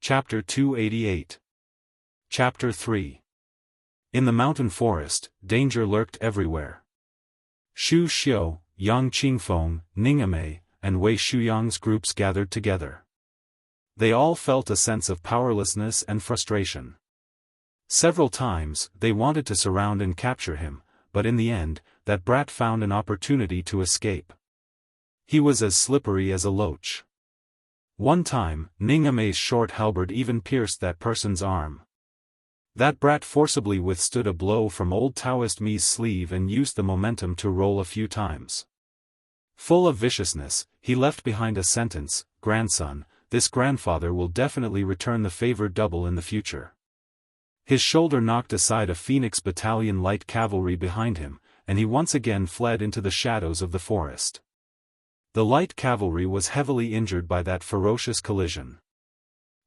Chapter 288. Chapter 3. In the mountain forest, danger lurked everywhere. Xu Xiu, Yang Qingfeng, Ningame, and Wei Shuyang's groups gathered together. They all felt a sense of powerlessness and frustration. Several times, they wanted to surround and capture him, but in the end, that brat found an opportunity to escape. He was as slippery as a loach. One time, Ningame's short halberd even pierced that person's arm. That brat forcibly withstood a blow from old Daoist Mi's sleeve and used the momentum to roll a few times. Full of viciousness, he left behind a sentence, "Grandson, this grandfather will definitely return the favor double in the future." His shoulder knocked aside a Phoenix Battalion light cavalry behind him, and he once again fled into the shadows of the forest. The light cavalry was heavily injured by that ferocious collision.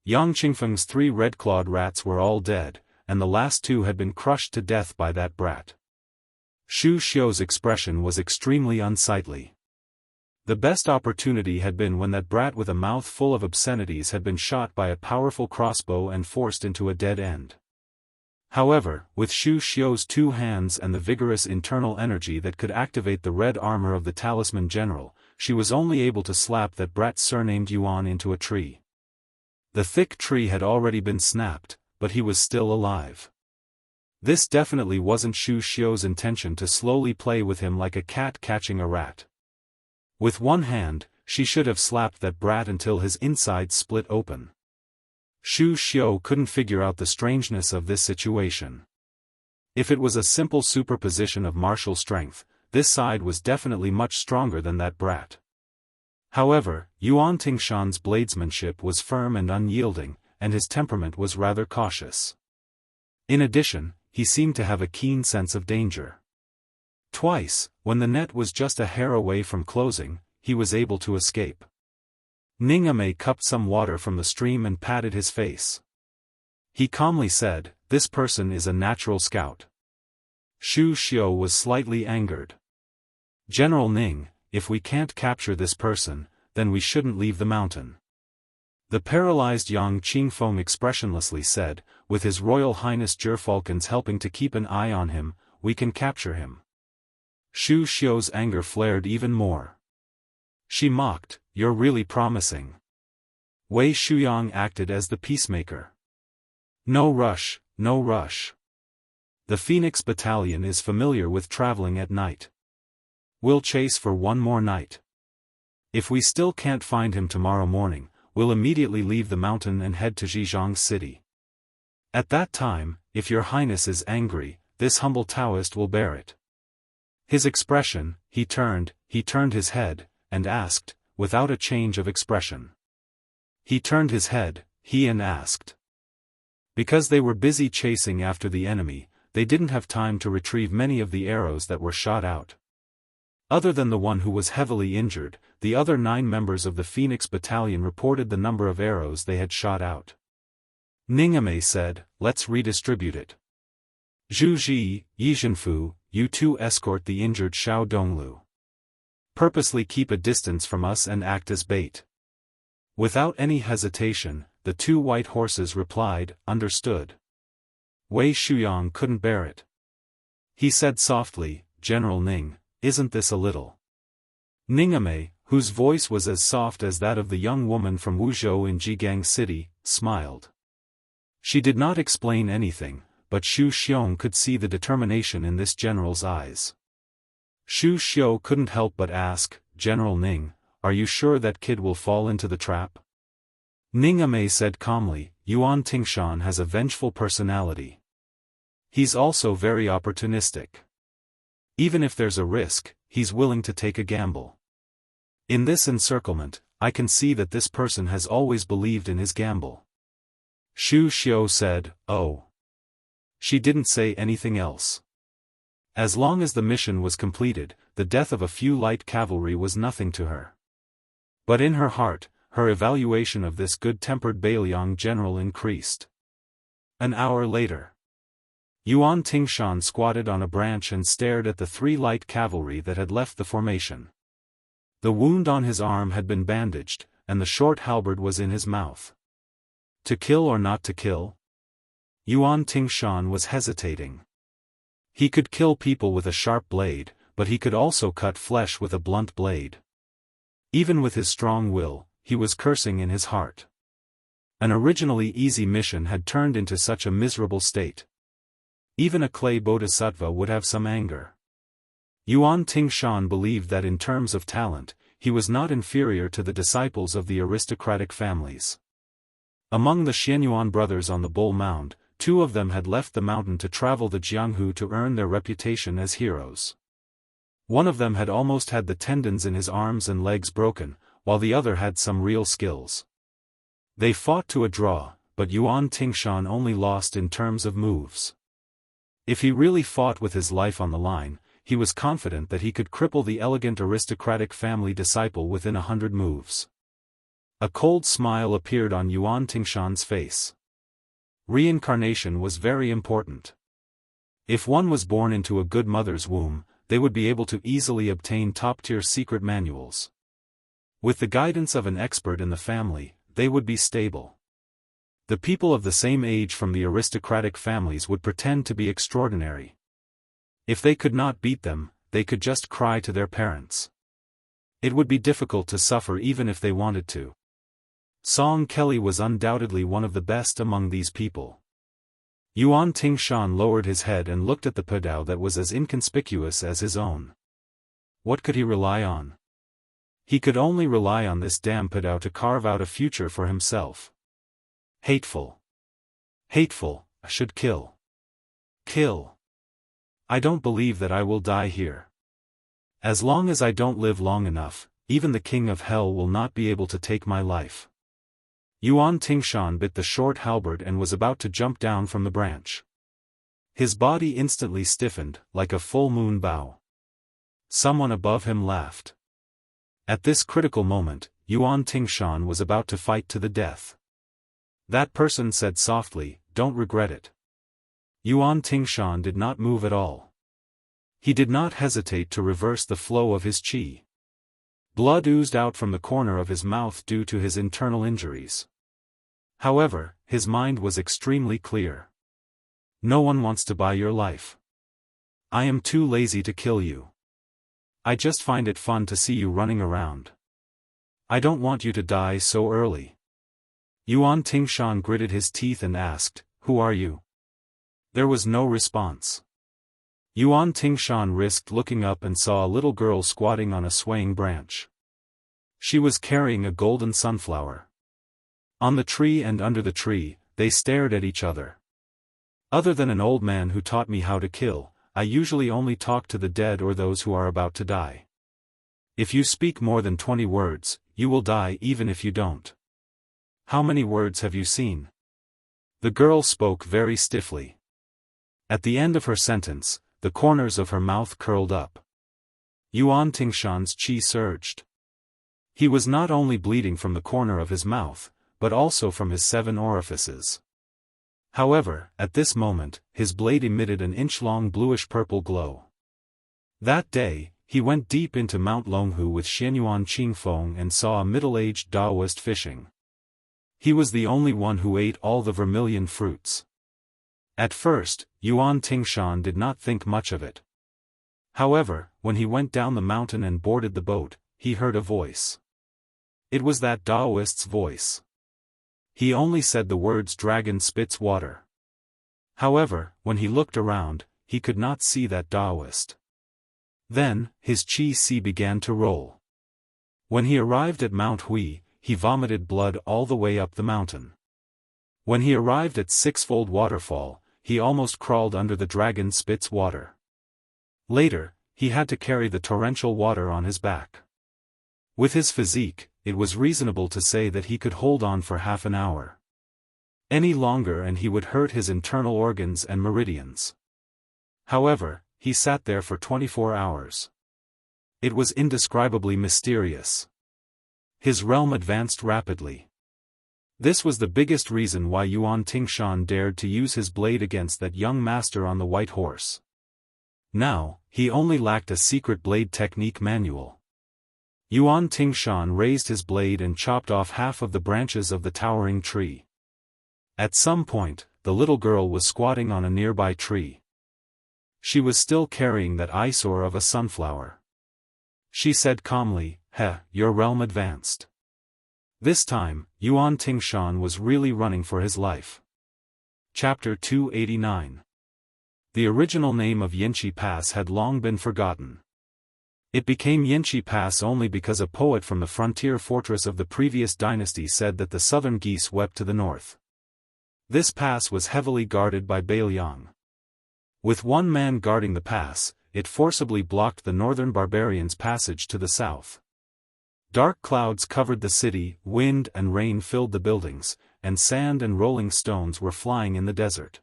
Yang Qingfeng's 3 red-clawed rats were all dead, and the last 2 had been crushed to death by that brat. Xu Xiu's expression was extremely unsightly. The best opportunity had been when that brat with a mouth full of obscenities had been shot by a powerful crossbow and forced into a dead end. However, with Xu Xiu's 2 hands and the vigorous internal energy that could activate the red armor of the Talisman General, she was only able to slap that brat surnamed Yuan into a tree. The thick tree had already been snapped, but he was still alive. This definitely wasn't Xu Xiu's intention to slowly play with him like a cat catching a rat. With one hand, she should have slapped that brat until his insides split open. Xu Xiu couldn't figure out the strangeness of this situation. If it was a simple superposition of martial strength, this side was definitely much stronger than that brat. However, Yuan Tingshan's bladesmanship was firm and unyielding, and his temperament was rather cautious. In addition, he seemed to have a keen sense of danger. Twice, when the net was just a hair away from closing, he was able to escape. Ningame cupped some water from the stream and patted his face. He calmly said, "This person is a natural scout." Xu Xiu was slightly angered. "General Ning, if we can't capture this person, then we shouldn't leave the mountain." The paralyzed Yang Qingfeng expressionlessly said, "With His Royal Highness Gerfalcon's helping to keep an eye on him, we can capture him." Xu Xiu's anger flared even more. She mocked, "You're really promising." Wei Shuyang acted as the peacemaker. "No rush, no rush. The Phoenix Battalion is familiar with traveling at night. We'll chase for one more night. If we still can't find him tomorrow morning, we'll immediately leave the mountain and head to Zhejiang City. At that time, if your highness is angry, this humble Taoist will bear it." His expression, he turned his head, and asked, without a change of expression. He turned his head, and asked. Because they were busy chasing after the enemy, they didn't have time to retrieve many of the arrows that were shot out. Other than the one who was heavily injured, the other 9 members of the Phoenix Battalion reported the number of arrows they had shot out. Ningame said, "Let's redistribute it. Zhu Ji, Yi Zhenfu, you 2 escort the injured Xiao Donglu. Purposely keep a distance from us and act as bait." Without any hesitation, the 2 white horses replied, "Understood." Wei Shuyang couldn't bear it. He said softly, "General Ning, isn't this a little?" Ningame, whose voice was as soft as that of the young woman from Wuzhou in Zhejiang City, smiled. She did not explain anything, but Xu Xiu could see the determination in this general's eyes. Xu Xiu couldn't help but ask, "General Ning, are you sure that kid will fall into the trap?" Ningame said calmly, "Yuan Tingshan has a vengeful personality. He's also very opportunistic. Even if there's a risk, he's willing to take a gamble. In this encirclement, I can see that this person has always believed in his gamble." Xu Xiu said, "Oh." She didn't say anything else. As long as the mission was completed, the death of a few light cavalry was nothing to her. But in her heart, her evaluation of this good-tempered Bailiang general increased. An hour later, Yuan Tingshan squatted on a branch and stared at the 3 light cavalry that had left the formation. The wound on his arm had been bandaged, and the short halberd was in his mouth. To kill or not to kill? Yuan Tingshan was hesitating. He could kill people with a sharp blade, but he could also cut flesh with a blunt blade. Even with his strong will, he was cursing in his heart. An originally easy mission had turned into such a miserable state. Even a clay bodhisattva would have some anger. Yuan Tingshan believed that in terms of talent, he was not inferior to the disciples of the aristocratic families. Among the Xianyuan brothers on the Bull Mound, 2 of them had left the mountain to travel the Jianghu to earn their reputation as heroes. One of them had almost had the tendons in his arms and legs broken, while the other had some real skills. They fought to a draw, but Yuan Tingshan only lost in terms of moves. If he really fought with his life on the line, he was confident that he could cripple the elegant aristocratic family disciple within 100 moves. A cold smile appeared on Yuan Tingshan's face. Reincarnation was very important. If one was born into a good mother's womb, they would be able to easily obtain top-tier secret manuals. With the guidance of an expert in the family, they would be stable. The people of the same age from the aristocratic families would pretend to be extraordinary. If they could not beat them, they could just cry to their parents. It would be difficult to suffer even if they wanted to. Song Kelly was undoubtedly one of the best among these people. Yuan Tingshan lowered his head and looked at the Padao that was as inconspicuous as his own. What could he rely on? He could only rely on this damn Padao to carve out a future for himself. Hateful. Hateful, I should kill. Kill. I don't believe that I will die here. As long as I don't live long enough, even the king of hell will not be able to take my life. Yuan Tingshan bit the short halberd and was about to jump down from the branch. His body instantly stiffened, like a full moon bow. Someone above him laughed. At this critical moment, Yuan Tingshan was about to fight to the death. That person said softly, "Don't regret it." Yuan Tingshan did not move at all. He did not hesitate to reverse the flow of his qi. Blood oozed out from the corner of his mouth due to his internal injuries. However, his mind was extremely clear. No one wants to buy your life. I am too lazy to kill you. I just find it fun to see you running around. I don't want you to die so early. Yuan Tingshan gritted his teeth and asked, "Who are you?" There was no response. Yuan Tingshan risked looking up and saw a little girl squatting on a swaying branch. She was carrying a golden sunflower. On the tree and under the tree, they stared at each other. Other than an old man who taught me how to kill, I usually only talk to the dead or those who are about to die. If you speak more than 20 words, you will die even if you don't. How many words have you seen? The girl spoke very stiffly. At the end of her sentence, the corners of her mouth curled up. Yuan Tingshan's qi surged. He was not only bleeding from the corner of his mouth, but also from his 7 orifices. However, at this moment, his blade emitted an inch-long bluish-purple glow. That day, he went deep into Mount Longhu with Xianyuan Qingfeng and saw a middle-aged Daoist fishing. He was the only one who ate all the vermilion fruits. At first, Yuan Tingshan did not think much of it. However, when he went down the mountain and boarded the boat, he heard a voice. It was that Daoist's voice. He only said the words "dragon spits water." However, when he looked around, he could not see that Daoist. Then, his qi began to roll. When he arrived at Mount Hui, he vomited blood all the way up the mountain. When he arrived at Sixfold Waterfall, he almost crawled under the dragon spits water. Later, he had to carry the torrential water on his back. With his physique, it was reasonable to say that he could hold on for half an hour. Any longer and he would hurt his internal organs and meridians. However, he sat there for 24 hours. It was indescribably mysterious. His realm advanced rapidly. This was the biggest reason why Yuan Tingshan dared to use his blade against that young master on the white horse. Now, he only lacked a secret blade technique manual. Yuan Tingshan raised his blade and chopped off half of the branches of the towering tree. At some point, the little girl was squatting on a nearby tree. She was still carrying that eyesore of a sunflower. She said calmly, your realm advanced. This time, Yuan Tingshan was really running for his life. Chapter 289. The original name of Yinchi Pass had long been forgotten. It became Yinchi Pass only because a poet from the frontier fortress of the previous dynasty said that the southern geese wept to the north. This pass was heavily guarded by Bailiang. With one man guarding the pass, it forcibly blocked the northern barbarians' passage to the south. Dark clouds covered the city, wind and rain filled the buildings, and sand and rolling stones were flying in the desert.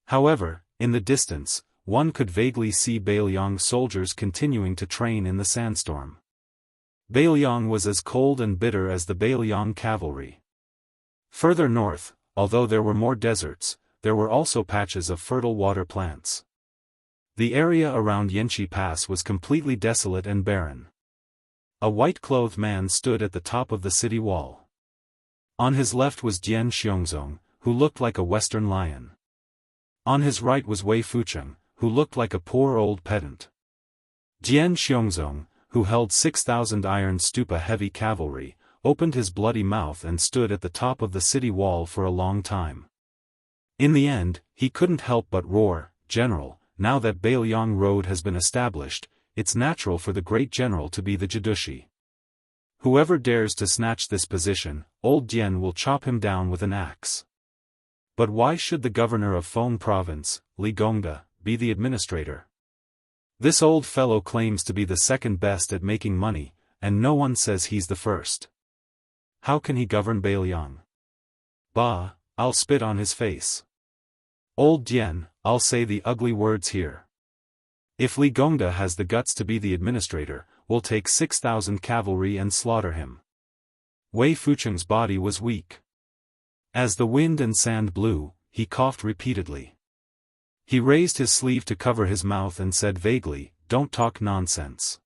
However, in the distance, one could vaguely see Bailiang's soldiers continuing to train in the sandstorm. Bailiang was as cold and bitter as the Bailiang cavalry. Further north, although there were more deserts, there were also patches of fertile water plants. The area around Yinchi Pass was completely desolate and barren. A white-clothed man stood at the top of the city wall. On his left was Jian Xiongzong, who looked like a western lion. On his right was Wei Fucheng, who looked like a poor old pedant. Jian Xiongzong, who held 6,000 iron stupa heavy cavalry, opened his bloody mouth and stood at the top of the city wall for a long time. In the end, he couldn't help but roar, "General, now that Bailiang Road has been established, it's natural for the great general to be the Jidushi. Whoever dares to snatch this position, old Dian will chop him down with an axe." But why should the governor of Feng province, Li Gongda, be the administrator? This old fellow claims to be the second best at making money, and no one says he's the first. How can he govern Bailiang? Bah, I'll spit on his face. Old Dian, I'll say the ugly words here. If Li Gongda has the guts to be the administrator, we'll take 6,000 cavalry and slaughter him. Wei Fucheng's body was weak. As the wind and sand blew, he coughed repeatedly. He raised his sleeve to cover his mouth and said vaguely, "Don't talk nonsense.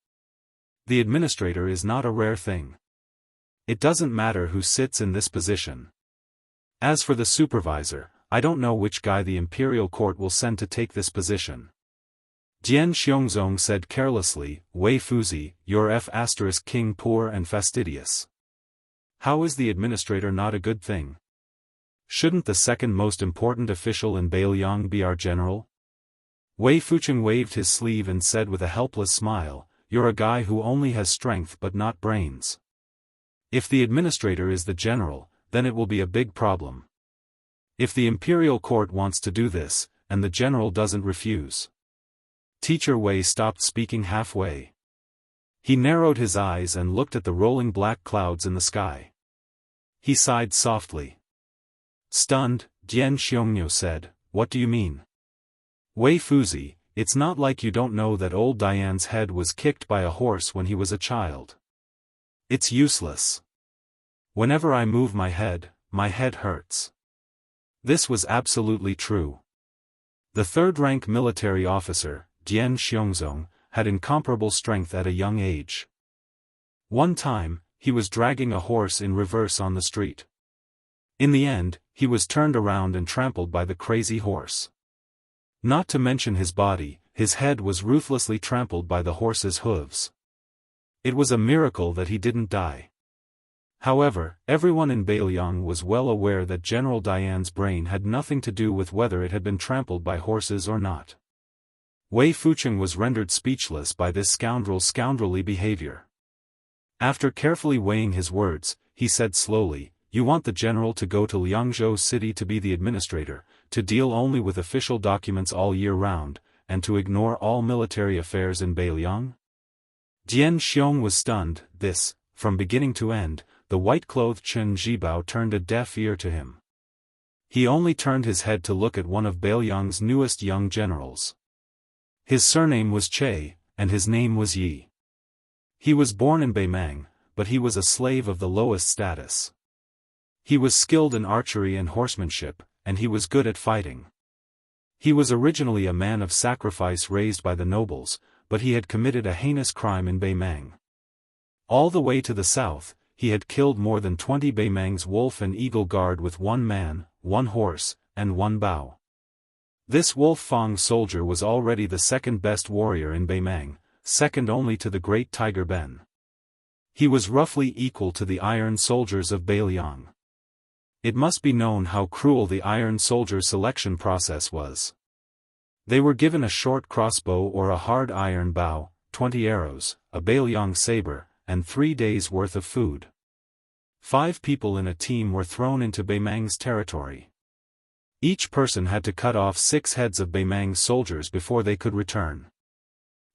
The administrator is not a rare thing. It doesn't matter who sits in this position. As for the supervisor, I don't know which guy the imperial court will send to take this position." Jian Xiongzong said carelessly, "Wei Fuzi, you're King poor and fastidious. How is the administrator not a good thing? Shouldn't the second most important official in Bailiang be our general?" Wei Fucheng waved his sleeve and said with a helpless smile, "You're a guy who only has strength but not brains. If the administrator is the general, then it will be a big problem. If the imperial court wants to do this, and the general doesn't refuse." Teacher Wei stopped speaking halfway. He narrowed his eyes and looked at the rolling black clouds in the sky. He sighed softly. Stunned, Jian Xiongnu said, "What do you mean?" "Wei Fuzi, it's not like you don't know that old Dian's head was kicked by a horse when he was a child. It's useless. Whenever I move my head hurts." This was absolutely true. The third-rank military officer, Jian Xiongzong, had incomparable strength at a young age. One time, he was dragging a horse in reverse on the street. In the end, he was turned around and trampled by the crazy horse. Not to mention his body, his head was ruthlessly trampled by the horse's hooves. It was a miracle that he didn't die. However, everyone in Bailiang was well aware that General Dian's brain had nothing to do with whether it had been trampled by horses or not. Wei Fucheng was rendered speechless by this scoundrel's scoundrelly behavior. After carefully weighing his words, he said slowly, "You want the general to go to Liangzhou city to be the administrator, to deal only with official documents all year round, and to ignore all military affairs in Bailiang?" Jian Xiong was stunned. This, from beginning to end, the white-clothed Chen Zhibao turned a deaf ear to him. He only turned his head to look at one of Bailiang's newest young generals. His surname was Che, and his name was Yi. He was born in Beimang, but he was a slave of the lowest status. He was skilled in archery and horsemanship, and he was good at fighting. He was originally a man of sacrifice raised by the nobles, but he had committed a heinous crime in Beimang. All the way to the south, he had killed more than 20 Beimang's wolf and eagle guard with one man, 1 horse, and 1 bow. This Wolf Fang soldier was already the second best warrior in Beimang, second only to the great Tiger Ben. He was roughly equal to the iron soldiers of Beiliang. It must be known how cruel the iron soldier selection process was. They were given a short crossbow or a hard iron bow, 20 arrows, a Beiliang saber, and 3 days' worth of food. 5 people in a team were thrown into Beimang's territory. Each person had to cut off 6 heads of Beimang's soldiers before they could return.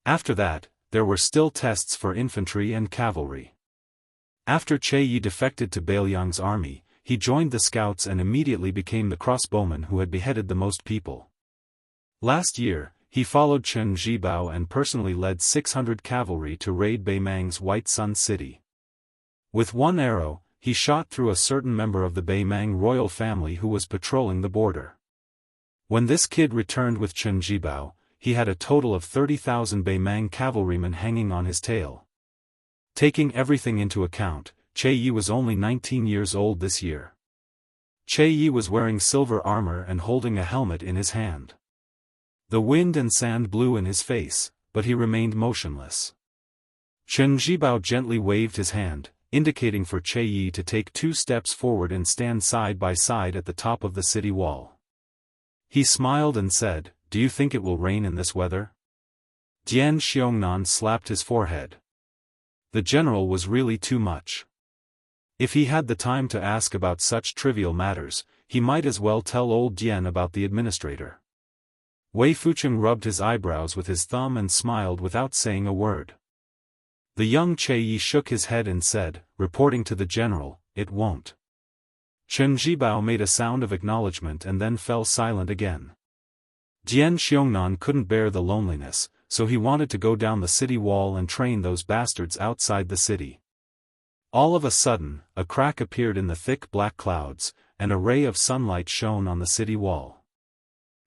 After that, there were still tests for infantry and cavalry. After Che Yi defected to Beiliang's army, he joined the scouts and immediately became the crossbowman who had beheaded the most people. Last year, he followed Chen Zhibao and personally led 600 cavalry to raid Beimang's White Sun City. With 1 arrow, he shot through a certain member of the Beimang royal family who was patrolling the border. When this kid returned with Chen Zhibao, he had a total of 30,000 Beimang cavalrymen hanging on his tail. Taking everything into account, Che Yi was only 19 years old this year. Che Yi was wearing silver armor and holding a helmet in his hand. The wind and sand blew in his face, but he remained motionless. Chen Zhibao gently waved his hand, indicating for Che Yi to take 2 steps forward and stand side by side at the top of the city wall. He smiled and said, "Do you think it will rain in this weather?" Dian Xiongnan slapped his forehead. The general was really too much. If he had the time to ask about such trivial matters, he might as well tell old Dian about the administrator. Wei Fucheng rubbed his eyebrows with his thumb and smiled without saying a word. The young Che Yi shook his head and said, reporting to the general, "It won't." Chen Zhibao made a sound of acknowledgement and then fell silent again. Dian Xiongnan couldn't bear the loneliness, so he wanted to go down the city wall and train those bastards outside the city. All of a sudden, a crack appeared in the thick black clouds, and a ray of sunlight shone on the city wall.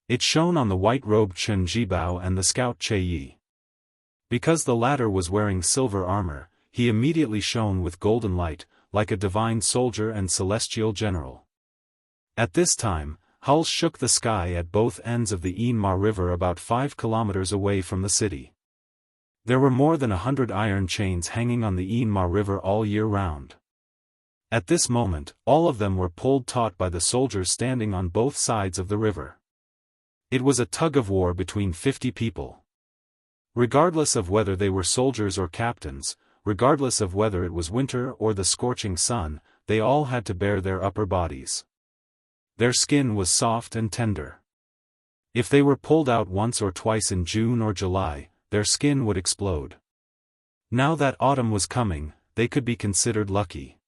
It shone on the white-robed Chen Zhibao and the scout Che Yi. Because the latter was wearing silver armor, he immediately shone with golden light, like a divine soldier and celestial general. At this time, hulls shook the sky at both ends of the Yinma River about 5 kilometers away from the city. There were more than 100 iron chains hanging on the Yinma River all year round. At this moment, all of them were pulled taut by the soldiers standing on both sides of the river. It was a tug-of-war between 50 people. Regardless of whether they were soldiers or captains, regardless of whether it was winter or the scorching sun, they all had to bare their upper bodies. Their skin was soft and tender. If they were pulled out once or twice in June or July, their skin would explode. Now that autumn was coming, they could be considered lucky.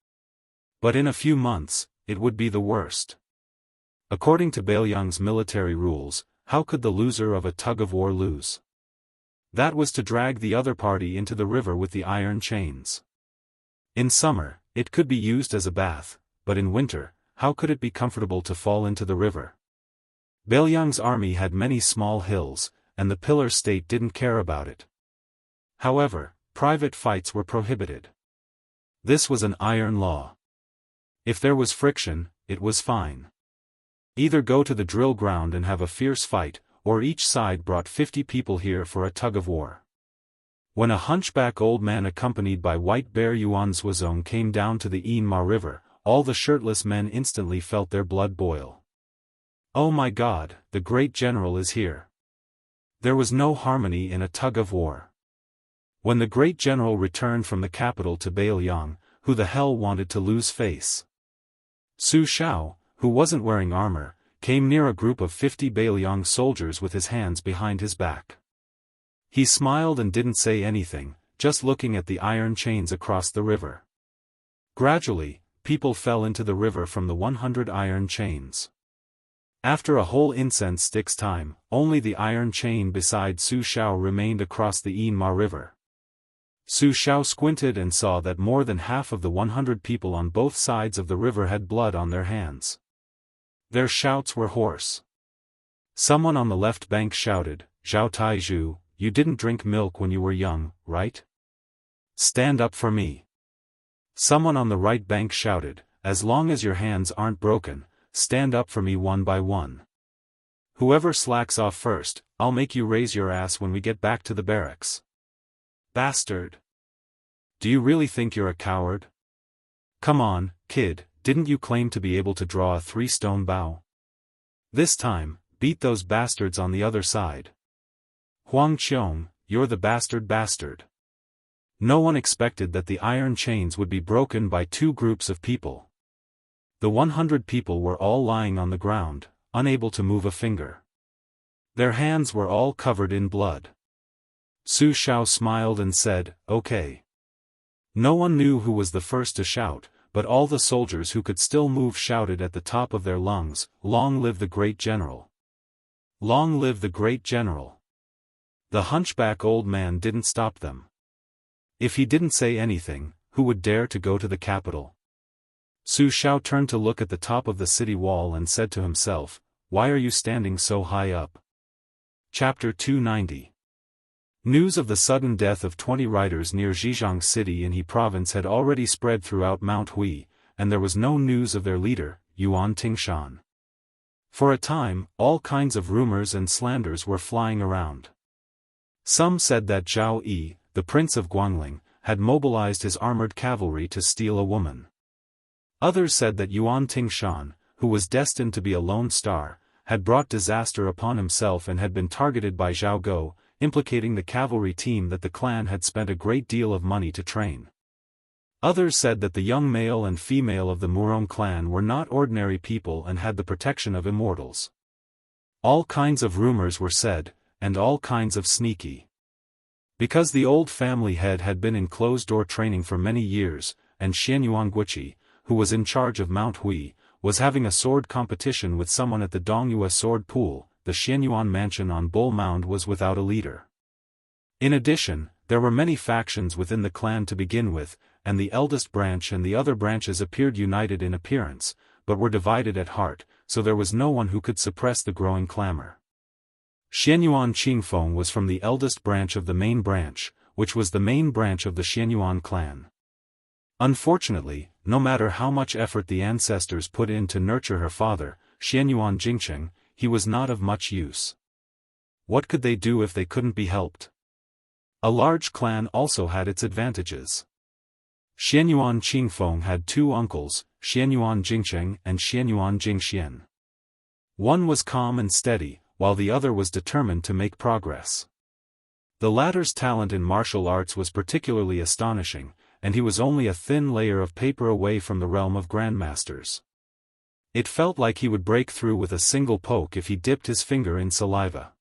But in a few months, it would be the worst. According to Beiliang's military rules, how could the loser of a tug-of-war lose? That was to drag the other party into the river with the iron chains. In summer, it could be used as a bath, but in winter, how could it be comfortable to fall into the river? Beiliang's army had many small hills, and the pillar state didn't care about it. However, private fights were prohibited. This was an iron law. If there was friction, it was fine. Either go to the drill ground and have a fierce fight, or each side brought 50 people here for a tug-of-war. When a hunchback old man accompanied by White Bear Yuan Zhuozong came down to the Yinma River, all the shirtless men instantly felt their blood boil. Oh my God, the great general is here. There was no harmony in a tug-of-war. When the great general returned from the capital to Beiliang, who the hell wanted to lose face? Su Shao, who wasn't wearing armor, came near a group of 50 Beiliang soldiers with his hands behind his back. He smiled and didn't say anything, just looking at the iron chains across the river. Gradually, people fell into the river from the 100 iron chains. After a whole incense stick's time, only the iron chain beside Su Shao remained across the Yinma River. Su Shao squinted and saw that more than half of the 100 people on both sides of the river had blood on their hands. Their shouts were hoarse. Someone on the left bank shouted, "Zhao Taizhu, you didn't drink milk when you were young, right? Stand up for me." Someone on the right bank shouted, "As long as your hands aren't broken, stand up for me one by one. Whoever slacks off first, I'll make you raise your ass when we get back to the barracks. Bastard! Do you really think you're a coward? Come on, kid, didn't you claim to be able to draw a 3-stone bow? This time, beat those bastards on the other side. Huang Qiong, you're the bastard. No one expected that the iron chains would be broken by 2 groups of people. The 100 people were all lying on the ground, unable to move a finger. Their hands were all covered in blood. Su Xiao smiled and said, "Okay." No one knew who was the first to shout, but all the soldiers who could still move shouted at the top of their lungs, "Long live the great general! Long live the great general!" The hunchback old man didn't stop them. If he didn't say anything, who would dare to go to the capital? Su Xiao turned to look at the top of the city wall and said to himself, "Why are you standing so high up?" Chapter 290. News of the sudden death of 20 riders near Zhejiang City in He Province had already spread throughout Mount Hui, and there was no news of their leader, Yuan Tingshan. For a time, all kinds of rumors and slanders were flying around. Some said that Zhao Yi, the prince of Guangling, had mobilized his armored cavalry to steal a woman. Others said that Yuan Tingshan, who was destined to be a lone star, had brought disaster upon himself and had been targeted by Zhao Go, implicating the cavalry team that the clan had spent a great deal of money to train. Others said that the young male and female of the Murong clan were not ordinary people and had the protection of immortals. All kinds of rumors were said, and all kinds of sneaky. Because the old family head had been in closed-door training for many years, and Xianyuan Guiqi, who was in charge of Mount Hui, was having a sword competition with someone at the Dongyue sword pool, the Xianyuan mansion on Bull Mound was without a leader. In addition, there were many factions within the clan to begin with, and the eldest branch and the other branches appeared united in appearance, but were divided at heart, so there was no one who could suppress the growing clamor. Xianyuan Qingfeng was from the eldest branch of the main branch, which was the main branch of the Xianyuan clan. Unfortunately, no matter how much effort the ancestors put in to nurture her father, Xianyuan Jingcheng, he was not of much use. What could they do if they couldn't be helped? A large clan also had its advantages. Xianyuan Qingfeng had 2 uncles, Xianyuan Jingcheng and Xianyuan Jingxian. One was calm and steady, while the other was determined to make progress. The latter's talent in martial arts was particularly astonishing, and he was only a thin layer of paper away from the realm of grandmasters. It felt like he would break through with a single poke if he dipped his finger in saliva.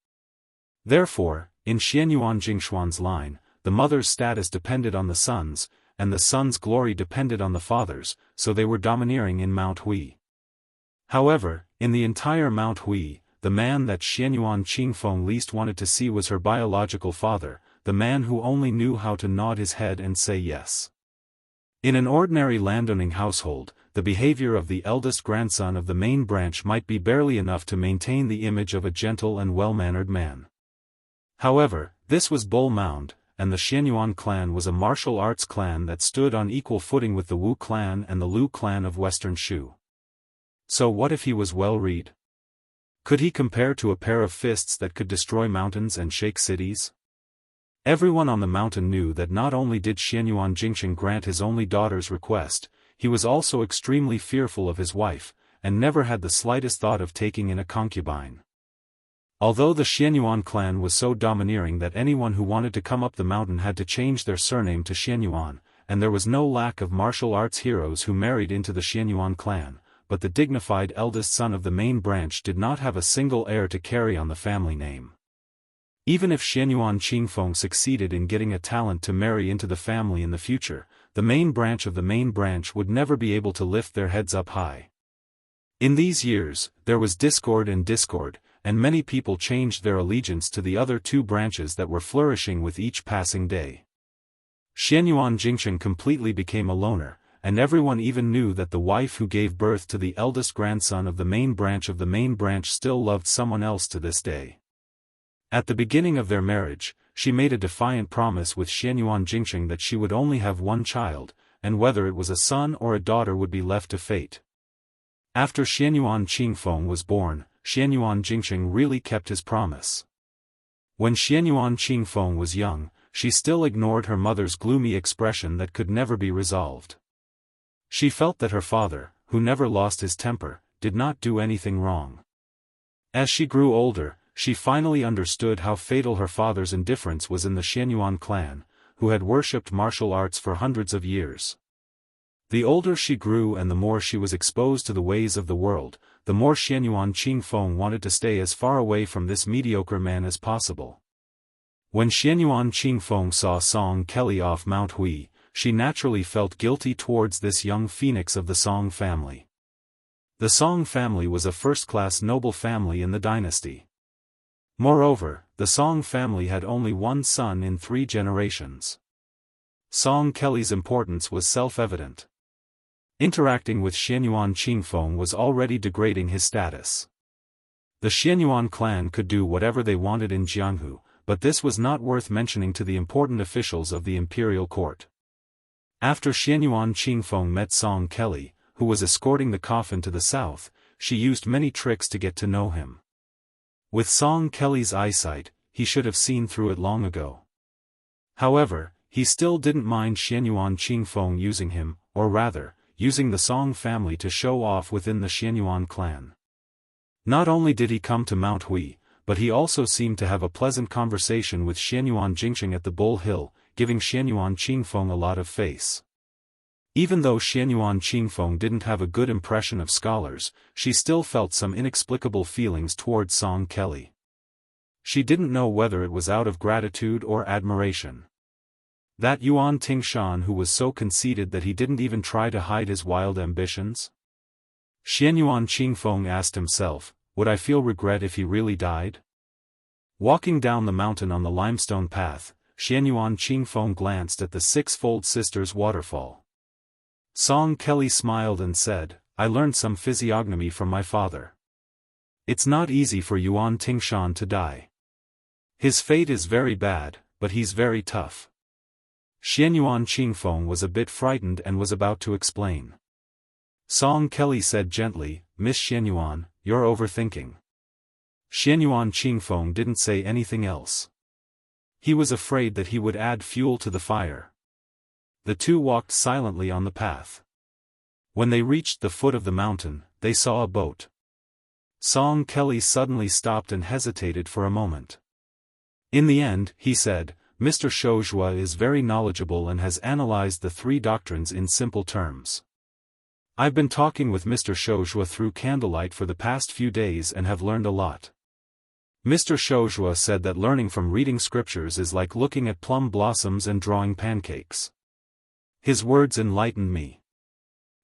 Therefore, in Xianyuan Jingshuan's line, the mother's status depended on the son's, and the son's glory depended on the father's, so they were domineering in Mount Hui. However, in the entire Mount Hui, the man that Xianyuan Qingfeng least wanted to see was her biological father, the man who only knew how to nod his head and say yes. In an ordinary landowning household, the behavior of the eldest grandson of the main branch might be barely enough to maintain the image of a gentle and well-mannered man. However, this was Bull Mound, and the Xianyuan clan was a martial arts clan that stood on equal footing with the Wu clan and the Lu clan of Western Shu. So what if he was well-read? Could he compare to a pair of fists that could destroy mountains and shake cities? Everyone on the mountain knew that not only did Xianyuan Jingcheng grant his only daughter's request, he was also extremely fearful of his wife, and never had the slightest thought of taking in a concubine. Although the Xianyuan clan was so domineering that anyone who wanted to come up the mountain had to change their surname to Xianyuan, and there was no lack of martial arts heroes who married into the Xianyuan clan, but the dignified eldest son of the main branch did not have a single heir to carry on the family name. Even if Xianyuan Qingfeng succeeded in getting a talent to marry into the family in the future, the main branch of the main branch would never be able to lift their heads up high. In these years, there was discord, and many people changed their allegiance to the other 2 branches that were flourishing with each passing day. Xianyuan Jingcheng completely became a loner, and everyone even knew that the wife who gave birth to the eldest grandson of the main branch still loved someone else to this day. At the beginning of their marriage, she made a defiant promise with Xianyuan Jingcheng that she would only have one child, and whether it was a son or a daughter would be left to fate. After Xianyuan Qingfeng was born, Xianyuan Jingqing really kept his promise. When Xianyuan Qingfeng was young, she still ignored her mother's gloomy expression that could never be resolved. She felt that her father, who never lost his temper, did not do anything wrong. As she grew older, she finally understood how fatal her father's indifference was in the Xianyuan clan, who had worshipped martial arts for hundreds of years. The older she grew and the more she was exposed to the ways of the world, the more Xianyuan Qingfeng wanted to stay as far away from this mediocre man as possible. When Xianyuan Qingfeng saw Song Kelly off Mount Hui, she naturally felt guilty towards this young phoenix of the Song family. The Song family was a first-class noble family in the dynasty. Moreover, the Song family had only one son in 3 generations. Song Kelly's importance was self-evident. Interacting with Xianyuan Qingfeng was already degrading his status. The Xianyuan clan could do whatever they wanted in Jianghu, but this was not worth mentioning to the important officials of the imperial court. After Xianyuan Qingfeng met Song Kelly, who was escorting the coffin to the south, she used many tricks to get to know him. With Song Kelly's eyesight, he should have seen through it long ago. However, he still didn't mind Xianyuan Qingfeng using him, or rather, using the Song family to show off within the Xianyuan clan. Not only did he come to Mount Hui, but he also seemed to have a pleasant conversation with Xianyuan Jingqing at the Bull Hill, giving Xianyuan Qingfeng a lot of face. Even though Xianyuan Qingfeng didn't have a good impression of scholars, she still felt some inexplicable feelings towards Song Kelly. She didn't know whether it was out of gratitude or admiration. That Yuan Tingshan who was so conceited that he didn't even try to hide his wild ambitions? Xianyuan Qingfeng asked himself, would I feel regret if he really died? Walking down the mountain on the limestone path, Xianyuan Qingfeng glanced at the Six-Fold Sisters waterfall. Song Kelly smiled and said, I learned some physiognomy from my father. It's not easy for Yuan Tingshan to die. His fate is very bad, but he's very tough. Xianyuan Qingfeng was a bit frightened and was about to explain. Song Kelly said gently, Miss Xianyuan, you're overthinking. Xianyuan Qingfeng didn't say anything else. He was afraid that he would add fuel to the fire. The two walked silently on the path. When they reached the foot of the mountain, they saw a boat. Song Kelly suddenly stopped and hesitated for a moment. In the end, he said, Mr. Shouzhua is very knowledgeable and has analyzed the 3 doctrines in simple terms. I've been talking with Mr. Shouzhua through candlelight for the past few days and have learned a lot. Mr. Shouzhua said that learning from reading scriptures is like looking at plum blossoms and drawing pancakes. His words enlightened me.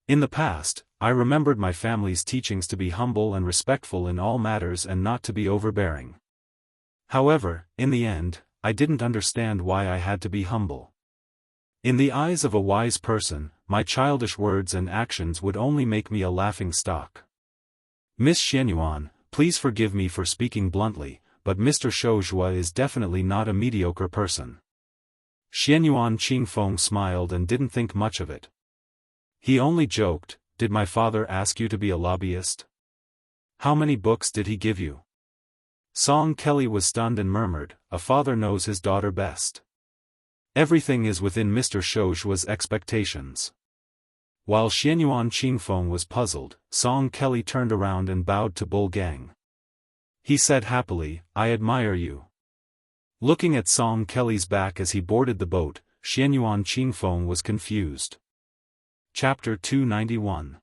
In the past, I remembered my family's teachings to be humble and respectful in all matters and not to be overbearing. However, in the end, I didn't understand why I had to be humble. In the eyes of a wise person, my childish words and actions would only make me a laughing stock. Miss Xianyuan, please forgive me for speaking bluntly, but Mr. Shouzhua is definitely not a mediocre person. Xianyuan Qingfeng smiled and didn't think much of it. He only joked, did my father ask you to be a lobbyist? How many books did he give you? Song Kelly was stunned and murmured, a father knows his daughter best. Everything is within Mr. Shouzhua's expectations. While Xianyuan Qingfeng was puzzled, Song Kelly turned around and bowed to Bull Gang. He said happily, I admire you. Looking at Song Kelly's back as he boarded the boat, Xianyuan Qingfeng was confused. Chapter 291.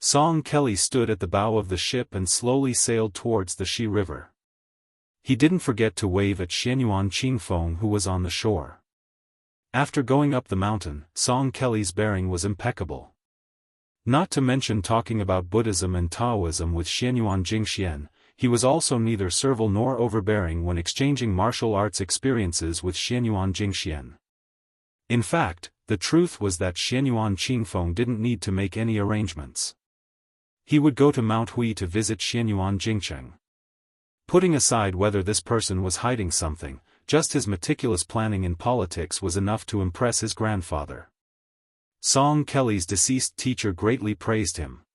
Song Kelly stood at the bow of the ship and slowly sailed towards the Shi River. He didn't forget to wave at Xianyuan Qingfeng who was on the shore. After going up the mountain, Song Kelly's bearing was impeccable. Not to mention talking about Buddhism and Taoism with Xianyuan Jingxian, he was also neither servile nor overbearing when exchanging martial arts experiences with Xianyuan Jingxian. In fact, the truth was that Xianyuan Qingfeng didn't need to make any arrangements. He would go to Mount Hui to visit Xianyuan Jingqing. Putting aside whether this person was hiding something, just his meticulous planning in politics was enough to impress his grandfather. Song Kelly's deceased teacher greatly praised him.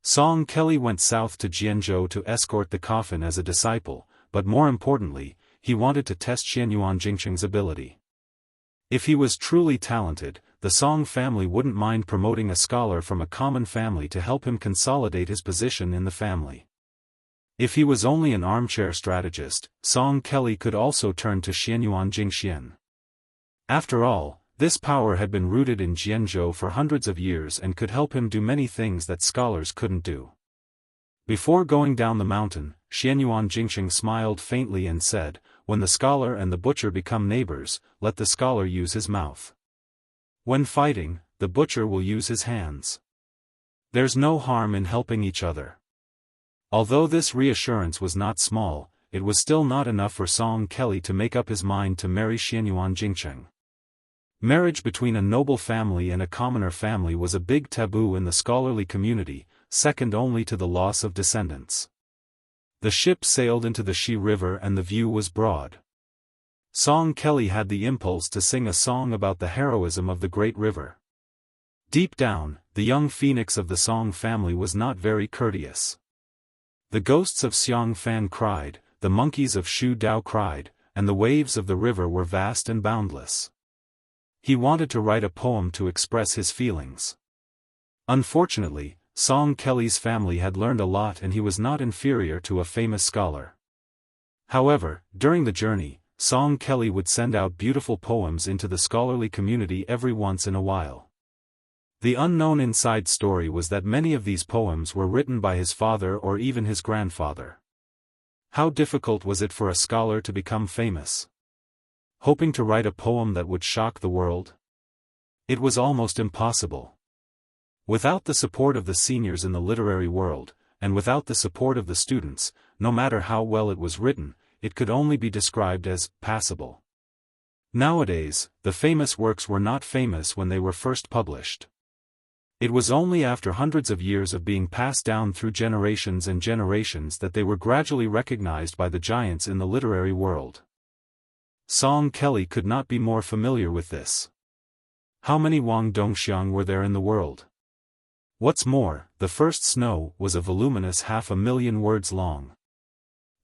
Song Kelly went south to Jianghu to escort the coffin as a disciple, but more importantly, he wanted to test Xianyuan Jingcheng's ability. If he was truly talented, the Song family wouldn't mind promoting a scholar from a common family to help him consolidate his position in the family. If he was only an armchair strategist, Song Kelly could also turn to Xianyuan Jingxian. After all, this power had been rooted in Jianghu for hundreds of years and could help him do many things that scholars couldn't do. Before going down the mountain, Xianyuan Jingcheng smiled faintly and said, "When the scholar and the butcher become neighbors, let the scholar use his mouth. When fighting, the butcher will use his hands. There's no harm in helping each other." Although this reassurance was not small, it was still not enough for Song Kelly to make up his mind to marry Xianyuan Jingcheng. Marriage between a noble family and a commoner family was a big taboo in the scholarly community, second only to the loss of descendants. The ship sailed into the Shi River and the view was broad. Song Kelly had the impulse to sing a song about the heroism of the great river. Deep down, the young phoenix of the Song family was not very courteous. The ghosts of Xiang Fan cried, the monkeys of Shu Dao cried, and the waves of the river were vast and boundless. He wanted to write a poem to express his feelings. Unfortunately, Song Kelly's family had learned a lot and he was not inferior to a famous scholar. However, during the journey, Song Kelly would send out beautiful poems into the scholarly community every once in a while. The unknown inside story was that many of these poems were written by his father or even his grandfather. How difficult was it for a scholar to become famous? Hoping to write a poem that would shock the world? It was almost impossible. Without the support of the seniors in the literary world, and without the support of the students, no matter how well it was written, it could only be described as passable. Nowadays, the famous works were not famous when they were first published. It was only after hundreds of years of being passed down through generations and generations that they were gradually recognized by the giants in the literary world. Song Kelly could not be more familiar with this. How many Wang Dongxiang were there in the world? What's more, the first snow was a voluminous 500,000 words long.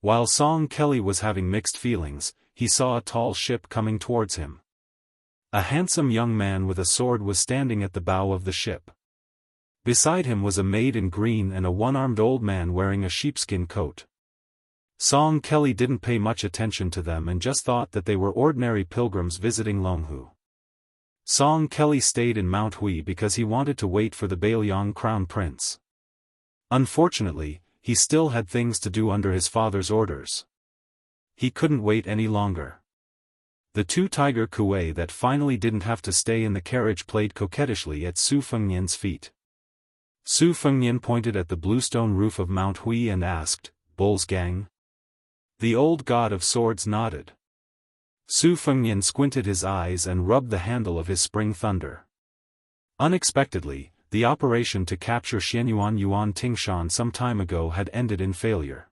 While Song Kelly was having mixed feelings, he saw a tall ship coming towards him. A handsome young man with a sword was standing at the bow of the ship. Beside him was a maid in green and a one-armed old man wearing a sheepskin coat. Song Kelly didn't pay much attention to them and just thought that they were ordinary pilgrims visiting Longhu. Song Kelly stayed in Mount Hui because he wanted to wait for the Bailiang crown prince. Unfortunately, he still had things to do under his father's orders. He couldn't wait any longer. The two tiger kuei that finally didn't have to stay in the carriage played coquettishly at Su Fengnian's feet. Su Fengnian pointed at the bluestone roof of Mount Hui and asked, "Bull's gang?" The old god of swords nodded. Su Fengnian squinted his eyes and rubbed the handle of his spring thunder. Unexpectedly, the operation to capture Xianyuan Yuan Tingshan some time ago had ended in failure.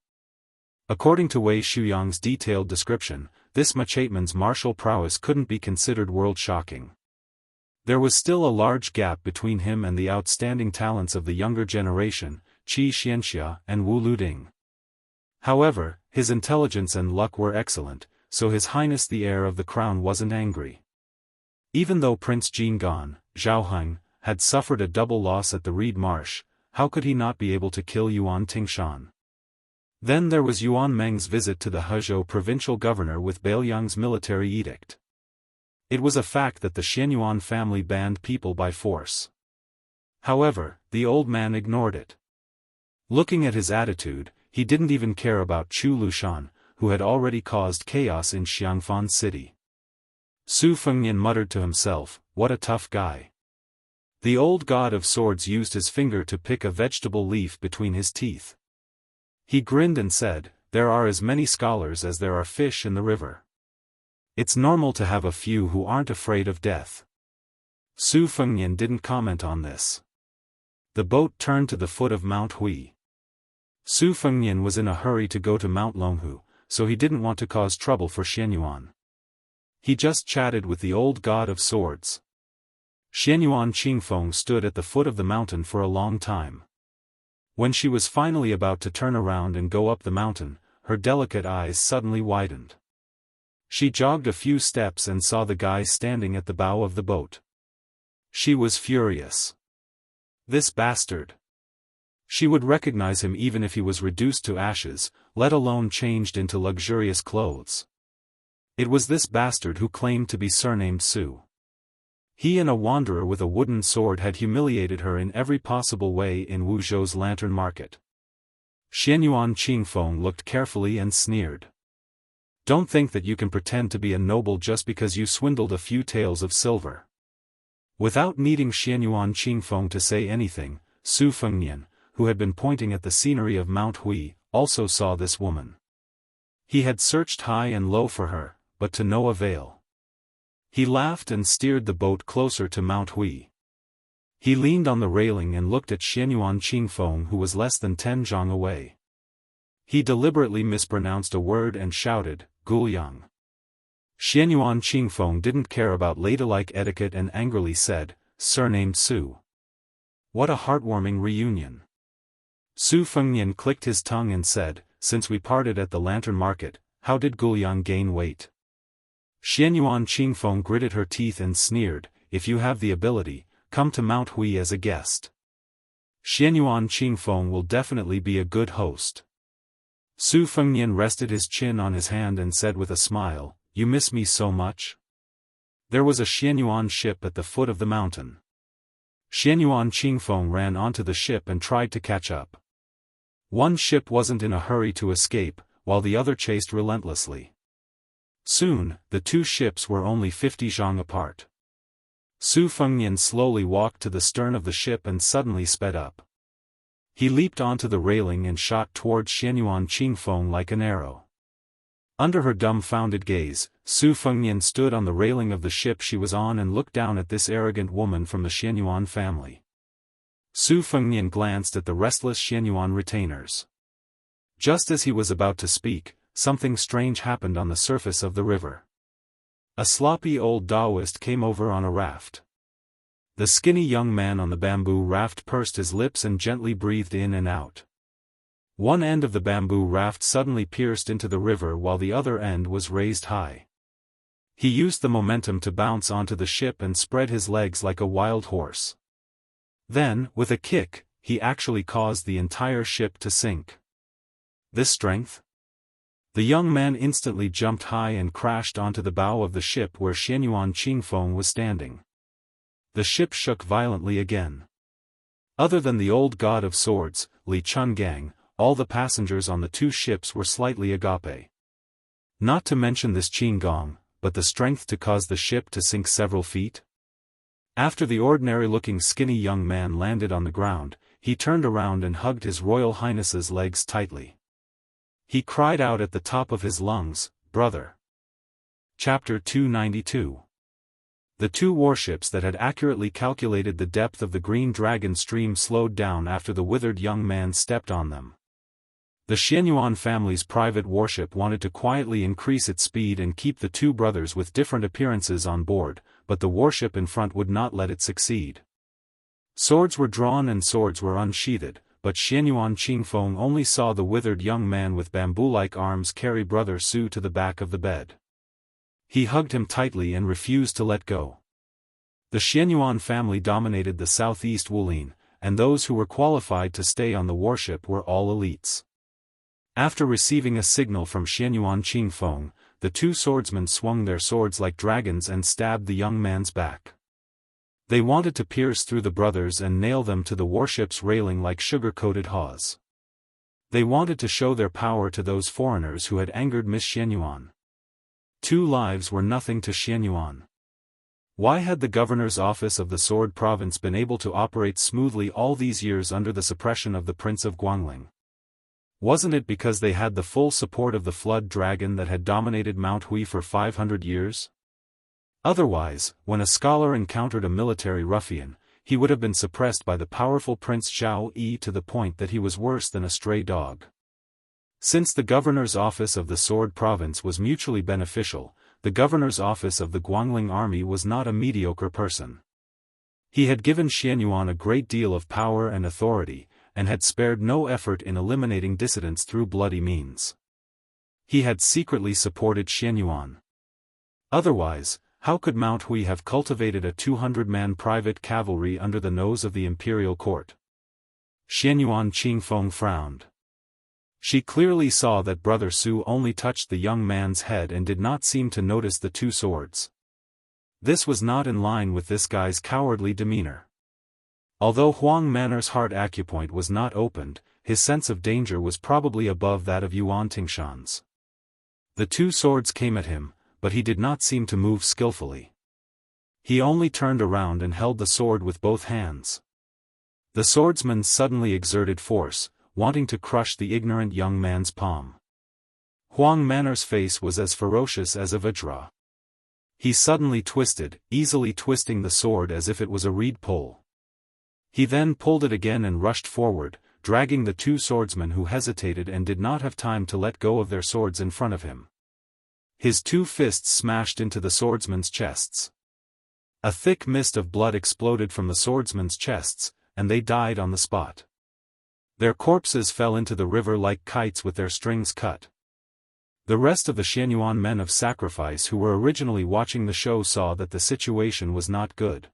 According to Wei Shuyang's detailed description, this Machateman's martial prowess couldn't be considered world-shocking. There was still a large gap between him and the outstanding talents of the younger generation, Wuxia Xianxia and Wu Luding. However, his intelligence and luck were excellent, so His Highness the heir of the crown wasn't angry. Even though Prince Jingan, Zhaoheng, had suffered a double loss at the Reed Marsh, how could he not be able to kill Yuan Tingshan? Then there was Yuan Meng's visit to the Hezhou provincial governor with Bailiang's military edict. It was a fact that the Xianyuan family banned people by force. However, the old man ignored it. Looking at his attitude, he didn't even care about Chu Lushan, who had already caused chaos in Xiangfan city. Su Fengnian muttered to himself, "What a tough guy." The old god of swords used his finger to pick a vegetable leaf between his teeth. He grinned and said, "There are as many scholars as there are fish in the river. It's normal to have a few who aren't afraid of death." Su Fengnian didn't comment on this. The boat turned to the foot of Mount Hui. Su Fengnian was in a hurry to go to Mount Longhu, so he didn't want to cause trouble for Xianyuan. He just chatted with the old god of swords. Xianyuan Qingfeng stood at the foot of the mountain for a long time. When she was finally about to turn around and go up the mountain, her delicate eyes suddenly widened. She jogged a few steps and saw the guy standing at the bow of the boat. She was furious. This bastard! She would recognize him even if he was reduced to ashes, let alone changed into luxurious clothes. It was this bastard who claimed to be surnamed Su. He and a wanderer with a wooden sword had humiliated her in every possible way in Wuzhou's lantern market. Xianyuan Qingfeng looked carefully and sneered. Don't think that you can pretend to be a noble just because you swindled a few taels of silver. Without needing Xianyuan Qingfeng to say anything, Su Fengnian, who had been pointing at the scenery of Mount Hui, also saw this woman. He had searched high and low for her, but to no avail. He laughed and steered the boat closer to Mount Hui. He leaned on the railing and looked at Xianyuan Qingfeng, who was less than 10 zhang away. He deliberately mispronounced a word and shouted, "Guliang." Xianyuan Qingfeng didn't care about ladylike etiquette and angrily said, "Surnamed Su." What a heartwarming reunion. Su Fengnian clicked his tongue and said, "Since we parted at the lantern market, how did Guliang gain weight?" Xianyuan Qingfeng gritted her teeth and sneered, "If you have the ability, come to Mount Hui as a guest. Xianyuan Qingfeng will definitely be a good host." Su Fengnian rested his chin on his hand and said with a smile, "You miss me so much?" There was a Xianyuan ship at the foot of the mountain. Xianyuan Qingfeng ran onto the ship and tried to catch up. One ship wasn't in a hurry to escape, while the other chased relentlessly. Soon, the two ships were only 50 zhang apart. Su Fengnian slowly walked to the stern of the ship and suddenly sped up. He leaped onto the railing and shot towards Xianyuan Qingfeng like an arrow. Under her dumbfounded gaze, Su Fengnian stood on the railing of the ship she was on and looked down at this arrogant woman from the Xianyuan family. Su Fengnian glanced at the restless Xianyuan retainers. Just as he was about to speak, something strange happened on the surface of the river. A sloppy old Daoist came over on a raft. The skinny young man on the bamboo raft pursed his lips and gently breathed in and out. One end of the bamboo raft suddenly pierced into the river while the other end was raised high. He used the momentum to bounce onto the ship and spread his legs like a wild horse. Then, with a kick, he actually caused the entire ship to sink. This strength? The young man instantly jumped high and crashed onto the bow of the ship where Xianyuan Qingfeng was standing. The ship shook violently again. Other than the old god of swords, Li Chungang, all the passengers on the two ships were slightly agape. Not to mention this Qinggong, but the strength to cause the ship to sink several feet? After the ordinary-looking skinny young man landed on the ground, he turned around and hugged His Royal Highness's legs tightly. He cried out at the top of his lungs, "Brother!" Chapter 292. The two warships that had accurately calculated the depth of the Green Dragon stream slowed down after the withered young man stepped on them. The Xianyuan family's private warship wanted to quietly increase its speed and keep the two brothers with different appearances on board, but the warship in front would not let it succeed. Swords were drawn and swords were unsheathed, but Xianyuan Qingfeng only saw the withered young man with bamboo-like arms carry brother Su to the back of the bed. He hugged him tightly and refused to let go. The Xianyuan family dominated the southeast Wulin, and those who were qualified to stay on the warship were all elites. After receiving a signal from Xianyuan Qingfeng, the two swordsmen swung their swords like dragons and stabbed the young man's back. They wanted to pierce through the brothers and nail them to the warship's railing like sugar-coated haws. They wanted to show their power to those foreigners who had angered Miss Xianyuan. 2 lives were nothing to Xianyuan. Why had the governor's office of the Sword Province been able to operate smoothly all these years under the suppression of the Prince of Guangling? Wasn't it because they had the full support of the Flood Dragon that had dominated Mount Hui for 500 years? Otherwise, when a scholar encountered a military ruffian, he would have been suppressed by the powerful Prince Zhao Yi to the point that he was worse than a stray dog. Since the governor's office of the Sword Province was mutually beneficial, the governor's office of the Guangling army was not a mediocre person. He had given Xianyuan a great deal of power and authority, and had spared no effort in eliminating dissidents through bloody means. He had secretly supported Xianyuan. Otherwise, how could Mount Hui have cultivated a 200-man private cavalry under the nose of the imperial court? Xianyuan Qingfeng frowned. She clearly saw that Brother Su only touched the young man's head and did not seem to notice the two swords. This was not in line with this guy's cowardly demeanor. Although Huang Manor's heart acupoint was not opened, his sense of danger was probably above that of Yuan Tingshan's. The two swords came at him, but he did not seem to move skillfully. He only turned around and held the sword with both hands. The swordsman suddenly exerted force, wanting to crush the ignorant young man's palm. Huang Manor's face was as ferocious as a vajra. He suddenly twisted, easily twisting the sword as if it was a reed pole. He then pulled it again and rushed forward, dragging the two swordsmen who hesitated and did not have time to let go of their swords in front of him. His two fists smashed into the swordsmen's chests. A thick mist of blood exploded from the swordsmen's chests, and they died on the spot. Their corpses fell into the river like kites with their strings cut. The rest of the Xianyuan men of sacrifice who were originally watching the show saw that the situation was not good.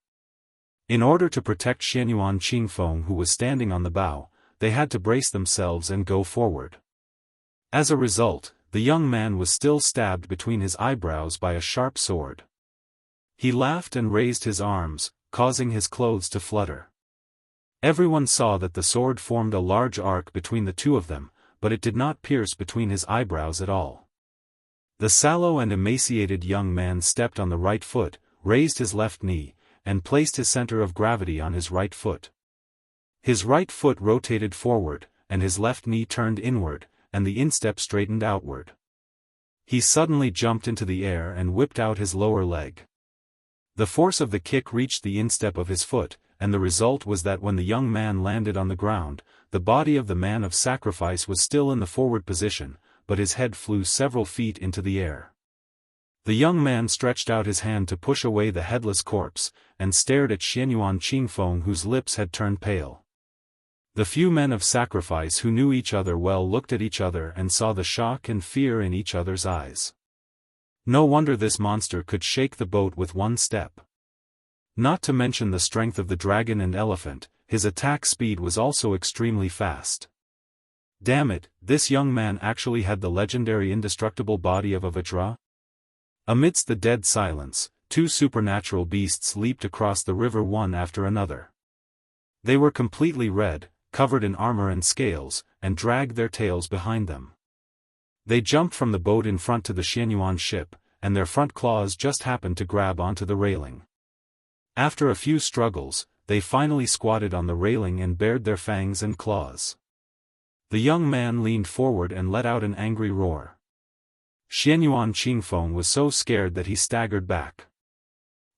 In order to protect Xianyuan Qingfeng who was standing on the bow, they had to brace themselves and go forward. As a result, the young man was still stabbed between his eyebrows by a sharp sword. He laughed and raised his arms, causing his clothes to flutter. Everyone saw that the sword formed a large arc between the two of them, but it did not pierce between his eyebrows at all. The sallow and emaciated young man stepped on the right foot, raised his left knee, and placed his center of gravity on his right foot. His right foot rotated forward, and his left knee turned inward, and the instep straightened outward. He suddenly jumped into the air and whipped out his lower leg. The force of the kick reached the instep of his foot, and the result was that when the young man landed on the ground, the body of the man of sacrifice was still in the forward position, but his head flew several feet into the air. The young man stretched out his hand to push away the headless corpse, and stared at Xianyuan Qingfeng whose lips had turned pale. The few men of sacrifice who knew each other well looked at each other and saw the shock and fear in each other's eyes. No wonder this monster could shake the boat with one step. Not to mention the strength of the dragon and elephant, his attack speed was also extremely fast. Damn it, this young man actually had the legendary indestructible body of a vajra? Amidst the dead silence, two supernatural beasts leaped across the river one after another. They were completely red, covered in armor and scales, and dragged their tails behind them. They jumped from the boat in front to the Xianyuan ship, and their front claws just happened to grab onto the railing. After a few struggles, they finally squatted on the railing and bared their fangs and claws. The young man leaned forward and let out an angry roar. Xianyuan Qingfeng was so scared that he staggered back.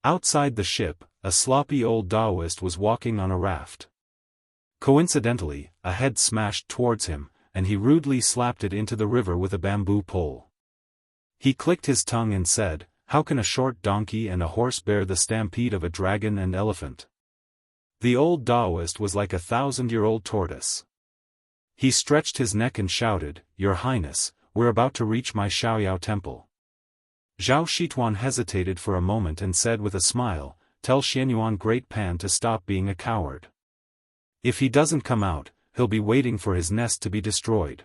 Outside the ship, a sloppy old Daoist was walking on a raft. Coincidentally, a head smashed towards him, and he rudely slapped it into the river with a bamboo pole. He clicked his tongue and said, "How can a short donkey and a horse bear the stampede of a dragon and elephant?" The old Daoist was like a 1,000-year-old tortoise. He stretched his neck and shouted, "Your Highness, we're about to reach my Xiaoyao temple." Zhao Shituan hesitated for a moment and said with a smile, "Tell Xianyuan Great Pan to stop being a coward. If he doesn't come out, he'll be waiting for his nest to be destroyed."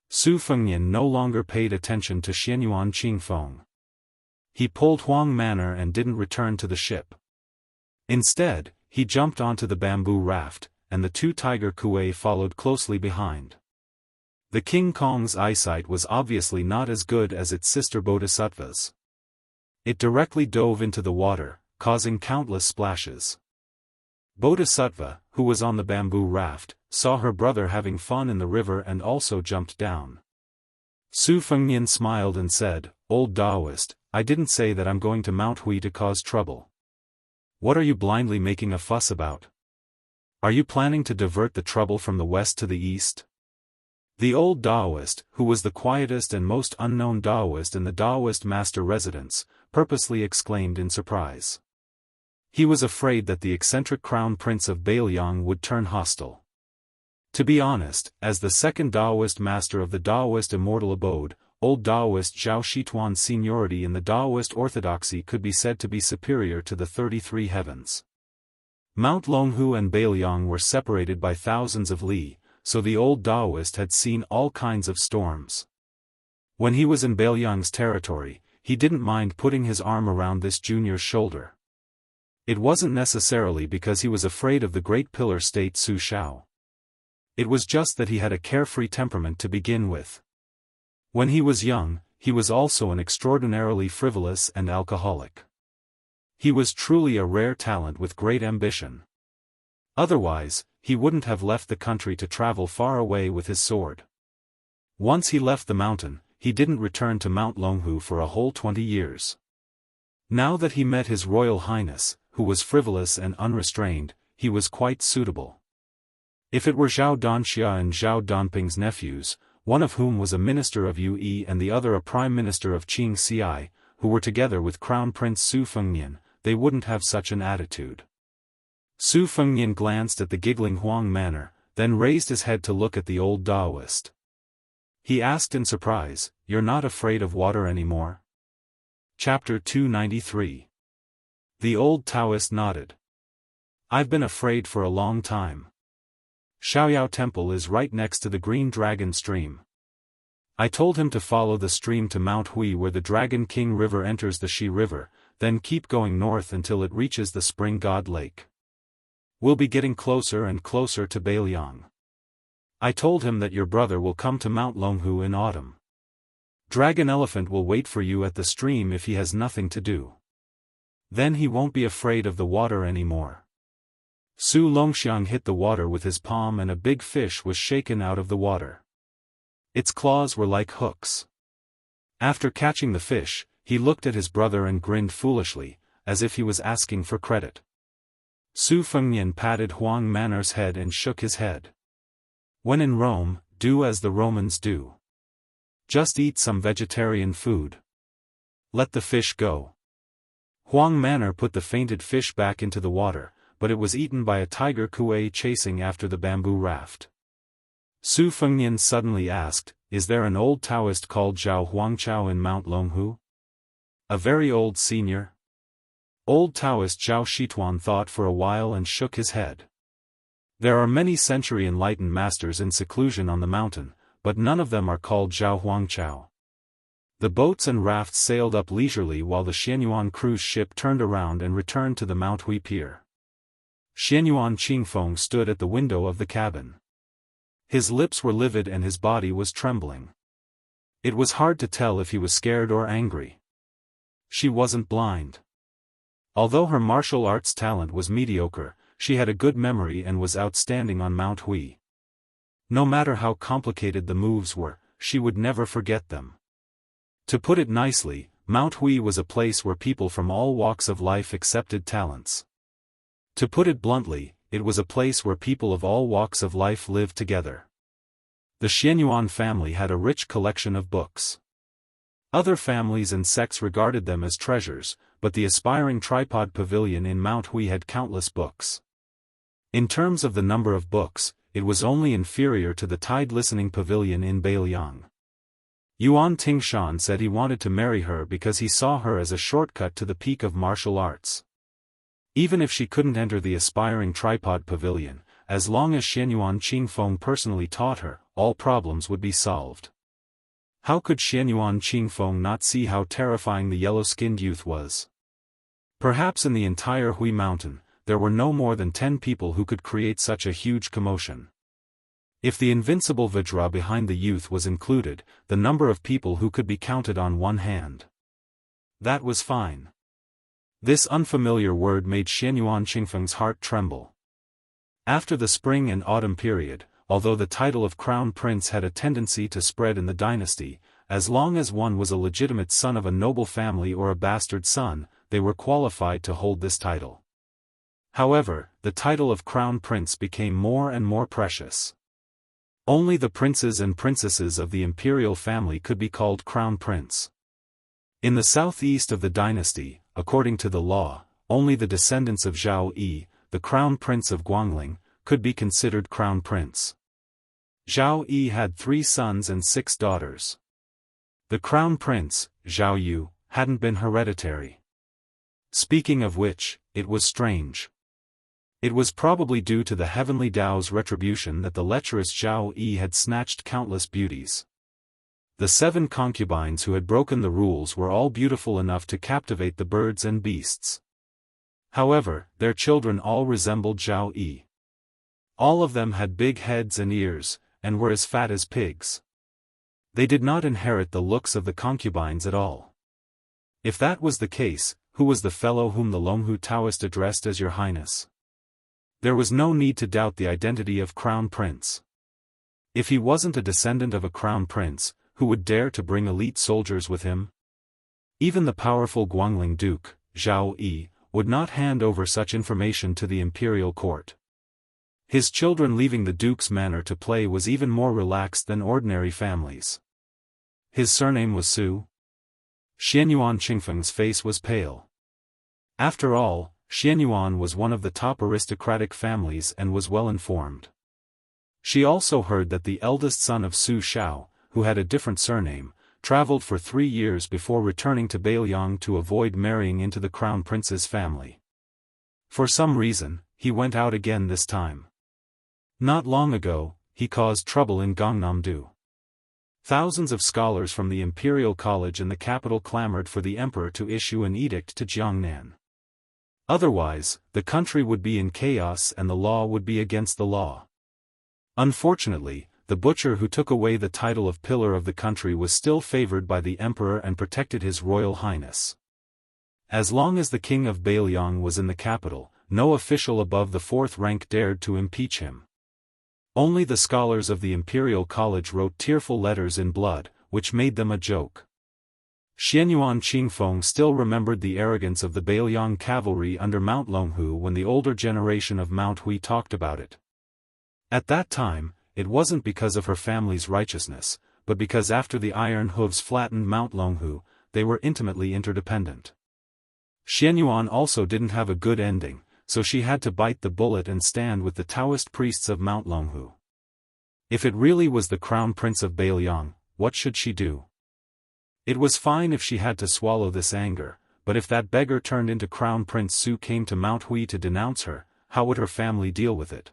Su Fengnian no longer paid attention to Xianyuan Qingfeng. He pulled Huang Manor and didn't return to the ship. Instead, he jumped onto the bamboo raft, and the two tiger kuei followed closely behind. The King Kong's eyesight was obviously not as good as its sister Bodhisattva's. It directly dove into the water, causing countless splashes. Bodhisattva, who was on the bamboo raft, saw her brother having fun in the river and also jumped down. Su Fengnian smiled and said, "Old Daoist, I didn't say that I'm going to Mount Hui to cause trouble. What are you blindly making a fuss about? Are you planning to divert the trouble from the west to the east?" The old Daoist, who was the quietest and most unknown Daoist in the Daoist master residence, purposely exclaimed in surprise. He was afraid that the eccentric crown prince of Bailiang would turn hostile. To be honest, as the second Daoist master of the Daoist immortal abode, old Daoist Zhao Shituan's seniority in the Daoist orthodoxy could be said to be superior to the 33 heavens. Mount Longhu and Bailiang were separated by thousands of li, so the old Daoist had seen all kinds of storms. When he was in Bailiang's territory, he didn't mind putting his arm around this junior's shoulder. It wasn't necessarily because he was afraid of the great pillar state Su Shao. It was just that he had a carefree temperament to begin with. When he was young, he was also an extraordinarily frivolous and alcoholic. He was truly a rare talent with great ambition. Otherwise, he wouldn't have left the country to travel far away with his sword. Once he left the mountain, he didn't return to Mount Longhu for a whole 20 years. Now that he met His Royal Highness, who was frivolous and unrestrained, he was quite suitable. If it were Zhao Danxia and Zhao Danping's nephews, one of whom was a minister of Yue and the other a prime minister of Qingxi, who were together with Crown Prince Su Fengnian, they wouldn't have such an attitude. Su Fengnian glanced at the giggling Huang manor, then raised his head to look at the old Daoist. He asked in surprise, "You're not afraid of water anymore?" Chapter 293. The old Taoist nodded. "I've been afraid for a long time. Shaoyao Temple is right next to the Green Dragon stream. I told him to follow the stream to Mount Hui where the Dragon King River enters the Shi River, then keep going north until it reaches the Spring God Lake. We'll be getting closer and closer to Bailiang. I told him that your brother will come to Mount Longhu in autumn. Dragon Elephant will wait for you at the stream if he has nothing to do. Then he won't be afraid of the water anymore." Su Longxiang hit the water with his palm and a big fish was shaken out of the water. Its claws were like hooks. After catching the fish, he looked at his brother and grinned foolishly, as if he was asking for credit. Su Fengnian patted Huang Manor's head and shook his head. "When in Rome, do as the Romans do. Just eat some vegetarian food. Let the fish go." Huang Manor put the fainted fish back into the water, but it was eaten by a tiger Kuei chasing after the bamboo raft. Su Fengnian suddenly asked, "Is there an old Taoist called Zhao Huangchao in Mount Longhu? A very old senior?" Old Taoist Zhao Shituan thought for a while and shook his head. "There are many century enlightened masters in seclusion on the mountain, but none of them are called Zhao Huangchao." The boats and rafts sailed up leisurely while the Xianyuan cruise ship turned around and returned to the Mount Hui pier. Xianyuan Qingfeng stood at the window of the cabin. His lips were livid and his body was trembling. It was hard to tell if he was scared or angry. She wasn't blind. Although her martial arts talent was mediocre, she had a good memory and was outstanding on Mount Hui. No matter how complicated the moves were, she would never forget them. To put it nicely, Mount Hui was a place where people from all walks of life accepted talents. To put it bluntly, it was a place where people of all walks of life lived together. The Xianyuan family had a rich collection of books. Other families and sects regarded them as treasures, but the aspiring tripod pavilion in Mount Hui had countless books. In terms of the number of books, it was only inferior to the Tide Listening Pavilion in Bailiang. Yuan Tingshan said he wanted to marry her because he saw her as a shortcut to the peak of martial arts. Even if she couldn't enter the aspiring tripod pavilion, as long as Xianyuan Qingfeng personally taught her, all problems would be solved. How could Xianyuan Qingfeng not see how terrifying the yellow-skinned youth was? Perhaps in the entire Hui Mountain, there were no more than 10 people who could create such a huge commotion. If the invincible Vajra behind the youth was included, the number of people who could be counted on one hand. That was fine. This unfamiliar word made Xianyuan Qingfeng's heart tremble. After the spring and autumn period, although the title of crown prince had a tendency to spread in the dynasty, as long as one was a legitimate son of a noble family or a bastard son, they were qualified to hold this title. However, the title of crown prince became more and more precious. Only the princes and princesses of the imperial family could be called crown prince. In the southeast of the dynasty, according to the law, only the descendants of Zhao Yi, the crown prince of Guangling, could be considered crown prince. Zhao Yi had 3 sons and 6 daughters. The crown prince, Zhao Yu, hadn't been hereditary. Speaking of which, it was strange. It was probably due to the heavenly Tao's retribution that the lecherous Zhao Yi had snatched countless beauties. The 7 concubines who had broken the rules were all beautiful enough to captivate the birds and beasts. However, their children all resembled Zhao Yi. All of them had big heads and ears, and were as fat as pigs. They did not inherit the looks of the concubines at all. If that was the case, who was the fellow whom the Longhu Taoist addressed as Your Highness? There was no need to doubt the identity of Crown Prince. If he wasn't a descendant of a Crown Prince, who would dare to bring elite soldiers with him? Even the powerful Guangling Duke, Zhao Yi, would not hand over such information to the imperial court. His children leaving the duke's manor to play was even more relaxed than ordinary families. His surname was Su. Xianyuan Qingfeng's face was pale. After all, Xianyuan was one of the top aristocratic families and was well informed. She also heard that the eldest son of Su Shao, who had a different surname, traveled for 3 years before returning to Beiliang to avoid marrying into the crown prince's family. For some reason, he went out again this time. Not long ago, he caused trouble in Gangnam-do. Thousands of scholars from the Imperial College in the capital clamored for the emperor to issue an edict to Jiangnan. Otherwise, the country would be in chaos and the law would be against the law. Unfortunately, the butcher who took away the title of pillar of the country was still favored by the emperor and protected his royal highness. As long as the king of Beiliang was in the capital, no official above the 4th rank dared to impeach him. Only the scholars of the Imperial College wrote tearful letters in blood, which made them a joke. Xianyuan Qingfeng still remembered the arrogance of the Beiliang cavalry under Mount Longhu when the older generation of Mount Hui talked about it. At that time, it wasn't because of her family's righteousness, but because after the iron hooves flattened Mount Longhu, they were intimately interdependent. Xianyuan also didn't have a good ending, so she had to bite the bullet and stand with the Taoist priests of Mount Longhu. If it really was the crown prince of Beiliang, what should she do? It was fine if she had to swallow this anger, but if that beggar turned into Crown Prince Su came to Mount Hui to denounce her, how would her family deal with it?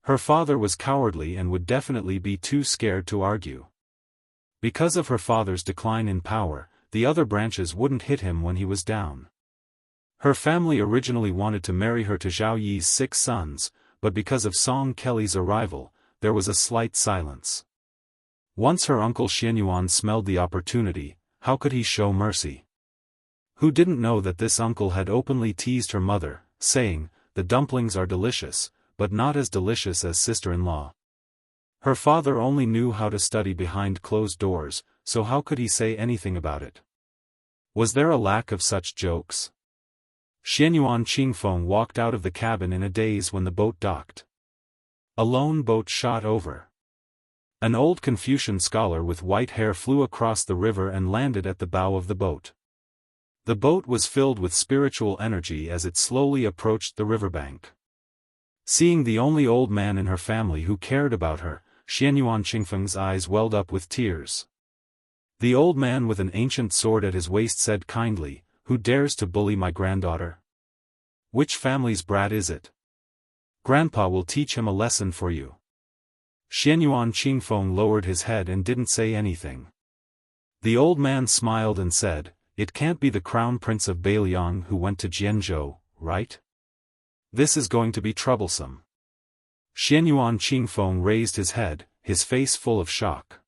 Her father was cowardly and would definitely be too scared to argue. Because of her father's decline in power, the other branches wouldn't hit him when he was down. Her family originally wanted to marry her to Zhao Yi's 6 sons, but because of Song Kelly's arrival, there was a slight silence. Once her uncle Xianyuan smelled the opportunity, how could he show mercy? Who didn't know that this uncle had openly teased her mother, saying, "The dumplings are delicious, but not as delicious as sister-in-law." Her father only knew how to study behind closed doors, so how could he say anything about it? Was there a lack of such jokes? Xianyuan Qingfeng walked out of the cabin in a daze when the boat docked. A lone boat shot over. An old Confucian scholar with white hair flew across the river and landed at the bow of the boat. The boat was filled with spiritual energy as it slowly approached the riverbank. Seeing the only old man in her family who cared about her, Xianyuan Qingfeng's eyes welled up with tears. The old man with an ancient sword at his waist said kindly, "Who dares to bully my granddaughter? Which family's brat is it? Grandpa will teach him a lesson for you." Xianyuan Qingfeng lowered his head and didn't say anything. The old man smiled and said, "It can't be the crown prince of Beiliang who went to Jianghu, right? This is going to be troublesome." Xianyuan Qingfeng raised his head, his face full of shock.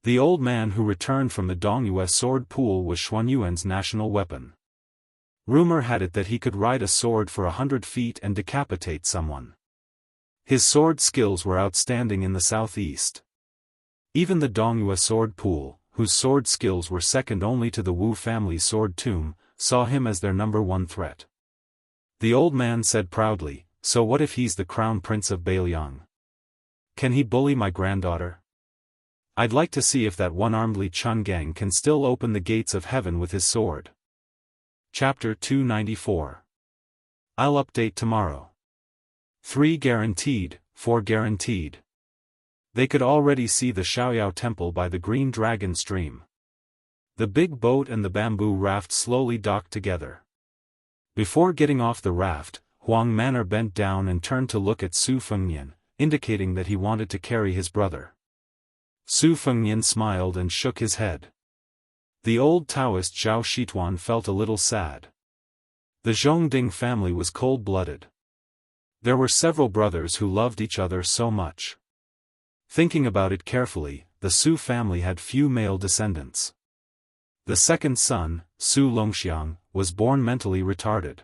The old man who returned from the Dongyue sword pool was Xuanyuan's national weapon. Rumor had it that he could ride a sword for 100 feet and decapitate someone. His sword skills were outstanding in the southeast. Even the Dongyue sword pool, whose sword skills were second only to the Wu family's sword tomb, saw him as their #1 threat. The old man said proudly, "So what if he's the crown prince of Beiliang? Can he bully my granddaughter? I'd like to see if that one-armed Li Chungang can still open the gates of heaven with his sword." Chapter 294. I'll update tomorrow. 3 guaranteed, 4 guaranteed. They could already see the Xiaoyao temple by the Green Dragon stream. The big boat and the bamboo raft slowly docked together. Before getting off the raft, Huang Manor bent down and turned to look at Su Fengnian, indicating that he wanted to carry his brother. Su Fengnian smiled and shook his head. The old Taoist Zhao Shituan felt a little sad. The Zhongding family was cold-blooded. There were several brothers who loved each other so much. Thinking about it carefully, the Su family had few male descendants. The second son, Su Longxiang, was born mentally retarded.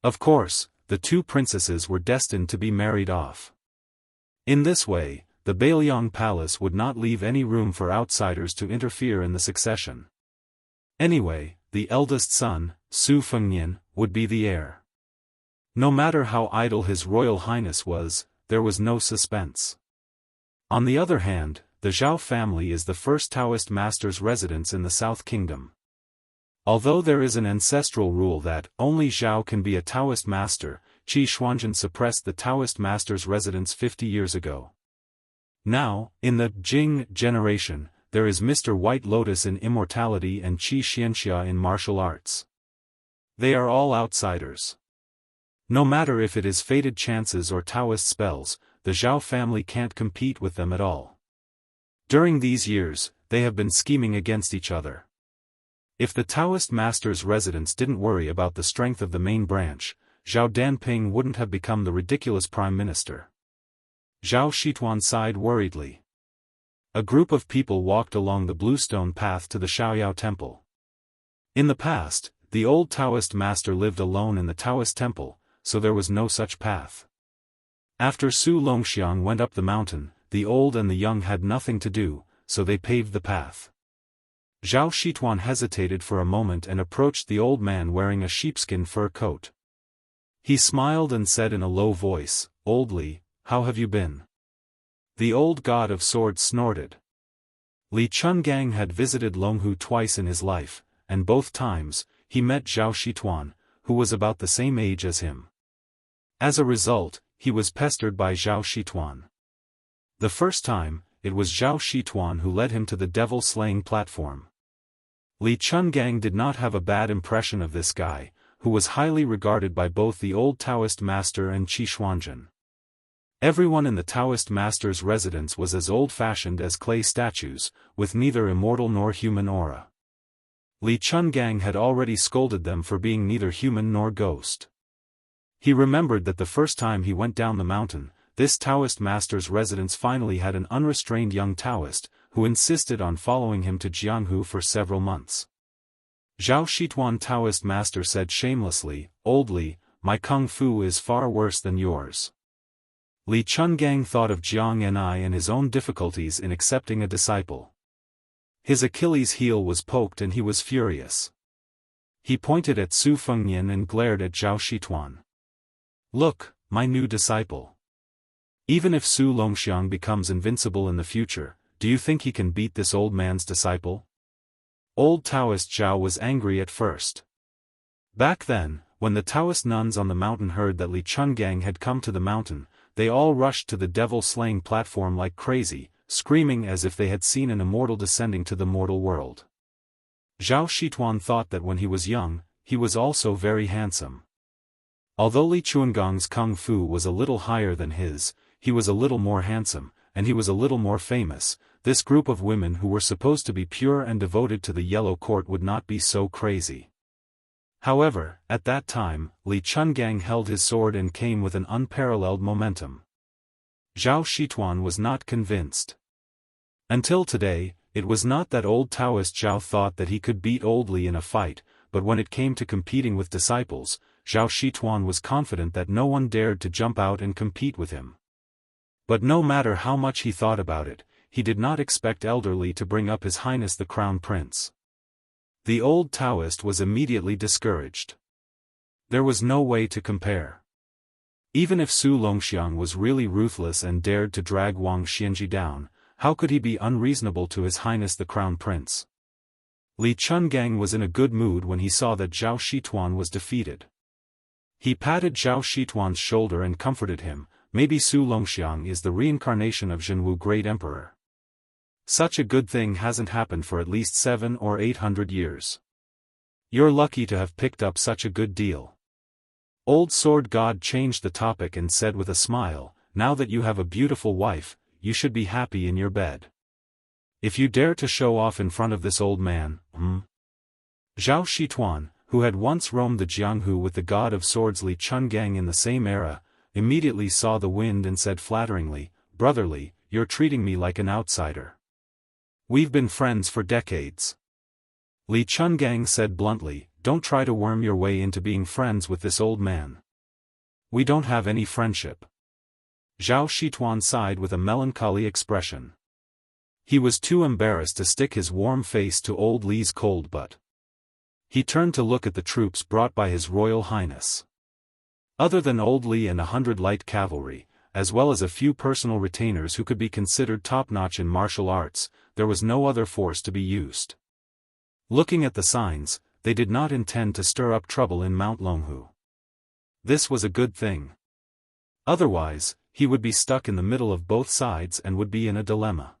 Of course, the two princesses were destined to be married off. In this way, the Bailiang Palace would not leave any room for outsiders to interfere in the succession. Anyway, the eldest son, Su Fengnian, would be the heir. No matter how idle His Royal Highness was, there was no suspense. On the other hand, the Zhao family is the first Taoist master's residence in the South Kingdom. Although there is an ancestral rule that only Zhao can be a Taoist master, Qi Xuanzhen suppressed the Taoist master's residence 50 years ago. Now, in the Jing generation, there is Mr. White Lotus in immortality and Wuxia Xianxia in martial arts. They are all outsiders. No matter if it is fated chances or Taoist spells, the Zhao family can't compete with them at all. During these years, they have been scheming against each other. If the Taoist master's residence didn't worry about the strength of the main branch, Zhao Danping wouldn't have become the ridiculous prime minister. Zhao Shituan sighed worriedly. A group of people walked along the bluestone path to the Xiaoyao temple. In the past, the old Taoist master lived alone in the Taoist temple, so there was no such path. After Su Longxiang went up the mountain, the old and the young had nothing to do, so they paved the path. Zhao Shituan hesitated for a moment and approached the old man wearing a sheepskin fur coat. He smiled and said in a low voice, "Old Li, how have you been?" The old god of swords snorted. Li Chungang had visited Longhu twice in his life, and both times, he met Zhao Shituan, who was about the same age as him. As a result, he was pestered by Zhao Shituan. The first time, it was Zhao Shituan who led him to the devil-slaying platform. Li Chungang did not have a bad impression of this guy, who was highly regarded by both the old Taoist master and Qi Xuanzhen. Everyone in the Taoist master's residence was as old-fashioned as clay statues, with neither immortal nor human aura. Li Chungang had already scolded them for being neither human nor ghost. He remembered that the first time he went down the mountain, this Taoist master's residence finally had an unrestrained young Taoist, who insisted on following him to Jianghu for several months. Zhao Shituan Taoist master said shamelessly, "Old Li, my kung fu is far worse than yours." Li Chungang thought of Jiang Ni and his own difficulties in accepting a disciple. His Achilles heel was poked and he was furious. He pointed at Su Fengnian and glared at Zhao Shituan. "Look, my new disciple. Even if Su Longxiang becomes invincible in the future, do you think he can beat this old man's disciple?" Old Taoist Zhao was angry at first. Back then, when the Taoist nuns on the mountain heard that Li Chungang had come to the mountain, they all rushed to the devil-slaying platform like crazy, screaming as if they had seen an immortal descending to the mortal world. Zhao Shituan thought that when he was young, he was also very handsome. Although Li Chunggang's kung fu was a little higher than his, he was a little more handsome, and he was a little more famous. This group of women who were supposed to be pure and devoted to the Yellow Court would not be so crazy. However, at that time, Li Chungang held his sword and came with an unparalleled momentum. Zhao Shituan was not convinced. Until today, it was not that old Taoist Zhao thought that he could beat Old Li in a fight, but when it came to competing with disciples, Zhao Shituan was confident that no one dared to jump out and compete with him. But no matter how much he thought about it, he did not expect Elder Li to bring up His Highness the Crown Prince. The old Taoist was immediately discouraged. There was no way to compare. Even if Su Longxiang was really ruthless and dared to drag Wang Xianji down, how could he be unreasonable to His Highness the Crown Prince? Li Chungang was in a good mood when he saw that Zhao Shituan was defeated. He patted Zhao Shituan's shoulder and comforted him, maybe Su Longxiang is the reincarnation of Jianghu Great Emperor. Such a good thing hasn't happened for at least 700 or 800 years. You're lucky to have picked up such a good deal. Old Sword God changed the topic and said with a smile, now that you have a beautiful wife, you should be happy in your bed. If you dare to show off in front of this old man, Zhao Shituan, who had once roamed the Jianghu with the god of swords Li Chungang in the same era, immediately saw the wind and said flatteringly, brotherly, you're treating me like an outsider. We've been friends for decades. Li Chungang said bluntly, don't try to worm your way into being friends with this old man. We don't have any friendship. Zhao Shituan sighed with a melancholy expression. He was too embarrassed to stick his warm face to old Li's cold butt. He turned to look at the troops brought by His Royal Highness. Other than old Li and 100 light cavalry, as well as a few personal retainers who could be considered top-notch in martial arts, there was no other force to be used. Looking at the signs, they did not intend to stir up trouble in Mount Longhu. This was a good thing. Otherwise, he would be stuck in the middle of both sides and would be in a dilemma.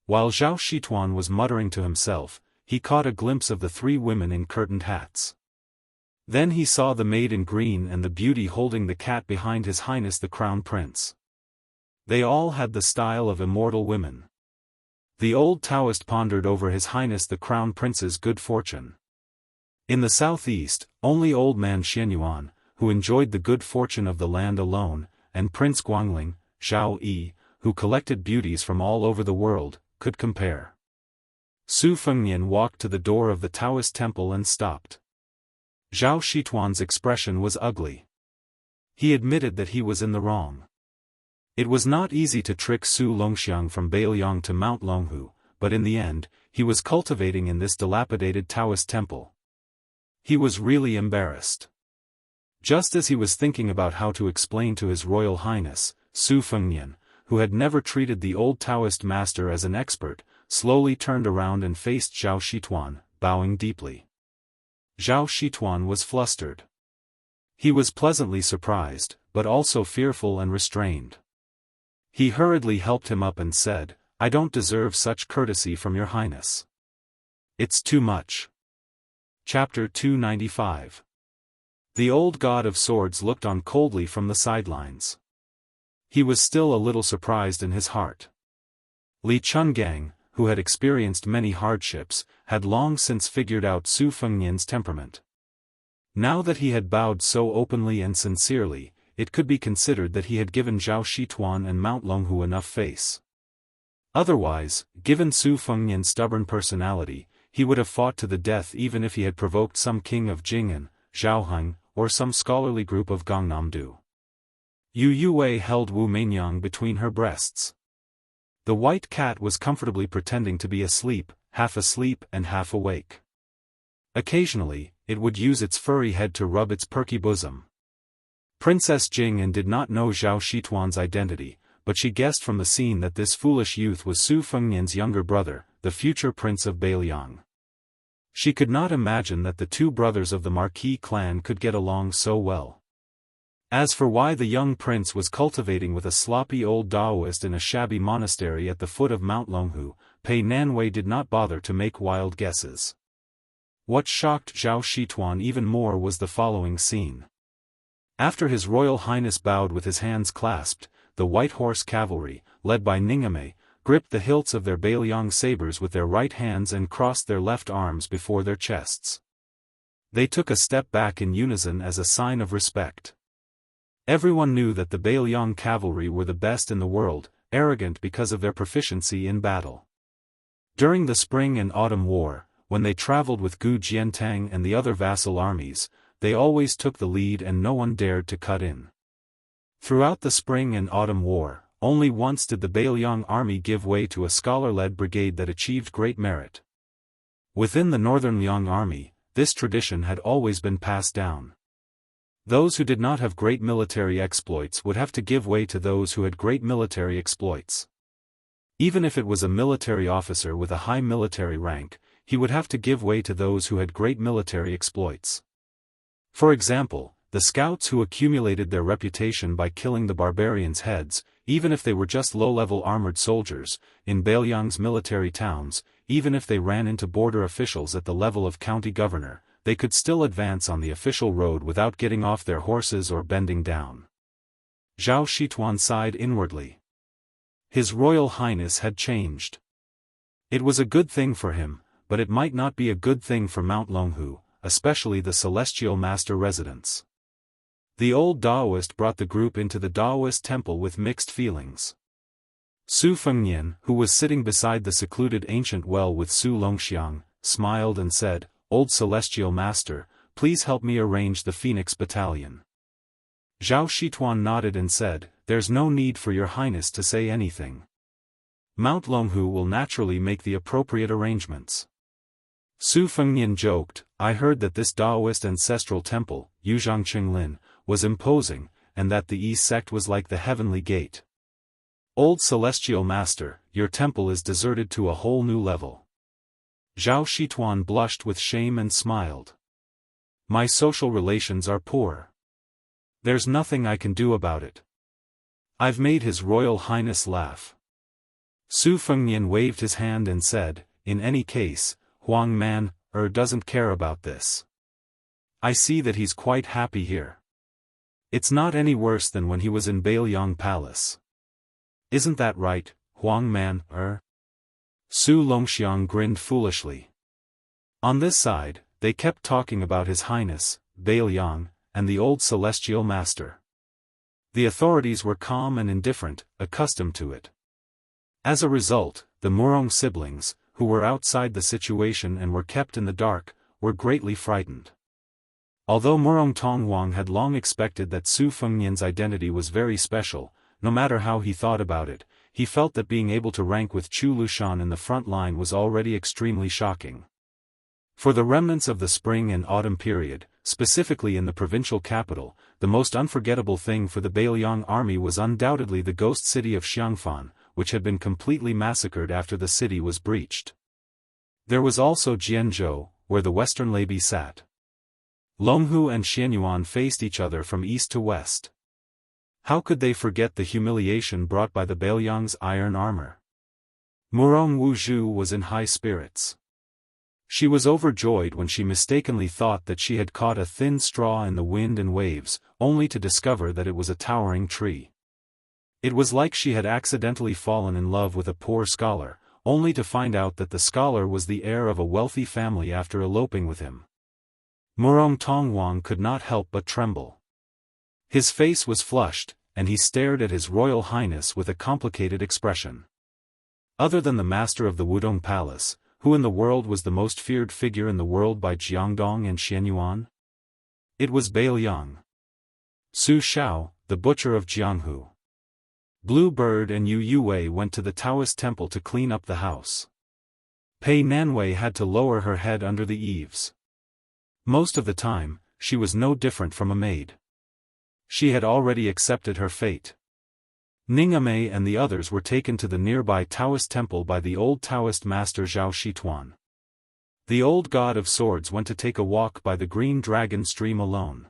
While Zhao Shituan was muttering to himself, he caught a glimpse of the 3 women in curtained hats. Then he saw the maid in green and the beauty holding the cat behind His Highness the Crown Prince. They all had the style of immortal women. The old Daoist pondered over His Highness the Crown Prince's good fortune. In the southeast, only old man Xianyuan, who enjoyed the good fortune of the land alone, and Prince Guangling, Zhao Yi, who collected beauties from all over the world, could compare. Su Fengnian walked to the door of the Taoist temple and stopped. Zhao Shituan's expression was ugly. He admitted that he was in the wrong. It was not easy to trick Su Longxiang from Beiliang to Mount Longhu, but in the end, he was cultivating in this dilapidated Taoist temple. He was really embarrassed. Just as he was thinking about how to explain to His Royal Highness, Su Fengnian, who had never treated the old Taoist master as an expert, slowly turned around and faced Zhao Shituan, bowing deeply. Zhao Shituan was flustered. He was pleasantly surprised, but also fearful and restrained. He hurriedly helped him up and said, I don't deserve such courtesy from your highness. It's too much. Chapter 295. The old god of swords looked on coldly from the sidelines. He was still a little surprised in his heart. Li Chungang, who had experienced many hardships, had long since figured out Su Fengnian's temperament. Now that he had bowed so openly and sincerely, it could be considered that he had given Zhao Shituan and Mount Longhu enough face. Otherwise, given Su Fengnian's stubborn personality, he would have fought to the death even if he had provoked some king of Jing'an, Zhaoheng, or some scholarly group of Gangnam-do. Yu Yue held Wu Meinyang between her breasts. The white cat was comfortably pretending to be asleep and half awake. Occasionally, it would use its furry head to rub its perky bosom. Princess Jing'an did not know Zhao Shituan's identity, but she guessed from the scene that this foolish youth was Su Fengnian's younger brother, the future prince of Beiliang. She could not imagine that the 2 brothers of the Marquis clan could get along so well. As for why the young prince was cultivating with a sloppy old Daoist in a shabby monastery at the foot of Mount Longhu, Pei Nanwei did not bother to make wild guesses. What shocked Zhao Shituan even more was the following scene. After His Royal Highness bowed with his hands clasped, the White Horse Cavalry, led by Ningame, gripped the hilts of their Beiliang sabers with their right hands and crossed their left arms before their chests. They took a step back in unison as a sign of respect. Everyone knew that the Beiliang cavalry were the best in the world, arrogant because of their proficiency in battle. During the Spring and Autumn War, when they traveled with Gu Jiantang and the other vassal armies, they always took the lead and no one dared to cut in. Throughout the Spring and Autumn War, only once did the Beiliang army give way to a scholar-led brigade that achieved great merit. Within the Northern Liang army, this tradition had always been passed down. Those who did not have great military exploits would have to give way to those who had great military exploits. Even if it was a military officer with a high military rank, he would have to give way to those who had great military exploits. For example, the scouts who accumulated their reputation by killing the barbarians' heads, even if they were just low-level armored soldiers, in Bailiang's military towns, even if they ran into border officials at the level of county governor, they could still advance on the official road without getting off their horses or bending down. Zhao Shituan sighed inwardly. His Royal Highness had changed. It was a good thing for him, but it might not be a good thing for Mount Longhu, especially the Celestial Master residence. The old Daoist brought the group into the Daoist temple with mixed feelings. Su Fengnian, who was sitting beside the secluded ancient well with Su Longxiang, smiled and said, "Old Celestial Master, please help me arrange the Phoenix Battalion." Zhao Shituan nodded and said, "There's no need for your highness to say anything. Mount Longhu will naturally make the appropriate arrangements." Su Fengnian joked, "I heard that this Daoist ancestral temple, Yuzhang Qinglin, was imposing, and that the East sect was like the heavenly gate. Old Celestial Master, your temple is deserted to a whole new level." Zhao Shituan blushed with shame and smiled. "My social relations are poor. There's nothing I can do about it. I've made His Royal Highness laugh." Su Fengnian waved his hand and said, "In any case, Huang Man, doesn't care about this. I see that he's quite happy here. It's not any worse than when he was in Bailiang Palace. Isn't that right, Huang Man, Su Longxiang grinned foolishly. On this side, they kept talking about His Highness, Bailiang, and the old Celestial Master. The authorities were calm and indifferent, accustomed to it. As a result, the Murong siblings, who were outside the situation and were kept in the dark, were greatly frightened. Although Murong Tonghuang had long expected that Su Fengnian's identity was very special, no matter how he thought about it, he felt that being able to rank with Chu Lushan in the front line was already extremely shocking. For the remnants of the spring and autumn period, specifically in the provincial capital, the most unforgettable thing for the Bailiang army was undoubtedly the ghost city of Xiangfan, which had been completely massacred after the city was breached. There was also Jianghu, where the Western Leibi sat. Longhu and Xianyuan faced each other from east to west. How could they forget the humiliation brought by the Bailiang's iron armor? Murong Wuzhu was in high spirits. She was overjoyed when she mistakenly thought that she had caught a thin straw in the wind and waves, only to discover that it was a towering tree. It was like she had accidentally fallen in love with a poor scholar, only to find out that the scholar was the heir of a wealthy family after eloping with him. Murong Tonghuang could not help but tremble. His face was flushed, and he stared at His Royal Highness with a complicated expression. Other than the master of the Wudong Palace, who in the world was the most feared figure in the world by Jiangdong and Xianyuan? It was Bailiang. Su Shao, the butcher of Jianghu. Blue Bird and Yu Yue went to the Taoist temple to clean up the house. Pei Nanwei had to lower her head under the eaves. Most of the time, she was no different from a maid. She had already accepted her fate. Ningame and the others were taken to the nearby Taoist temple by the old Taoist master Zhao Shituan. The old god of swords went to take a walk by the green dragon stream alone.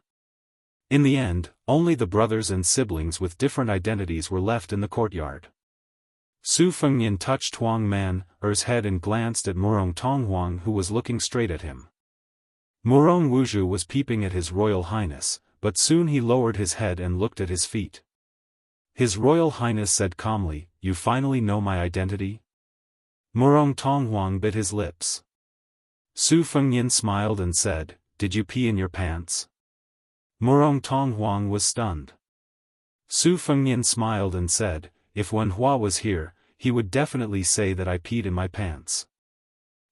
In the end, only the brothers and siblings with different identities were left in the courtyard. Su Fengnian touched Huang Man's head and glanced at Murong Tonghuang, who was looking straight at him. Murong Wuzhu was peeping at His Royal Highness, but soon he lowered his head and looked at his feet. His Royal Highness said calmly, "You finally know my identity?" Murong Tonghuang bit his lips. Su Fengnian smiled and said, "Did you pee in your pants?" Murong Tonghuang was stunned. Su Fengnian smiled and said, "If Wen Hua was here, he would definitely say that I peed in my pants."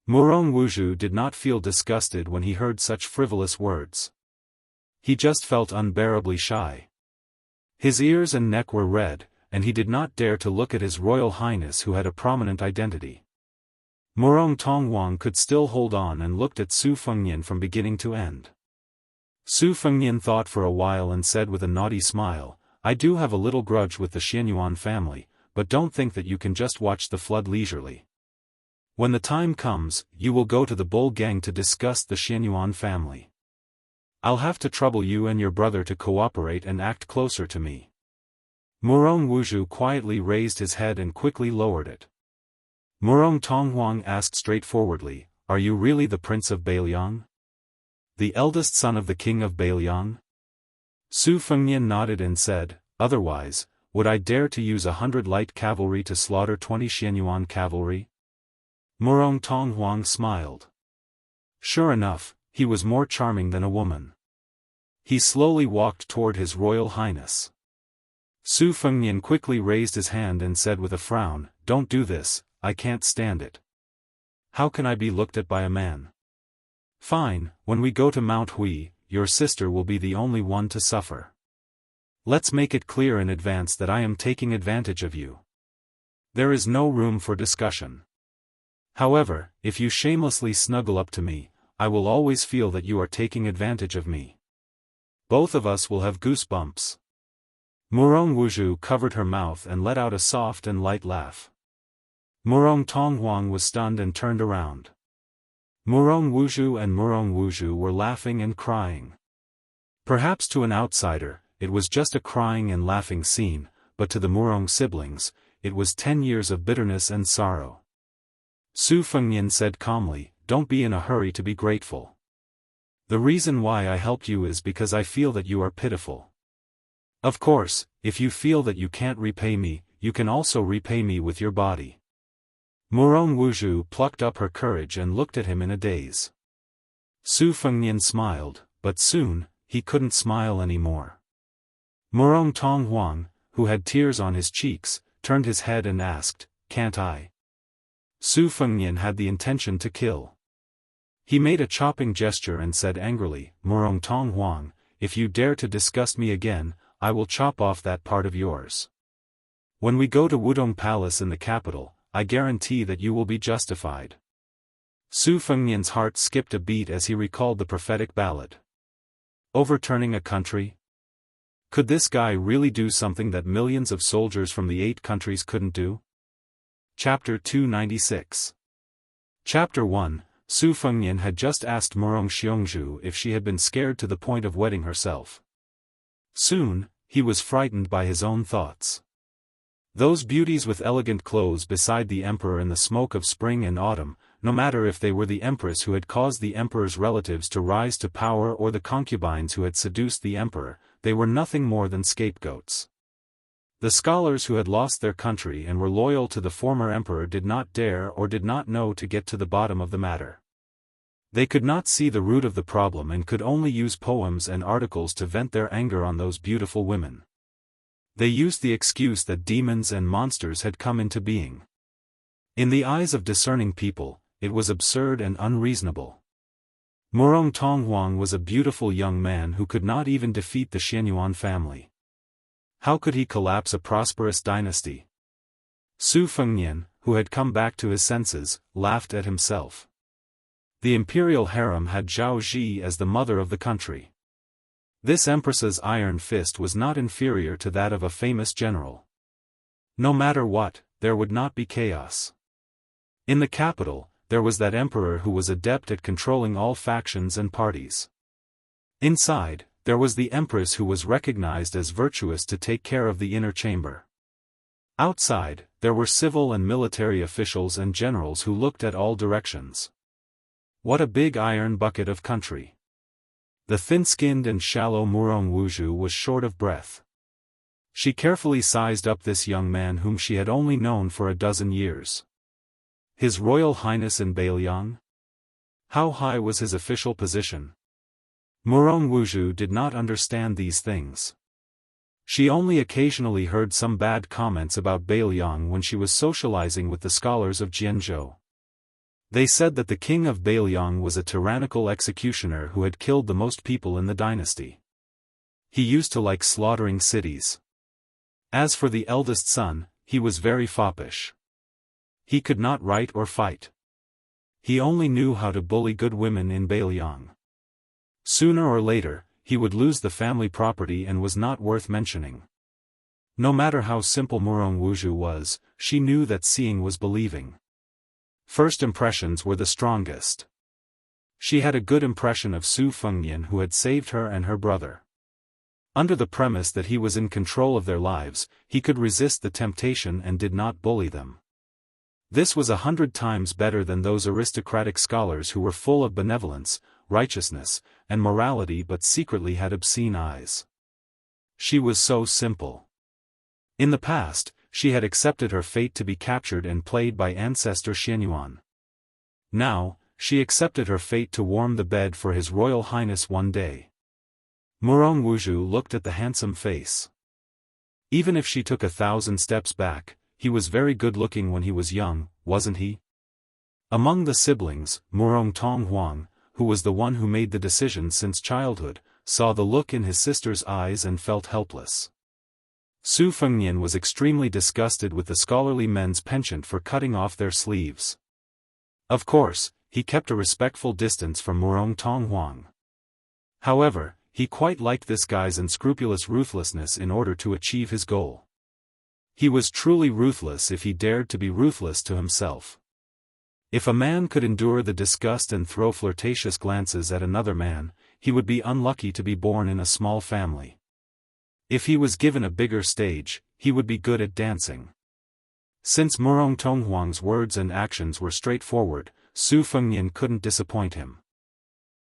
Murong Wuzhu did not feel disgusted when he heard such frivolous words. He just felt unbearably shy. His ears and neck were red, and he did not dare to look at His Royal Highness, who had a prominent identity. Murong Tonghuang could still hold on and looked at Su Fengnian from beginning to end. Su Fengnian thought for a while and said with a naughty smile, "I do have a little grudge with the Xianyuan family, but don't think that you can just watch the flood leisurely. When the time comes, you will go to the Bull Gang to discuss the Xianyuan family. I'll have to trouble you and your brother to cooperate and act closer to me. Murong Wuzhu quietly raised his head and quickly lowered it. Murong Tonghuang asked straightforwardly, "Are you really the prince of Beiliang? The eldest son of the king of Beiliang?" Su Fengnian nodded and said, "Otherwise, would I dare to use 100 light cavalry to slaughter 20 Xianyuan cavalry?" Murong Tonghuang smiled. Sure enough, he was more charming than a woman. He slowly walked toward His Royal Highness. Su Fengnian quickly raised his hand and said with a frown, "Don't do this, I can't stand it. How can I be looked at by a man?" "Fine, when we go to Mount Hui, your sister will be the only one to suffer. Let's make it clear in advance that I am taking advantage of you. There is no room for discussion. However, if you shamelessly snuggle up to me, I will always feel that you are taking advantage of me. Both of us will have goosebumps." Murong Wuzhu covered her mouth and let out a soft and light laugh. Murong Tonghuang was stunned and turned around. Murong Wuzhu were laughing and crying. Perhaps to an outsider, it was just a crying and laughing scene, but to the Murong siblings, it was 10 years of bitterness and sorrow. Su Fengnian said calmly, "Don't be in a hurry to be grateful. The reason why I helped you is because I feel that you are pitiful. Of course, if you feel that you can't repay me, you can also repay me with your body." Murong Wuzhu plucked up her courage and looked at him in a daze. Su Fengnian smiled, but soon, he couldn't smile anymore. Murong Tonghuang, who had tears on his cheeks, turned his head and asked, "Can't I?" Su Fengnian had the intention to kill. He made a chopping gesture and said angrily, "Murong Tonghuang, if you dare to disgust me again, I will chop off that part of yours. When we go to Wudong Palace in the capital, I guarantee that you will be justified." Su Fengnian's heart skipped a beat as he recalled the prophetic ballad. Overturning a country? Could this guy really do something that millions of soldiers from the 8 countries couldn't do? Chapter 296. Chapter 1. Su Fengnian had just asked Murong Xiongzhu if she had been scared to the point of wetting herself. Soon, he was frightened by his own thoughts. Those beauties with elegant clothes beside the emperor in the smoke of spring and autumn, no matter if they were the empress who had caused the emperor's relatives to rise to power or the concubines who had seduced the emperor, they were nothing more than scapegoats. The scholars who had lost their country and were loyal to the former emperor did not dare or did not know to get to the bottom of the matter. They could not see the root of the problem and could only use poems and articles to vent their anger on those beautiful women. They used the excuse that demons and monsters had come into being. In the eyes of discerning people, it was absurd and unreasonable. Murong Tonghuang was a beautiful young man who could not even defeat the Xianyuan family. How could he collapse a prosperous dynasty? Su Fengnian, who had come back to his senses, laughed at himself. The imperial harem had Zhao Ji as the mother of the country. This empress's iron fist was not inferior to that of a famous general. No matter what, there would not be chaos. In the capital, there was that emperor who was adept at controlling all factions and parties. Inside, there was the empress who was recognized as virtuous to take care of the inner chamber. Outside, there were civil and military officials and generals who looked at all directions. What a big iron bucket of country. The thin-skinned and shallow Murong Wuzhu was short of breath. She carefully sized up this young man whom she had only known for a dozen years. His Royal Highness in Beiliang? How high was his official position? Murong Wuzhu did not understand these things. She only occasionally heard some bad comments about Beiliang when she was socializing with the scholars of Jianghu. They said that the king of Beiliang was a tyrannical executioner who had killed the most people in the dynasty. He used to like slaughtering cities. As for the eldest son, he was very foppish. He could not write or fight. He only knew how to bully good women in Beiliang. Sooner or later, he would lose the family property and was not worth mentioning. No matter how simple Murong Wuzhu was, she knew that seeing was believing. First impressions were the strongest. She had a good impression of Su Fengnian, who had saved her and her brother. Under the premise that he was in control of their lives, he could resist the temptation and did not bully them. This was 100 times better than those aristocratic scholars who were full of benevolence, righteousness, and morality but secretly had obscene eyes. She was so simple. In the past, she had accepted her fate to be captured and played by ancestor Xianyuan. Now, she accepted her fate to warm the bed for His Royal Highness one day. Murong Wuzhu looked at the handsome face. Even if she took 1,000 steps back, he was very good-looking when he was young, wasn't he? Among the siblings, Murong Tonghuang, who was the one who made the decision since childhood, saw the look in his sister's eyes and felt helpless. Su Fengnian was extremely disgusted with the scholarly men's penchant for cutting off their sleeves. Of course, he kept a respectful distance from Murong Tonghuang. However, he quite liked this guy's unscrupulous ruthlessness in order to achieve his goal. He was truly ruthless if he dared to be ruthless to himself. If a man could endure the disgust and throw flirtatious glances at another man, he would be unlucky to be born in a small family. If he was given a bigger stage, he would be good at dancing. Since Murong Tonghuang's words and actions were straightforward, Su Fengnian couldn't disappoint him.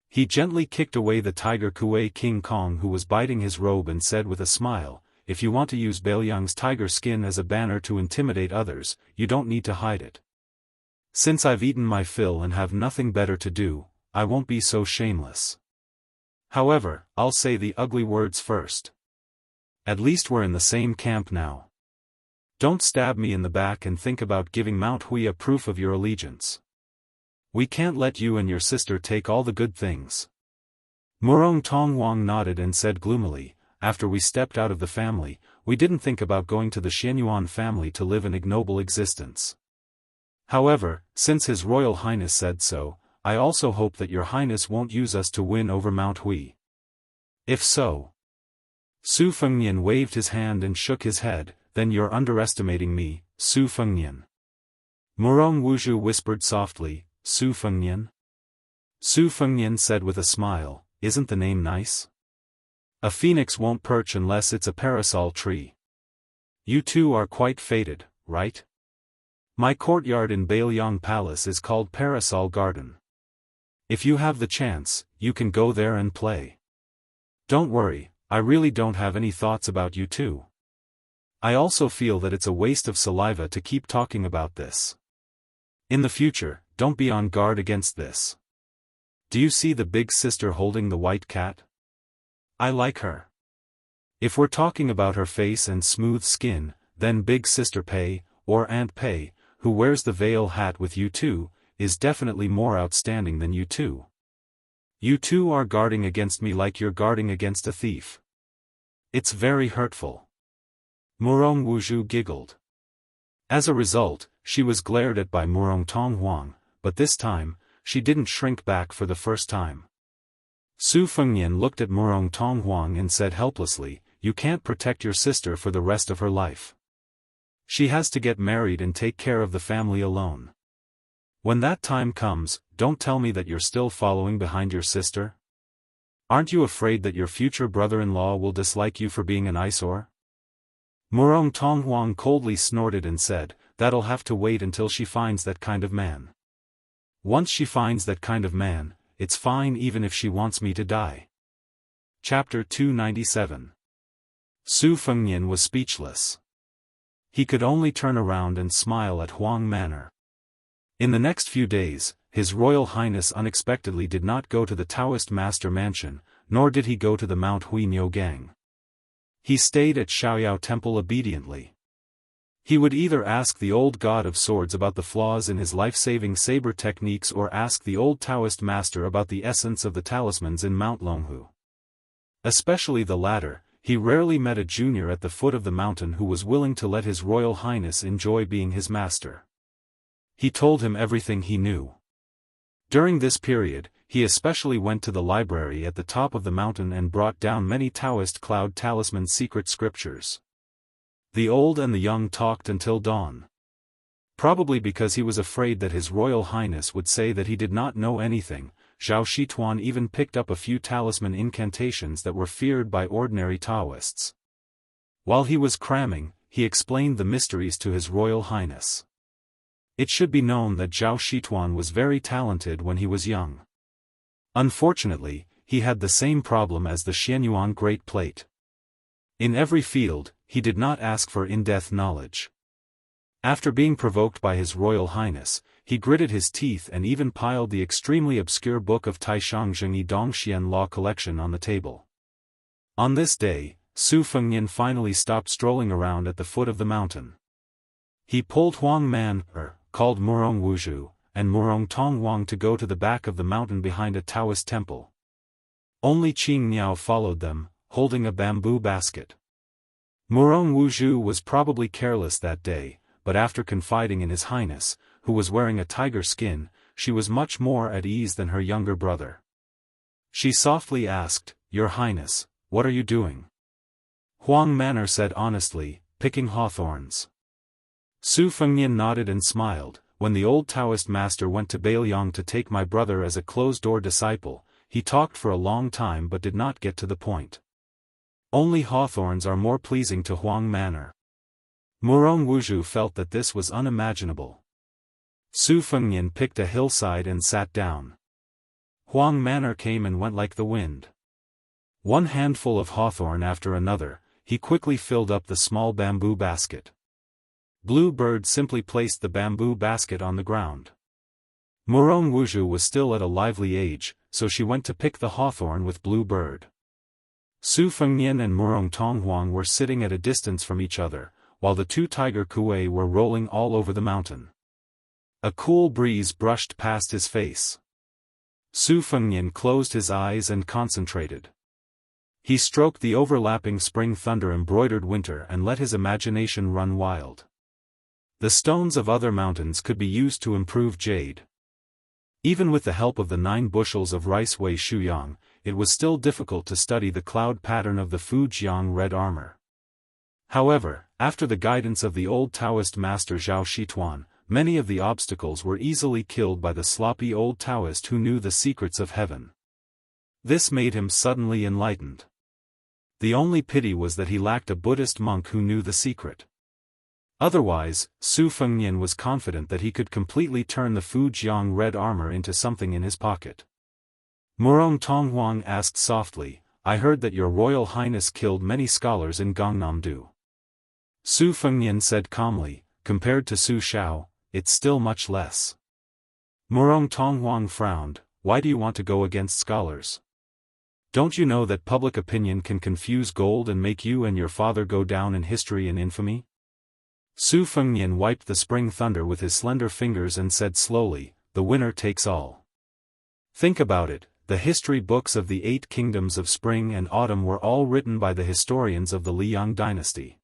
He gently kicked away the tiger Kuei King Kong who was biting his robe and said with a smile, "If you want to use Beiliang's tiger skin as a banner to intimidate others, you don't need to hide it. Since I've eaten my fill and have nothing better to do, I won't be so shameless. However, I'll say the ugly words first. At least we're in the same camp now. Don't stab me in the back and think about giving Mount Hui a proof of your allegiance. We can't let you and your sister take all the good things." Murong Tonghuang nodded and said gloomily, "After we stepped out of the family, we didn't think about going to the Xianyuan family to live an ignoble existence. However, since His Royal Highness said so, I also hope that Your Highness won't use us to win over Mount Hui. If so..." Su Fengnian waved his hand and shook his head, "Then you're underestimating me, Su Fengnian." Murong Wuzhu whispered softly, "Su Fengnian?" Su Fengnian said with a smile, "Isn't the name nice? A phoenix won't perch unless it's a parasol tree. You two are quite fated, right? My courtyard in Beiliang Palace is called Parasol Garden. If you have the chance, you can go there and play. Don't worry, I really don't have any thoughts about you two. I also feel that it's a waste of saliva to keep talking about this. In the future, don't be on guard against this. Do you see the big sister holding the white cat? I like her. If we're talking about her face and smooth skin, then Big Sister Pei, or Aunt Pei, who wears the veil hat with you two, is definitely more outstanding than you two. You two are guarding against me like you're guarding against a thief. It's very hurtful." Murong Wuzhu giggled. As a result, she was glared at by Murong Tonghuang, but this time, she didn't shrink back for the first time. Su Fengnian looked at Murong Tonghuang and said helplessly, "You can't protect your sister for the rest of her life. She has to get married and take care of the family alone. When that time comes, don't tell me that you're still following behind your sister. Aren't you afraid that your future brother-in-law will dislike you for being an eyesore?" Murong Tonghuang coldly snorted and said, "That'll have to wait until she finds that kind of man. Once she finds that kind of man, it's fine even if she wants me to die." Chapter 297. Su Fengnian was speechless. He could only turn around and smile at Huang Manor. In the next few days, His Royal Highness unexpectedly did not go to the Daoist Master Mansion, nor did he go to the Mount Hui Gang. He stayed at Xiaoyao Temple obediently. He would either ask the old god of swords about the flaws in his life-saving saber techniques or ask the old Taoist master about the essence of the talismans in Mount Longhu. Especially the latter, he rarely met a junior at the foot of the mountain who was willing to let His Royal Highness enjoy being his master. He told him everything he knew. During this period, he especially went to the library at the top of the mountain and brought down many Taoist cloud talisman secret scriptures. The old and the young talked until dawn. Probably because he was afraid that His Royal Highness would say that he did not know anything, Zhao Shituan even picked up a few talisman incantations that were feared by ordinary Daoists. While he was cramming, he explained the mysteries to His Royal Highness. It should be known that Zhao Shituan was very talented when he was young. Unfortunately, he had the same problem as the Xianyuan Great Plate. In every field, he did not ask for in-depth knowledge. After being provoked by His Royal Highness, he gritted his teeth and even piled the extremely obscure book of Taishang Zhengyi Dongxian Law Collection on the table. On this day, Su Fengnian finally stopped strolling around at the foot of the mountain. He pulled Huang Man, called Murong Wuzhu, and Murong Tonghuang to go to the back of the mountain behind a Taoist temple. Only Qing Niao followed them, holding a bamboo basket. Murong Wuzhu was probably careless that day, but after confiding in His Highness, who was wearing a tiger skin, she was much more at ease than her younger brother. She softly asked, "Your Highness, what are you doing?" Huang Man'er said honestly, "Picking hawthorns." Su Fengnian nodded and smiled. When the old Taoist master went to Beiliang to take my brother as a closed-door disciple, he talked for a long time but did not get to the point. Only hawthorns are more pleasing to Huang Man'er. Murong Wuzhu felt that this was unimaginable. Su Fengnian picked a hillside and sat down. Huang Man'er came and went like the wind. One handful of hawthorn after another, he quickly filled up the small bamboo basket. Blue Bird simply placed the bamboo basket on the ground. Murong Wuzhu was still at a lively age, so she went to pick the hawthorn with Blue Bird. Su Fengnian and Murong Tonghuang were sitting at a distance from each other, while the two tiger kuei were rolling all over the mountain. A cool breeze brushed past his face. Su Fengnian closed his eyes and concentrated. He stroked the overlapping spring thunder-embroidered winter and let his imagination run wild. The stones of other mountains could be used to improve jade. Even with the help of the 9 bushels of rice Wei Shuyang, it was still difficult to study the cloud pattern of the Fujiang red armor. However, after the guidance of the old Taoist master Zhao Shituan, many of the obstacles were easily killed by the sloppy old Taoist who knew the secrets of heaven. This made him suddenly enlightened. The only pity was that he lacked a Buddhist monk who knew the secret. Otherwise, Su Fengnian was confident that he could completely turn the Fujiang red armor into something in his pocket. Murong Tonghuang asked softly, "I heard that your Royal Highness killed many scholars in Gangnam-do." Su Fengnian said calmly, "Compared to Su Shao, it's still much less." Murong Tonghuang frowned, "Why do you want to go against scholars? Don't you know that public opinion can confuse gold and make you and your father go down in history and infamy?" Su Fengnian wiped the spring thunder with his slender fingers and said slowly, "The winner takes all. Think about it, the history books of the 8 kingdoms of spring and autumn were all written by the historians of the Liang dynasty.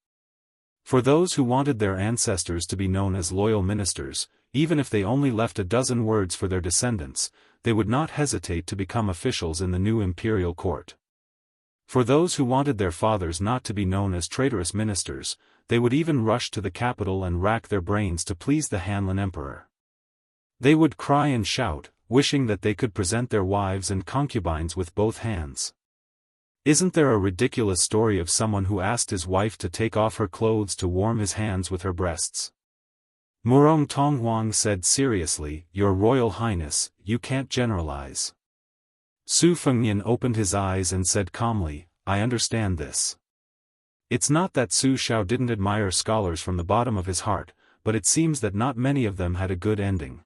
For those who wanted their ancestors to be known as loyal ministers, even if they only left a dozen words for their descendants, they would not hesitate to become officials in the new imperial court. For those who wanted their fathers not to be known as traitorous ministers, they would even rush to the capital and rack their brains to please the Hanlin emperor. They would cry and shout, wishing that they could present their wives and concubines with both hands. Isn't there a ridiculous story of someone who asked his wife to take off her clothes to warm his hands with her breasts?" Murong Tonghuang said seriously, "Your Royal Highness, you can't generalize." Su Fengnian opened his eyes and said calmly, "I understand this. It's not that Su Shao didn't admire scholars from the bottom of his heart, but it seems that not many of them had a good ending.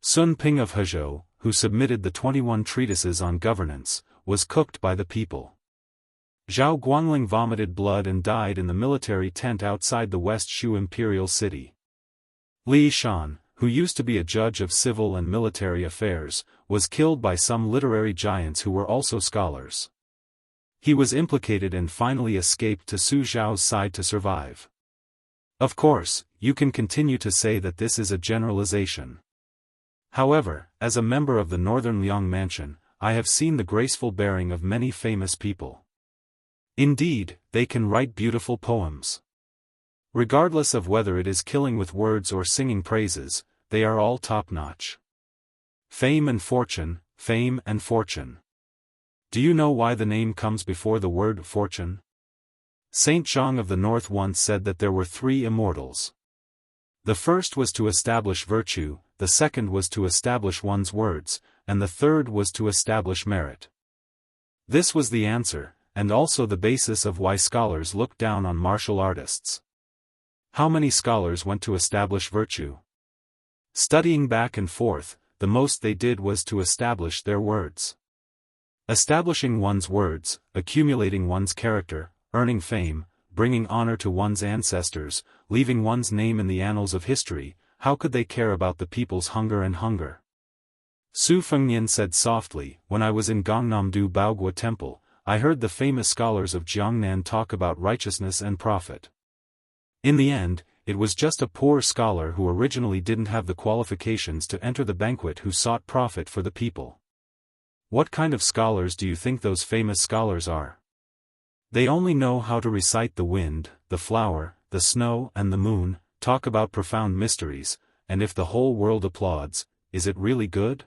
Sun Ping of Hezhou, who submitted the 21 treatises on governance, was cooked by the people. Zhao Guangling vomited blood and died in the military tent outside the West Shu imperial city. Li Shan, who used to be a judge of civil and military affairs, was killed by some literary giants who were also scholars. He was implicated and finally escaped to Su Zhao's side to survive. Of course, you can continue to say that this is a generalization. However, as a member of the Northern Liang Mansion, I have seen the graceful bearing of many famous people. Indeed, they can write beautiful poems. Regardless of whether it is killing with words or singing praises, they are all top-notch. Fame and fortune, fame and fortune. Do you know why the name comes before the word fortune? Saint Zhang of the North once said that there were 3 immortals. The first was to establish virtue, the second was to establish one's words, and the third was to establish merit. This was the answer, and also the basis of why scholars look down on martial artists. How many scholars went to establish virtue? Studying back and forth, the most they did was to establish their words. Establishing one's words, accumulating one's character, earning fame, bringing honor to one's ancestors, leaving one's name in the annals of history, how could they care about the people's hunger and hunger? Su Fengnian said softly, when I was in Gangnam-do Baogua Temple, I heard the famous scholars of Jiangnan talk about righteousness and profit. In the end, it was just a poor scholar who originally didn't have the qualifications to enter the banquet who sought profit for the people. What kind of scholars do you think those famous scholars are? They only know how to recite the wind, the flower, the snow and the moon, talk about profound mysteries, and if the whole world applauds, is it really good?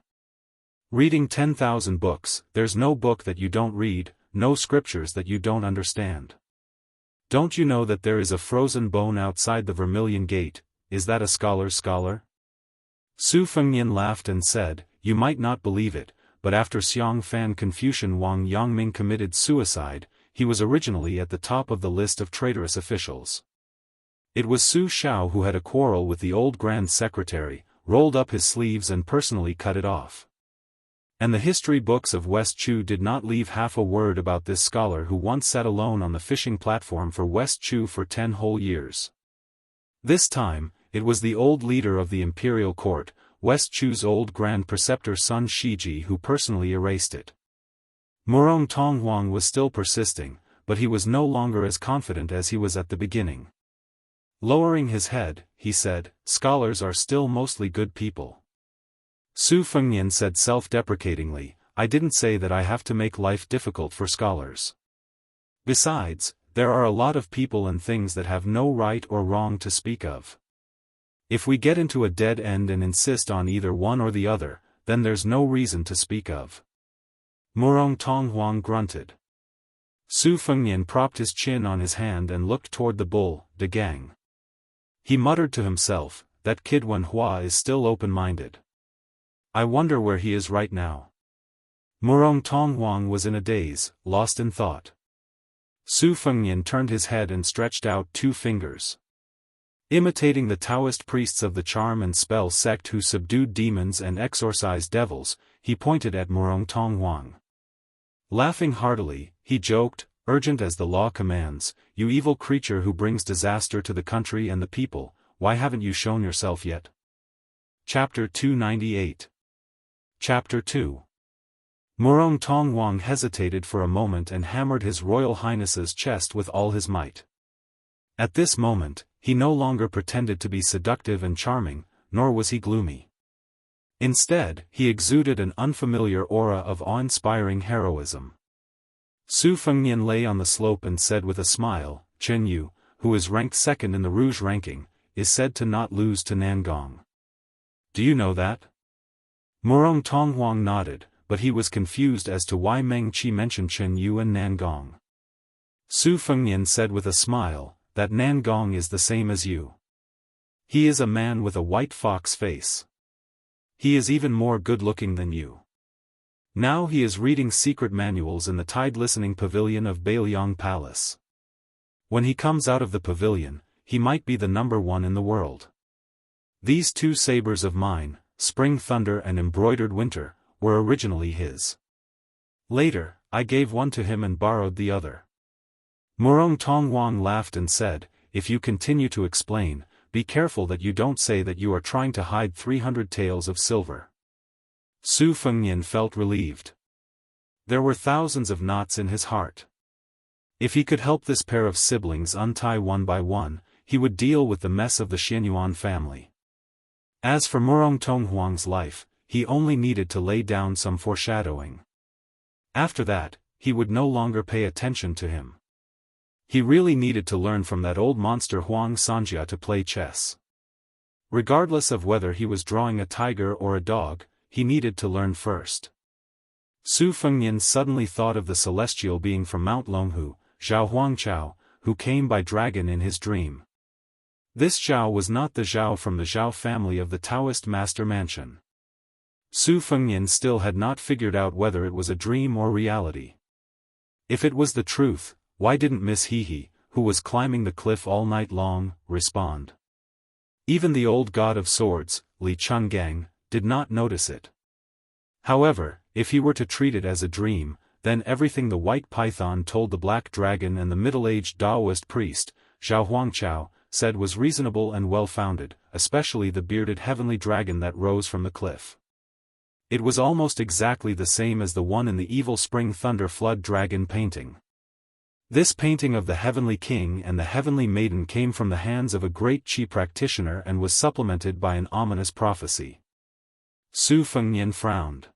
Reading 10,000 books, there's no book that you don't read, no scriptures that you don't understand. Don't you know that there is a frozen bone outside the Vermilion Gate? Is that a scholar's scholar? Su Fengnian laughed and said, you might not believe it, but after Xiang Fan Confucian Wang Yangming committed suicide, he was originally at the top of the list of traitorous officials. It was Su Xiao who had a quarrel with the old Grand Secretary, rolled up his sleeves and personally cut it off. And the history books of West Chu did not leave half a word about this scholar who once sat alone on the fishing platform for West Chu for 10 whole years. This time, it was the old leader of the imperial court, West Chu's old grand preceptor Sun Shiji who personally erased it. Murong Tonghuang was still persisting, but he was no longer as confident as he was at the beginning. Lowering his head, he said, scholars are still mostly good people. Su Fengnian said self-deprecatingly, I didn't say that I have to make life difficult for scholars. Besides, there are a lot of people and things that have no right or wrong to speak of. If we get into a dead end and insist on either one or the other, then there's no reason to speak of. Murong Tonghuang grunted. Su Fengnian propped his chin on his hand and looked toward the bull, De Gang. He muttered to himself, that kid Wen Hua is still open-minded. I wonder where he is right now. Murong Tonghuang was in a daze, lost in thought. Su Fengnian turned his head and stretched out 2 fingers. Imitating the Daoist priests of the charm and spell sect who subdued demons and exorcised devils, he pointed at Murong Tonghuang. Laughing heartily, he joked, urgent as the law commands, you evil creature who brings disaster to the country and the people, why haven't you shown yourself yet? Chapter 298. Chapter 2. Murong Tonghuang hesitated for a moment and hammered His Royal Highness's chest with all his might. At this moment, he no longer pretended to be seductive and charming, nor was he gloomy. Instead, he exuded an unfamiliar aura of awe-inspiring heroism. Su Fengnian lay on the slope and said with a smile, Chen Yu, who is ranked second in the Rouge ranking, is said to not lose to Nangong. Do you know that? Murong Tonghuang nodded, but he was confused as to why Meng Qi mentioned Chen Yu and Nangong. Su Fengnian said with a smile, that Nangong is the same as you. He is a man with a white fox face. He is even more good-looking than you. Now he is reading secret manuals in the tide-listening pavilion of Bailiang Palace. When he comes out of the pavilion, he might be the number 1 in the world. These 2 sabers of mine, Spring Thunder and Embroidered Winter, were originally his. Later, I gave one to him and borrowed the other. Murong Tonghuang laughed and said, if you continue to explain, be careful that you don't say that you are trying to hide 300 taels of silver. Su Fengnian felt relieved. There were thousands of knots in his heart. If he could help this pair of siblings untie one by one, he would deal with the mess of the Xianyuan family. As for Murong Tonghuang's life, he only needed to lay down some foreshadowing. After that, he would no longer pay attention to him. He really needed to learn from that old monster Huang Sanjia to play chess. Regardless of whether he was drawing a tiger or a dog, he needed to learn first. Su Fengnian suddenly thought of the celestial being from Mount Longhu, Zhao Huangchao, who came by dragon in his dream. This Zhao was not the Zhao from the Zhao family of the Taoist master mansion. Su Fengnian still had not figured out whether it was a dream or reality. If it was the truth, why didn't Miss Hehe, who was climbing the cliff all night long, respond? Even the old god of swords, Li Chungang, did not notice it. However, if he were to treat it as a dream, then everything the white python told the black dragon and the middle-aged Daoist priest, Zhao Huangchao, said was reasonable and well-founded, especially the bearded heavenly dragon that rose from the cliff. It was almost exactly the same as the one in the evil spring thunder flood dragon painting. This painting of the heavenly king and the heavenly maiden came from the hands of a great Qi practitioner and was supplemented by an ominous prophecy. Su Fengnian frowned.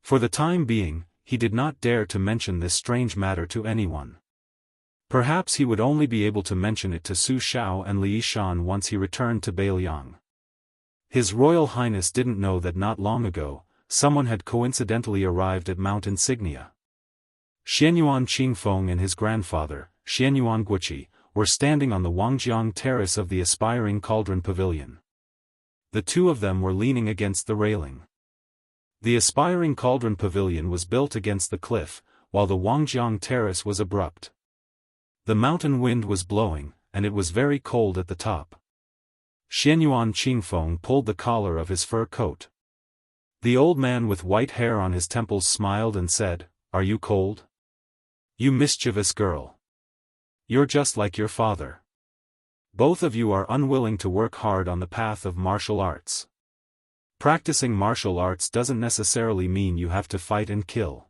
For the time being, he did not dare to mention this strange matter to anyone. Perhaps he would only be able to mention it to Su Shao and Li Yishan once he returned to Beiliang. His Royal Highness didn't know that not long ago, someone had coincidentally arrived at Mount Insignia. Xianyuan Qingfeng and his grandfather, Xianyuan Guiqi, were standing on the Wangjiang terrace of the aspiring cauldron pavilion. The two of them were leaning against the railing. The aspiring cauldron pavilion was built against the cliff, while the Wangjiang terrace was abrupt. The mountain wind was blowing, and it was very cold at the top. Xianyuan Qingfeng pulled the collar of his fur coat. The old man with white hair on his temples smiled and said, "Are you cold? You mischievous girl. You're just like your father. Both of you are unwilling to work hard on the path of martial arts. Practicing martial arts doesn't necessarily mean you have to fight and kill.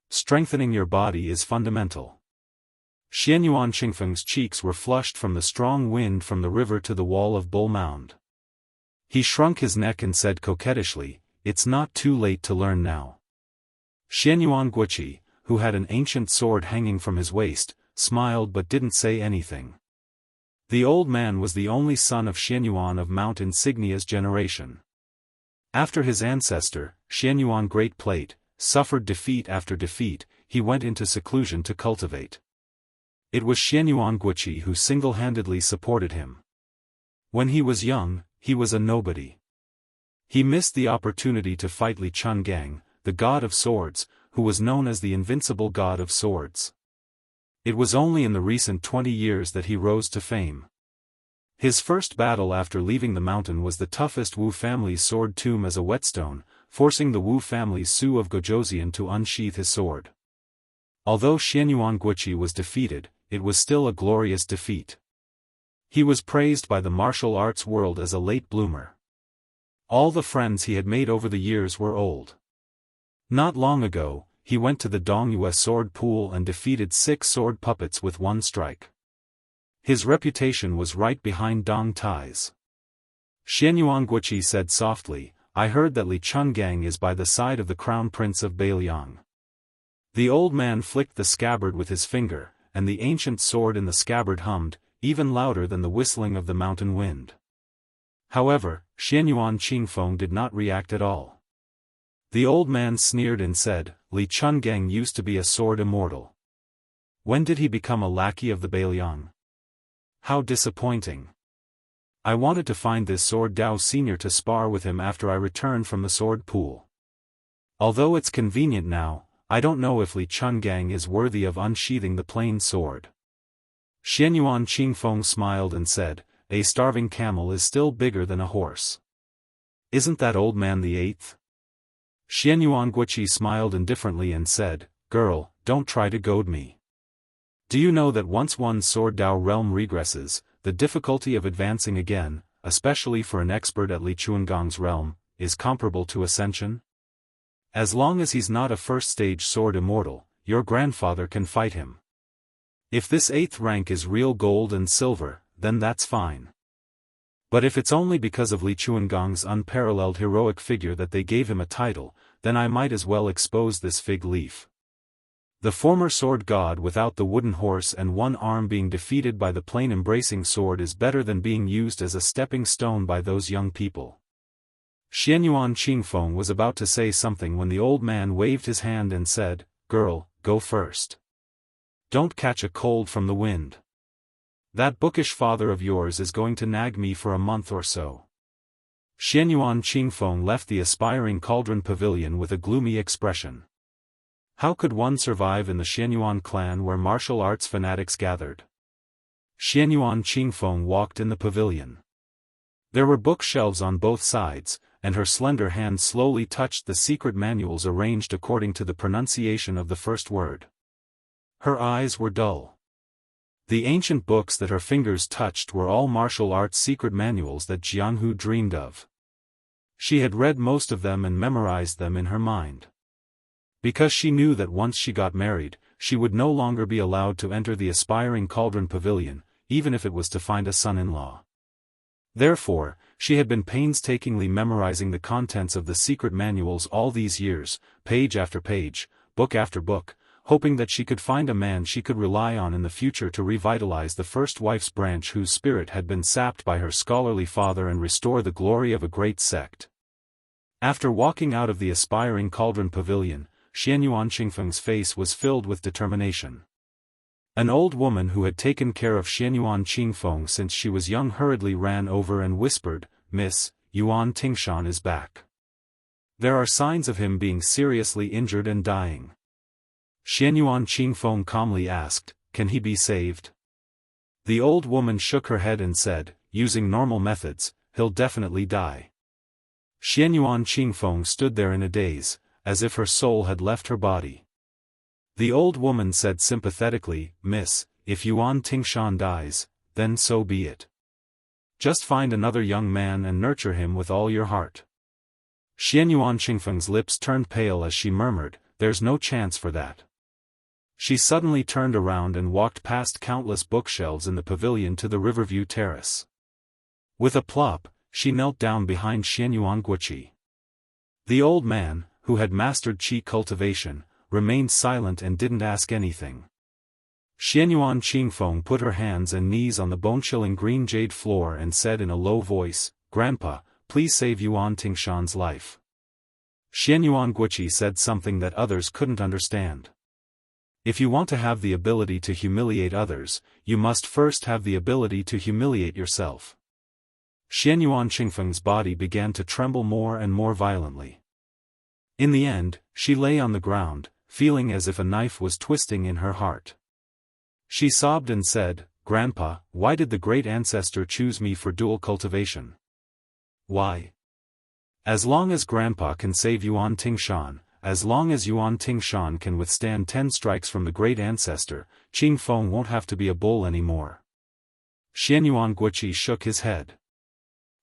Strengthening your body is fundamental." Xianyuan Qingfeng's cheeks were flushed from the strong wind from the river to the wall of Bull Mound. He shrunk his neck and said coquettishly, "It's not too late to learn now." Xianyuan Guiqi, who had an ancient sword hanging from his waist, smiled but didn't say anything. The old man was the only son of Xianyuan of Mount Insignia's generation. After his ancestor, Xianyuan Great Plate, suffered defeat after defeat, he went into seclusion to cultivate. It was Xianyuan Guiqi who single-handedly supported him. When he was young, he was a nobody. He missed the opportunity to fight Li Chungang, the god of swords, who was known as the invincible god of swords. It was only in the recent 20 years that he rose to fame. His first battle after leaving the mountain was the toughest Wu family's sword tomb as a whetstone, forcing the Wu family's Su of Gojoseon to unsheath his sword. Although Xianyuan Guiqi was defeated, it was still a glorious defeat. He was praised by the martial arts world as a late bloomer. All the friends he had made over the years were old. Not long ago, he went to the Dongyue sword pool and defeated 6 sword puppets with one strike. His reputation was right behind Dong Tai's. Xianyuan Guiqi said softly, "I heard that Li Chungang is by the side of the crown prince of Beiliang." The old man flicked the scabbard with his finger, and the ancient sword in the scabbard hummed, even louder than the whistling of the mountain wind. However, Xianyuan Qingfeng did not react at all. The old man sneered and said, "Li Chungang used to be a sword immortal. When did he become a lackey of the Beiliang? How disappointing. I wanted to find this sword Dao Senior to spar with him after I returned from the sword pool. Although it's convenient now, I don't know if Li Chungang is worthy of unsheathing the plain sword." Xianyuan Qingfeng smiled and said, "A starving camel is still bigger than a horse. Isn't that old man the 8th? Xianyuan Guiqi smiled indifferently and said, "Girl, don't try to goad me. Do you know that once one's sword Dao realm regresses, the difficulty of advancing again, especially for an expert at Li Chunggang's realm, is comparable to ascension? As long as he's not a first-stage sword immortal, your grandfather can fight him. If this 8th rank is real gold and silver, then that's fine. But if it's only because of Li Chunggang's unparalleled heroic figure that they gave him a title, then I might as well expose this fig leaf. The former sword god without the wooden horse and one arm being defeated by the plain embracing sword is better than being used as a stepping stone by those young people." Xianyuan Qingfeng was about to say something when the old man waved his hand and said, "Girl, go first. Don't catch a cold from the wind. That bookish father of yours is going to nag me for a month or so." Xianyuan Qingfeng left the aspiring cauldron pavilion with a gloomy expression. How could one survive in the Xianyuan clan where martial arts fanatics gathered? Xianyuan Qingfeng walked in the pavilion. There were bookshelves on both sides, and her slender hand slowly touched the secret manuals arranged according to the pronunciation of the first word. Her eyes were dull. The ancient books that her fingers touched were all martial arts secret manuals that Jianghu dreamed of. She had read most of them and memorized them in her mind. Because she knew that once she got married, she would no longer be allowed to enter the aspiring cauldron pavilion, even if it was to find a son-in-law. Therefore, she had been painstakingly memorizing the contents of the secret manuals all these years, page after page, book after book, hoping that she could find a man she could rely on in the future to revitalize the first wife's branch whose spirit had been sapped by her scholarly father and restore the glory of a great sect. After walking out of the aspiring cauldron pavilion, Xianyuan Qingfeng's face was filled with determination. An old woman who had taken care of Xianyuan Qingfeng since she was young hurriedly ran over and whispered, "Miss, Yuan Tingshan is back. There are signs of him being seriously injured and dying." Xianyuan Qingfeng calmly asked, "Can he be saved?" The old woman shook her head and said, "Using normal methods, he'll definitely die." Xianyuan Qingfeng stood there in a daze, as if her soul had left her body. The old woman said sympathetically, "Miss, if Yuan Tingshan dies, then so be it. Just find another young man and nurture him with all your heart." Xianyuan Qingfeng's lips turned pale as she murmured, "There's no chance for that." She suddenly turned around and walked past countless bookshelves in the pavilion to the Riverview Terrace. With a plop, she knelt down behind Xianyuan Guiqi. The old man, who had mastered qi cultivation, remained silent and didn't ask anything. Xianyuan Qingfeng put her hands and knees on the bone-chilling green jade floor and said in a low voice, "Grandpa, please save Yuan Tingshan's life." Xianyuan Guiqi said something that others couldn't understand. If you want to have the ability to humiliate others, you must first have the ability to humiliate yourself. Xianyuan Qingfeng's body began to tremble more and more violently. In the end, she lay on the ground, feeling as if a knife was twisting in her heart. She sobbed and said, "Grandpa, why did the great ancestor choose me for dual cultivation? Why? As long as Grandpa can save Yuan Tingshan, as long as Yuan Tingshan can withstand 10 strikes from the great ancestor, Qingfeng won't have to be a bull anymore." Xianyuan Guiqi shook his head.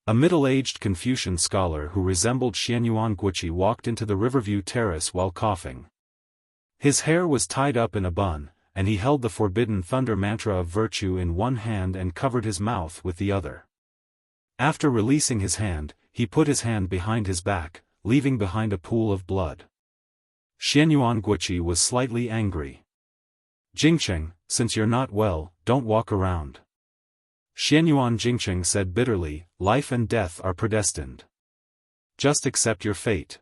A middle-aged Confucian scholar who resembled Xianyuan Guiqi walked into the Riverview Terrace while coughing. His hair was tied up in a bun, and he held the forbidden thunder mantra of virtue in one hand and covered his mouth with the other. After releasing his hand, he put his hand behind his back, leaving behind a pool of blood. Xianyuan Guiqi was slightly angry. "Jingcheng, since you're not well, don't walk around." Xianyuan Jingcheng said bitterly, "Life and death are predestined. Just accept your fate."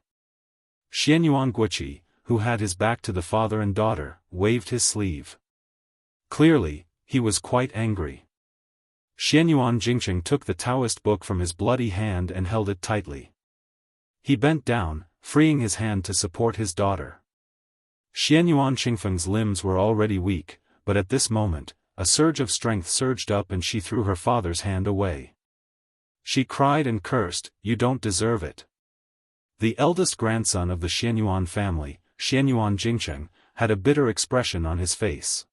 Xianyuan Guiqi, who had his back to the father and daughter, waved his sleeve. Clearly, he was quite angry. Xianyuan Jingcheng took the Daoist book from his bloody hand and held it tightly. He bent down, freeing his hand to support his daughter. Xianyuan Qingfeng's limbs were already weak, but at this moment, a surge of strength surged up and she threw her father's hand away. She cried and cursed, "You don't deserve it." The eldest grandson of the Xianyuan family, Xianyuan Jingcheng, had a bitter expression on his face.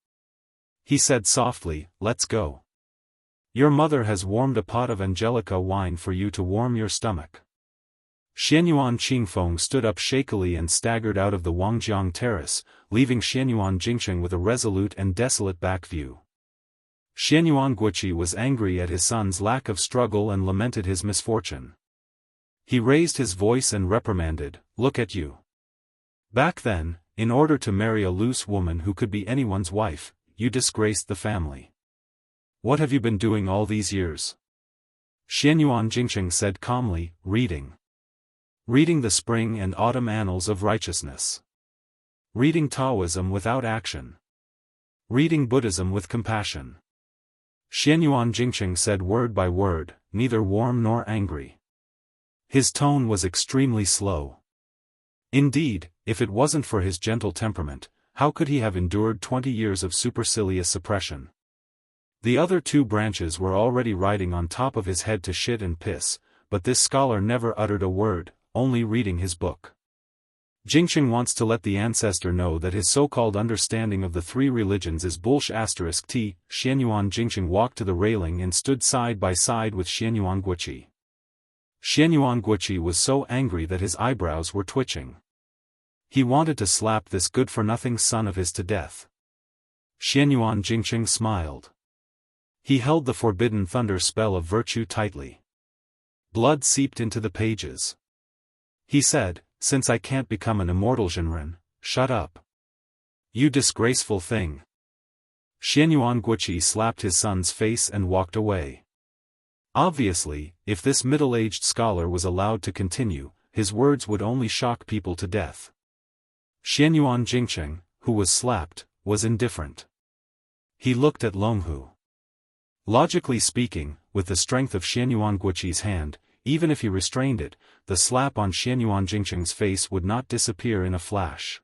He said softly, "Let's go. Your mother has warmed a pot of Angelica wine for you to warm your stomach." Xianyuan Qingfeng stood up shakily and staggered out of the Wangjiang terrace, leaving Xianyuan Jingcheng with a resolute and desolate back view. Xianyuan Guiqi was angry at his son's lack of struggle and lamented his misfortune. He raised his voice and reprimanded, "Look at you. Back then, in order to marry a loose woman who could be anyone's wife, you disgraced the family. What have you been doing all these years?" Xianyuan Jingcheng said calmly, "Reading." Reading the spring and autumn annals of righteousness. Reading Taoism without action. Reading Buddhism with compassion. Xianyuan Jingqing said word by word, neither warm nor angry. His tone was extremely slow. Indeed, if it wasn't for his gentle temperament, how could he have endured 20 years of supercilious suppression? The other two branches were already riding on top of his head to shit and piss, but this scholar never uttered a word, only reading his book. Jingqing wants to let the ancestor know that his so-called understanding of the three religions is bullsh*t. Xianyuan Jingqing walked to the railing and stood side by side with Xianyuan Guiqi. Xianyuan Guiqi was so angry that his eyebrows were twitching. He wanted to slap this good-for-nothing son of his to death. Xianyuan Jingqing smiled. He held the forbidden thunder spell of virtue tightly. Blood seeped into the pages. He said, "Since I can't become an immortal Zhenren, shut up. You disgraceful thing." Xianyuan Guiqi slapped his son's face and walked away. Obviously, if this middle-aged scholar was allowed to continue, his words would only shock people to death. Xianyuan Jingqing, who was slapped, was indifferent. He looked at Longhu. Logically speaking, with the strength of Xianyuan Guiqi's hand, even if he restrained it, the slap on Xianyuan Jingqing's face would not disappear in a flash.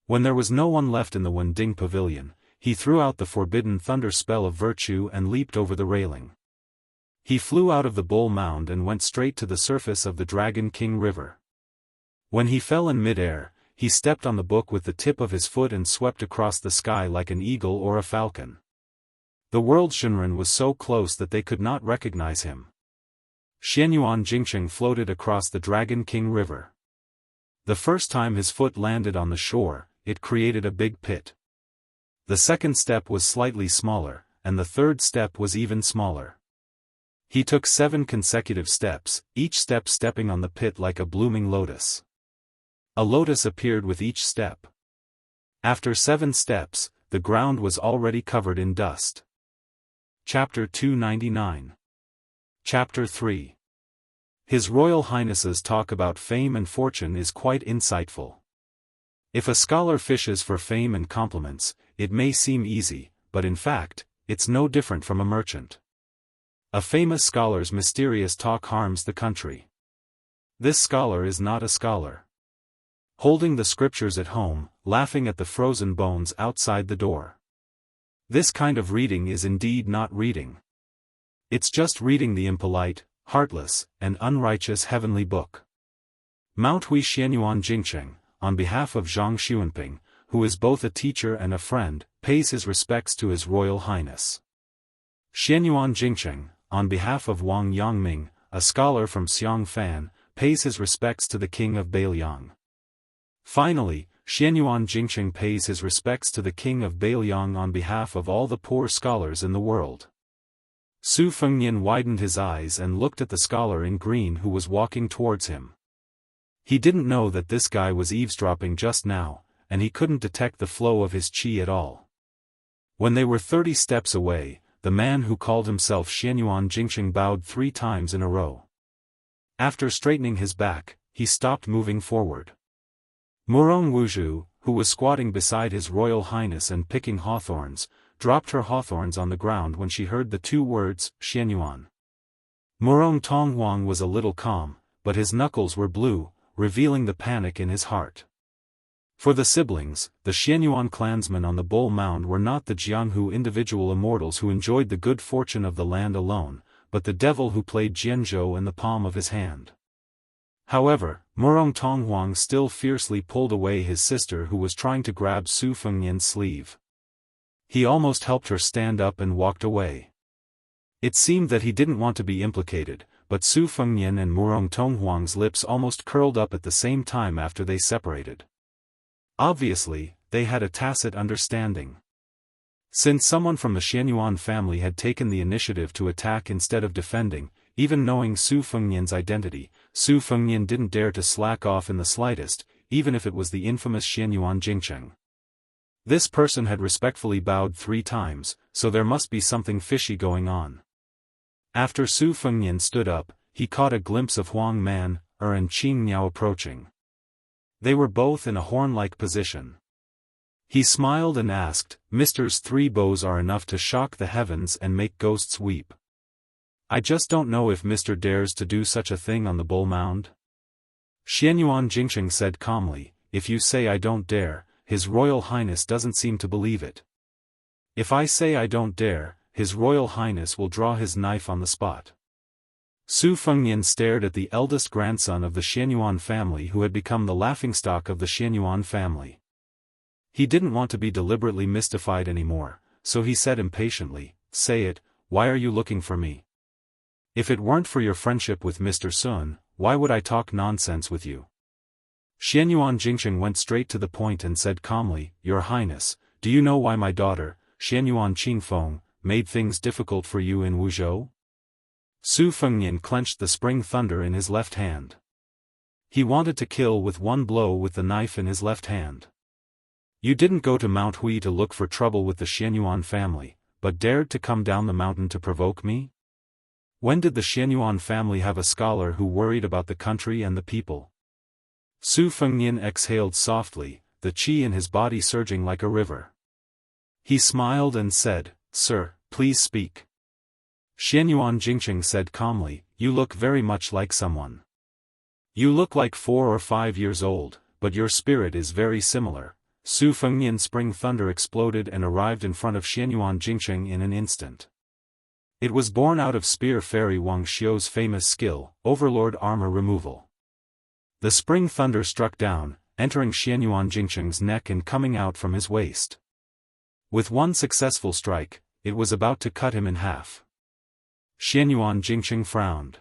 When there was no one left in the Wending pavilion, he threw out the forbidden thunder spell of virtue and leaped over the railing. He flew out of the bull mound and went straight to the surface of the Dragon King River. When he fell in mid-air, he stepped on the book with the tip of his foot and swept across the sky like an eagle or a falcon. The world Zhenren was so close that they could not recognize him. Xianyuan Jingqing floated across the Dragon King River. The first time his foot landed on the shore, it created a big pit. The second step was slightly smaller, and the third step was even smaller. He took 7 consecutive steps, each step stepping on the pit like a blooming lotus. A lotus appeared with each step. After 7 steps, the ground was already covered in dust. Chapter 299. Chapter 3. His Royal Highness's talk about fame and fortune is quite insightful. If a scholar fishes for fame and compliments, it may seem easy, but in fact, it's no different from a merchant. A famous scholar's mysterious talk harms the country. This scholar is not a scholar. Holding the scriptures at home, laughing at the frozen bones outside the door. This kind of reading is indeed not reading. It's just reading the impolite, heartless, and unrighteous heavenly book. Mount Hui Xianyuan Jingqing, on behalf of Zhang Xuanping, who is both a teacher and a friend, pays his respects to His Royal Highness. Xianyuan Jingqing, on behalf of Wang Yangming, a scholar from Xiangfan, pays his respects to the King of Beiliang. Finally, Xianyuan Jingqing pays his respects to the King of Beiliang on behalf of all the poor scholars in the world. Su Fengnian widened his eyes and looked at the scholar in green who was walking towards him. He didn't know that this guy was eavesdropping just now, and he couldn't detect the flow of his qi at all. When they were 30 steps away, the man who called himself Xianyuan Jingqing bowed 3 times in a row. After straightening his back, he stopped moving forward. Murong Wuzhu, who was squatting beside His Royal Highness and picking hawthorns, dropped her hawthorns on the ground when she heard the 2 words, Xianyuan. Murong Tonghuang was a little calm, but his knuckles were blue, revealing the panic in his heart. For the siblings, the Xianyuan clansmen on the Bull Mound were not the Jianghu individual immortals who enjoyed the good fortune of the land alone, but the devil who played Jianzhou in the palm of his hand. However, Murong Tonghuang still fiercely pulled away his sister who was trying to grab Su Fengnian's sleeve. He almost helped her stand up and walked away. It seemed that he didn't want to be implicated, but Su Fengnian and Murong Tonghuang's lips almost curled up at the same time after they separated. Obviously, they had a tacit understanding. Since someone from the Xianyuan family had taken the initiative to attack instead of defending, even knowing Su Fengnian's identity, Su Fengnian didn't dare to slack off in the slightest, even if it was the infamous Xianyuan Jingqing. This person had respectfully bowed 3 times, so there must be something fishy going on. After Su Fengnian stood up, he caught a glimpse of Huang Man, and Qing Miao approaching. They were both in a horn-like position. He smiled and asked, "Mister's 3 bows are enough to shock the heavens and make ghosts weep. I just don't know if Mister dares to do such a thing on the Bull Mound." Xianyuan Jingsheng said calmly, "If you say I don't dare, His Royal Highness doesn't seem to believe it. If I say I don't dare, His Royal Highness will draw his knife on the spot." Su Fengnian stared at the eldest grandson of the Xianyuan family who had become the laughingstock of the Xianyuan family. He didn't want to be deliberately mystified anymore, so he said impatiently, "Say it, why are you looking for me? If it weren't for your friendship with Mr. Sun, why would I talk nonsense with you?" Xianyuan Jingsheng went straight to the point and said calmly, "Your Highness, do you know why my daughter, Xianyuan Qingfeng, made things difficult for you in Wuzhou?" Su Fengnian clenched the spring thunder in his left hand. He wanted to kill with one blow with the knife in his left hand. "You didn't go to Mount Hui to look for trouble with the Xianyuan family, but dared to come down the mountain to provoke me? When did the Xianyuan family have a scholar who worried about the country and the people?" Su Fengnian exhaled softly, the qi in his body surging like a river. He smiled and said, "Sir, please speak." Xianyuan Jingsheng said calmly, "You look very much like someone. You look like 4 or 5 years old, but your spirit is very similar." Su Fengnian's spring thunder exploded and arrived in front of Xianyuan Jingsheng in an instant. It was born out of Spear Fairy Wang Xiu's famous skill, Overlord Armor Removal. The spring thunder struck down, entering Xianyuan Jingsheng's neck and coming out from his waist. With one successful strike, it was about to cut him in half. Xianyuan Jingsheng frowned.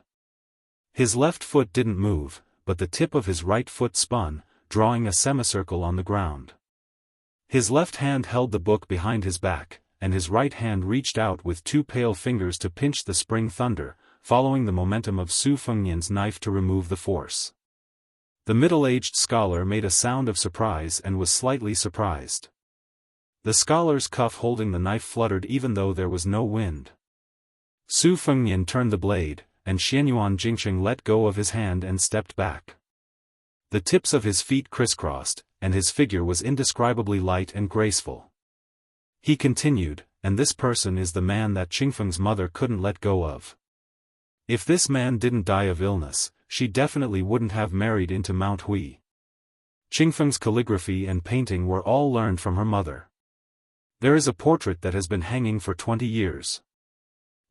His left foot didn't move, but the tip of his right foot spun, drawing a semicircle on the ground. His left hand held the book behind his back, and his right hand reached out with 2 pale fingers to pinch the spring thunder, following the momentum of Su Fengnian's knife to remove the force. The middle-aged scholar made a sound of surprise and was slightly surprised. The scholar's cuff holding the knife fluttered even though there was no wind. Su Fengnian turned the blade, and Xianyuan Jingsheng let go of his hand and stepped back. The tips of his feet crisscrossed, and his figure was indescribably light and graceful. He continued, "And this person is the man that Qingfeng's mother couldn't let go of. If this man didn't die of illness, she definitely wouldn't have married into Mount Hui. Qingfeng's calligraphy and painting were all learned from her mother. There is a portrait that has been hanging for 20 years.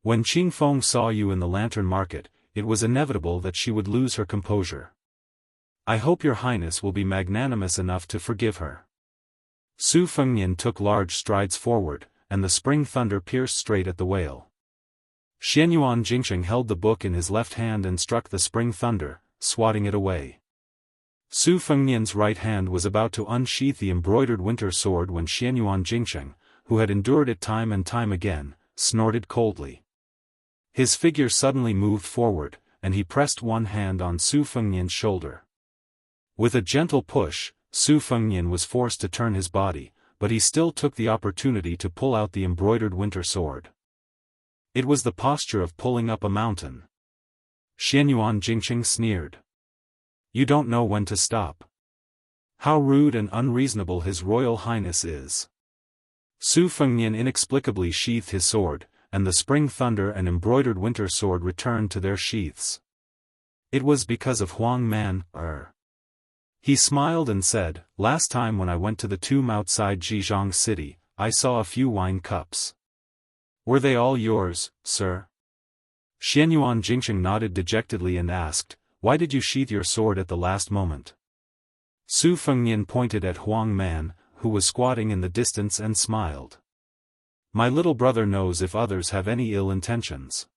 When Qingfeng saw you in the lantern market, it was inevitable that she would lose her composure. I hope your Highness will be magnanimous enough to forgive her." Su Fengnian took large strides forward, and the spring thunder pierced straight at the whale. Xianyuan Jingsheng held the book in his left hand and struck the spring thunder, swatting it away. Su Fengnian's right hand was about to unsheath the embroidered winter sword when Xianyuan Jingsheng, who had endured it time and time again, snorted coldly. His figure suddenly moved forward, and he pressed one hand on Su Fengnian's shoulder. With a gentle push, Su Fengnian was forced to turn his body, but he still took the opportunity to pull out the embroidered winter sword. It was the posture of pulling up a mountain. Xianyuan Jingsheng sneered. "You don't know when to stop. How rude and unreasonable His Royal Highness is." Su Fengnian inexplicably sheathed his sword, and the spring thunder and embroidered winter sword returned to their sheaths. "It was because of Huang Man, He smiled and said, "Last time when I went to the tomb outside Zhejiang City, I saw a few wine cups. Were they all yours, sir?" Xianyuan Jingsheng nodded dejectedly and asked, "Why did you sheath your sword at the last moment?" Su Fengnian pointed at Huang Man, who was squatting in the distance and smiled. "My little brother knows if others have any ill intentions."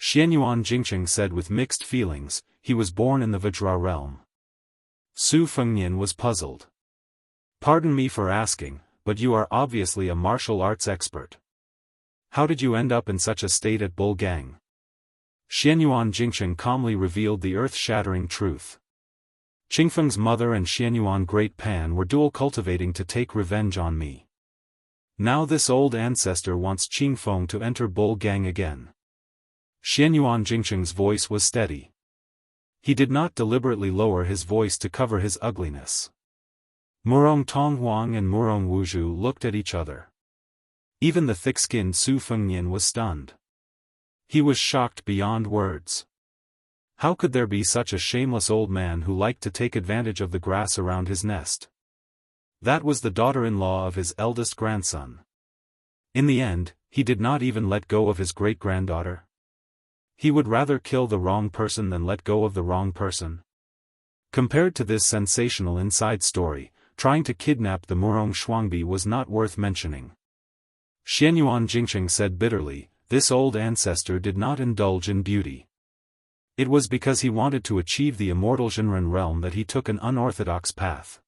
Xianyuan Jingsheng said with mixed feelings, "He was born in the Vajra realm." Su Fengnian was puzzled. "Pardon me for asking, but you are obviously a martial arts expert. How did you end up in such a state at Bulgang?" Xianyuan Jingsheng calmly revealed the earth-shattering truth. Qingfeng's mother and Xianyuan Great Pan were dual cultivating to take revenge on me. Now this old ancestor wants Qingfeng to enter Bulgang again. Xianyuan Jingsheng's voice was steady. He did not deliberately lower his voice to cover his ugliness. Murong Tonghuang and Murong Wuzhu looked at each other. Even the thick-skinned Su Fengnian was stunned. He was shocked beyond words. How could there be such a shameless old man who liked to take advantage of the grass around his nest? That was the daughter-in-law of his eldest grandson. In the end, he did not even let go of his great-granddaughter. He would rather kill the wrong person than let go of the wrong person. Compared to this sensational inside story, trying to kidnap the Murong Shuangbi was not worth mentioning. Xianyuan Jingqing said bitterly, this old ancestor did not indulge in beauty. It was because he wanted to achieve the immortal Zhenren realm that he took an unorthodox path.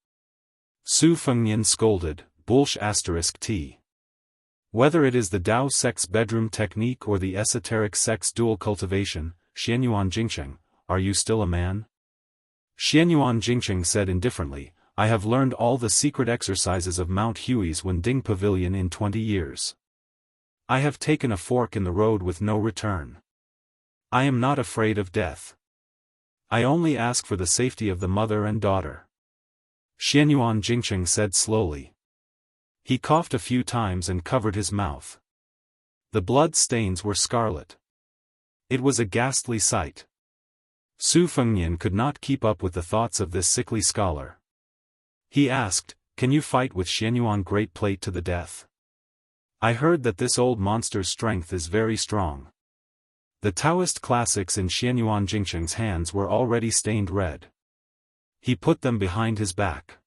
Su Fengnian scolded, **t. Whether it is the Dao sect's bedroom technique or the esoteric sect's dual cultivation, Xianyuan Jingqing, are you still a man? Xianyuan Jingqing said indifferently, I have learned all the secret exercises of Mount Hui's Wending Pavilion in 20 years. I have taken a fork in the road with no return. I am not afraid of death. I only ask for the safety of the mother and daughter. Xianyuan Jingqing said slowly. He coughed a few times and covered his mouth. The blood stains were scarlet. It was a ghastly sight. Su Fengnian could not keep up with the thoughts of this sickly scholar. He asked, can you fight with Xianyuan Great Plate to the death? I heard that this old monster's strength is very strong. The Taoist classics in Xianyuan Jingqing's hands were already stained red. He put them behind his back.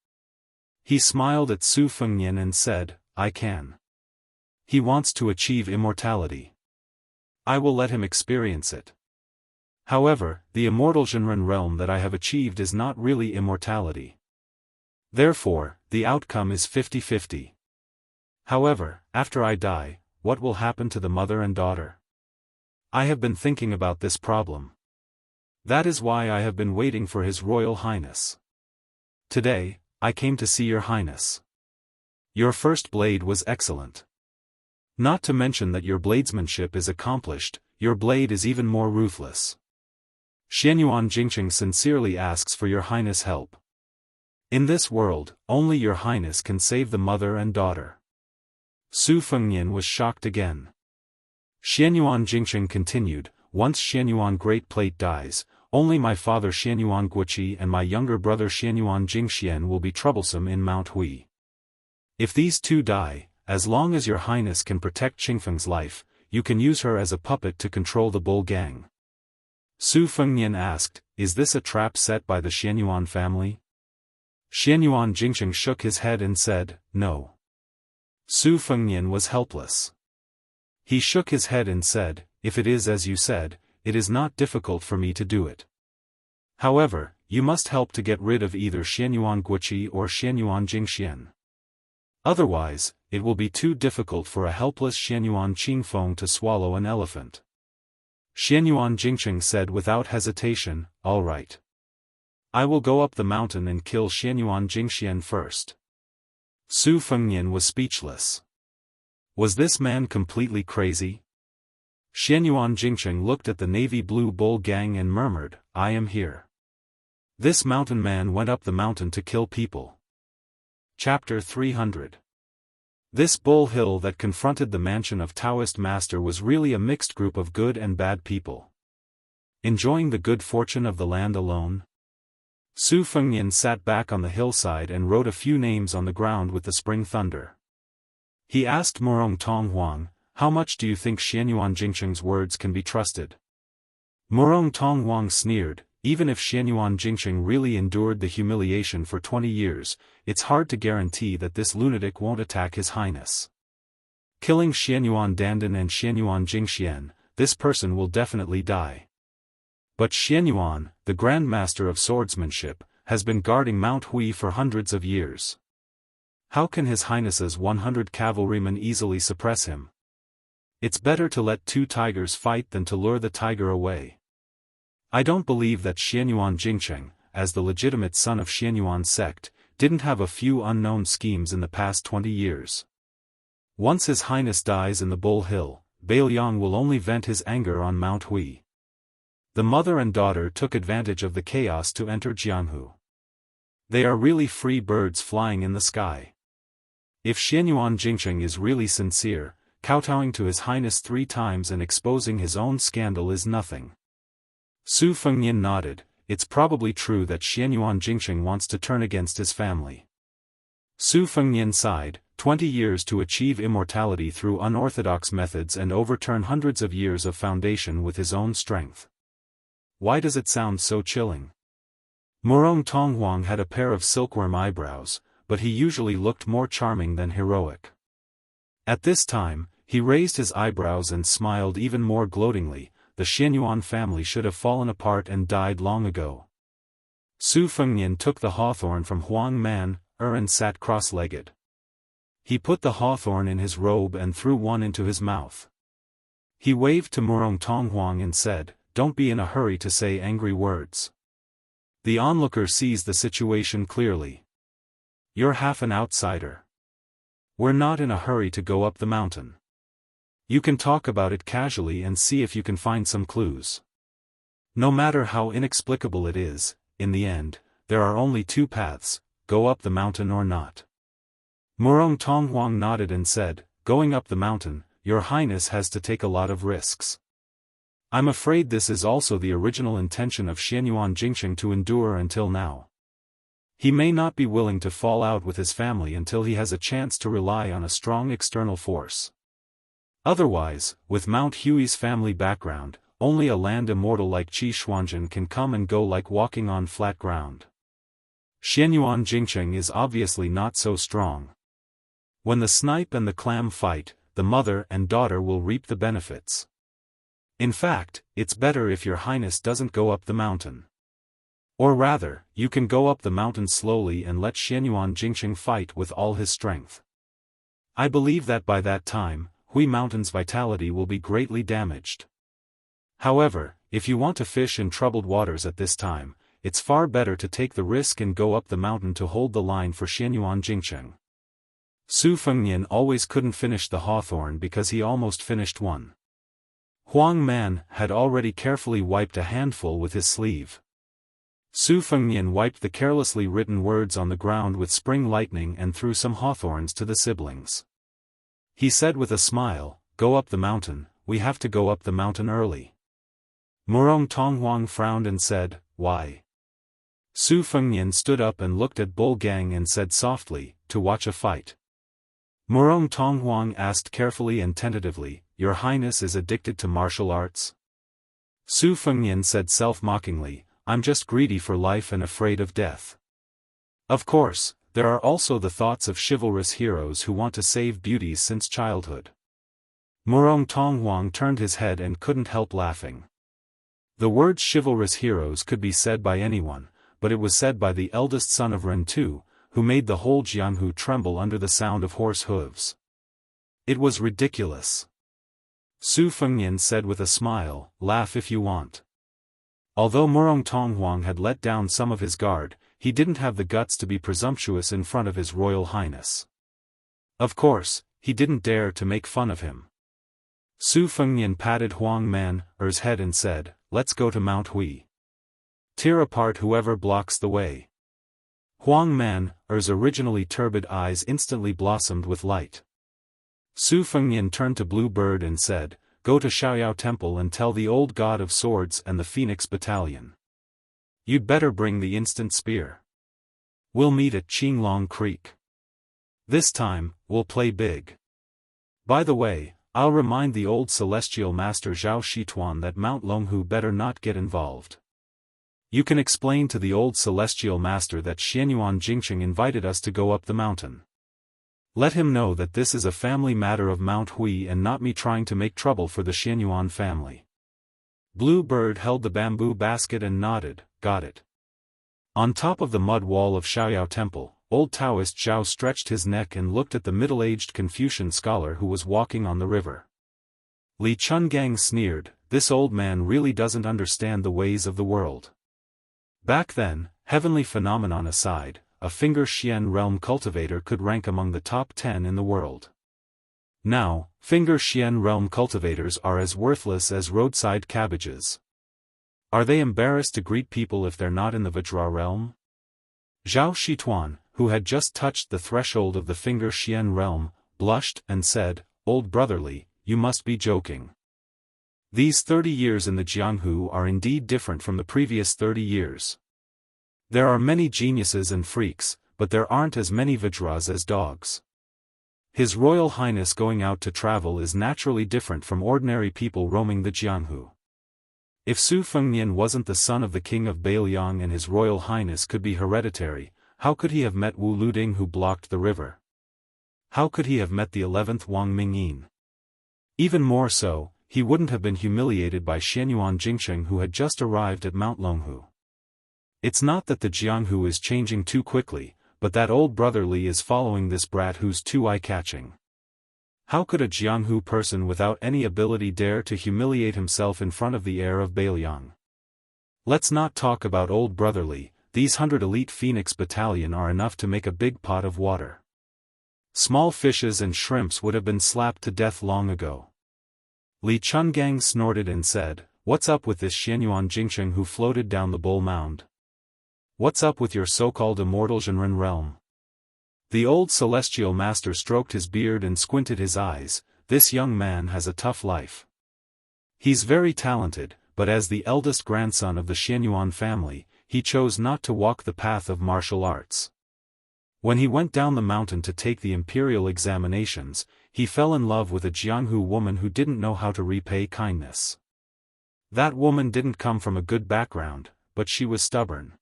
He smiled at Su Fengnian and said, I can. He wants to achieve immortality. I will let him experience it. However, the immortal Zhenren realm that I have achieved is not really immortality. Therefore, the outcome is 50-50. However, after I die, what will happen to the mother and daughter? I have been thinking about this problem. That is why I have been waiting for His Royal Highness. Today, I came to see Your Highness. Your first blade was excellent. Not to mention that your bladesmanship is accomplished, your blade is even more ruthless. Xianyuan Jingqing sincerely asks for Your Highness' help. In this world, only Your Highness can save the mother and daughter. Su Fengnian was shocked again. Xianyuan Jingqing continued, once Xianyuan Great Plate dies, only my father Xianyuan Guoqi and my younger brother Xianyuan Jingxian will be troublesome in Mount Hui. If these two die, as long as Your Highness can protect Qingfeng's life, you can use her as a puppet to control the bull gang. Su Fengnian asked, is this a trap set by the Xianyuan family? Xianyuan Jingqing shook his head and said, no. Su Fengnian was helpless. He shook his head and said, if it is as you said, it is not difficult for me to do it. However, you must help to get rid of either Xianyuan Guoqi or Xianyuan Jingxian. Otherwise, it will be too difficult for a helpless Xianyuan Qingfeng to swallow an elephant. Xianyuan Jingqing said without hesitation, all right. I will go up the mountain and kill Xianyuan Jingxian first. Su Fengnian was speechless. Was this man completely crazy? Xianyuan Jingqing looked at the navy blue bull gang and murmured, I am here. This mountain man went up the mountain to kill people. Chapter 300. This bull hill that confronted the mansion of Taoist master was really a mixed group of good and bad people. Enjoying the good fortune of the land alone? Su Fengnian sat back on the hillside and wrote a few names on the ground with the spring thunder. He asked Murong Tonghuang, how much do you think Xianyuan Jingqing's words can be trusted? Murong Tonghuang sneered, even if Xianyuan Jingqing really endured the humiliation for 20 years, it's hard to guarantee that this lunatic won't attack His Highness. Killing Xianyuan Dandan and Xianyuan Jingxian, this person will definitely die. But Xianyuan, the Grand Master of swordsmanship, has been guarding Mount Hui for hundreds of years. How can His Highness's 100 cavalrymen easily suppress him? It's better to let two tigers fight than to lure the tiger away. I don't believe that Xianyuan Jingqing, as the legitimate son of Xianyuan's sect, didn't have a few unknown schemes in the past 20 years. Once His Highness dies in the Bull Hill, Bailiang will only vent his anger on Mount Hui. The mother and daughter took advantage of the chaos to enter Jianghu. They are really free birds flying in the sky. If Xianyuan Jingsheng is really sincere, kowtowing to His Highness 3 times and exposing his own scandal is nothing. Su Fengnian nodded. It's probably true that Xianyuan Jingsheng wants to turn against his family. Su Fengnian sighed, 20 years to achieve immortality through unorthodox methods and overturn hundreds of years of foundation with his own strength. Why does it sound so chilling? Murong Tonghuang had a pair of silkworm eyebrows, but he usually looked more charming than heroic. At this time, he raised his eyebrows and smiled even more gloatingly. The Xianyuan family should have fallen apart and died long ago. Su Fengnian took the hawthorn from Huang Man, and sat cross-legged. He put the hawthorn in his robe and threw one into his mouth. He waved to Murong Tonghuang and said, "Don't be in a hurry to say angry words." The onlooker sees the situation clearly. You're half an outsider. We're not in a hurry to go up the mountain. You can talk about it casually and see if you can find some clues. No matter how inexplicable it is, in the end, there are only 2 paths, go up the mountain or not. Murong Tonghuang nodded and said, "Going up the mountain, Your Highness has to take a lot of risks. I'm afraid this is also the original intention of Xianyuan Jingsheng to endure until now. He may not be willing to fall out with his family until he has a chance to rely on a strong external force. Otherwise, with Mount Hui's family background, only a land immortal like Qi Xuanzhen can come and go like walking on flat ground. Xianyuan Jingsheng is obviously not so strong. When the snipe and the clam fight, the mother and daughter will reap the benefits. In fact, it's better if Your Highness doesn't go up the mountain. Or rather, you can go up the mountain slowly and let Xianyuan Jingsheng fight with all his strength. I believe that by that time, Hui Mountain's vitality will be greatly damaged. However, if you want to fish in troubled waters at this time, it's far better to take the risk and go up the mountain to hold the line for Xianyuan Jingsheng." Su Fengnian always couldn't finish the hawthorn because he almost finished one. Huang Man had already carefully wiped a handful with his sleeve. Su Fengnian wiped the carelessly written words on the ground with spring lightning and threw some hawthorns to the siblings. He said with a smile, "Go up the mountain, we have to go up the mountain early." Murong Tonghuang frowned and said, "Why?" Su Fengnian stood up and looked at Bull Gang and said softly, "To watch a fight." Murong Tonghuang asked carefully and tentatively, "Your Highness is addicted to martial arts?" Su Fengnian said self-mockingly, "I'm just greedy for life and afraid of death." Of course, there are also the thoughts of chivalrous heroes who want to save beauties since childhood. Murong Tonghuang turned his head and couldn't help laughing. The word chivalrous heroes could be said by anyone, but it was said by the eldest son of Ren Tu, who made the whole Jianghu tremble under the sound of horse hooves. It was ridiculous. Su Fengnian said with a smile, "Laugh if you want." Although Murong Tonghuang had let down some of his guard, he didn't have the guts to be presumptuous in front of His Royal Highness. Of course, he didn't dare to make fun of him. Su Fengnian patted Huang Man's head and said, "Let's go to Mount Hui. Tear apart whoever blocks the way." Huang Man's originally turbid eyes instantly blossomed with light. Su Fengnian turned to Blue Bird and said, "Go to Xiaoyao Temple and tell the old god of swords and the Phoenix Battalion. You'd better bring the instant spear. We'll meet at Qinglong Creek. This time, we'll play big. By the way, I'll remind the old celestial master Zhao Shituan that Mount Longhu better not get involved. You can explain to the old celestial master that Xianyuan Jingsheng invited us to go up the mountain. Let him know that this is a family matter of Mount Hui and not me trying to make trouble for the Xianyuan family." Blue Bird held the bamboo basket and nodded, "Got it." On top of the mud wall of Xiaoyao Temple, old Daoist Zhao stretched his neck and looked at the middle-aged Confucian scholar who was walking on the river. Li Chungang sneered, "This old man really doesn't understand the ways of the world." Back then, heavenly phenomenon aside, a Finger Xian realm cultivator could rank among the top 10 in the world. Now, Finger Xian realm cultivators are as worthless as roadside cabbages. Are they embarrassed to greet people if they're not in the Vajra realm? Zhao Shituan, who had just touched the threshold of the Finger Xian realm, blushed and said, "Old brotherly, you must be joking. These 30 years in the Jianghu are indeed different from the previous 30 years. There are many geniuses and freaks, but there aren't as many Vajras as dogs. His Royal Highness going out to travel is naturally different from ordinary people roaming the Jianghu. If Su Fengnian wasn't the son of the king of Bailiang and his Royal Highness could be hereditary, how could he have met Wu Luding who blocked the river? How could he have met the 11th Wang Mingyin? Even more so, he wouldn't have been humiliated by Xianyuan Jingsheng who had just arrived at Mount Longhu. It's not that the Jianghu is changing too quickly, but that old brotherly is following this brat who's too eye-catching. How could a Jianghu person without any ability dare to humiliate himself in front of the heir of Bailiang? Let's not talk about old brotherly, these 100 elite Phoenix battalion are enough to make a big pot of water. Small fishes and shrimps would have been slapped to death long ago. Li Chungang snorted and said, "What's up with this Xianyuan Jingsheng who floated down the bull mound? What's up with your so-called immortal Zhenren realm?" The old celestial master stroked his beard and squinted his eyes. This young man has a tough life. He's very talented, but as the eldest grandson of the Xianyuan family, he chose not to walk the path of martial arts. When he went down the mountain to take the imperial examinations, he fell in love with a Jianghu woman who didn't know how to repay kindness. That woman didn't come from a good background, but she was stubborn.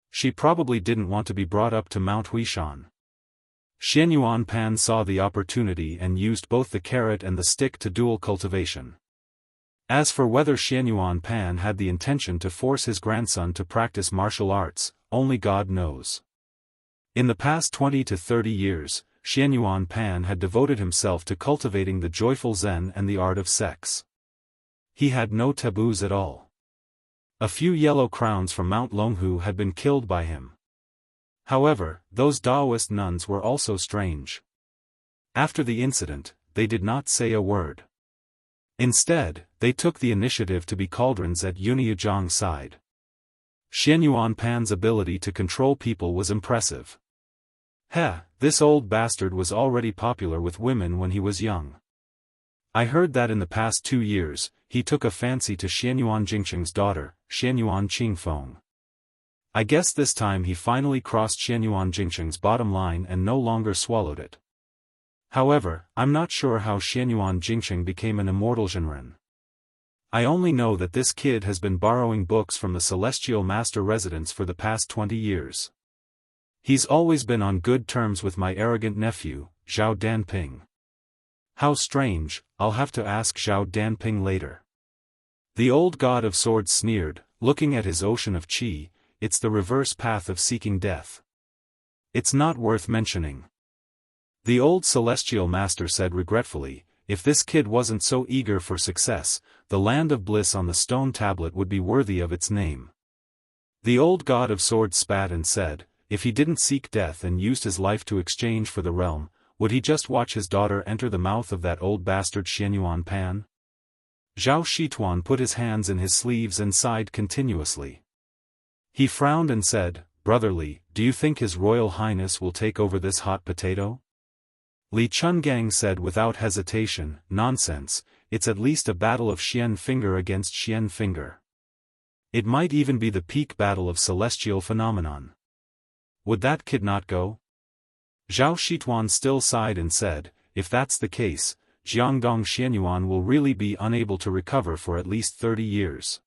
She probably didn't want to be brought up to Mount Huishan. Xianyuan Pan saw the opportunity and used both the carrot and the stick to dual cultivation. As for whether Xianyuan Pan had the intention to force his grandson to practice martial arts, only God knows. In the past 20 to 30 years, Xianyuan Pan had devoted himself to cultivating the joyful Zen and the art of sex. He had no taboos at all. A few yellow crowns from Mount Longhu had been killed by him. However, those Daoist nuns were also strange. After the incident, they did not say a word. Instead, they took the initiative to be cauldrons at Yuniyuzhang's side. Xianyuan Pan's ability to control people was impressive. This old bastard was already popular with women when he was young. I heard that in the past 2 years, he took a fancy to Xianyuan Jingsheng's daughter, Xianyuan Qingfeng. I guess this time he finally crossed Xianyuan Jingsheng's bottom line and no longer swallowed it. However, I'm not sure how Xianyuan Jingsheng became an immortal Zhenren. I only know that this kid has been borrowing books from the Celestial Master residence for the past 20 years. He's always been on good terms with my arrogant nephew, Zhao Danping. How strange, I'll have to ask Zhao Danping later. The old god of swords sneered, looking at his ocean of qi. It's the reverse path of seeking death. It's not worth mentioning. The old celestial master said regretfully, if this kid wasn't so eager for success, the land of bliss on the stone tablet would be worthy of its name. The old god of swords spat and said, if he didn't seek death and used his life to exchange for the realm, would he just watch his daughter enter the mouth of that old bastard Xianyuan Pan? Zhao Shituan put his hands in his sleeves and sighed continuously. He frowned and said, brotherly, do you think His Royal Highness will take over this hot potato? Li Chungang said without hesitation, nonsense, it's at least a battle of Xian Finger against Xian Finger. It might even be the peak battle of celestial phenomenon. Would that kid not go? Zhao Shituan still sighed and said, if that's the case, Jiangdong Xianyuan will really be unable to recover for at least 30 years.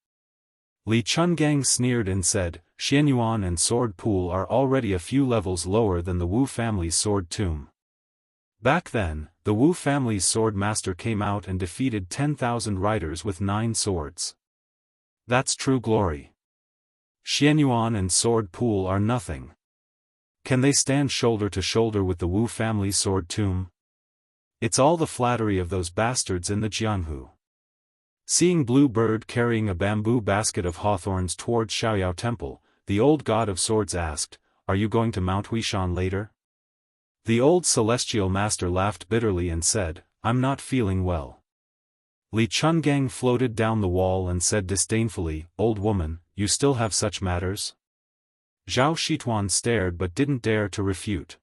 Li Chungang sneered and said, Xianyuan and Sword Pool are already a few levels lower than the Wu family's sword tomb. Back then, the Wu family's sword master came out and defeated 10,000 riders with 9 swords. That's true glory. Xianyuan and Sword Pool are nothing. Can they stand shoulder to shoulder with the Wu family's sword tomb? It's all the flattery of those bastards in the Jianghu. Seeing Blue Bird carrying a bamboo basket of hawthorns towards Xiaoyao Temple, the old god of swords asked, are you going to Mount Huishan later? The old celestial master laughed bitterly and said, I'm not feeling well. Li Chungang floated down the wall and said disdainfully, "Old woman, you still have such matters?" Zhao Shituan stared but didn't dare to refute.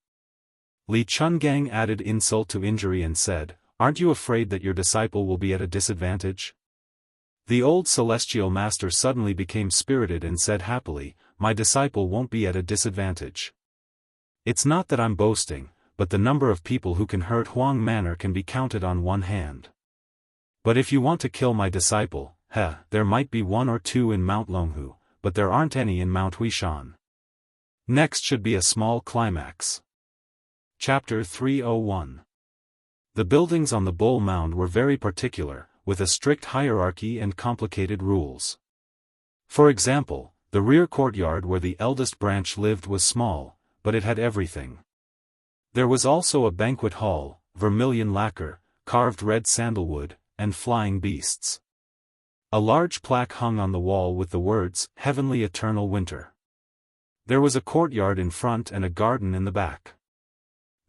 Li Chungang added insult to injury and said, "Aren't you afraid that your disciple will be at a disadvantage?" The old celestial master suddenly became spirited and said happily, "My disciple won't be at a disadvantage. It's not that I'm boasting, but the number of people who can hurt Huang Manor can be counted on one hand. But if you want to kill my disciple, there might be one or two in Mount Longhu, but there aren't any in Mount Huishan. Next should be a small climax." Chapter 301. The buildings on the Bull Mound were very particular, with a strict hierarchy and complicated rules. For example, the rear courtyard where the eldest branch lived was small, but it had everything. There was also a banquet hall, vermilion lacquer, carved red sandalwood, and flying beasts. A large plaque hung on the wall with the words, "Heavenly Eternal Winter." There was a courtyard in front and a garden in the back.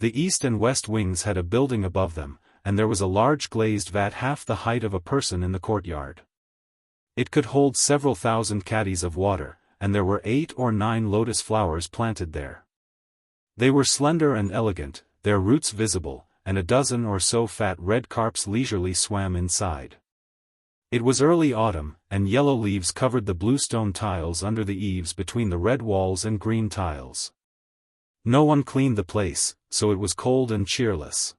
The east and west wings had a building above them, and there was a large glazed vat half the height of a person in the courtyard. It could hold several thousand caddies of water, and there were 8 or 9 lotus flowers planted there. They were slender and elegant, their roots visible, and a dozen or so fat red carps leisurely swam inside. It was early autumn, and yellow leaves covered the bluestone tiles under the eaves between the red walls and green tiles. No one cleaned the place, so it was cold and cheerless.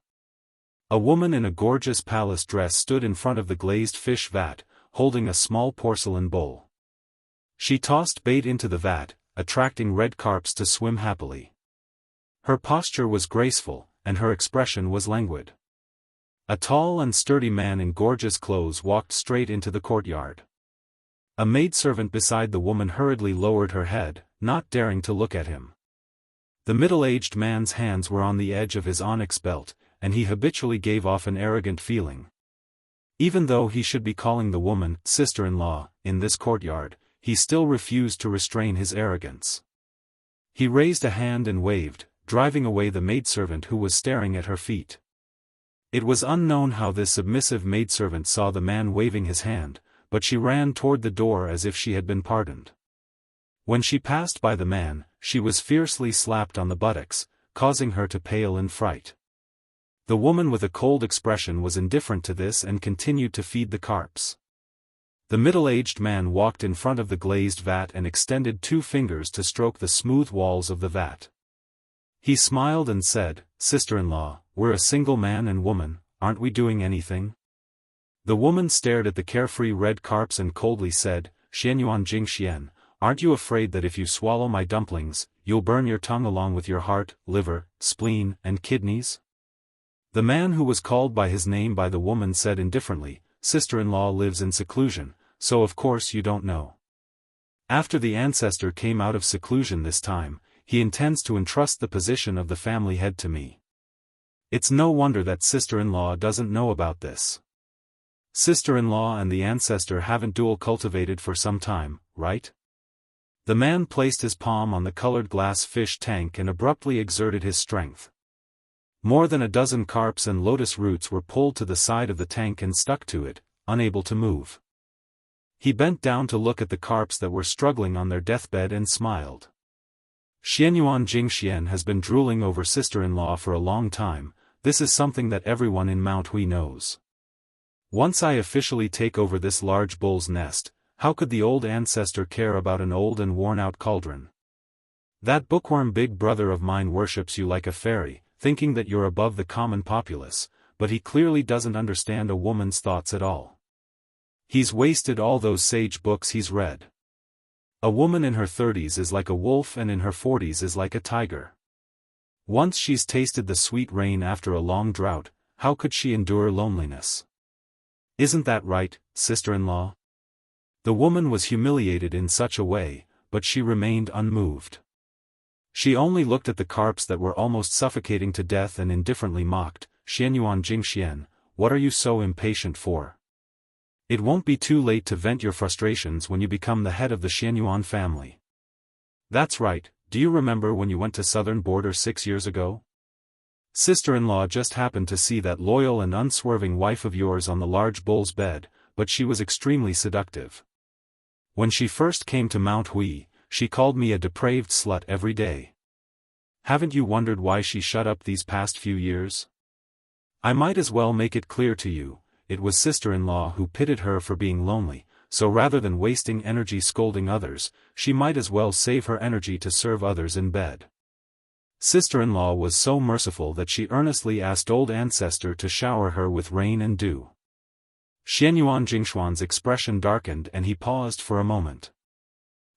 A woman in a gorgeous palace dress stood in front of the glazed fish vat, holding a small porcelain bowl. She tossed bait into the vat, attracting red carps to swim happily. Her posture was graceful, and her expression was languid. A tall and sturdy man in gorgeous clothes walked straight into the courtyard. A maidservant beside the woman hurriedly lowered her head, not daring to look at him. The middle-aged man's hands were on the edge of his onyx belt, and he habitually gave off an arrogant feeling. Even though he should be calling the woman sister-in-law in this courtyard, he still refused to restrain his arrogance. He raised a hand and waved, driving away the maidservant who was staring at her feet. It was unknown how this submissive maidservant saw the man waving his hand, but she ran toward the door as if she had been pardoned. When she passed by the man, she was fiercely slapped on the buttocks, causing her to pale in fright. The woman with a cold expression was indifferent to this and continued to feed the carps. The middle-aged man walked in front of the glazed vat and extended 2 fingers to stroke the smooth walls of the vat. He smiled and said, "Sister-in-law, we're a single man and woman, aren't we doing anything?" The woman stared at the carefree red carps and coldly said, "Xianyuan Jingxian, aren't you afraid that if you swallow my dumplings, you'll burn your tongue along with your heart, liver, spleen, and kidneys?" The man who was called by his name by the woman said indifferently, "Sister-in-law lives in seclusion, so of course you don't know. After the ancestor came out of seclusion this time, he intends to entrust the position of the family head to me. It's no wonder that sister-in-law doesn't know about this. Sister-in-law and the ancestor haven't dual cultivated for some time, right?" The man placed his palm on the colored glass fish tank and abruptly exerted his strength. More than a dozen carps and lotus roots were pulled to the side of the tank and stuck to it, unable to move. He bent down to look at the carps that were struggling on their deathbed and smiled. "Xianyuan Jingxian has been drooling over sister-in-law for a long time. This is something that everyone in Mount Hui knows. Once I officially take over this large bull's nest, how could the old ancestor care about an old and worn-out cauldron? That bookworm big brother of mine worships you like a fairy, thinking that you're above the common populace, but he clearly doesn't understand a woman's thoughts at all. He's wasted all those sage books he's read. A woman in her 30s is like a wolf and in her 40s is like a tiger. Once she's tasted the sweet rain after a long drought, how could she endure loneliness? Isn't that right, sister-in-law?" The woman was humiliated in such a way, but she remained unmoved. She only looked at the carps that were almost suffocating to death and indifferently mocked, "Xianyuan Jingxian, what are you so impatient for? It won't be too late to vent your frustrations when you become the head of the Xianyuan family. That's right, do you remember when you went to southern border 6 years ago? Sister-in-law just happened to see that loyal and unswerving wife of yours on the large bull's bed, but she was extremely seductive. When she first came to Mount Hui, she called me a depraved slut every day. Haven't you wondered why she shut up these past few years? I might as well make it clear to you, it was sister-in-law who pitied her for being lonely, so rather than wasting energy scolding others, she might as well save her energy to serve others in bed. Sister-in-law was so merciful that she earnestly asked old ancestor to shower her with rain and dew. Xianyuan Jingxuan's expression darkened and he paused for a moment.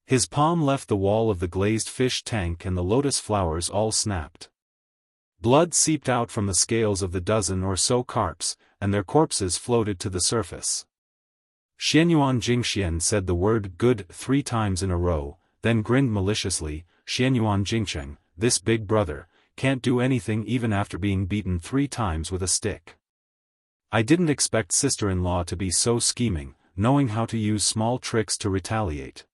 His palm left the wall of the glazed fish tank and the lotus flowers all snapped. Blood seeped out from the scales of the dozen or so carps, and their corpses floated to the surface. Xianyuan Jingxian said the word good 3 times in a row, then grinned maliciously. Xianyuan Jingcheng, this big brother, can't do anything even after being beaten 3 times with a stick. I didn't expect sister-in-law to be so scheming, knowing how to use small tricks to retaliate.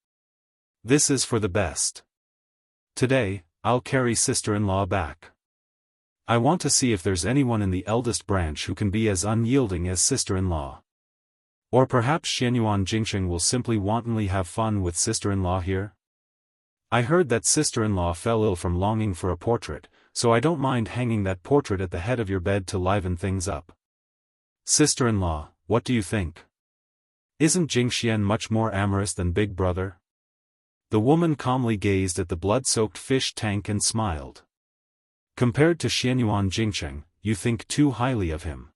This is for the best. Today, I'll carry sister-in-law back. I want to see if there's anyone in the eldest branch who can be as unyielding as sister-in-law. Or perhaps Xianyuan Jingcheng will simply wantonly have fun with sister-in-law here? I heard that sister-in-law fell ill from longing for a portrait, so I don't mind hanging that portrait at the head of your bed to liven things up. Sister-in-law, what do you think? Isn't Jingxian much more amorous than Big Brother? The woman calmly gazed at the blood-soaked fish tank and smiled. Compared to Xianyuan Jingcheng, you think too highly of him.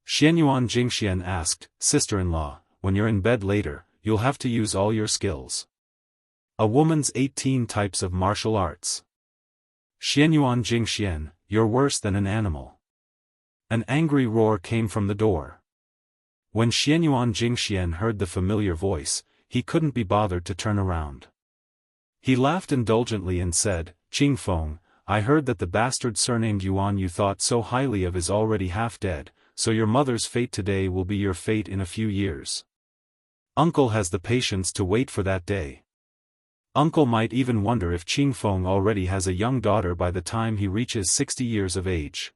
Xianyuan Jingxian asked, Sister-in-law, when you're in bed later, you'll have to use all your skills. A woman's 18 types of martial arts. Xianyuan Jingxian, you're worse than an animal. An angry roar came from the door. When Xianyuan Jingxian heard the familiar voice, he couldn't be bothered to turn around. He laughed indulgently and said, Qingfeng, I heard that the bastard surnamed Yuan you thought so highly of is already half dead, so your mother's fate today will be your fate in a few years. Uncle has the patience to wait for that day. Uncle might even wonder if Qingfeng already has a young daughter by the time he reaches 60 years of age.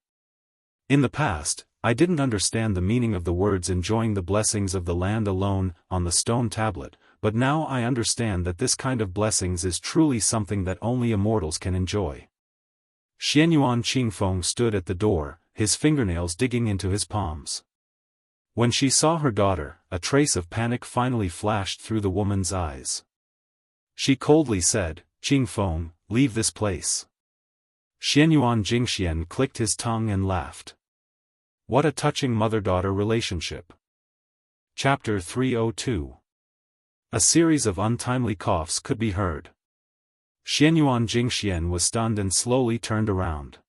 In the past, I didn't understand the meaning of the words enjoying the blessings of the land alone on the stone tablet, but now I understand that this kind of blessings is truly something that only immortals can enjoy. Xianyuan Qingfeng stood at the door, his fingernails digging into his palms. When she saw her daughter, a trace of panic finally flashed through the woman's eyes. She coldly said, Qingfeng, leave this place. Xianyuan Jingxian clicked his tongue and laughed. What a touching mother-daughter relationship. Chapter 302. A series of untimely coughs could be heard. Xianyuan Jingxian was stunned and slowly turned around.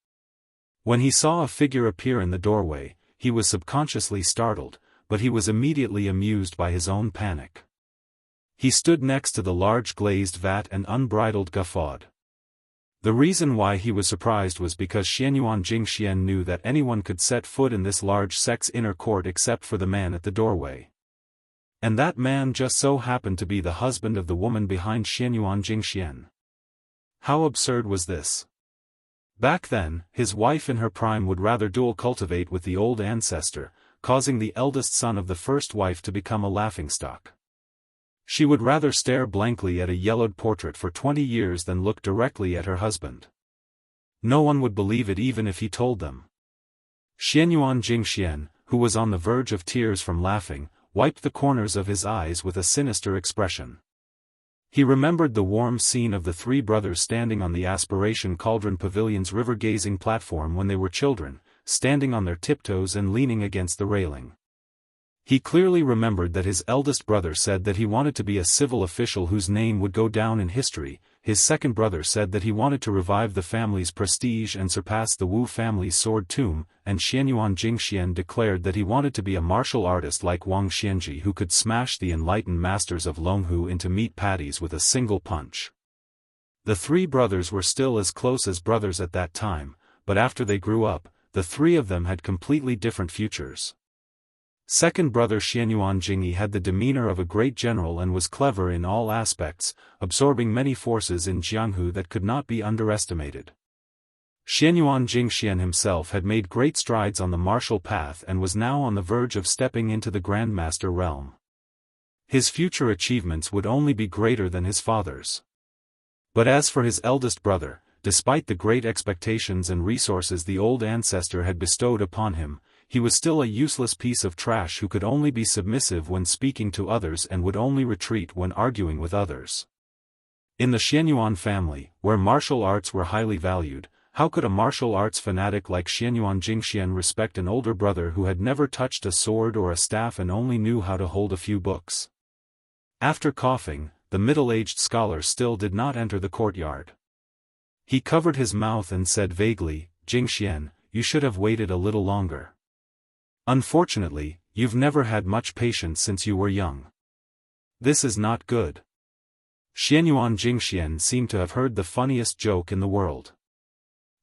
When he saw a figure appear in the doorway, he was subconsciously startled, but he was immediately amused by his own panic. He stood next to the large glazed vat and unbridled guffawed. The reason why he was surprised was because Xianyuan Jingxian knew that anyone could set foot in this large sect's inner court except for the man at the doorway. And that man just so happened to be the husband of the woman behind Xianyuan Jingxian. How absurd was this? Back then, his wife in her prime would rather dual cultivate with the old ancestor, causing the eldest son of the first wife to become a laughingstock. She would rather stare blankly at a yellowed portrait for 20 years than look directly at her husband. No one would believe it even if he told them. Xianyuan Jingxian, who was on the verge of tears from laughing, wiped the corners of his eyes with a sinister expression. He remembered the warm scene of the 3 brothers standing on the Aspiration Cauldron Pavilion's river-gazing platform when they were children, standing on their tiptoes and leaning against the railing. He clearly remembered that his eldest brother said that he wanted to be a civil official whose name would go down in history, his second brother said that he wanted to revive the family's prestige and surpass the Wu family's sword tomb, and Xianyuan Jingxian declared that he wanted to be a martial artist like Wang Xianji who could smash the enlightened masters of Longhu into meat patties with a single punch. The 3 brothers were still as close as brothers at that time, but after they grew up, the 3 of them had completely different futures. Second brother Xianyuan Jingyi had the demeanor of a great general and was clever in all aspects, absorbing many forces in Jianghu that could not be underestimated. Xianyuan Jingxian himself had made great strides on the martial path and was now on the verge of stepping into the Grandmaster realm. His future achievements would only be greater than his father's. But as for his eldest brother, despite the great expectations and resources the old ancestor had bestowed upon him, he was still a useless piece of trash who could only be submissive when speaking to others and would only retreat when arguing with others. In the Xianyuan family, where martial arts were highly valued, how could a martial arts fanatic like Xianyuan Jingxian respect an older brother who had never touched a sword or a staff and only knew how to hold a few books? After coughing, the middle-aged scholar still did not enter the courtyard. He covered his mouth and said vaguely, "Jingxian, you should have waited a little longer. Unfortunately, you've never had much patience since you were young. This is not good." Xianyuan Jingxian seemed to have heard the funniest joke in the world.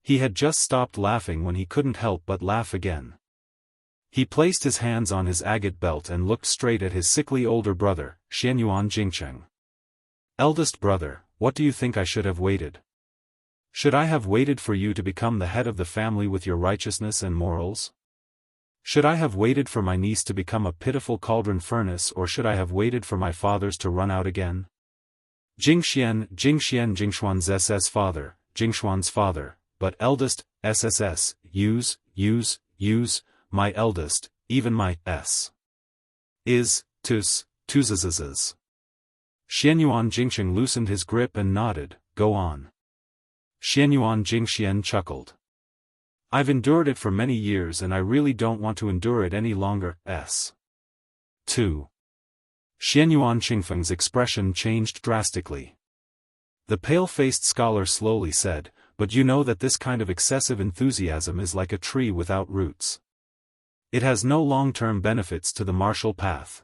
He had just stopped laughing when he couldn't help but laugh again. He placed his hands on his agate belt and looked straight at his sickly older brother, Xianyuan Jingcheng. "Eldest brother, what do you think I should have waited? Should I have waited for you to become the head of the family with your righteousness and morals? Should I have waited for my niece to become a pitiful cauldron furnace, or should I have waited for my father's to run out again?" Jingxian Jingshuan's SS father, Jingshuan's father, but eldest, SSS, use, my eldest, even my s. Is, tus, tus's. Xianyuan Jingcheng loosened his grip and nodded, "Go on." Xianyuan Jingxian chuckled. "I've endured it for many years and I really don't want to endure it any longer, s. 2. Xianyuan Qingfeng's expression changed drastically. The pale-faced scholar slowly said, "But you know that this kind of excessive enthusiasm is like a tree without roots. It has no long-term benefits to the martial path."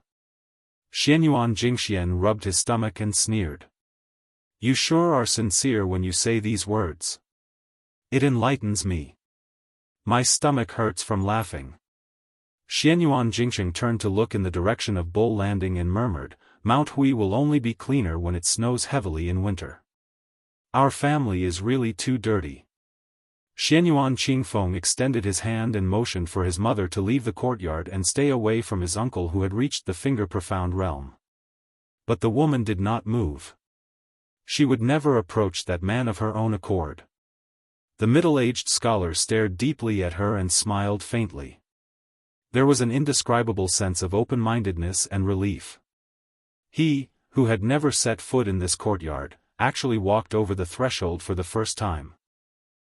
Xianyuan Jingxian rubbed his stomach and sneered. "You sure are sincere when you say these words. It enlightens me. My stomach hurts from laughing." Xianyuan Jingcheng turned to look in the direction of Bull Landing and murmured, "Mount Hui will only be cleaner when it snows heavily in winter. Our family is really too dirty." Xianyuan Qingfeng extended his hand and motioned for his mother to leave the courtyard and stay away from his uncle who had reached the finger-profound realm. But the woman did not move. She would never approach that man of her own accord. The middle-aged scholar stared deeply at her and smiled faintly. There was an indescribable sense of open-mindedness and relief. He, who had never set foot in this courtyard, actually walked over the threshold for the first time.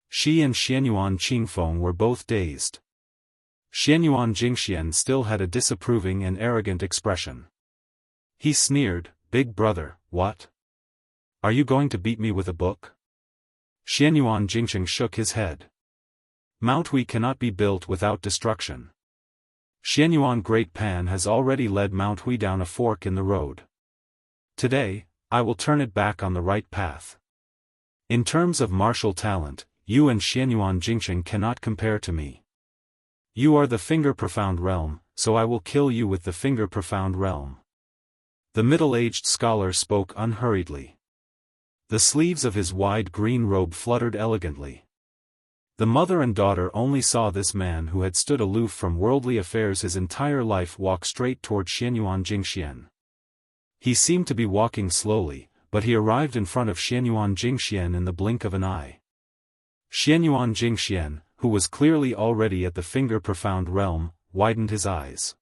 She and Xianyuan Qingfeng were both dazed. Xianyuan Jingxian still had a disapproving and arrogant expression. He sneered, "Big brother, what? Are you going to beat me with a book?" Xianyuan Jingcheng shook his head. "Mount Hui cannot be built without destruction. Xianyuan Great Pan has already led Mount Hui down a fork in the road. Today, I will turn it back on the right path. In terms of martial talent, you and Xianyuan Jingcheng cannot compare to me. You are the finger-profound realm, so I will kill you with the finger-profound realm." The middle-aged scholar spoke unhurriedly. The sleeves of his wide green robe fluttered elegantly. The mother and daughter only saw this man who had stood aloof from worldly affairs his entire life walk straight toward Xianyuan Jingxian. He seemed to be walking slowly, but he arrived in front of Xianyuan Jingxian in the blink of an eye. Xianyuan Jingxian, who was clearly already at the finger-profound realm, widened his eyes.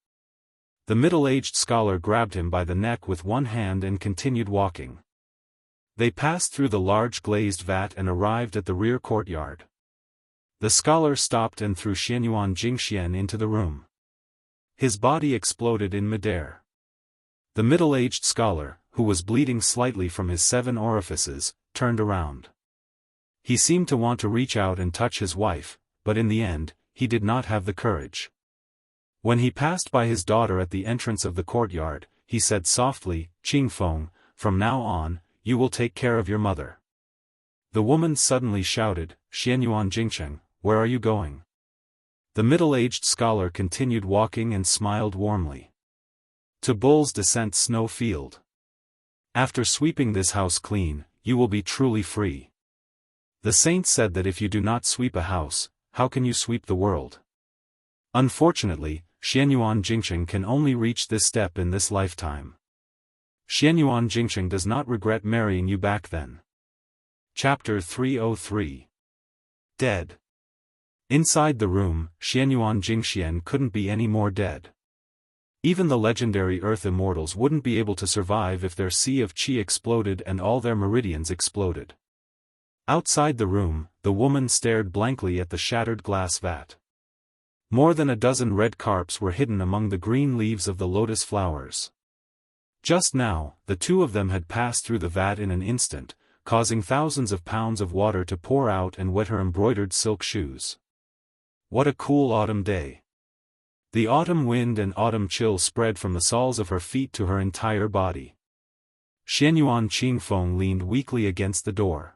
The middle-aged scholar grabbed him by the neck with one hand and continued walking. They passed through the large glazed vat and arrived at the rear courtyard. The scholar stopped and threw Xianyuan Jingxian into the room. His body exploded in midair. The middle-aged scholar, who was bleeding slightly from his 7 orifices, turned around. He seemed to want to reach out and touch his wife, but in the end, he did not have the courage. When he passed by his daughter at the entrance of the courtyard, he said softly, "Qingfeng, from now on, you will take care of your mother." The woman suddenly shouted, "Xianyuan Jingcheng, where are you going?" The middle-aged scholar continued walking and smiled warmly. "To Bull's Descent Snow Field. After sweeping this house clean, you will be truly free." The saints said that if you do not sweep a house, how can you sweep the world? Unfortunately, Xianyuan Jingsheng can only reach this step in this lifetime. Xianyuan Jingsheng does not regret marrying you back then. Chapter 303. Dead. Inside the room, Xianyuan Jingxian couldn't be any more dead. Even the legendary Earth Immortals wouldn't be able to survive if their sea of qi exploded and all their meridians exploded. Outside the room, the woman stared blankly at the shattered glass vat. More than a dozen red carps were hidden among the green leaves of the lotus flowers. Just now, the two of them had passed through the vat in an instant, causing thousands of pounds of water to pour out and wet her embroidered silk shoes. What a cool autumn day. The autumn wind and autumn chill spread from the soles of her feet to her entire body. Xianyuan Qingfeng leaned weakly against the door.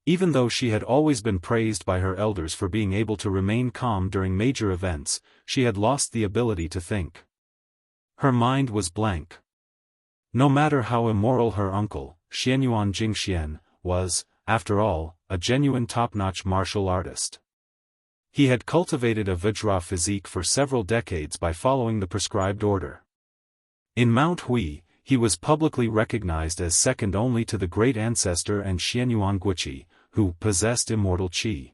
Even though she had always been praised by her elders for being able to remain calm during major events, she had lost the ability to think. Her mind was blank. No matter how immoral her uncle, Xianyuan Jingxian, was, after all, a genuine top-notch martial artist. He had cultivated a Vajra physique for several decades by following the prescribed order. In Mount Hui, he was publicly recognized as second only to the great ancestor and Xianyuan Guiqi, who possessed immortal qi.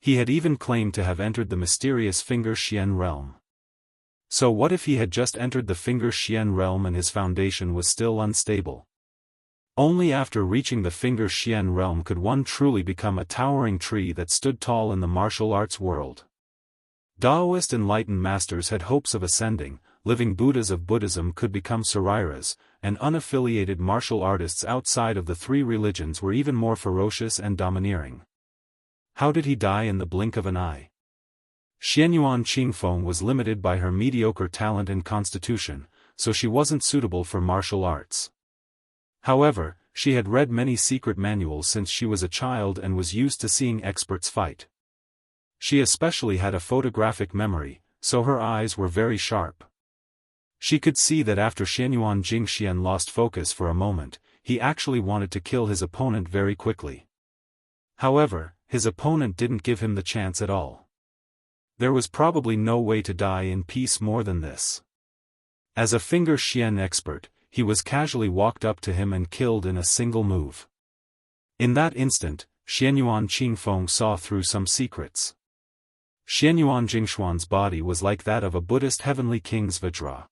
He had even claimed to have entered the mysterious Finger Xian realm. So what if he had just entered the Finger Xian realm and his foundation was still unstable? Only after reaching the Finger Xian realm could one truly become a towering tree that stood tall in the martial arts world. Daoist enlightened masters had hopes of ascending, living Buddhas of Buddhism could become Sariras, and unaffiliated martial artists outside of the three religions were even more ferocious and domineering. How did he die in the blink of an eye? Xianyuan Qingfeng was limited by her mediocre talent and constitution, so she wasn't suitable for martial arts. However, she had read many secret manuals since she was a child and was used to seeing experts fight. She especially had a photographic memory, so her eyes were very sharp. She could see that after Xianyuan Jingxian lost focus for a moment, he actually wanted to kill his opponent very quickly. However, his opponent didn't give him the chance at all. There was probably no way to die in peace more than this. As a Finger Xian expert, he was casually walked up to him and killed in a single move. In that instant, Xianyuan Qingfeng saw through some secrets. Xianyuan Jingshuan's body was like that of a Buddhist heavenly king's Vajra.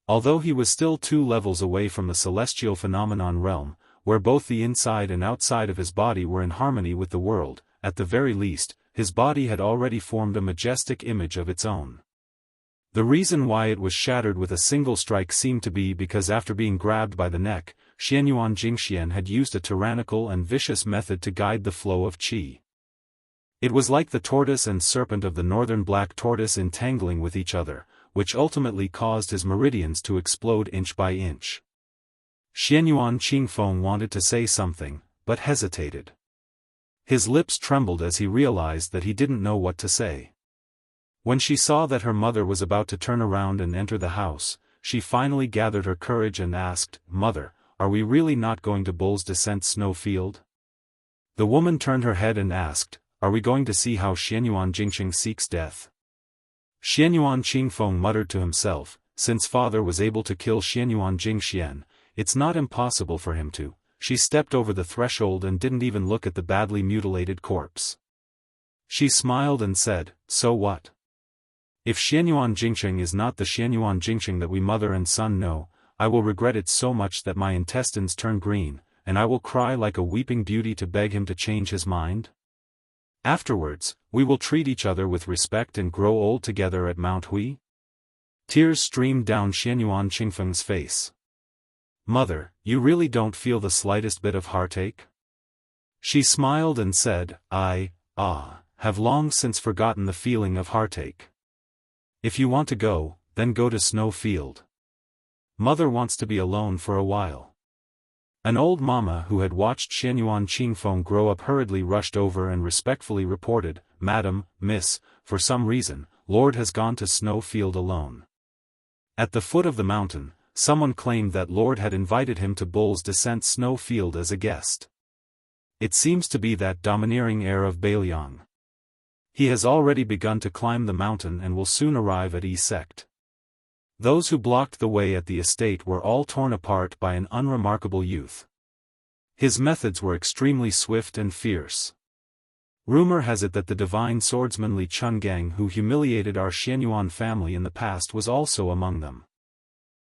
Although he was still 2 levels away from the celestial phenomenon realm, where both the inside and outside of his body were in harmony with the world, at the very least, his body had already formed a majestic image of its own. The reason why it was shattered with a single strike seemed to be because after being grabbed by the neck, Xianyuan Jingxian had used a tyrannical and vicious method to guide the flow of qi. It was like the tortoise and serpent of the northern black tortoise entangling with each other, which ultimately caused his meridians to explode inch by inch. Xianyuan Qingfeng wanted to say something, but hesitated. His lips trembled as he realized that he didn't know what to say. When she saw that her mother was about to turn around and enter the house, she finally gathered her courage and asked, "Mother, are we really not going to Bull's Descent Snowfield?" The woman turned her head and asked, "Are we going to see how Xianyuan Jingsheng seeks death?" Xianyuan Qingfeng muttered to himself, since father was able to kill Xianyuan Jingxian, it's not impossible for him to. She stepped over the threshold and didn't even look at the badly mutilated corpse. She smiled and said, "So what? If Xianyuan Jingsheng is not the Xianyuan Jingsheng that we mother and son know, I will regret it so much that my intestines turn green, and I will cry like a weeping beauty to beg him to change his mind. Afterwards, we will treat each other with respect and grow old together at Mount Hui." Tears streamed down Xianyuan Qingfeng's face. "Mother, you really don't feel the slightest bit of heartache?" She smiled and said, I have long since forgotten the feeling of heartache. If you want to go, then go to Snowfield. Mother wants to be alone for a while." An old mama who had watched Xianyuan Qingfeng grow up hurriedly rushed over and respectfully reported, "Madam, miss, for some reason, Lord has gone to Snowfield alone." At the foot of the mountain, someone claimed that Lord had invited him to Bull's Descent Snowfield as a guest. It seems to be that domineering heir of Bailiang. He has already begun to climb the mountain and will soon arrive at sect. Those who blocked the way at the estate were all torn apart by an unremarkable youth. His methods were extremely swift and fierce. Rumor has it that the divine swordsman Li Chungang who humiliated our Xianyuan family in the past was also among them.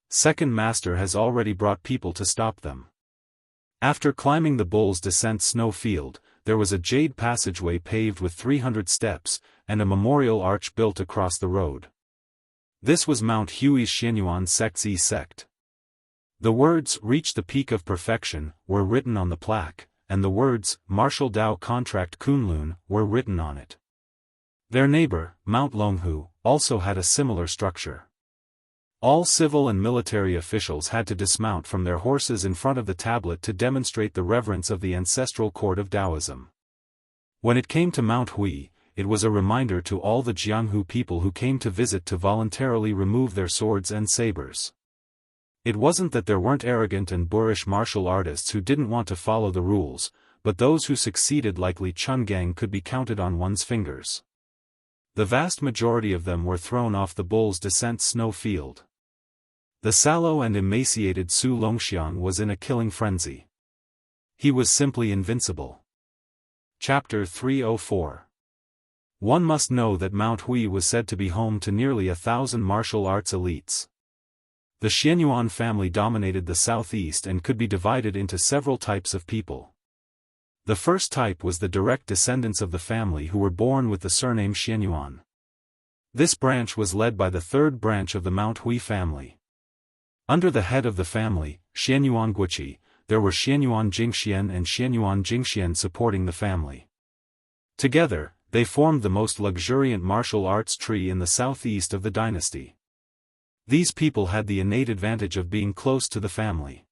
Second Master has already brought people to stop them. After climbing the Bull's Descent snow field, there was a jade passageway paved with 300 steps, and a memorial arch built across the road. This was Mount Hui's Xianyuan sect's sect. The words, "Reach the Peak of Perfection," were written on the plaque, and the words, "Martial Dao Contract Kunlun," were written on it. Their neighbor, Mount Longhu, also had a similar structure. All civil and military officials had to dismount from their horses in front of the tablet to demonstrate the reverence of the ancestral court of Taoism. When it came to Mount Hui, it was a reminder to all the Jianghu people who came to visit to voluntarily remove their swords and sabers. It wasn't that there weren't arrogant and boorish martial artists who didn't want to follow the rules, but those who succeeded like Li Chungang could be counted on one's fingers. The vast majority of them were thrown off the Bull's Descent snow field. The sallow and emaciated Su Longxiang was in a killing frenzy. He was simply invincible. Chapter 304. One must know that Mount Hui was said to be home to nearly 1,000 martial arts elites. The Xianyuan family dominated the southeast and could be divided into several types of people. The first type was the direct descendants of the family who were born with the surname Xianyuan. This branch was led by the third branch of the Mount Hui family. Under the head of the family, Xianyuan Guiqi, there were Xianyuan Jingxian and Xianyuan Jingxian supporting the family. Together, they formed the most luxuriant martial arts tree in the southeast of the dynasty. These people had the innate advantage of being close to the family.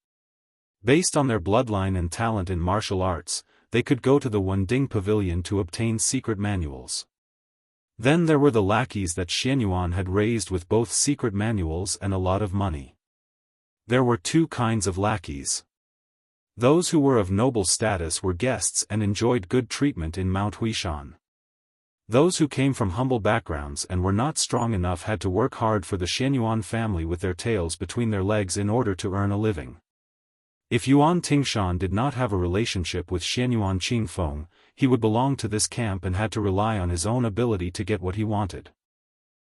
Based on their bloodline and talent in martial arts, they could go to the Wending Pavilion to obtain secret manuals. Then there were the lackeys that Xianyuan had raised with both secret manuals and a lot of money. There were two kinds of lackeys. Those who were of noble status were guests and enjoyed good treatment in Mount Huishan. Those who came from humble backgrounds and were not strong enough had to work hard for the Xianyuan family with their tails between their legs in order to earn a living. If Yuan Tingshan did not have a relationship with Xianyuan Qingfeng, he would belong to this camp and had to rely on his own ability to get what he wanted.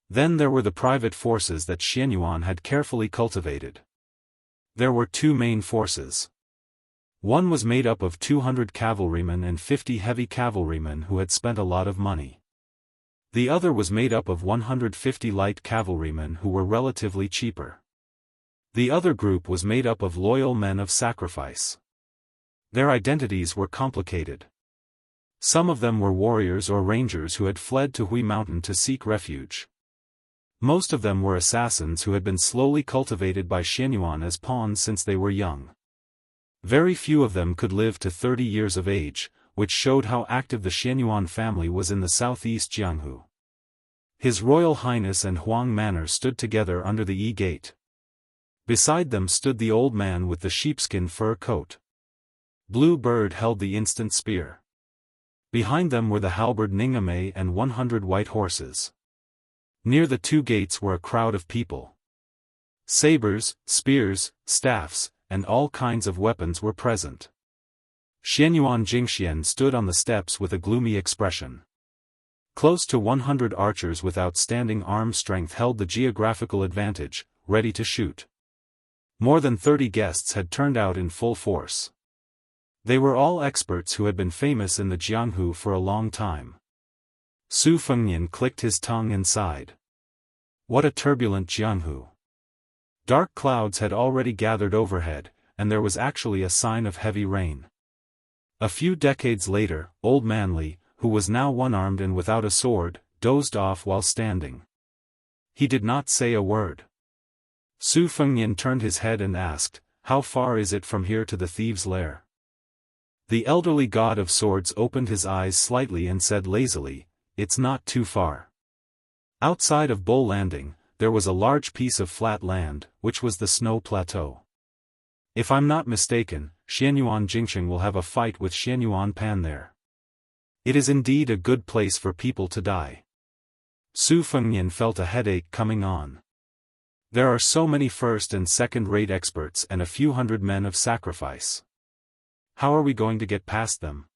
Then there were the private forces that Xianyuan had carefully cultivated. There were two main forces. One was made up of 200 cavalrymen and 50 heavy cavalrymen who had spent a lot of money. The other was made up of 150 light cavalrymen who were relatively cheaper. The other group was made up of loyal men of sacrifice. Their identities were complicated. Some of them were warriors or rangers who had fled to Hui Mountain to seek refuge. Most of them were assassins who had been slowly cultivated by Xianyuan as pawns since they were young. Very few of them could live to 30 years of age, which showed how active the Xianyuan family was in the southeast Jianghu. His Royal Highness and Huang Manor stood together under the Yi Gate. Beside them stood the old man with the sheepskin fur coat. Blue Bird held the instant spear. Behind them were the halberd Ningame and 100 white horses. Near the two gates were a crowd of people. Sabers, spears, staffs, and all kinds of weapons were present. Xianyuan Jingxian stood on the steps with a gloomy expression. Close to 100 archers with outstanding arm strength held the geographical advantage, ready to shoot. More than 30 guests had turned out in full force. They were all experts who had been famous in the Jianghu for a long time. Su Fengnian clicked his tongue and sighed. What a turbulent Jianghu. Dark clouds had already gathered overhead, and there was actually a sign of heavy rain. A few decades later, Old Manly, who was now one-armed and without a sword, dozed off while standing. He did not say a word. Su Fengnian turned his head and asked, "How far is it from here to the thieves' lair?" The elderly god of swords opened his eyes slightly and said lazily, "It's not too far." Outside of Bull Landing, there was a large piece of flat land, which was the snow plateau. If I'm not mistaken, Xianyuan Jingsheng will have a fight with Xianyuan Pan there. It is indeed a good place for people to die. Su Fengnian felt a headache coming on. There are so many first and second-rate experts and a few hundred men of sacrifice. How are we going to get past them?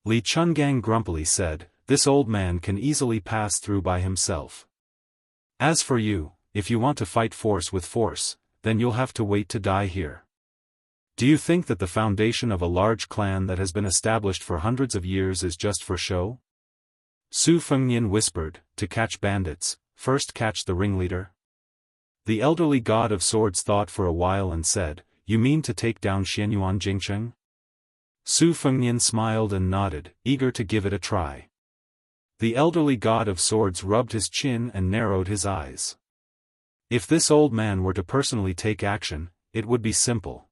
Li Chungang grumpily said, this old man can easily pass through by himself. As for you, if you want to fight force with force, then you'll have to wait to die here. Do you think that the foundation of a large clan that has been established for hundreds of years is just for show? Su Fengnian whispered, to catch bandits, first catch the ringleader. The elderly god of swords thought for a while and said, you mean to take down Xianyuan Jingsheng? Su Fengnian smiled and nodded, eager to give it a try. The elderly god of swords rubbed his chin and narrowed his eyes. If this old man were to personally take action, it would be simple.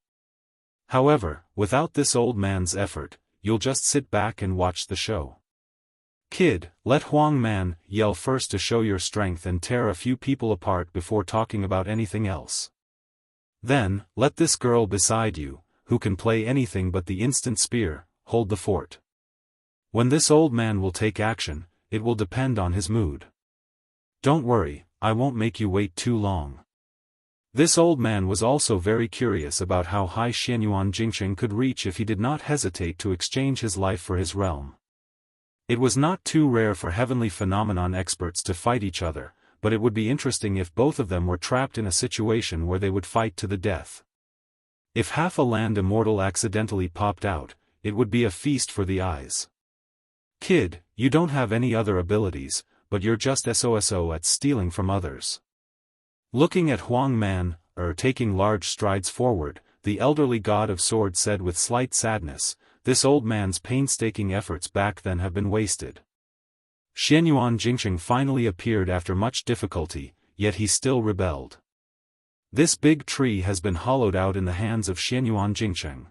However, without this old man's effort, you'll just sit back and watch the show. Kid, let Huang Man yell first to show your strength and tear a few people apart before talking about anything else. Then, let this girl beside you, who can play anything but the instant spear, hold the fort. When this old man will take action, it will depend on his mood. Don't worry, I won't make you wait too long. This old man was also very curious about how high Xianyuan Jingsheng could reach if he did not hesitate to exchange his life for his realm. It was not too rare for heavenly phenomenon experts to fight each other, but it would be interesting if both of them were trapped in a situation where they would fight to the death. If half a land immortal accidentally popped out, it would be a feast for the eyes. Kid, you don't have any other abilities, but you're just SOSO at stealing from others. Looking at Huang Man, taking large strides forward, the elderly god of swords said with slight sadness, this old man's painstaking efforts back then have been wasted. Xianyuan Jingsheng finally appeared after much difficulty, yet he still rebelled. This big tree has been hollowed out in the hands of Xianyuan Jingsheng.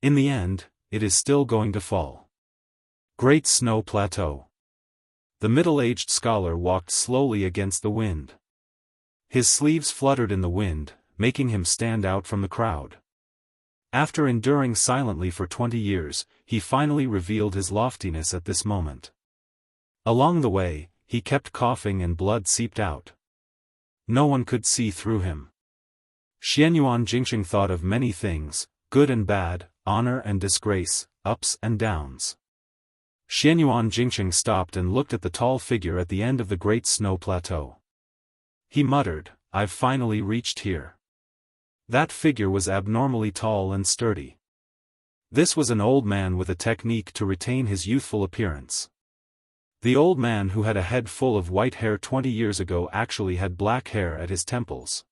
In the end, it is still going to fall. Great Snow Plateau. The middle-aged scholar walked slowly against the wind. His sleeves fluttered in the wind, making him stand out from the crowd. After enduring silently for 20 years, he finally revealed his loftiness at this moment. Along the way, he kept coughing and blood seeped out. No one could see through him. Xianyuan Jingsheng thought of many things, good and bad, honor and disgrace, ups and downs. Xianyuan Jingsheng stopped and looked at the tall figure at the end of the great snow plateau. He muttered, I've finally reached here. That figure was abnormally tall and sturdy. This was an old man with a technique to retain his youthful appearance. The old man who had a head full of white hair 20 years ago actually had black hair at his temples.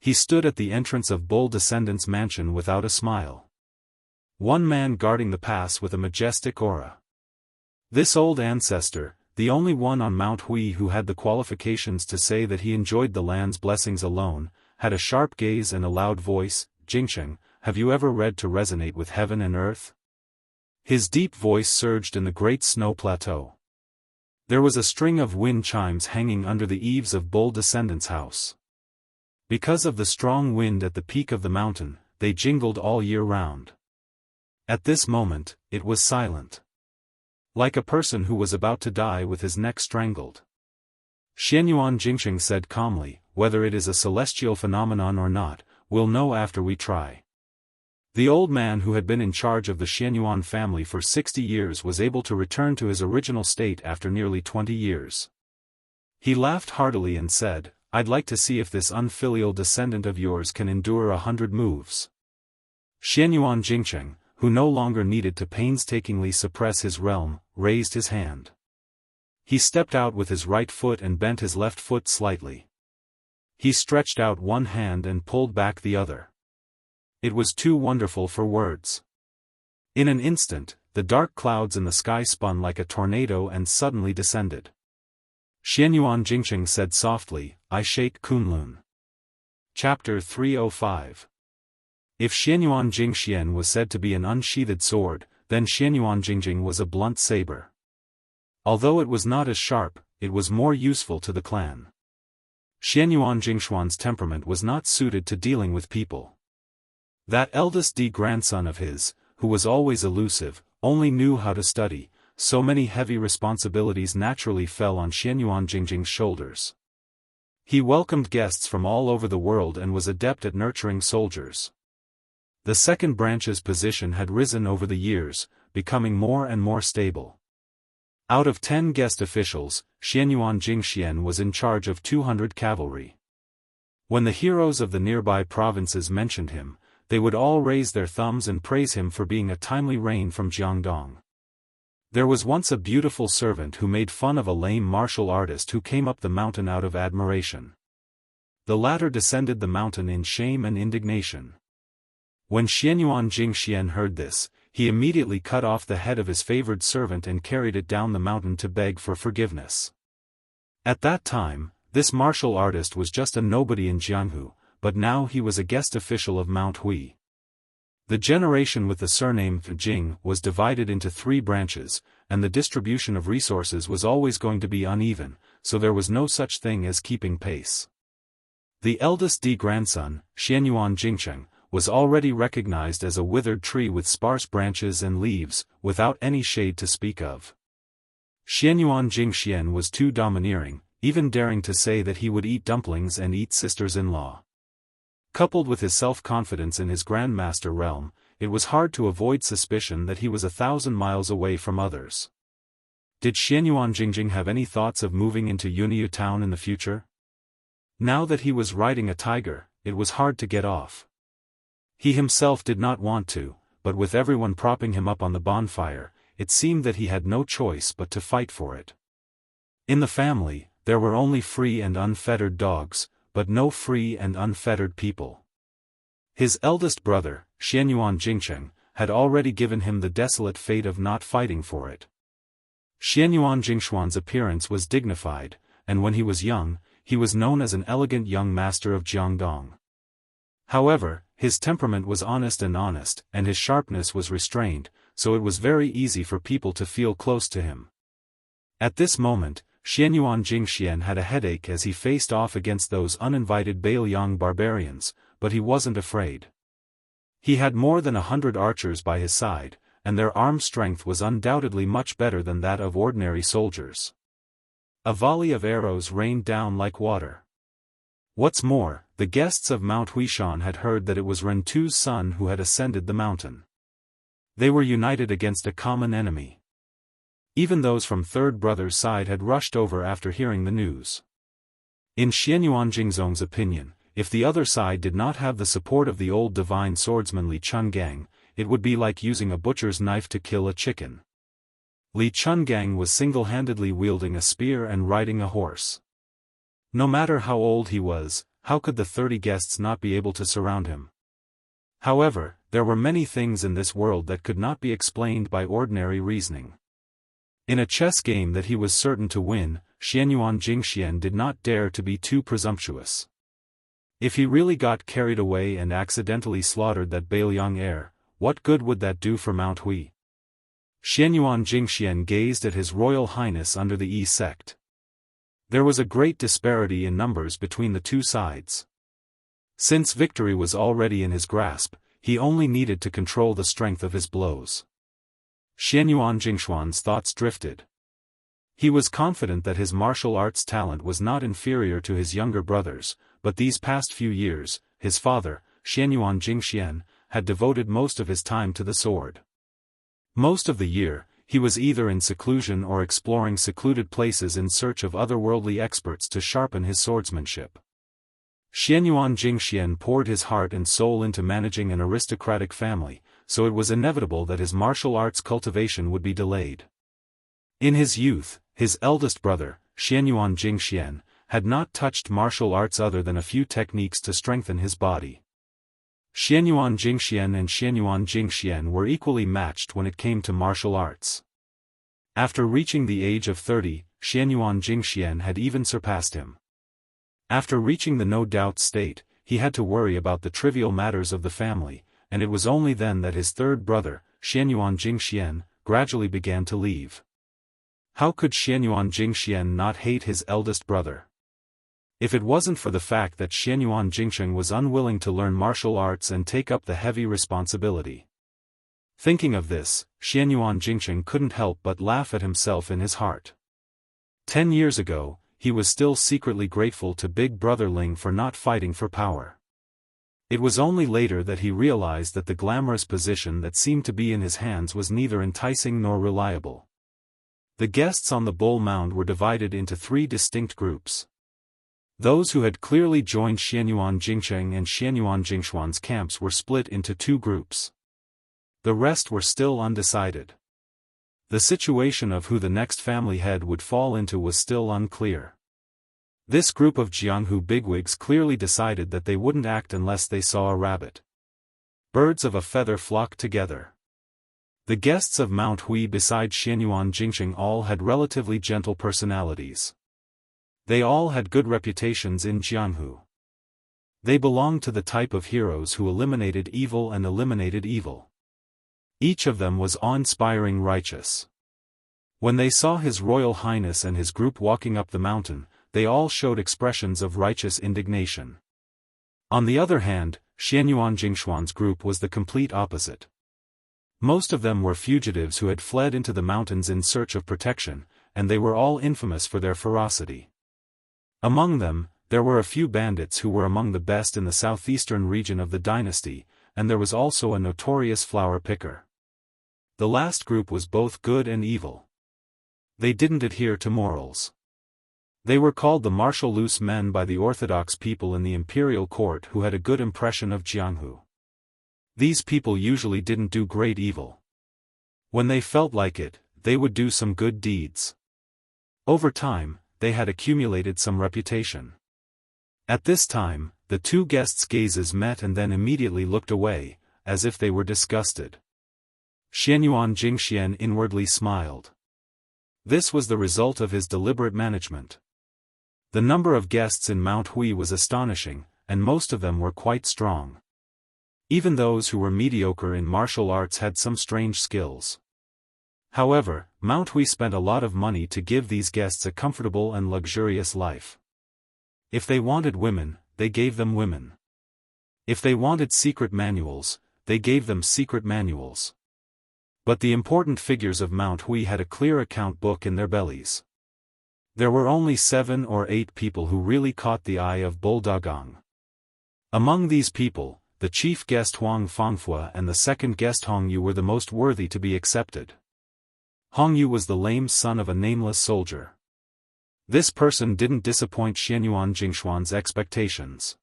He stood at the entrance of Bull Descendant's mansion without a smile. One man guarding the pass with a majestic aura. This old ancestor, the only one on Mount Hui who had the qualifications to say that he enjoyed the land's blessings alone, had a sharp gaze and a loud voice, Jingsheng, have you ever read to resonate with heaven and earth? His deep voice surged in the great snow plateau. There was a string of wind chimes hanging under the eaves of Bull Descendant's house. Because of the strong wind at the peak of the mountain, they jingled all year round. At this moment, it was silent. Like a person who was about to die with his neck strangled. Xianyuan Jingsheng said calmly, whether it is a celestial phenomenon or not, we'll know after we try. The old man who had been in charge of the Xianyuan family for 60 years was able to return to his original state after nearly 20 years. He laughed heartily and said, I'd like to see if this unfilial descendant of yours can endure 100 moves. Xianyuan Jingsheng, who no longer needed to painstakingly suppress his realm, raised his hand. He stepped out with his right foot and bent his left foot slightly. He stretched out one hand and pulled back the other. It was too wonderful for words. In an instant, the dark clouds in the sky spun like a tornado and suddenly descended. Xianyuan Jingsheng said softly, I shake Kunlun. Chapter 305. If Xianyuan Jingxian was said to be an unsheathed sword, then Xianyuan Jingjing was a blunt saber. Although it was not as sharp, it was more useful to the clan. Xianyuan Jingshuan's temperament was not suited to dealing with people. That eldest grandson of his, who was always elusive, only knew how to study, so many heavy responsibilities naturally fell on Xianyuan Jingjing's shoulders. He welcomed guests from all over the world and was adept at nurturing soldiers. The second branch's position had risen over the years, becoming more and more stable. Out of 10 guest officials, Xianyuan Jingxian was in charge of 200 cavalry. When the heroes of the nearby provinces mentioned him, they would all raise their thumbs and praise him for being a timely rain from Jiangdong. There was once a beautiful servant who made fun of a lame martial artist who came up the mountain out of admiration. The latter descended the mountain in shame and indignation. When Xianyuan Jingxian heard this, he immediately cut off the head of his favored servant and carried it down the mountain to beg for forgiveness. At that time, this martial artist was just a nobody in Jianghu, but now he was a guest official of Mount Hui. The generation with the surname Jing was divided into 3 branches, and the distribution of resources was always going to be uneven, so there was no such thing as keeping pace. The eldest grandson, Xianyuan Jingcheng, was already recognized as a withered tree with sparse branches and leaves, without any shade to speak of. Xianyuan Jingxian was too domineering, even daring to say that he would eat dumplings and eat sisters-in-law. Coupled with his self-confidence in his grandmaster realm, it was hard to avoid suspicion that he was 1,000 miles away from others. Did Xianyuan Jingjing have any thoughts of moving into Yunyu town in the future? Now that he was riding a tiger, it was hard to get off. He himself did not want to, but with everyone propping him up on the bonfire, it seemed that he had no choice but to fight for it. In the family, there were only free and unfettered dogs, but no free and unfettered people. His eldest brother, Xianyuan Jingcheng, had already given him the desolate fate of not fighting for it. Xianyuan Jingshuan's appearance was dignified, and when he was young, he was known as an elegant young master of Jiangdong. However, his temperament was honest, and his sharpness was restrained, so it was very easy for people to feel close to him. At this moment, Xianyuan Jingxian had a headache as he faced off against those uninvited Bailiang barbarians, but he wasn't afraid. He had more than 100 archers by his side, and their arm strength was undoubtedly much better than that of ordinary soldiers. A volley of arrows rained down like water. What's more, the guests of Mount Huishan had heard that it was Ren Tu's son who had ascended the mountain. They were united against a common enemy. Even those from Third Brother's side had rushed over after hearing the news. In Xianyuan Jingzong's opinion, if the other side did not have the support of the old divine swordsman Li Chungang, it would be like using a butcher's knife to kill a chicken. Li Chungang was single-handedly wielding a spear and riding a horse. No matter how old he was, how could the 30 guests not be able to surround him? However, there were many things in this world that could not be explained by ordinary reasoning. In a chess game that he was certain to win, Xianyuan Jingxian did not dare to be too presumptuous. If he really got carried away and accidentally slaughtered that Bailiang heir, what good would that do for Mount Hui? Xianyuan Jingxian gazed at His Royal Highness under the Yi sect. There was a great disparity in numbers between the two sides. Since victory was already in his grasp, he only needed to control the strength of his blows. Xianyuan Jingshuan's thoughts drifted. He was confident that his martial arts talent was not inferior to his younger brothers, but these past few years, his father, Xianyuan Jingxian, had devoted most of his time to the sword. Most of the year, he was either in seclusion or exploring secluded places in search of otherworldly experts to sharpen his swordsmanship. Xianyuan Jingxian poured his heart and soul into managing an aristocratic family, so it was inevitable that his martial arts cultivation would be delayed. In his youth, his eldest brother, Xianyuan Jingxian, had not touched martial arts other than a few techniques to strengthen his body. Xianyuan Jingxian and Xianyuan Jingxian were equally matched when it came to martial arts. After reaching the age of 30, Xianyuan Jingxian had even surpassed him. After reaching the no-doubt state, he had to worry about the trivial matters of the family, and it was only then that his third brother, Xianyuan Jingxian, gradually began to leave. How could Xianyuan Jingxian not hate his eldest brother? If it wasn't for the fact that Xianyuan Jingsheng was unwilling to learn martial arts and take up the heavy responsibility. Thinking of this, Xianyuan Jingsheng couldn't help but laugh at himself in his heart. 10 years ago, he was still secretly grateful to Big Brother Ling for not fighting for power. It was only later that he realized that the glamorous position that seemed to be in his hands was neither enticing nor reliable. The guests on the Bull Mound were divided into 3 distinct groups. Those who had clearly joined Xianyuan Jingsheng and Xianyuan Jingshuan's camps were split into 2 groups. The rest were still undecided. The situation of who the next family head would fall into was still unclear. This group of Jianghu bigwigs clearly decided that they wouldn't act unless they saw a rabbit. Birds of a feather flocked together. The guests of Mount Hui besides Xianyuan Jingsheng all had relatively gentle personalities. They all had good reputations in Jianghu. They belonged to the type of heroes who eliminated evil and eliminated evil. Each of them was awe-inspiring righteous. When they saw His Royal Highness and his group walking up the mountain, they all showed expressions of righteous indignation. On the other hand, Xianyuan Jingshuan's group was the complete opposite. Most of them were fugitives who had fled into the mountains in search of protection, and they were all infamous for their ferocity. Among them, there were a few bandits who were among the best in the southeastern region of the dynasty, and there was also a notorious flower picker. The last group was both good and evil. They didn't adhere to morals. They were called the martial loose men by the orthodox people in the imperial court who had a good impression of Jianghu. These people usually didn't do great evil. When they felt like it, they would do some good deeds. Over time, they had accumulated some reputation. At this time, the 2 guests' gazes met and then immediately looked away, as if they were disgusted. Xianyuan Jingxian inwardly smiled. This was the result of his deliberate management. The number of guests in Mount Hui was astonishing, and most of them were quite strong. Even those who were mediocre in martial arts had some strange skills. However, Mount Hui spent a lot of money to give these guests a comfortable and luxurious life. If they wanted women, they gave them women. If they wanted secret manuals, they gave them secret manuals. But the important figures of Mount Hui had a clear account book in their bellies. There were only 7 or 8 people who really caught the eye of Bull Dagong. Among these people, the chief guest Huang Fangfua and the second guest Hong Yu were the most worthy to be accepted. Hong Yu was the lame son of a nameless soldier. This person didn't disappoint Xianyuan Jingshuan's expectations.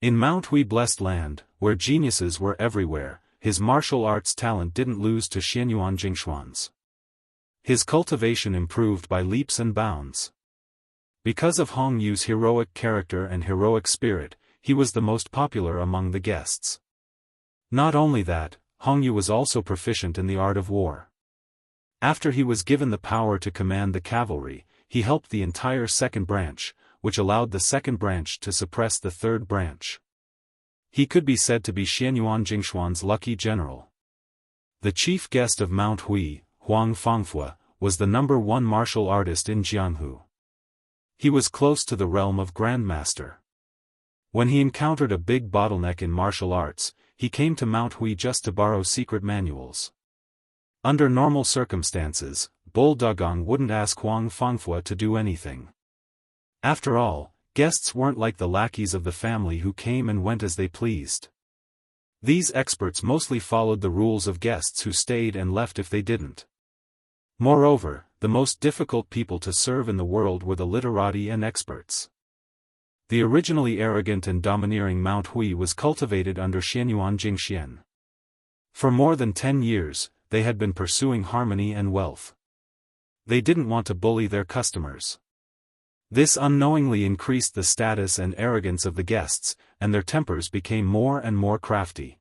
In Mount Hui blessed land, where geniuses were everywhere, his martial arts talent didn't lose to Xianyuan Jingshuan's. His cultivation improved by leaps and bounds. Because of Hong Yu's heroic character and heroic spirit, he was the most popular among the guests. Not only that, Hong Yu was also proficient in the art of war. After he was given the power to command the cavalry, he helped the entire second branch, which allowed the second branch to suppress the third branch. He could be said to be Xianyuan Jingshuan's lucky general. The chief guest of Mount Hui, Huang Fangfua, was the #1 martial artist in Jianghu. He was close to the realm of Grandmaster. When he encountered a big bottleneck in martial arts, he came to Mount Hui just to borrow secret manuals. Under normal circumstances, Bull Dagong wouldn't ask Huang Fangfua to do anything. After all, guests weren't like the lackeys of the family who came and went as they pleased. These experts mostly followed the rules of guests who stayed and left if they didn't. Moreover, the most difficult people to serve in the world were the literati and experts. The originally arrogant and domineering Mount Hui was cultivated under Xianyuan Jingxian. For more than 10 years, they had been pursuing harmony and wealth. They didn't want to bully their customers. This unknowingly increased the status and arrogance of the guests, and their tempers became more and more crafty.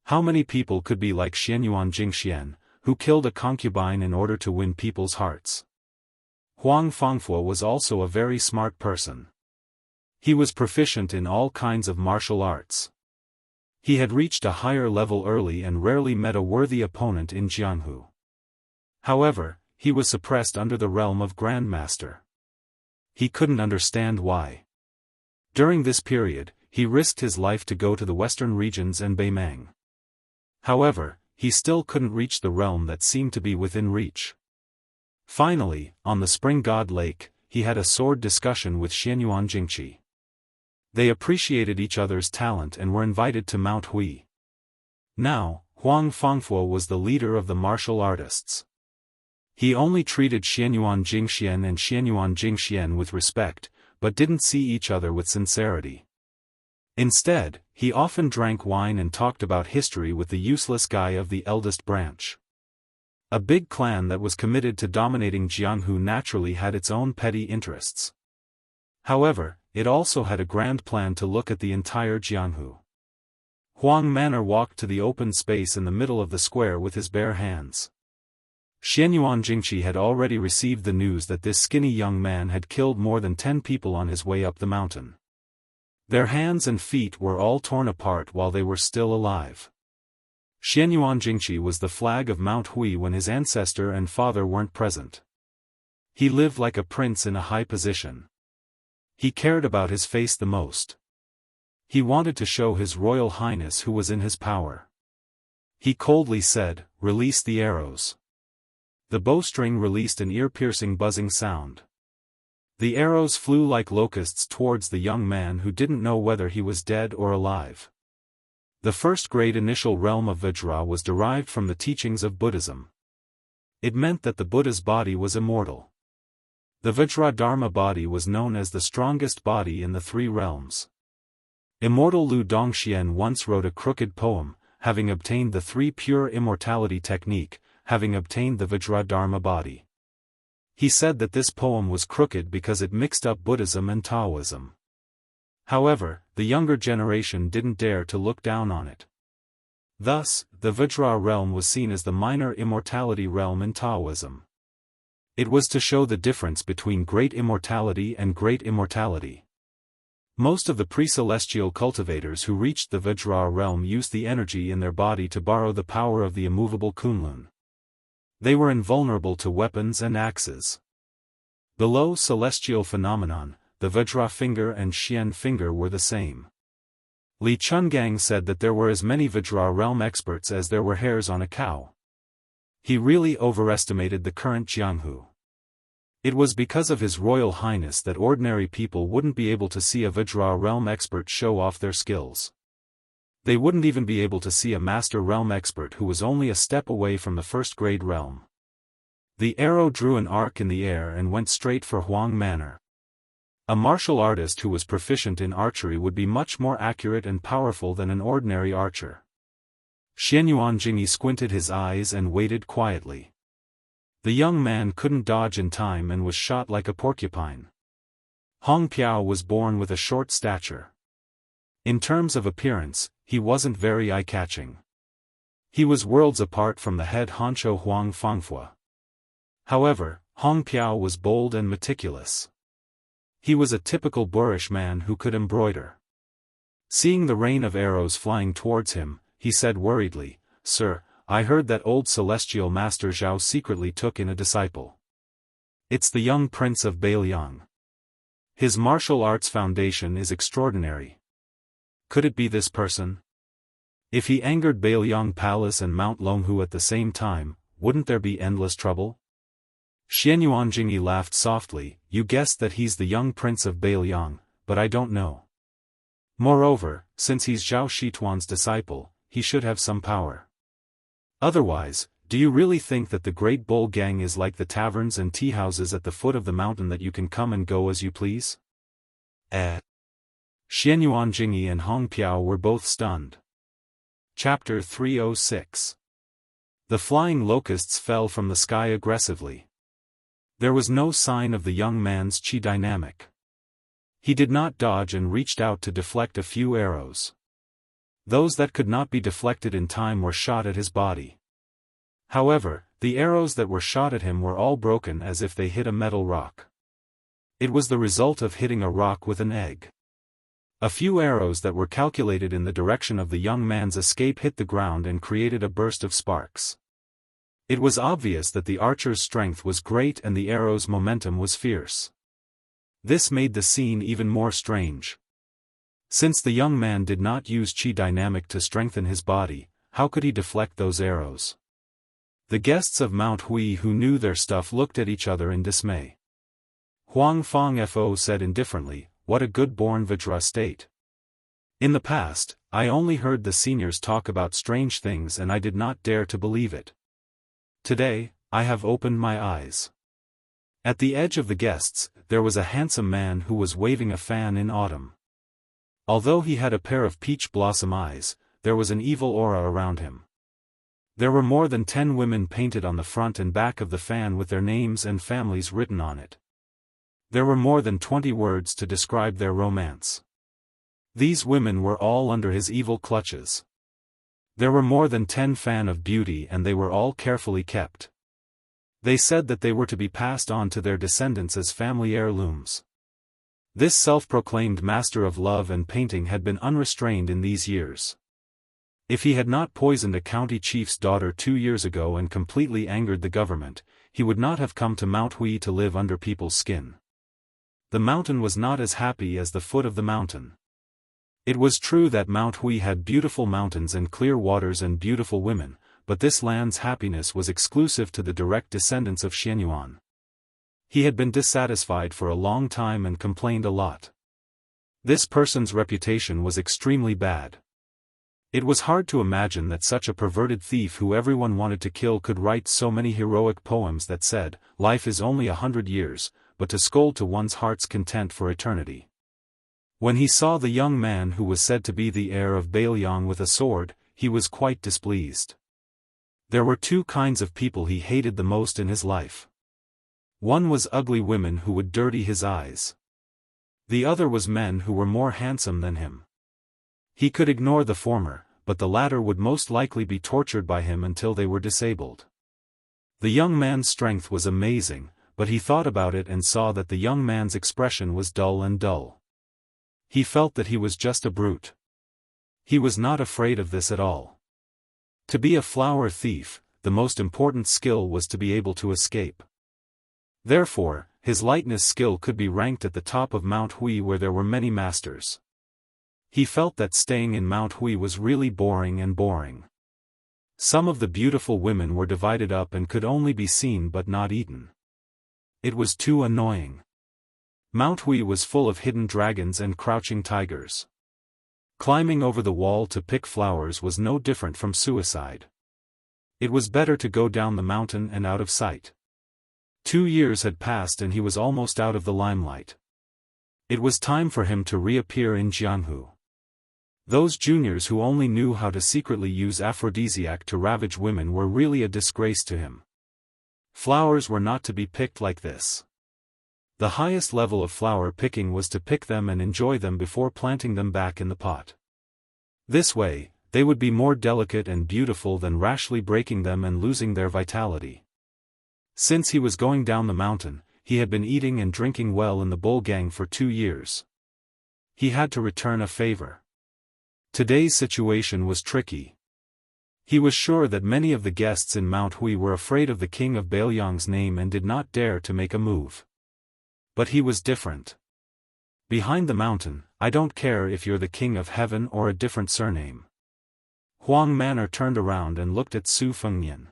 How many people could be like Xianyuan Jingxian, who killed a concubine in order to win people's hearts? Huang Fangfua was also a very smart person. He was proficient in all kinds of martial arts. He had reached a higher level early and rarely met a worthy opponent in Jianghu. However, he was suppressed under the realm of Grandmaster. He couldn't understand why. During this period, he risked his life to go to the western regions and Beimang. However, he still couldn't reach the realm that seemed to be within reach. Finally, on the Spring God Lake, he had a sword discussion with Xianyuan Jingqi. They appreciated each other's talent and were invited to Mount Hui. Now, Huang Fangfuo was the leader of the martial artists. He only treated Xianyuan Jingxian and Xianyuan Jingxian with respect, but didn't see each other with sincerity. Instead, he often drank wine and talked about history with the useless guy of the eldest branch. A big clan that was committed to dominating Jianghu naturally had its own petty interests. However, it also had a grand plan to look at the entire Jianghu. Huang Manor walked to the open space in the middle of the square with his bare hands. Xianyuan Jingqi had already received the news that this skinny young man had killed more than 10 people on his way up the mountain. Their hands and feet were all torn apart while they were still alive. Xianyuan Jingqi was the flag of Mount Hui when his ancestor and father weren't present. He lived like a prince in a high position. He cared about his face the most. He wanted to show his royal highness who was in his power. He coldly said, "Release the arrows." The bowstring released an ear-piercing buzzing sound. The arrows flew like locusts towards the young man who didn't know whether he was dead or alive. The first-grade initial realm of Vajra was derived from the teachings of Buddhism. It meant that the Buddha's body was immortal. The Vajra Dharma body was known as the strongest body in the 3 realms. Immortal Lu Dongxian once wrote a crooked poem, having obtained the 3 pure immortality technique, having obtained the Vajra Dharma body. He said that this poem was crooked because it mixed up Buddhism and Taoism. However, the younger generation didn't dare to look down on it. Thus, the Vajra realm was seen as the minor immortality realm in Taoism. It was to show the difference between great immortality and great immortality. Most of the pre-celestial cultivators who reached the Vajra realm used the energy in their body to borrow the power of the immovable Kunlun. They were invulnerable to weapons and axes. Below celestial phenomenon, the Vajra finger and Xian finger were the same. Li Chungang said that there were as many Vajra realm experts as there were hairs on a cow. He really overestimated the current Jianghu. It was because of His Royal Highness that ordinary people wouldn't be able to see a Vajra realm expert show off their skills. They wouldn't even be able to see a Master Realm expert who was only a step away from the first-grade realm. The arrow drew an arc in the air and went straight for Huang Manor. A martial artist who was proficient in archery would be much more accurate and powerful than an ordinary archer. Xianyuan Jingyi squinted his eyes and waited quietly. The young man couldn't dodge in time and was shot like a porcupine. Hong Piao was born with a short stature. In terms of appearance, he wasn't very eye-catching. He was worlds apart from the head honcho Huang Fangfua. However, Hong Piao was bold and meticulous. He was a typical boorish man who could embroider. Seeing the rain of arrows flying towards him, he said worriedly, "Sir, I heard that old celestial master Zhao secretly took in a disciple. It's the young prince of Beiliang. His martial arts foundation is extraordinary. Could it be this person? If he angered Beiliang Palace and Mount Longhu at the same time, wouldn't there be endless trouble?" Xianyuan Jingyi laughed softly, "You guessed that he's the young prince of Beiliang, but I don't know. Moreover, since he's Zhao Shituan's disciple, he should have some power. Otherwise, do you really think that the Great Bull Gang is like the taverns and tea-houses at the foot of the mountain that you can come and go as you please?" Xianyuan Jingyi and Hong Piao were both stunned. Chapter 306. The flying locusts fell from the sky aggressively. There was no sign of the young man's chi dynamic. He did not dodge and reached out to deflect a few arrows. Those that could not be deflected in time were shot at his body. However, the arrows that were shot at him were all broken as if they hit a metal rock. It was the result of hitting a rock with an egg. A few arrows that were calculated in the direction of the young man's escape hit the ground and created a burst of sparks. It was obvious that the archer's strength was great and the arrow's momentum was fierce. This made the scene even more strange. Since the young man did not use qi dynamic to strengthen his body, how could he deflect those arrows? The guests of Mount Hui who knew their stuff looked at each other in dismay. Huang Fong Fo said indifferently, "What a good-born Vajra state. In the past, I only heard the seniors talk about strange things and I did not dare to believe it. Today, I have opened my eyes." At the edge of the guests, there was a handsome man who was waving a fan in autumn. Although he had a pair of peach blossom eyes, there was an evil aura around him. There were more than 10 women painted on the front and back of the fan with their names and families written on it. There were more than 20 words to describe their romance. These women were all under his evil clutches. There were more than 10 fan of beauty and they were all carefully kept. They said that they were to be passed on to their descendants as family heirlooms. This self-proclaimed master of love and painting had been unrestrained in these years. If he had not poisoned a county chief's daughter 2 years ago and completely angered the government, he would not have come to Mount Hui to live under people's skin. The mountain was not as happy as the foot of the mountain. It was true that Mount Hui had beautiful mountains and clear waters and beautiful women, but this land's happiness was exclusive to the direct descendants of Xianyuan. He had been dissatisfied for a long time and complained a lot. This person's reputation was extremely bad. It was hard to imagine that such a perverted thief who everyone wanted to kill could write so many heroic poems that said, "Life is only 100 years, but to scold to one's heart's content for eternity." When he saw the young man who was said to be the heir of Bailiang with a sword, he was quite displeased. There were 2 kinds of people he hated the most in his life. One was ugly women who would dirty his eyes. The other was men who were more handsome than him. He could ignore the former, but the latter would most likely be tortured by him until they were disabled. The young man's strength was amazing, but he thought about it and saw that the young man's expression was dull and dull. He felt that he was just a brute. He was not afraid of this at all. To be a flower thief, the most important skill was to be able to escape. Therefore, his lightness skill could be ranked at the top of Mount Hui where there were many masters. He felt that staying in Mount Hui was really boring. Some of the beautiful women were divided up and could only be seen but not eaten. It was too annoying. Mount Hui was full of hidden dragons and crouching tigers. Climbing over the wall to pick flowers was no different from suicide. It was better to go down the mountain and out of sight. 2 years had passed and he was almost out of the limelight. It was time for him to reappear in Jianghu. Those juniors who only knew how to secretly use aphrodisiac to ravage women were really a disgrace to him. Flowers were not to be picked like this. The highest level of flower picking was to pick them and enjoy them before planting them back in the pot. This way, they would be more delicate and beautiful than rashly breaking them and losing their vitality. Since he was going down the mountain, he had been eating and drinking well in the bull gang for 2 years. He had to return a favor. Today's situation was tricky. He was sure that many of the guests in Mount Hui were afraid of the king of Bailiang's name and did not dare to make a move. But he was different. Behind the mountain, I don't care if you're the king of heaven or a different surname. Huang Manor turned around and looked at Su Fengnian.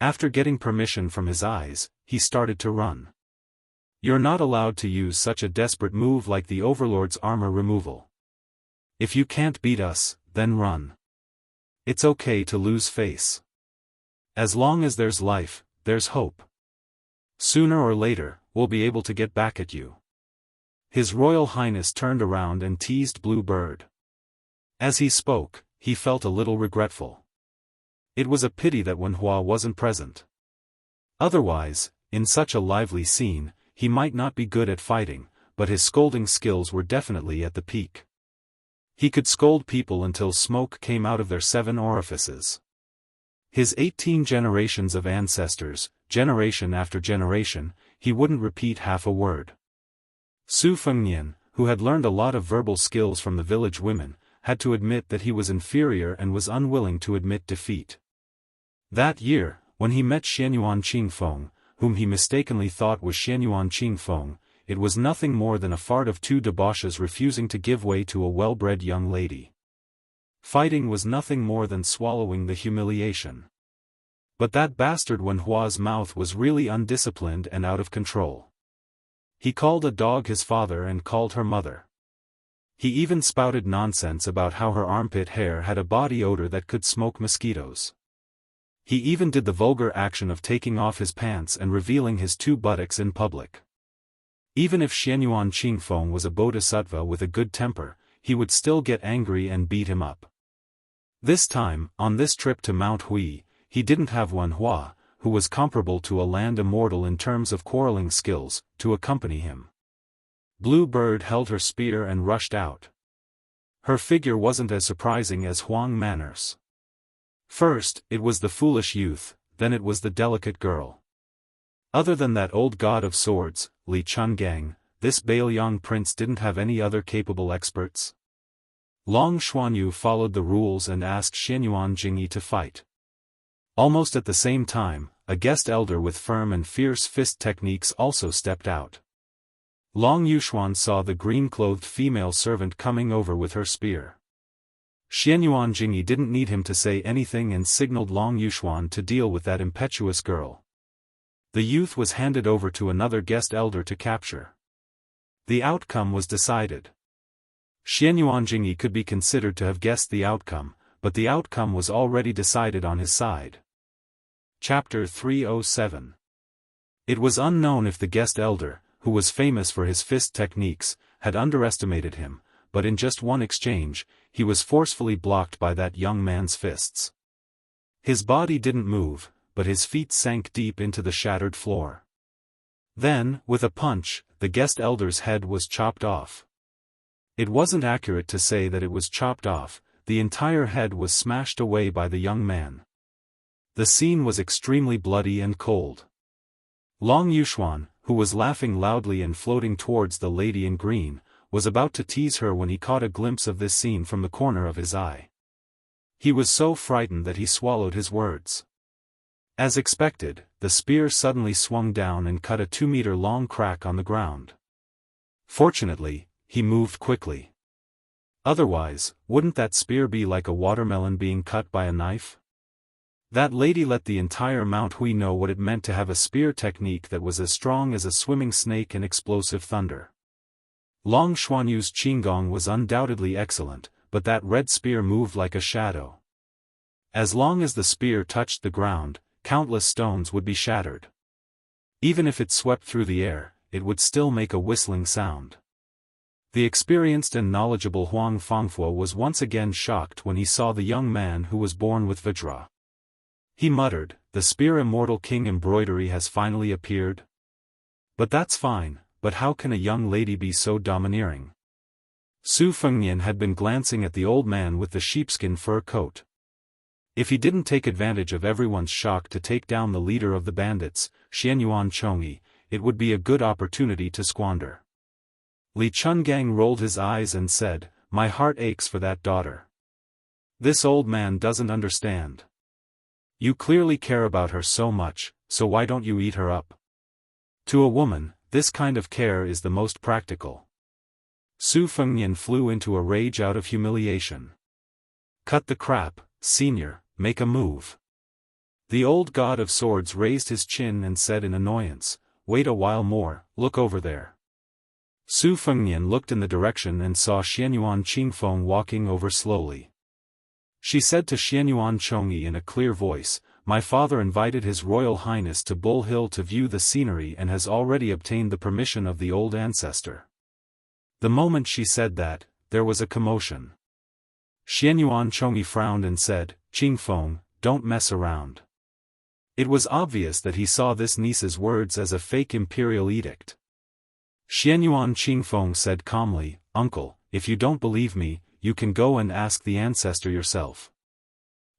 After getting permission from his eyes, he started to run. You're not allowed to use such a desperate move like the Overlord's armor removal. If you can't beat us, then run. It's okay to lose face. As long as there's life, there's hope. Sooner or later, we'll be able to get back at you. His Royal Highness turned around and teased Blue Bird. As he spoke, he felt a little regretful. It was a pity that Wen Hua wasn't present. Otherwise, in such a lively scene, he might not be good at fighting, but his scolding skills were definitely at the peak. He could scold people until smoke came out of their 7 orifices. His 18 generations of ancestors, generation after generation, he wouldn't repeat half a word. Su Fengnian, who had learned a lot of verbal skills from the village women, had to admit that he was inferior and was unwilling to admit defeat. That year, when he met Xianyuan Qingfeng, whom he mistakenly thought was Xianyuan Qingfeng, it was nothing more than a fart of two debauches refusing to give way to a well-bred young lady. Fighting was nothing more than swallowing the humiliation. But that bastard Wenhua's mouth was really undisciplined and out of control. He called a dog his father and called her mother. He even spouted nonsense about how her armpit hair had a body odor that could smoke mosquitoes. He even did the vulgar action of taking off his pants and revealing his two buttocks in public. Even if Xianyuan Qingfeng was a bodhisattva with a good temper, he would still get angry and beat him up. This time, on this trip to Mount Hui, he didn't have Wenhua, who was comparable to a land immortal in terms of quarreling skills, to accompany him. Blue Bird held her spear and rushed out. Her figure wasn't as surprising as Huang Manners. First, it was the foolish youth, then it was the delicate girl. Other than that old god of swords, Li Chungang, this Bailiang prince didn't have any other capable experts. Long Xuanyu followed the rules and asked Xianyuan Jingyi to fight. Almost at the same time, a guest elder with firm and fierce fist techniques also stepped out. Long Yuxuan saw the green-clothed female servant coming over with her spear. Xianyuan Jingyi didn't need him to say anything and signaled Long Yuxuan to deal with that impetuous girl. The youth was handed over to another guest elder to capture. The outcome was decided. Xianyuan Jingyi could be considered to have guessed the outcome, but the outcome was already decided on his side. Chapter 307. It was unknown if the guest elder, who was famous for his fist techniques, had underestimated him, but in just one exchange, he was forcefully blocked by that young man's fists. His body didn't move, but his feet sank deep into the shattered floor. Then, with a punch, the guest elder's head was chopped off. It wasn't accurate to say that it was chopped off, the entire head was smashed away by the young man. The scene was extremely bloody and cold. Long Yuxuan, who was laughing loudly and floating towards the lady in green, was about to tease her when he caught a glimpse of this scene from the corner of his eye. He was so frightened that he swallowed his words. As expected, the spear suddenly swung down and cut a 2-meter-long crack on the ground. Fortunately, he moved quickly. Otherwise, wouldn't that spear be like a watermelon being cut by a knife? That lady let the entire Mount Hui know what it meant to have a spear technique that was as strong as a swimming snake and explosive thunder. Long Xuanyu's Qinggong was undoubtedly excellent, but that red spear moved like a shadow. As long as the spear touched the ground, countless stones would be shattered. Even if it swept through the air, it would still make a whistling sound. The experienced and knowledgeable Huang Fangfuo was once again shocked when he saw the young man who was born with Vajra. He muttered, "The spear Immortal King embroidery has finally appeared? But that's fine, but how can a young lady be so domineering?" Su Fengnian had been glancing at the old man with the sheepskin fur coat. If he didn't take advantage of everyone's shock to take down the leader of the bandits, Xianyuan Chongyi, it would be a good opportunity to squander. Li Chungang rolled his eyes and said, "My heart aches for that daughter. This old man doesn't understand. You clearly care about her so much, so why don't you eat her up? To a woman, this kind of care is the most practical." Su Fengnian flew into a rage out of humiliation. "Cut the crap, senior, make a move." The old god of swords raised his chin and said in annoyance, "Wait a while more, look over there." Su Fengnian looked in the direction and saw Xianyuan Qingfeng walking over slowly. She said to Xianyuan Chongyi in a clear voice, "My father invited His Royal Highness to Bull Hill to view the scenery and has already obtained the permission of the old ancestor." The moment she said that, there was a commotion. Xianyuan Chongyi frowned and said, "Qingfeng, don't mess around." It was obvious that he saw this niece's words as a fake imperial edict. Xianyuan Qingfeng said calmly, "Uncle, if you don't believe me, you can go and ask the ancestor yourself."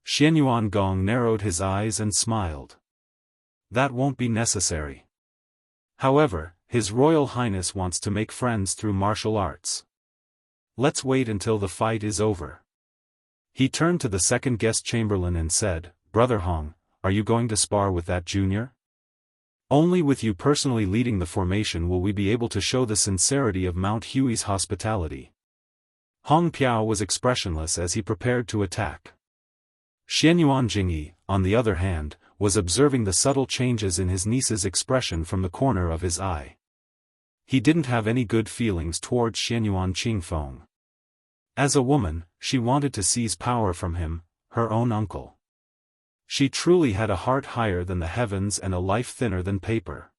Xianyuan Gong narrowed his eyes and smiled. "That won't be necessary. However, His Royal Highness wants to make friends through martial arts. Let's wait until the fight is over." He turned to the second guest chamberlain and said, "Brother Hong, are you going to spar with that junior?" Only with you personally leading the formation will we be able to show the sincerity of Mount Hui's hospitality. Hong Piao was expressionless as he prepared to attack. Xianyuan Jingyi, on the other hand, was observing the subtle changes in his niece's expression from the corner of his eye. He didn't have any good feelings towards Xianyuan Qingfeng. As a woman, she wanted to seize power from him, her own uncle. She truly had a heart higher than the heavens and a life thinner than paper.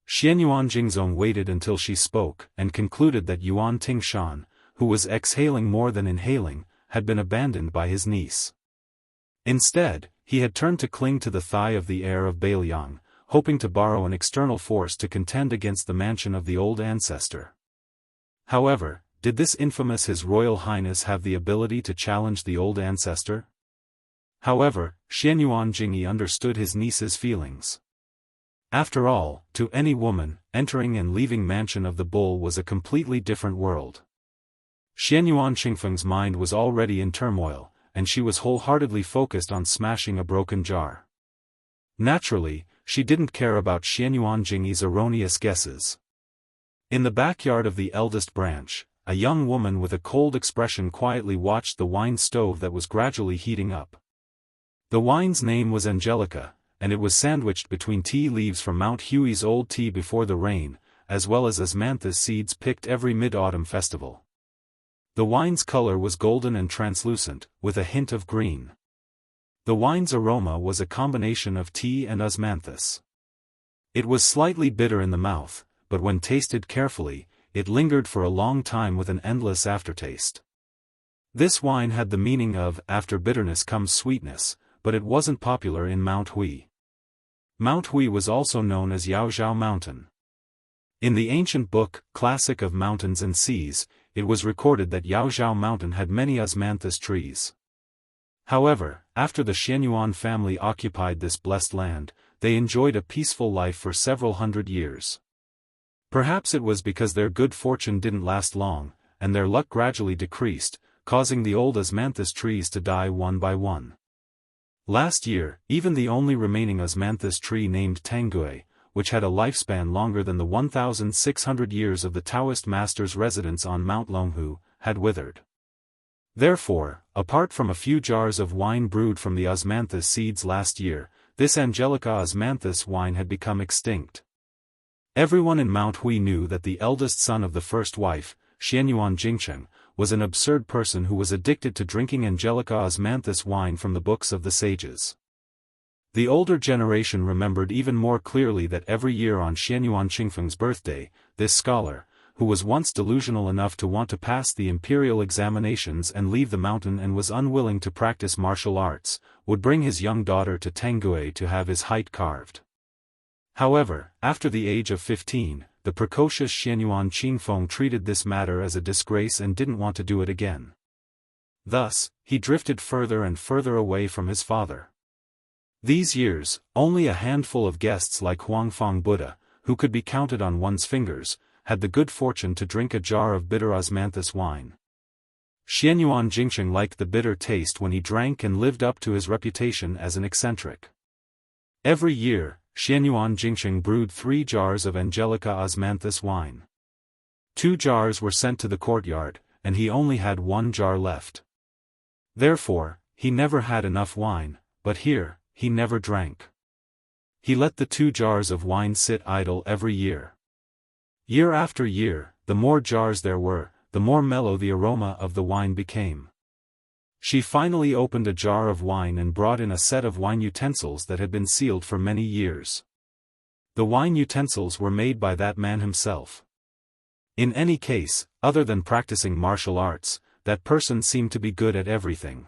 Xianyuan Jingzong waited until she spoke and concluded that Yuan Tingshan, who was exhaling more than inhaling, had been abandoned by his niece. Instead, he had turned to cling to the thigh of the heir of Bailiang, hoping to borrow an external force to contend against the mansion of the old ancestor. However, did this infamous His Royal Highness have the ability to challenge the old ancestor? However, Xianyuan Jingyi understood his niece's feelings. After all, to any woman, entering and leaving Mansion of the Bull was a completely different world. Xianyuan Qingfeng's mind was already in turmoil, and she was wholeheartedly focused on smashing a broken jar. Naturally, she didn't care about Xianyuan Jingyi's erroneous guesses. In the backyard of the eldest branch, a young woman with a cold expression quietly watched the wine stove that was gradually heating up. The wine's name was Angelica, and it was sandwiched between tea leaves from Mount Hui's old tea before the rain, as well as osmanthus seeds picked every mid-autumn festival. The wine's color was golden and translucent, with a hint of green. The wine's aroma was a combination of tea and osmanthus. It was slightly bitter in the mouth, but when tasted carefully, it lingered for a long time with an endless aftertaste. This wine had the meaning of, after bitterness comes sweetness, but it wasn't popular in Mount Hui. Mount Hui was also known as Yaozhao Mountain. In the ancient book, Classic of Mountains and Seas, it was recorded that Yaozhao Mountain had many osmanthus trees. However, after the Xianyuan family occupied this blessed land, they enjoyed a peaceful life for several hundred years. Perhaps it was because their good fortune didn't last long, and their luck gradually decreased, causing the old osmanthus trees to die one by one. Last year, even the only remaining osmanthus tree named Tanggui, which had a lifespan longer than the 1,600 years of the Daoist master's residence on Mount Longhu, had withered. Therefore, apart from a few jars of wine brewed from the osmanthus seeds last year, this Angelica osmanthus wine had become extinct. Everyone in Mount Hui knew that the eldest son of the first wife, Xianyuan Jingcheng, was an absurd person who was addicted to drinking Angelica osmanthus wine from the books of the sages. The older generation remembered even more clearly that every year on Xianyuan Qingfeng's birthday, this scholar, who was once delusional enough to want to pass the imperial examinations and leave the mountain and was unwilling to practice martial arts, would bring his young daughter to Tanggui to have his height carved. However, after the age of 15, the precocious Xianyuan Qingfeng treated this matter as a disgrace and didn't want to do it again. Thus, he drifted further and further away from his father. These years, only a handful of guests like Huangfang Buddha, who could be counted on one's fingers, had the good fortune to drink a jar of bitter osmanthus wine. Xianyuan Jingcheng liked the bitter taste when he drank and lived up to his reputation as an eccentric. Every year, Xianyuan Jingcheng brewed 3 jars of Angelica osmanthus wine. 2 jars were sent to the courtyard, and he only had 1 jar left. Therefore, he never had enough wine, but here, he never drank. He let the 2 jars of wine sit idle every year. Year after year, the more jars there were, the more mellow the aroma of the wine became. She finally opened a jar of wine and brought in a set of wine utensils that had been sealed for many years. The wine utensils were made by that man himself. In any case, other than practicing martial arts, that person seemed to be good at everything.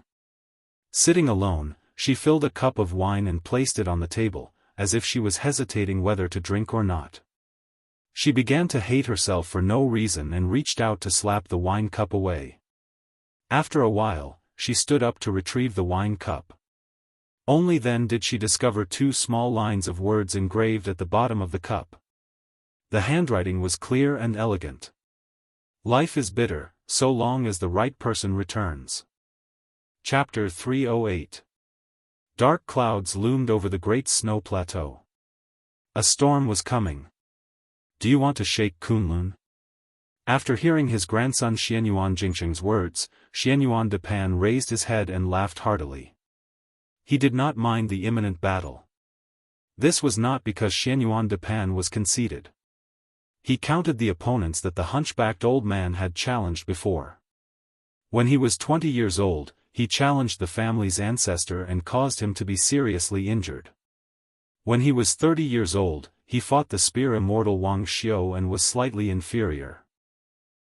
Sitting alone, she filled a cup of wine and placed it on the table, as if she was hesitating whether to drink or not. She began to hate herself for no reason and reached out to slap the wine cup away. After a while, she stood up to retrieve the wine cup. Only then did she discover 2 small lines of words engraved at the bottom of the cup. The handwriting was clear and elegant. Life is bitter, so long as the right person returns. Chapter 308. Dark clouds loomed over the great snow plateau. A storm was coming. Do you want to shake Kunlun? After hearing his grandson Xianyuan Jingsheng's words, Xianyuan Depan raised his head and laughed heartily. He did not mind the imminent battle. This was not because Xianyuan Depan was conceited. He counted the opponents that the hunchbacked old man had challenged before. When he was 20 years old, he challenged the family's ancestor and caused him to be seriously injured. When he was 30 years old, he fought the spear immortal Wang Xiu and was slightly inferior.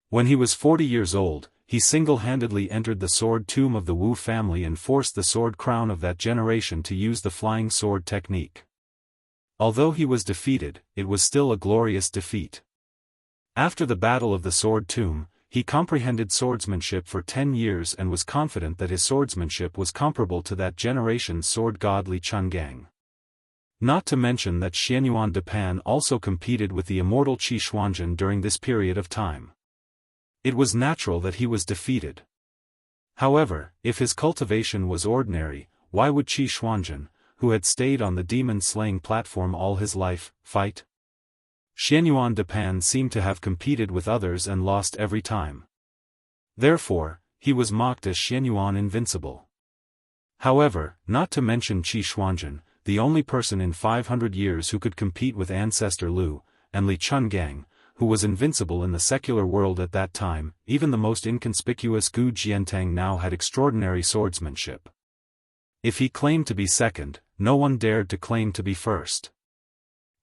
When he was 40 years old, he single-handedly entered the sword tomb of the Wu family and forced the sword crown of that generation to use the flying sword technique. Although he was defeated, it was still a glorious defeat. After the Battle of the Sword Tomb, he comprehended swordsmanship for 10 years and was confident that his swordsmanship was comparable to that generation's sword god Li Chungang. Not to mention that Xianyuan Depan also competed with the immortal Qi Xuanzhen during this period of time. It was natural that he was defeated. However, if his cultivation was ordinary, why would Qi Xuanzhen, who had stayed on the demon-slaying platform all his life, fight? Xianyuan Depan seemed to have competed with others and lost every time. Therefore, he was mocked as Xianyuan Invincible. However, not to mention Qi Xuanzhen, the only person in 500 years who could compete with Ancestor Lu, and Li Chungang, who was invincible in the secular world at that time, even the most inconspicuous Gu Jiantang now had extraordinary swordsmanship. If he claimed to be second, no one dared to claim to be first.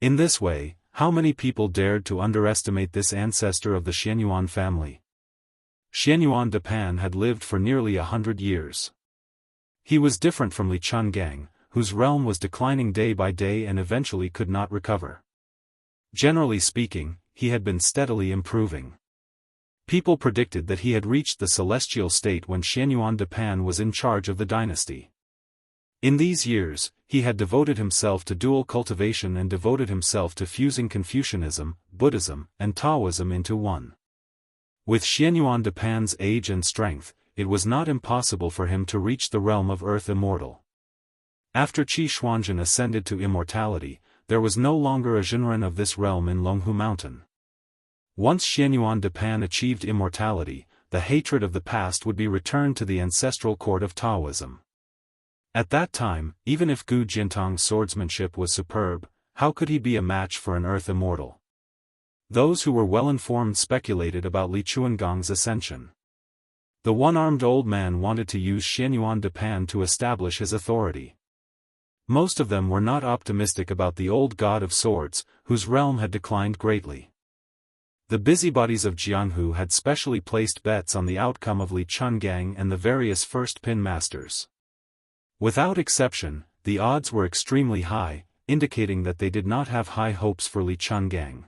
In this way, how many people dared to underestimate this ancestor of the Xianyuan family? Xianyuan Depan had lived for nearly 100 years. He was different from Li Chungang, whose realm was declining day by day and eventually could not recover. Generally speaking, he had been steadily improving. People predicted that he had reached the celestial state when Xianyuan Depan was in charge of the dynasty. In these years, he had devoted himself to dual cultivation and devoted himself to fusing Confucianism, Buddhism, and Taoism into one. With Xianyuan Depan's age and strength, it was not impossible for him to reach the realm of Earth Immortal. After Qi Xuanzhen ascended to immortality, there was no longer a Zhenren of this realm in Longhu Mountain. Once Xianyuan Depan achieved immortality, the hatred of the past would be returned to the ancestral court of Taoism. At that time, even if Gu Jiantang's swordsmanship was superb, how could he be a match for an Earth Immortal? Those who were well-informed speculated about Li Chunggang's ascension. The one-armed old man wanted to use Xianyuan Depan to establish his authority. Most of them were not optimistic about the old god of swords, whose realm had declined greatly. The busybodies of Jianghu had specially placed bets on the outcome of Li Chungang and the various first pin masters. Without exception, the odds were extremely high, indicating that they did not have high hopes for Li Chungang.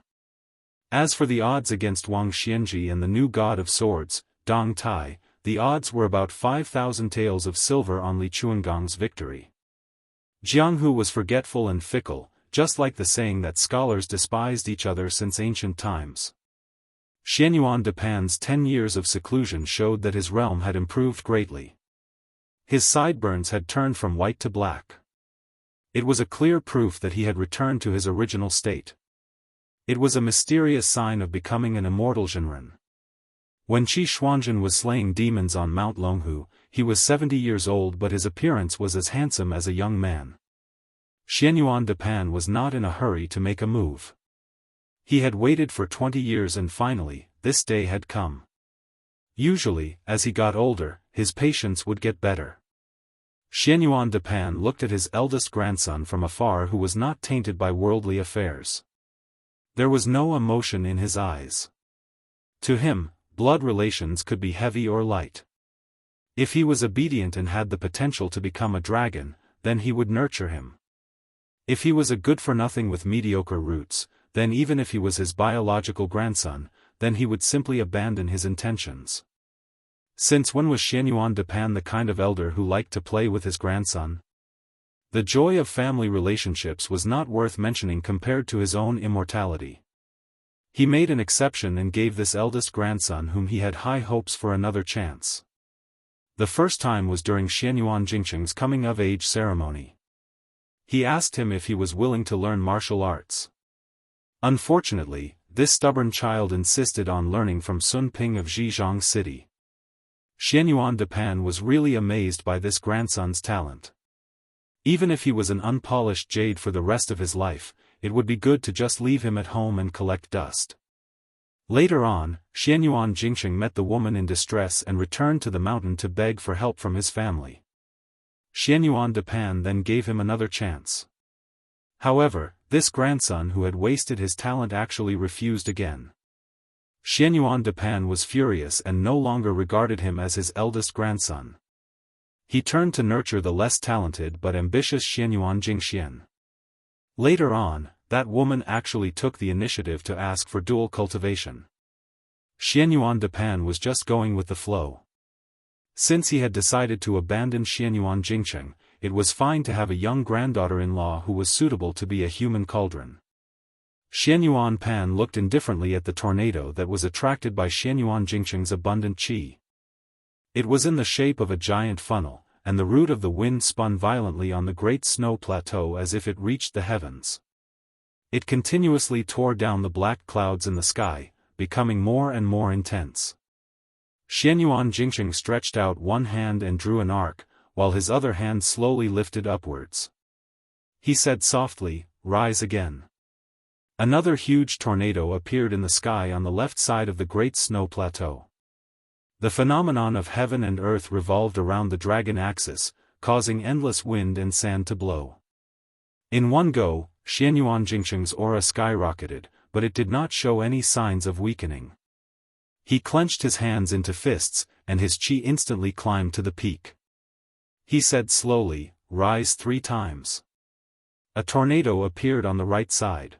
As for the odds against Wang Xianji and the new god of swords, Dong Tai, the odds were about 5,000 taels of silver on Li Chunggang's victory. Jianghu was forgetful and fickle, just like the saying that scholars despised each other since ancient times. Xianyuan Depan's 10 years of seclusion showed that his realm had improved greatly. His sideburns had turned from white to black. It was a clear proof that he had returned to his original state. It was a mysterious sign of becoming an immortal Zhenren. When Qi Xuanzhen was slaying demons on Mount Longhu, he was 70 years old, but his appearance was as handsome as a young man. Xianyuan Depan was not in a hurry to make a move. He had waited for 20 years and finally, this day had come. Usually, as he got older, his patience would get better. Xianyuan Depan looked at his eldest grandson from afar, who was not tainted by worldly affairs. There was no emotion in his eyes. To him, blood relations could be heavy or light. If he was obedient and had the potential to become a dragon, then he would nurture him. If he was a good-for-nothing with mediocre roots, then even if he was his biological grandson, then he would simply abandon his intentions. Since when was Xianyuan Depan the kind of elder who liked to play with his grandson? The joy of family relationships was not worth mentioning compared to his own immortality. He made an exception and gave this eldest grandson whom he had high hopes for another chance. The first time was during Xianyuan Jingsheng's coming-of-age ceremony. He asked him if he was willing to learn martial arts. Unfortunately, this stubborn child insisted on learning from Sun Ping of Zhejiang City. Xianyuan de Pan was really amazed by this grandson's talent. Even if he was an unpolished jade for the rest of his life, it would be good to just leave him at home and collect dust. Later on, Xianyuan Jingsheng met the woman in distress and returned to the mountain to beg for help from his family. Xianyuan de Pan then gave him another chance. However, this grandson who had wasted his talent actually refused again. Xianyuan de Pan was furious and no longer regarded him as his eldest grandson. He turned to nurture the less talented but ambitious Xianyuan Jingxian. Later on, that woman actually took the initiative to ask for dual cultivation. Xianyuan de Pan was just going with the flow. Since he had decided to abandon Xianyuan Jingsheng, it was fine to have a young granddaughter-in-law who was suitable to be a human cauldron. Xianyuan Pan looked indifferently at the tornado that was attracted by Xianyuan Jingsheng's abundant qi. It was in the shape of a giant funnel, and the root of the wind spun violently on the great snow plateau as if it reached the heavens. It continuously tore down the black clouds in the sky, becoming more and more intense. Xianyuan Jingsheng stretched out one hand and drew an arc, while his other hand slowly lifted upwards. He said softly, "Rise again." Another huge tornado appeared in the sky on the left side of the great snow plateau. The phenomenon of heaven and earth revolved around the dragon axis, causing endless wind and sand to blow. In one go, Xianyuan Jingsheng's aura skyrocketed, but it did not show any signs of weakening. He clenched his hands into fists, and his qi instantly climbed to the peak. He said slowly, "Rise 3 times." A tornado appeared on the right side.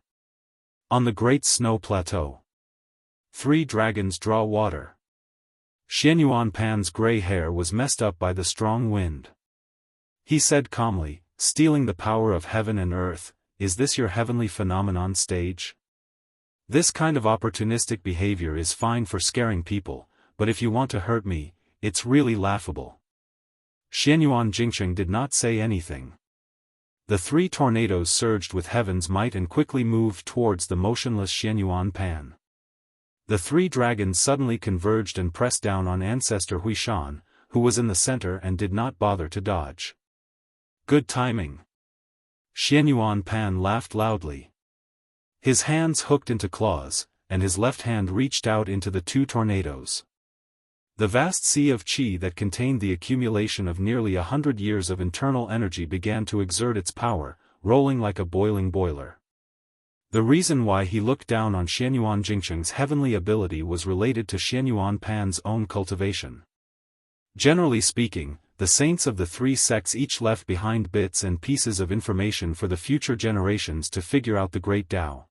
On the great snow plateau. 3 dragons draw water. Xianyuan Pan's gray hair was messed up by the strong wind. He said calmly, "Stealing the power of heaven and earth, is this your heavenly phenomenon stage? This kind of opportunistic behavior is fine for scaring people, but if you want to hurt me, it's really laughable." Xianyuan Jingsheng did not say anything. The 3 tornadoes surged with heaven's might and quickly moved towards the motionless Xianyuan Pan. The 3 dragons suddenly converged and pressed down on ancestor Huishan, who was in the center and did not bother to dodge. "Good timing." Xianyuan Pan laughed loudly. His hands hooked into claws, and his left hand reached out into the 2 tornadoes. The vast sea of qi that contained the accumulation of nearly 100 years of internal energy began to exert its power, rolling like a boiling boiler. The reason why he looked down on Xianyuan Jingsheng's heavenly ability was related to Xianyuan Pan's own cultivation. Generally speaking, the saints of the 3 sects each left behind bits and pieces of information for the future generations to figure out the great Tao.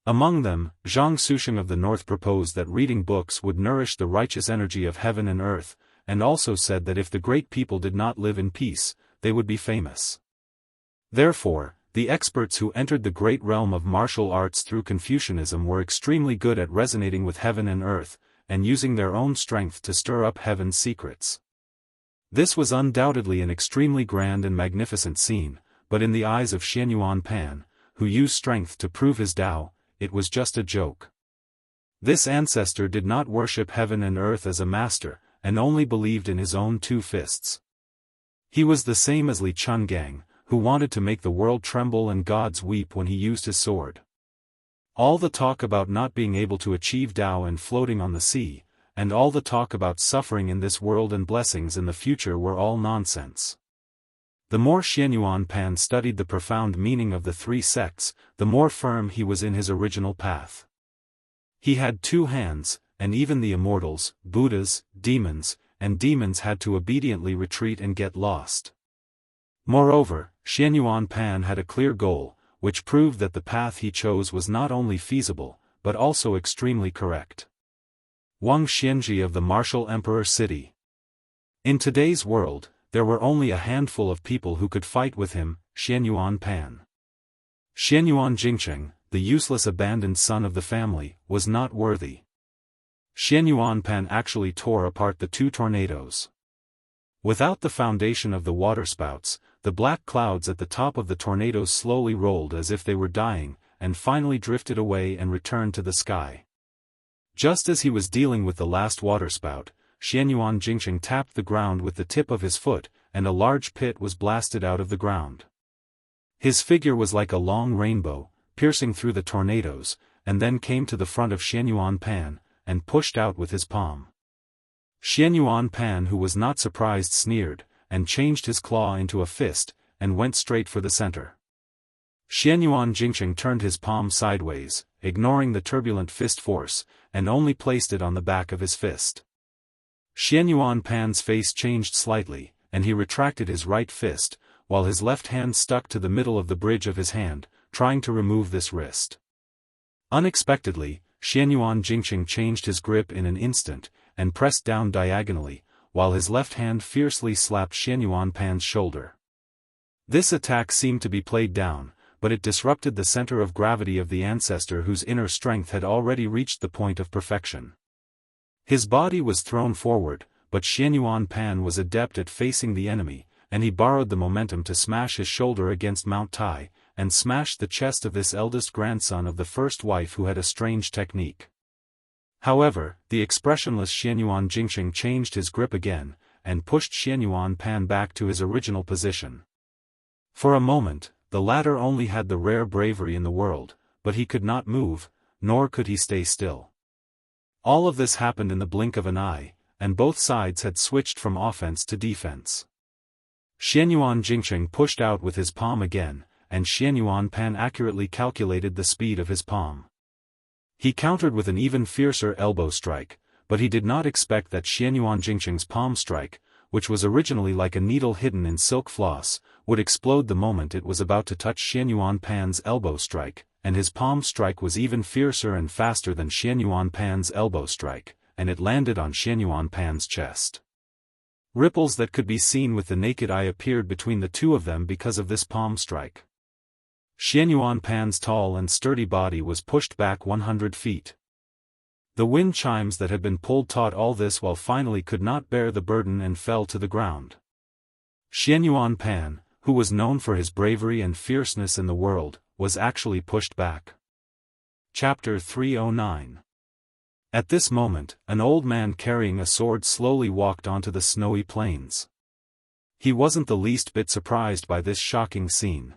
Among them, Zhang Susheng of the North proposed that reading books would nourish the righteous energy of heaven and earth, and also said that if the great people did not live in peace, they would be famous. Therefore, the experts who entered the great realm of martial arts through Confucianism were extremely good at resonating with heaven and earth, and using their own strength to stir up heaven's secrets. This was undoubtedly an extremely grand and magnificent scene, but in the eyes of Xianyuan Pan, who used strength to prove his Tao, it was just a joke. This ancestor did not worship heaven and earth as a master, and only believed in his own 2 fists. He was the same as Li Chungang, who wanted to make the world tremble and gods weep when he used his sword. All the talk about not being able to achieve Tao and floating on the sea, and all the talk about suffering in this world and blessings in the future were all nonsense. The more Xianyuan Pan studied the profound meaning of the 3 sects, the more firm he was in his original path. He had 2 hands, and even the immortals, Buddhas, demons, and demons had to obediently retreat and get lost. Moreover, Xianyuan Pan had a clear goal, which proved that the path he chose was not only feasible, but also extremely correct. Wang Xianji of the martial emperor city. In today's world, there were only a handful of people who could fight with him, Xianyuan Pan. Xianyuan Jingsheng, the useless abandoned son of the family, was not worthy. Xianyuan Pan actually tore apart the 2 tornadoes. Without the foundation of the waterspouts, the black clouds at the top of the tornadoes slowly rolled as if they were dying, and finally drifted away and returned to the sky. Just as he was dealing with the last waterspout, Xianyuan Jingqing tapped the ground with the tip of his foot, and a large pit was blasted out of the ground. His figure was like a long rainbow, piercing through the tornadoes, and then came to the front of Xianyuan Pan, and pushed out with his palm. Xianyuan Pan, who was not surprised, sneered, and changed his claw into a fist, and went straight for the center. Xianyuan Jingqing turned his palm sideways, ignoring the turbulent fist force, and only placed it on the back of his fist. Xianyuan Pan's face changed slightly, and he retracted his right fist, while his left hand stuck to the middle of the bridge of his hand, trying to remove this wrist. Unexpectedly, Xianyuan Jingqing changed his grip in an instant, and pressed down diagonally, while his left hand fiercely slapped Xianyuan Pan's shoulder. This attack seemed to be played down, but it disrupted the center of gravity of the ancestor whose inner strength had already reached the point of perfection. His body was thrown forward, but Xianyuan Pan was adept at facing the enemy, and he borrowed the momentum to smash his shoulder against Mount Tai, and smashed the chest of this eldest grandson of the first wife who had a strange technique. However, the expressionless Xianyuan Jingqing changed his grip again, and pushed Xianyuan Pan back to his original position. For a moment, the latter only had the rare bravery in the world, but he could not move, nor could he stay still. All of this happened in the blink of an eye, and both sides had switched from offense to defense. Xianyuan Jingqing pushed out with his palm again, and Xianyuan Pan accurately calculated the speed of his palm. He countered with an even fiercer elbow strike, but he did not expect that Xianyuan Jingqing's palm strike, which was originally like a needle hidden in silk floss, would explode the moment it was about to touch Xianyuan Pan's elbow strike, and his palm strike was even fiercer and faster than Xianyuan Pan's elbow strike, and it landed on Xianyuan Pan's chest. Ripples that could be seen with the naked eye appeared between the two of them because of this palm strike. Xianyuan Pan's tall and sturdy body was pushed back 100 feet. The wind chimes that had been pulled taut all this while finally could not bear the burden and fell to the ground. Xianyuan Pan, who was known for his bravery and fierceness in the world, was actually pushed back. Chapter 309. At this moment, an old man carrying a sword slowly walked onto the snowy plains. He wasn't the least bit surprised by this shocking scene.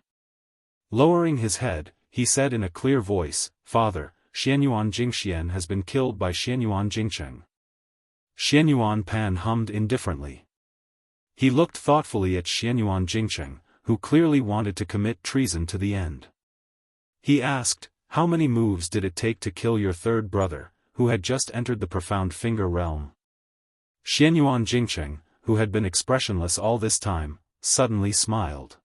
Lowering his head, he said in a clear voice, "Father, Xianyuan Jingxian has been killed by Xianyuan Jingqing." Xianyuan Pan hummed indifferently. He looked thoughtfully at Xianyuan Jingqing, who clearly wanted to commit treason to the end. He asked, "How many moves did it take to kill your third brother, who had just entered the profound finger realm?" Xianyuan Jingqing, who had been expressionless all this time, suddenly smiled.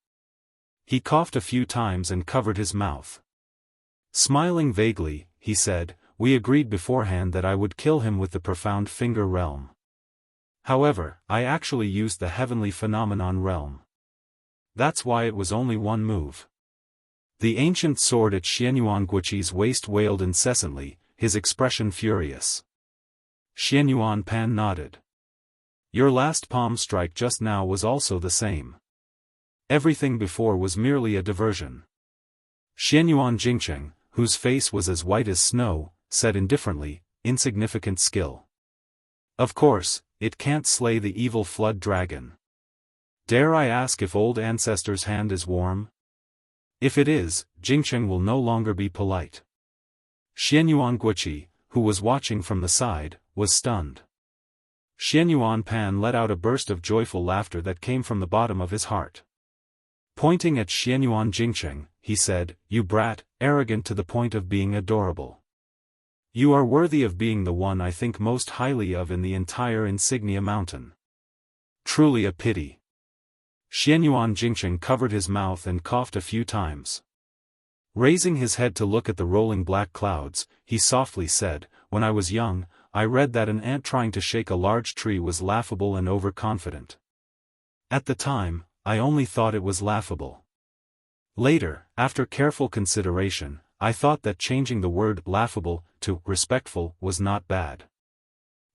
He coughed a few times and covered his mouth. Smiling vaguely, he said, "We agreed beforehand that I would kill him with the profound finger realm. However, I actually used the heavenly phenomenon realm. That's why it was only one move." The ancient sword at Xianyuan Guiqi's waist wailed incessantly, his expression furious. Xianyuan Pan nodded. "Your last palm strike just now was also the same. Everything before was merely a diversion." Xianyuan Jingqing, whose face was as white as snow, said indifferently, "Insignificant skill. Of course, it can't slay the evil flood dragon. Dare I ask if old ancestor's hand is warm? If it is, Jingqing will no longer be polite." Xianyuan Guiqi, who was watching from the side, was stunned. Xianyuan Pan let out a burst of joyful laughter that came from the bottom of his heart. Pointing at Xianyuan Jingqing, he said, "You brat, arrogant to the point of being adorable. You are worthy of being the one I think most highly of in the entire Insignia Mountain. Truly a pity." Xianyuan Jingqing covered his mouth and coughed a few times. Raising his head to look at the rolling black clouds, he softly said, "When I was young, I read that an ant trying to shake a large tree was laughable and overconfident. At the time, I only thought it was laughable. Later, after careful consideration, I thought that changing the word laughable to respectful was not bad.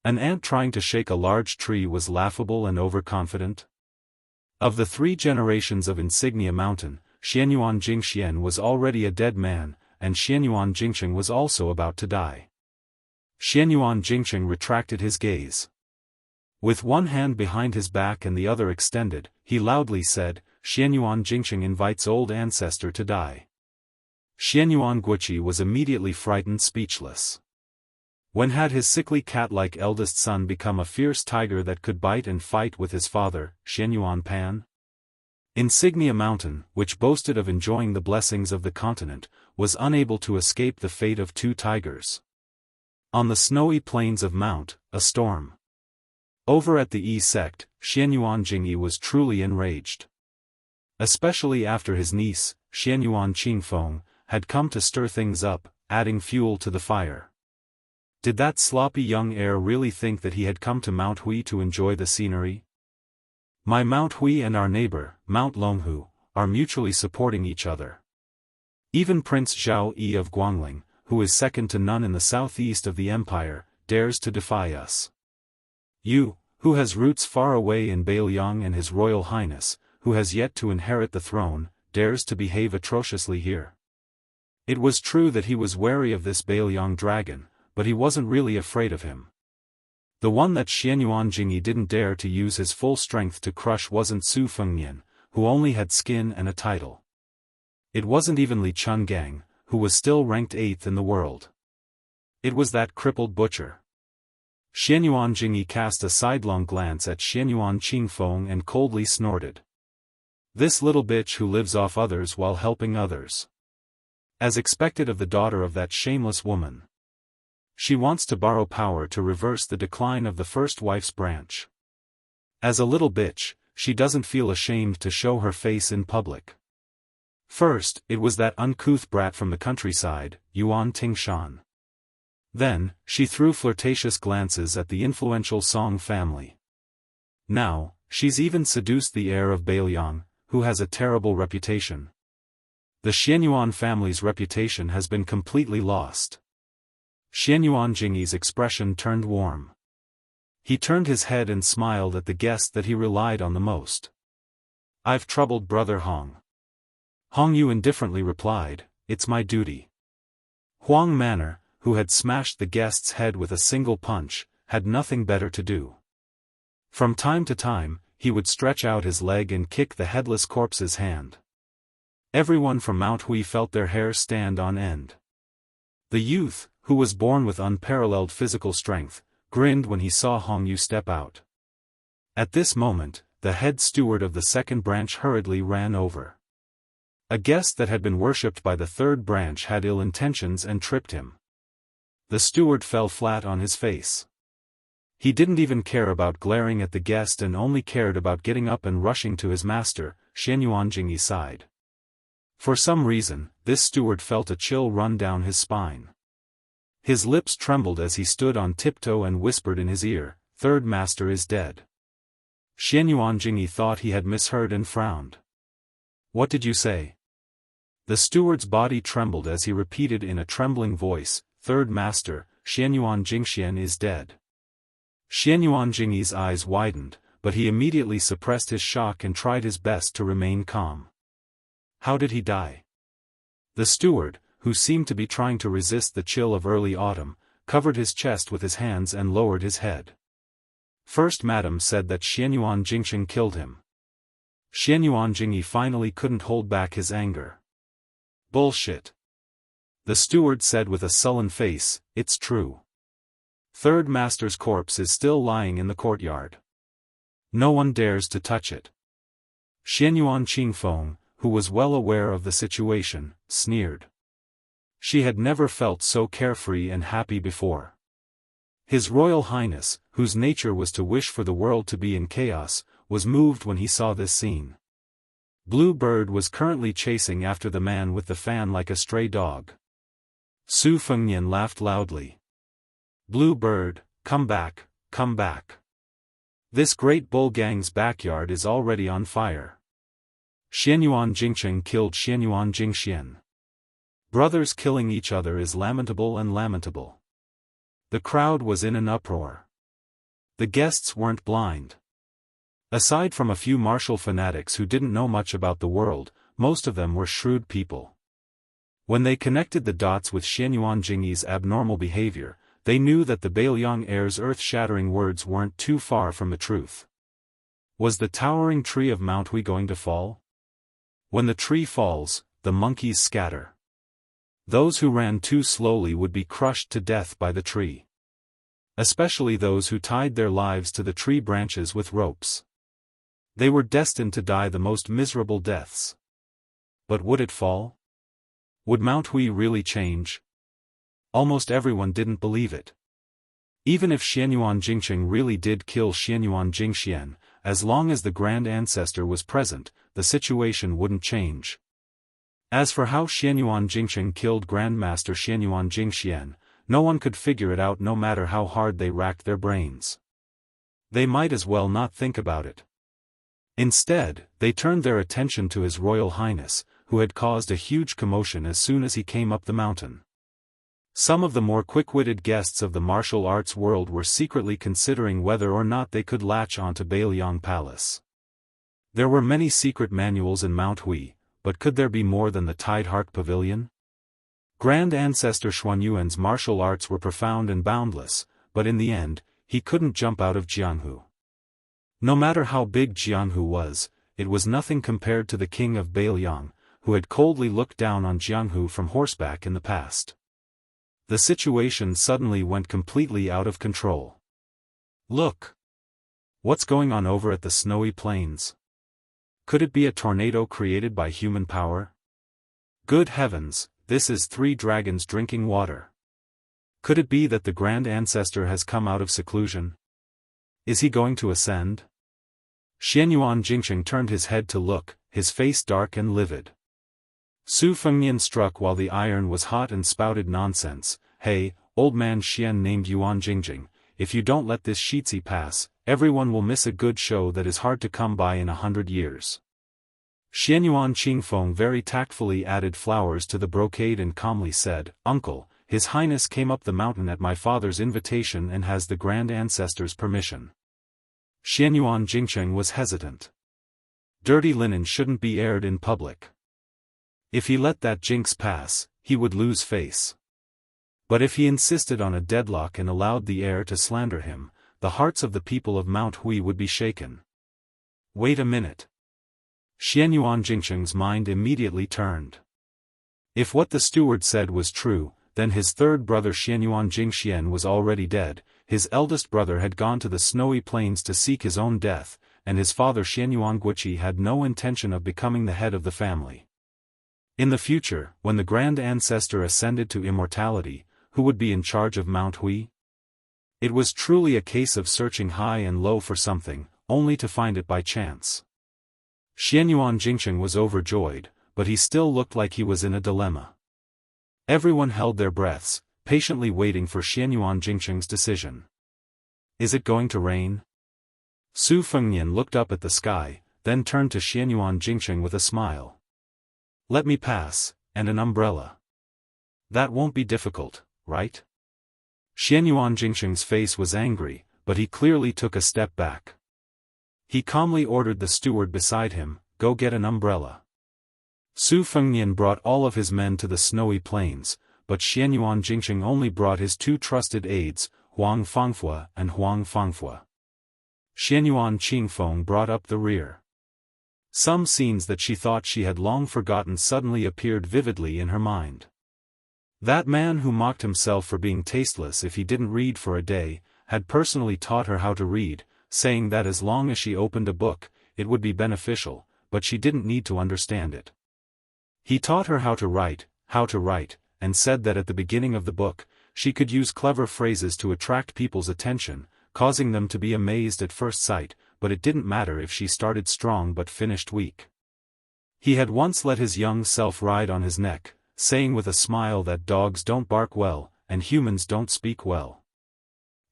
An ant trying to shake a large tree was laughable and overconfident? Of the 3 generations of Insignia Mountain, Xianyuan Jingxian was already a dead man, and Xianyuan Jingcheng was also about to die. Xianyuan Jingcheng retracted his gaze. With one hand behind his back and the other extended, he loudly said, "Xianyuan Jingcheng invites old ancestor to die." Xianyuan Guiqi was immediately frightened speechless. When had his sickly cat-like eldest son become a fierce tiger that could bite and fight with his father, Xianyuan Pan? Insignia Mountain, which boasted of enjoying the blessings of the continent, was unable to escape the fate of 2 tigers. On the snowy plains of Mount, a storm. Over at the Yi sect, Xianyuan Jingyi was truly enraged. Especially after his niece, Xianyuan Qingfeng, had come to stir things up, adding fuel to the fire. Did that sloppy young heir really think that he had come to Mount Hui to enjoy the scenery? My Mount Hui and our neighbor, Mount Longhu, are mutually supporting each other. Even Prince Zhao Yi of Guangling, who is second to none in the southeast of the empire, dares to defy us. You, who has roots far away in Beiliang, and His Royal Highness, who has yet to inherit the throne, dares to behave atrociously here. It was true that he was wary of this Beiliang dragon, but he wasn't really afraid of him. The one that Xianyuan Jingyi didn't dare to use his full strength to crush wasn't Su Fengnian, who only had skin and a title. It wasn't even Li Chungang, who was still ranked 8th in the world. It was that crippled butcher. Xianyuan Jingyi cast a sidelong glance at Xianyuan Qingfeng and coldly snorted. This little bitch who lives off others while helping others. As expected of the daughter of that shameless woman. She wants to borrow power to reverse the decline of the first wife's branch. As a little bitch, she doesn't feel ashamed to show her face in public. First, it was that uncouth brat from the countryside, Yuan Tingshan. Then, she threw flirtatious glances at the influential Song family. Now, she's even seduced the heir of Beiliang, who has a terrible reputation. The Xianyuan family's reputation has been completely lost. Xianyuan Jingyi's expression turned warm. He turned his head and smiled at the guest that he relied on the most. "I've troubled Brother Hong." Hong Yu indifferently replied, "It's my duty." Huang Manor, who had smashed the guest's head with a single punch, had nothing better to do. From time to time, he would stretch out his leg and kick the headless corpse's hand. Everyone from Mount Hui felt their hair stand on end. The youth, who was born with unparalleled physical strength, grinned when he saw Hong Yu step out. At this moment, the head steward of the second branch hurriedly ran over. A guest that had been worshipped by the third branch had ill intentions and tripped him. The steward fell flat on his face. He didn't even care about glaring at the guest and only cared about getting up and rushing to his master, Xianyuan Jingyi's side. For some reason, this steward felt a chill run down his spine. His lips trembled as he stood on tiptoe and whispered in his ear, "Third master is dead." Xianyuan Jingyi thought he had misheard and frowned. "What did you say?" The steward's body trembled as he repeated in a trembling voice, "Third master, Xianyuan Jingxian is dead." Xianyuan Jingyi's eyes widened, but he immediately suppressed his shock and tried his best to remain calm. "How did he die?" The steward, who seemed to be trying to resist the chill of early autumn, covered his chest with his hands and lowered his head. "First Madam said that Xianyuan Jingcheng killed him." Xianyuan Jingyi finally couldn't hold back his anger. "Bullshit," the steward said with a sullen face, "it's true. Third master's corpse is still lying in the courtyard. No one dares to touch it." Xianyuan Qingfeng, who was well aware of the situation, sneered. She had never felt so carefree and happy before. His Royal Highness, whose nature was to wish for the world to be in chaos, was moved when he saw this scene. Blue Bird was currently chasing after the man with the fan like a stray dog. Su Fengnian laughed loudly. "Blue Bird, come back, come back. This great bull gang's backyard is already on fire. Xianyuan Jingcheng killed Xianyuan Jingxian. Brothers killing each other is lamentable and lamentable." The crowd was in an uproar. The guests weren't blind. Aside from a few martial fanatics who didn't know much about the world, most of them were shrewd people. When they connected the dots with Xianyuan Jingyi's abnormal behavior, they knew that the Bailiang heir's earth-shattering words weren't too far from the truth. Was the towering tree of Mount Hui going to fall? When the tree falls, the monkeys scatter. Those who ran too slowly would be crushed to death by the tree. Especially those who tied their lives to the tree branches with ropes. They were destined to die the most miserable deaths. But would it fall? Would Mount Hui really change? Almost everyone didn't believe it. Even if Xianyuan Jingqing really did kill Xianyuan Jingxian, as long as the Grand Ancestor was present, the situation wouldn't change. As for how Xianyuan Jingqing killed Grandmaster Xianyuan Jingxian, no one could figure it out no matter how hard they racked their brains. They might as well not think about it. Instead, they turned their attention to His Royal Highness, who had caused a huge commotion as soon as he came up the mountain. Some of the more quick-witted guests of the martial arts world were secretly considering whether or not they could latch onto Bailiang Palace. There were many secret manuals in Mount Hui, but could there be more than the Tideheart Pavilion? Grand Ancestor Xuanyuan's martial arts were profound and boundless, but in the end, he couldn't jump out of Jianghu. No matter how big Jianghu was, it was nothing compared to the king of Bailiang, who had coldly looked down on Jianghu from horseback in the past. The situation suddenly went completely out of control. Look! What's going on over at the snowy plains? Could it be a tornado created by human power? Good heavens, this is 3 dragons drinking water. Could it be that the Grand Ancestor has come out of seclusion? Is he going to ascend? Xianyuan Jingqing turned his head to look, his face dark and livid. Su Fengnian struck while the iron was hot and spouted nonsense. Hey, old man Xian named Yuan Jingjing, if you don't let this Shitzi pass, everyone will miss a good show that is hard to come by in 100 years. Xianyuan Qingfeng very tactfully added flowers to the brocade and calmly said, Uncle, His Highness came up the mountain at my father's invitation and has the Grand Ancestor's permission. Xianyuan Jingqing was hesitant. Dirty linen shouldn't be aired in public. If he let that jinx pass, he would lose face. But if he insisted on a deadlock and allowed the heir to slander him, the hearts of the people of Mount Hui would be shaken. Wait a minute. Xianyuan Jingqing's mind immediately turned. If what the steward said was true, then his third brother Xianyuan Jingxian was already dead, his eldest brother had gone to the snowy plains to seek his own death, and his father Xianyuan Guiqi had no intention of becoming the head of the family. In the future, when the Grand Ancestor ascended to immortality, who would be in charge of Mount Hui? It was truly a case of searching high and low for something, only to find it by chance. Xianyuan Jingqing was overjoyed, but he still looked like he was in a dilemma. Everyone held their breaths, patiently waiting for Xianyuan Jingqing's decision. Is it going to rain? Su Fengnian looked up at the sky, then turned to Xianyuan Jingqing with a smile. Let me pass, and an umbrella. That won't be difficult, right? Xianyuan Jingqing's face was angry, but he clearly took a step back. He calmly ordered the steward beside him, go get an umbrella. Su Fengnian brought all of his men to the snowy plains, but Xianyuan Jingqing only brought his 2 trusted aides, Huang Fangfua and Huang Fangfua. Xianyuan Qingfeng brought up the rear. Some scenes that she thought she had long forgotten suddenly appeared vividly in her mind. That man who mocked himself for being tasteless if he didn't read for a day, had personally taught her how to read, saying that as long as she opened a book, it would be beneficial, but she didn't need to understand it. He taught her how to write, and said that at the beginning of the book, she could use clever phrases to attract people's attention, causing them to be amazed at first sight, but it didn't matter if she started strong but finished weak. He had once let his young self ride on his neck, saying with a smile that dogs don't bark well, and humans don't speak well.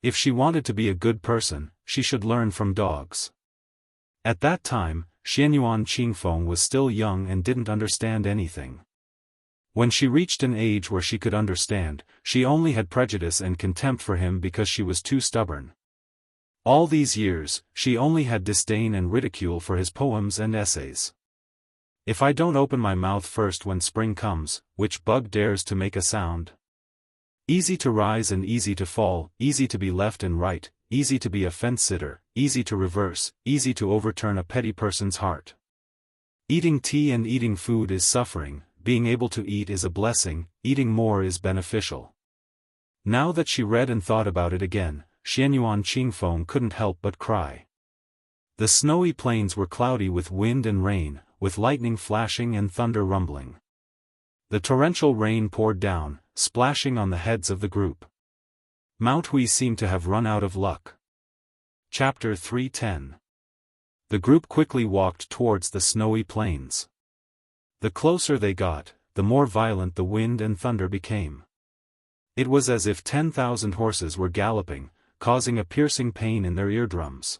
If she wanted to be a good person, she should learn from dogs. At that time, Xianyuan Qingfeng was still young and didn't understand anything. When she reached an age where she could understand, she only had prejudice and contempt for him because she was too stubborn. All these years, she only had disdain and ridicule for his poems and essays. If I don't open my mouth first when spring comes, which bug dares to make a sound? Easy to rise and easy to fall, easy to be left and right, easy to be a fence-sitter, easy to reverse, easy to overturn a petty person's heart. Eating tea and eating food is suffering, being able to eat is a blessing, eating more is beneficial. Now that she read and thought about it again, Xianyuan Qingfeng couldn't help but cry. The snowy plains were cloudy with wind and rain, with lightning flashing and thunder rumbling. The torrential rain poured down, splashing on the heads of the group. Mount Hui seemed to have run out of luck. Chapter 310. The group quickly walked towards the snowy plains. The closer they got, the more violent the wind and thunder became. It was as if 10,000 horses were galloping, causing a piercing pain in their eardrums.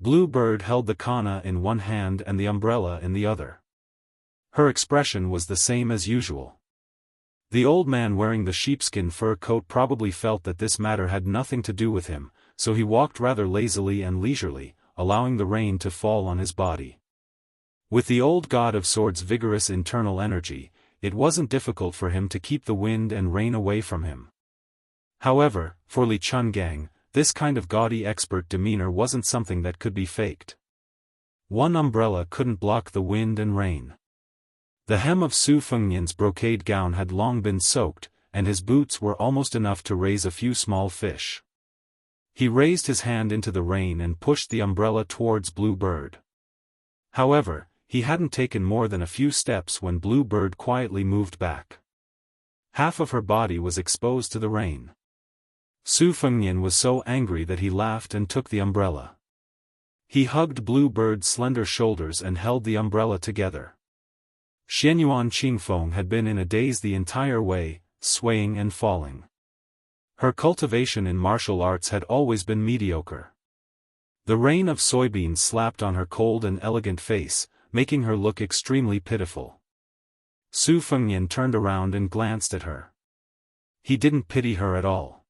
Blue Bird held the kana in one hand and the umbrella in the other. Her expression was the same as usual. The old man wearing the sheepskin fur coat probably felt that this matter had nothing to do with him, so he walked rather lazily and leisurely, allowing the rain to fall on his body. With the old god of swords' vigorous internal energy, it wasn't difficult for him to keep the wind and rain away from him. However, for Li Chungang, this kind of gaudy expert demeanor wasn't something that could be faked. One umbrella couldn't block the wind and rain. The hem of Su Fengnian's brocade gown had long been soaked, and his boots were almost enough to raise a few small fish. He raised his hand into the rain and pushed the umbrella towards Blue Bird. However, he hadn't taken more than a few steps when Blue Bird quietly moved back. Half of her body was exposed to the rain. Su Fengnian was so angry that he laughed and took the umbrella. He hugged Blue Bird's slender shoulders and held the umbrella together. Xianyuan Qingfeng had been in a daze the entire way, swaying and falling. Her cultivation in martial arts had always been mediocre. The rain of soybeans slapped on her cold and elegant face, making her look extremely pitiful. Su Fengnian turned around and glanced at her. He didn't pity her at all.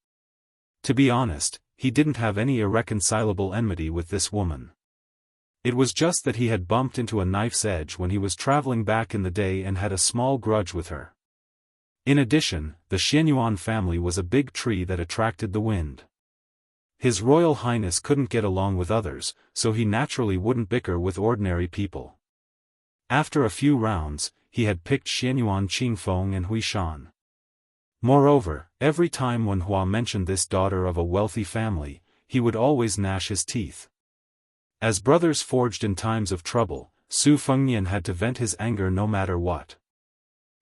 To be honest, he didn't have any irreconcilable enmity with this woman. It was just that he had bumped into a knife's edge when he was traveling back in the day and had a small grudge with her. In addition, the Xianyuan family was a big tree that attracted the wind. His Royal Highness couldn't get along with others, so he naturally wouldn't bicker with ordinary people. After a few rounds, he had picked Xianyuan Qingfeng and Hui Shan. Moreover, every time Wen Hua mentioned this daughter of a wealthy family, he would always gnash his teeth. As brothers forged in times of trouble, Su Fengnian had to vent his anger no matter what.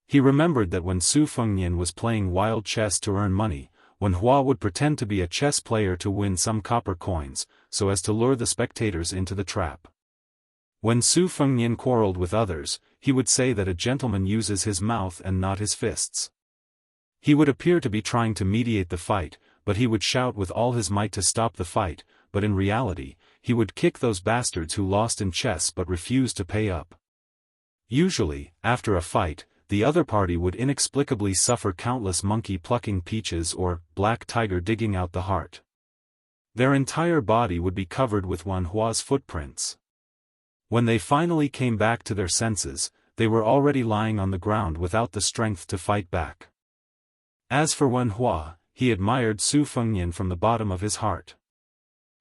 He remembered that when Su Fengnian was playing wild chess to earn money, Wen Hua would pretend to be a chess player to win some copper coins, so as to lure the spectators into the trap. When Su Fengnian quarreled with others, he would say that a gentleman uses his mouth and not his fists. He would appear to be trying to mediate the fight, but he would shout with all his might to stop the fight, but in reality, he would kick those bastards who lost in chess but refused to pay up. Usually, after a fight, the other party would inexplicably suffer countless monkey plucking peaches or black tiger digging out the heart. Their entire body would be covered with Wen Hua's footprints. When they finally came back to their senses, they were already lying on the ground without the strength to fight back. As for Wen Hua, he admired Su Fengnian from the bottom of his heart.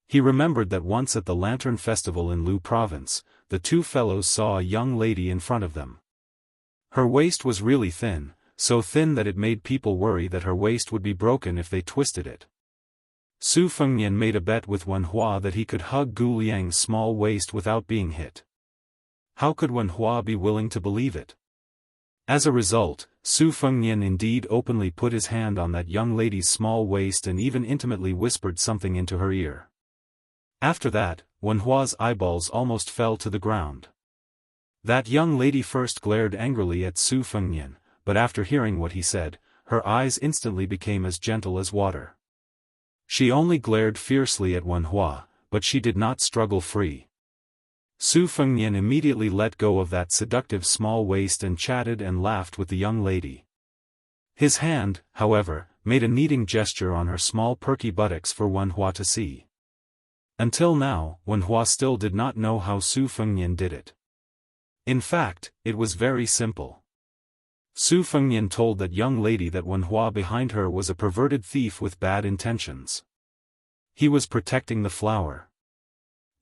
He remembered that once at the Lantern Festival in Lu Province, the two fellows saw a young lady in front of them. Her waist was really thin, so thin that it made people worry that her waist would be broken if they twisted it. Su Fengnian made a bet with Wen Hua that he could hug Gu Liang's small waist without being hit. How could Wen Hua be willing to believe it? As a result, Su Fengnian indeed openly put his hand on that young lady's small waist and even intimately whispered something into her ear. After that, Wen Hua's eyeballs almost fell to the ground. That young lady first glared angrily at Su Fengnian, but after hearing what he said, her eyes instantly became as gentle as water. She only glared fiercely at Wen Hua, but she did not struggle free. Su Fengnian immediately let go of that seductive small waist and chatted and laughed with the young lady. His hand, however, made a kneading gesture on her small perky buttocks for Wen Hua to see. Until now, Wenhua still did not know how Su Fengnian did it. In fact, it was very simple. Su Fengnian told that young lady that Wenhua behind her was a perverted thief with bad intentions. He was protecting the flower.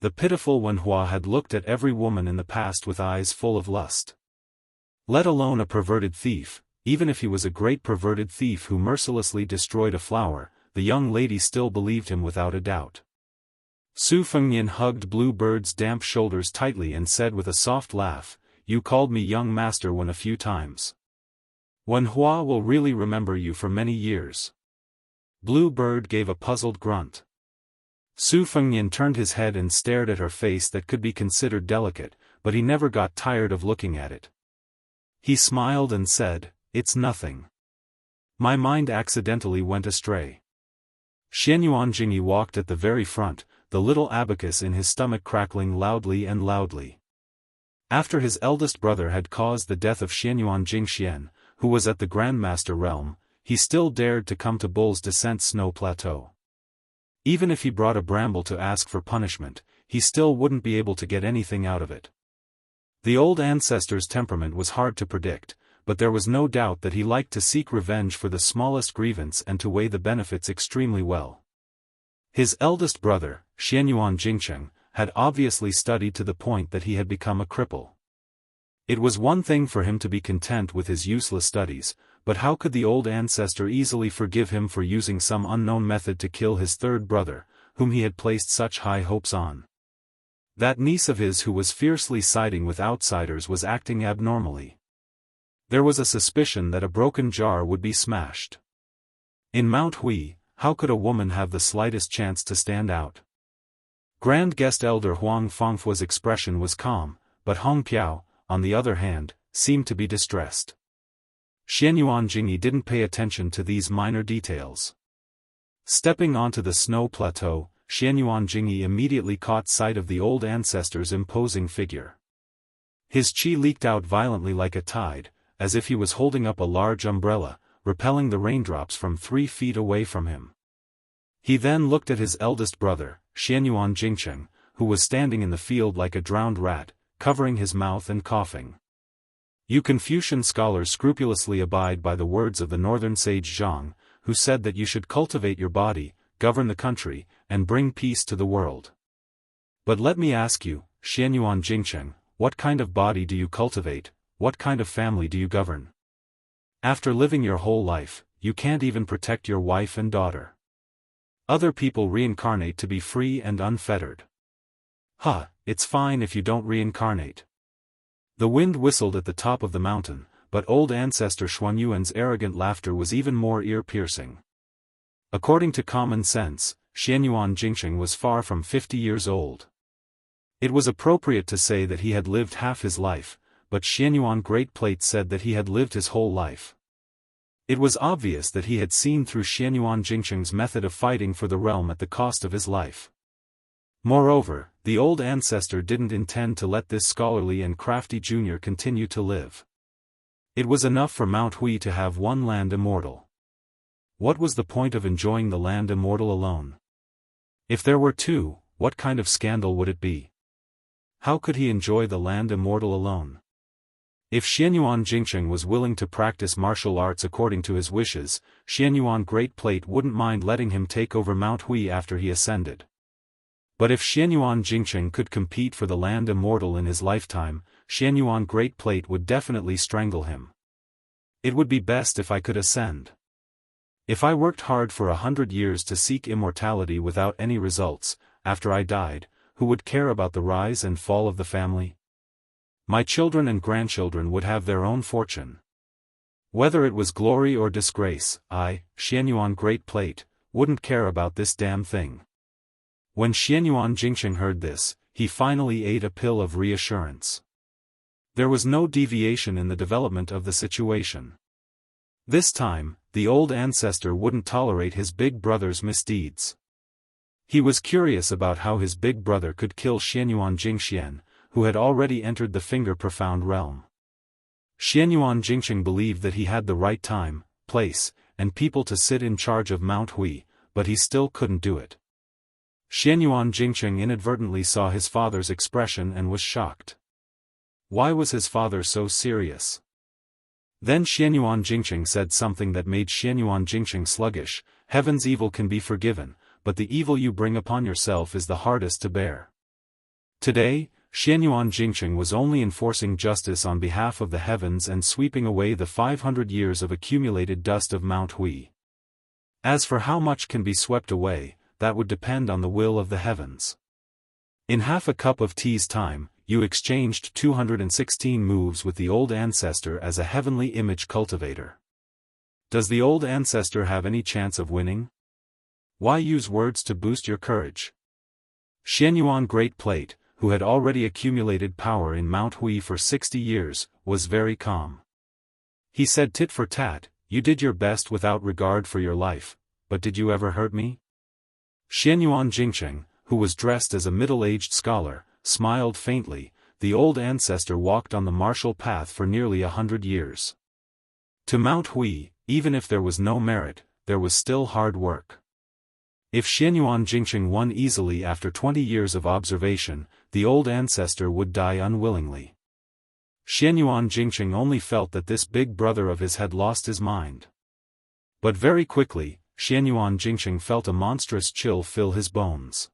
The pitiful Wenhua had looked at every woman in the past with eyes full of lust. Let alone a perverted thief, even if he was a great perverted thief who mercilessly destroyed a flower, the young lady still believed him without a doubt. Su Fengnian hugged Blue Bird's damp shoulders tightly and said with a soft laugh, "You called me young master when a few times. Wenhua will really remember you for many years." Blue Bird gave a puzzled grunt. Su Fengnian turned his head and stared at her face that could be considered delicate, but he never got tired of looking at it. He smiled and said, "It's nothing. My mind accidentally went astray." Xianyuan Jingyi walked at the very front, the little abacus in his stomach crackling loudly and loudly. After his eldest brother had caused the death of Xianyuan Jingxian, who was at the Grandmaster realm, he still dared to come to Bull's Descent Snow Plateau. Even if he brought a bramble to ask for punishment, he still wouldn't be able to get anything out of it. The old ancestor's temperament was hard to predict, but there was no doubt that he liked to seek revenge for the smallest grievance and to weigh the benefits extremely well. His eldest brother, Xianyuan Jingcheng, had obviously studied to the point that he had become a cripple. It was one thing for him to be content with his useless studies, but how could the old ancestor easily forgive him for using some unknown method to kill his third brother, whom he had placed such high hopes on? That niece of his who was fiercely siding with outsiders was acting abnormally. There was a suspicion that a broken jar would be smashed. In Mount Hui, how could a woman have the slightest chance to stand out? Grand Guest Elder Huang Fengfu's expression was calm, but Hong Piao, on the other hand, seemed to be distressed. Xianyuan Jingyi didn't pay attention to these minor details. Stepping onto the snow plateau, Xianyuan Jingyi immediately caught sight of the old ancestor's imposing figure. His qi leaked out violently like a tide, as if he was holding up a large umbrella, repelling the raindrops from 3 feet away from him. He then looked at his eldest brother, Xianyuan Jingcheng, who was standing in the field like a drowned rat, covering his mouth and coughing. You Confucian scholars scrupulously abide by the words of the northern sage Zhang, who said that you should cultivate your body, govern the country, and bring peace to the world. But let me ask you, Xianyuan Jingcheng, what kind of body do you cultivate, what kind of family do you govern? After living your whole life, you can't even protect your wife and daughter. Other people reincarnate to be free and unfettered. It's fine if you don't reincarnate. The wind whistled at the top of the mountain, but old ancestor Xuanyuan's arrogant laughter was even more ear-piercing. According to common sense, Xianyuan Jingcheng was far from 50 years old. It was appropriate to say that he had lived half his life, but Xianyuan Great Plate said that he had lived his whole life. It was obvious that he had seen through Xianyuan Jingcheng's method of fighting for the realm at the cost of his life. Moreover, the old ancestor didn't intend to let this scholarly and crafty junior continue to live. It was enough for Mount Hui to have one land immortal. What was the point of enjoying the land immortal alone? If there were two, what kind of scandal would it be? How could he enjoy the land immortal alone? If Xianyuan Jingcheng was willing to practice martial arts according to his wishes, Xianyuan Great Plate wouldn't mind letting him take over Mount Hui after he ascended. But if Xianyuan Jingcheng could compete for the land immortal in his lifetime, Xianyuan Great Plate would definitely strangle him. It would be best if I could ascend. If I worked hard for 100 years to seek immortality without any results, after I died, who would care about the rise and fall of the family? My children and grandchildren would have their own fortune. Whether it was glory or disgrace, I, Xianyuan Great Plate, wouldn't care about this damn thing. When Xianyuan Jingcheng heard this, he finally ate a pill of reassurance. There was no deviation in the development of the situation. This time, the old ancestor wouldn't tolerate his big brother's misdeeds. He was curious about how his big brother could kill Xianyuan Jingxian, who had already entered the Finger Profound realm. Xianyuan Jingcheng believed that he had the right time, place, and people to sit in charge of Mount Hui, but he still couldn't do it. Xianyuan Jingqing inadvertently saw his father's expression and was shocked. Why was his father so serious? Then Xianyuan Jingqing said something that made Xianyuan Jingqing sluggish. Heaven's evil can be forgiven, but the evil you bring upon yourself is the hardest to bear. Today, Xianyuan Jingqing was only enforcing justice on behalf of the heavens and sweeping away the 500 years of accumulated dust of Mount Hui. As for how much can be swept away, that would depend on the will of the heavens. In half a cup of tea's time, you exchanged 216 moves with the old ancestor as a heavenly image cultivator. Does the old ancestor have any chance of winning? Why use words to boost your courage? Xianyuan Great Plate, who had already accumulated power in Mount Hui for 60 years, was very calm. He said tit for tat, you did your best without regard for your life, but did you ever hurt me? Xianyuan Jingqing, who was dressed as a middle-aged scholar, smiled faintly. The old ancestor walked on the martial path for nearly 100 years. To Mount Hui, even if there was no merit, there was still hard work. If Xianyuan Jingqing won easily after 20 years of observation, the old ancestor would die unwillingly. Xianyuan Jingqing only felt that this big brother of his had lost his mind. But very quickly, Xianyuan Jingqing felt a monstrous chill fill his bones.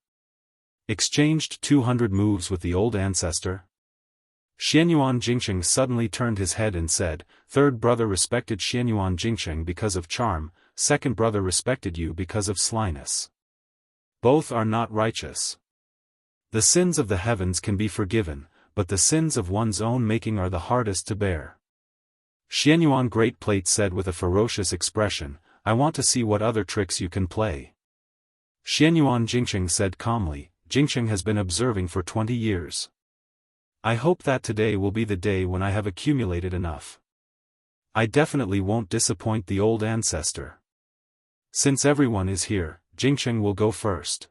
Exchanged 200 moves with the old ancestor? Xianyuan Jingqing suddenly turned his head and said, "Third brother respected Xianyuan Jingqing because of charm, second brother respected you because of slyness. Both are not righteous. The sins of the heavens can be forgiven, but the sins of one's own making are the hardest to bear." Xianyuan Great Plate said with a ferocious expression, "I want to see what other tricks you can play." Xianyuan Jingqing said calmly, "Jingqing has been observing for 20 years. I hope that today will be the day when I have accumulated enough. I definitely won't disappoint the old ancestor. Since everyone is here, Jingqing will go first.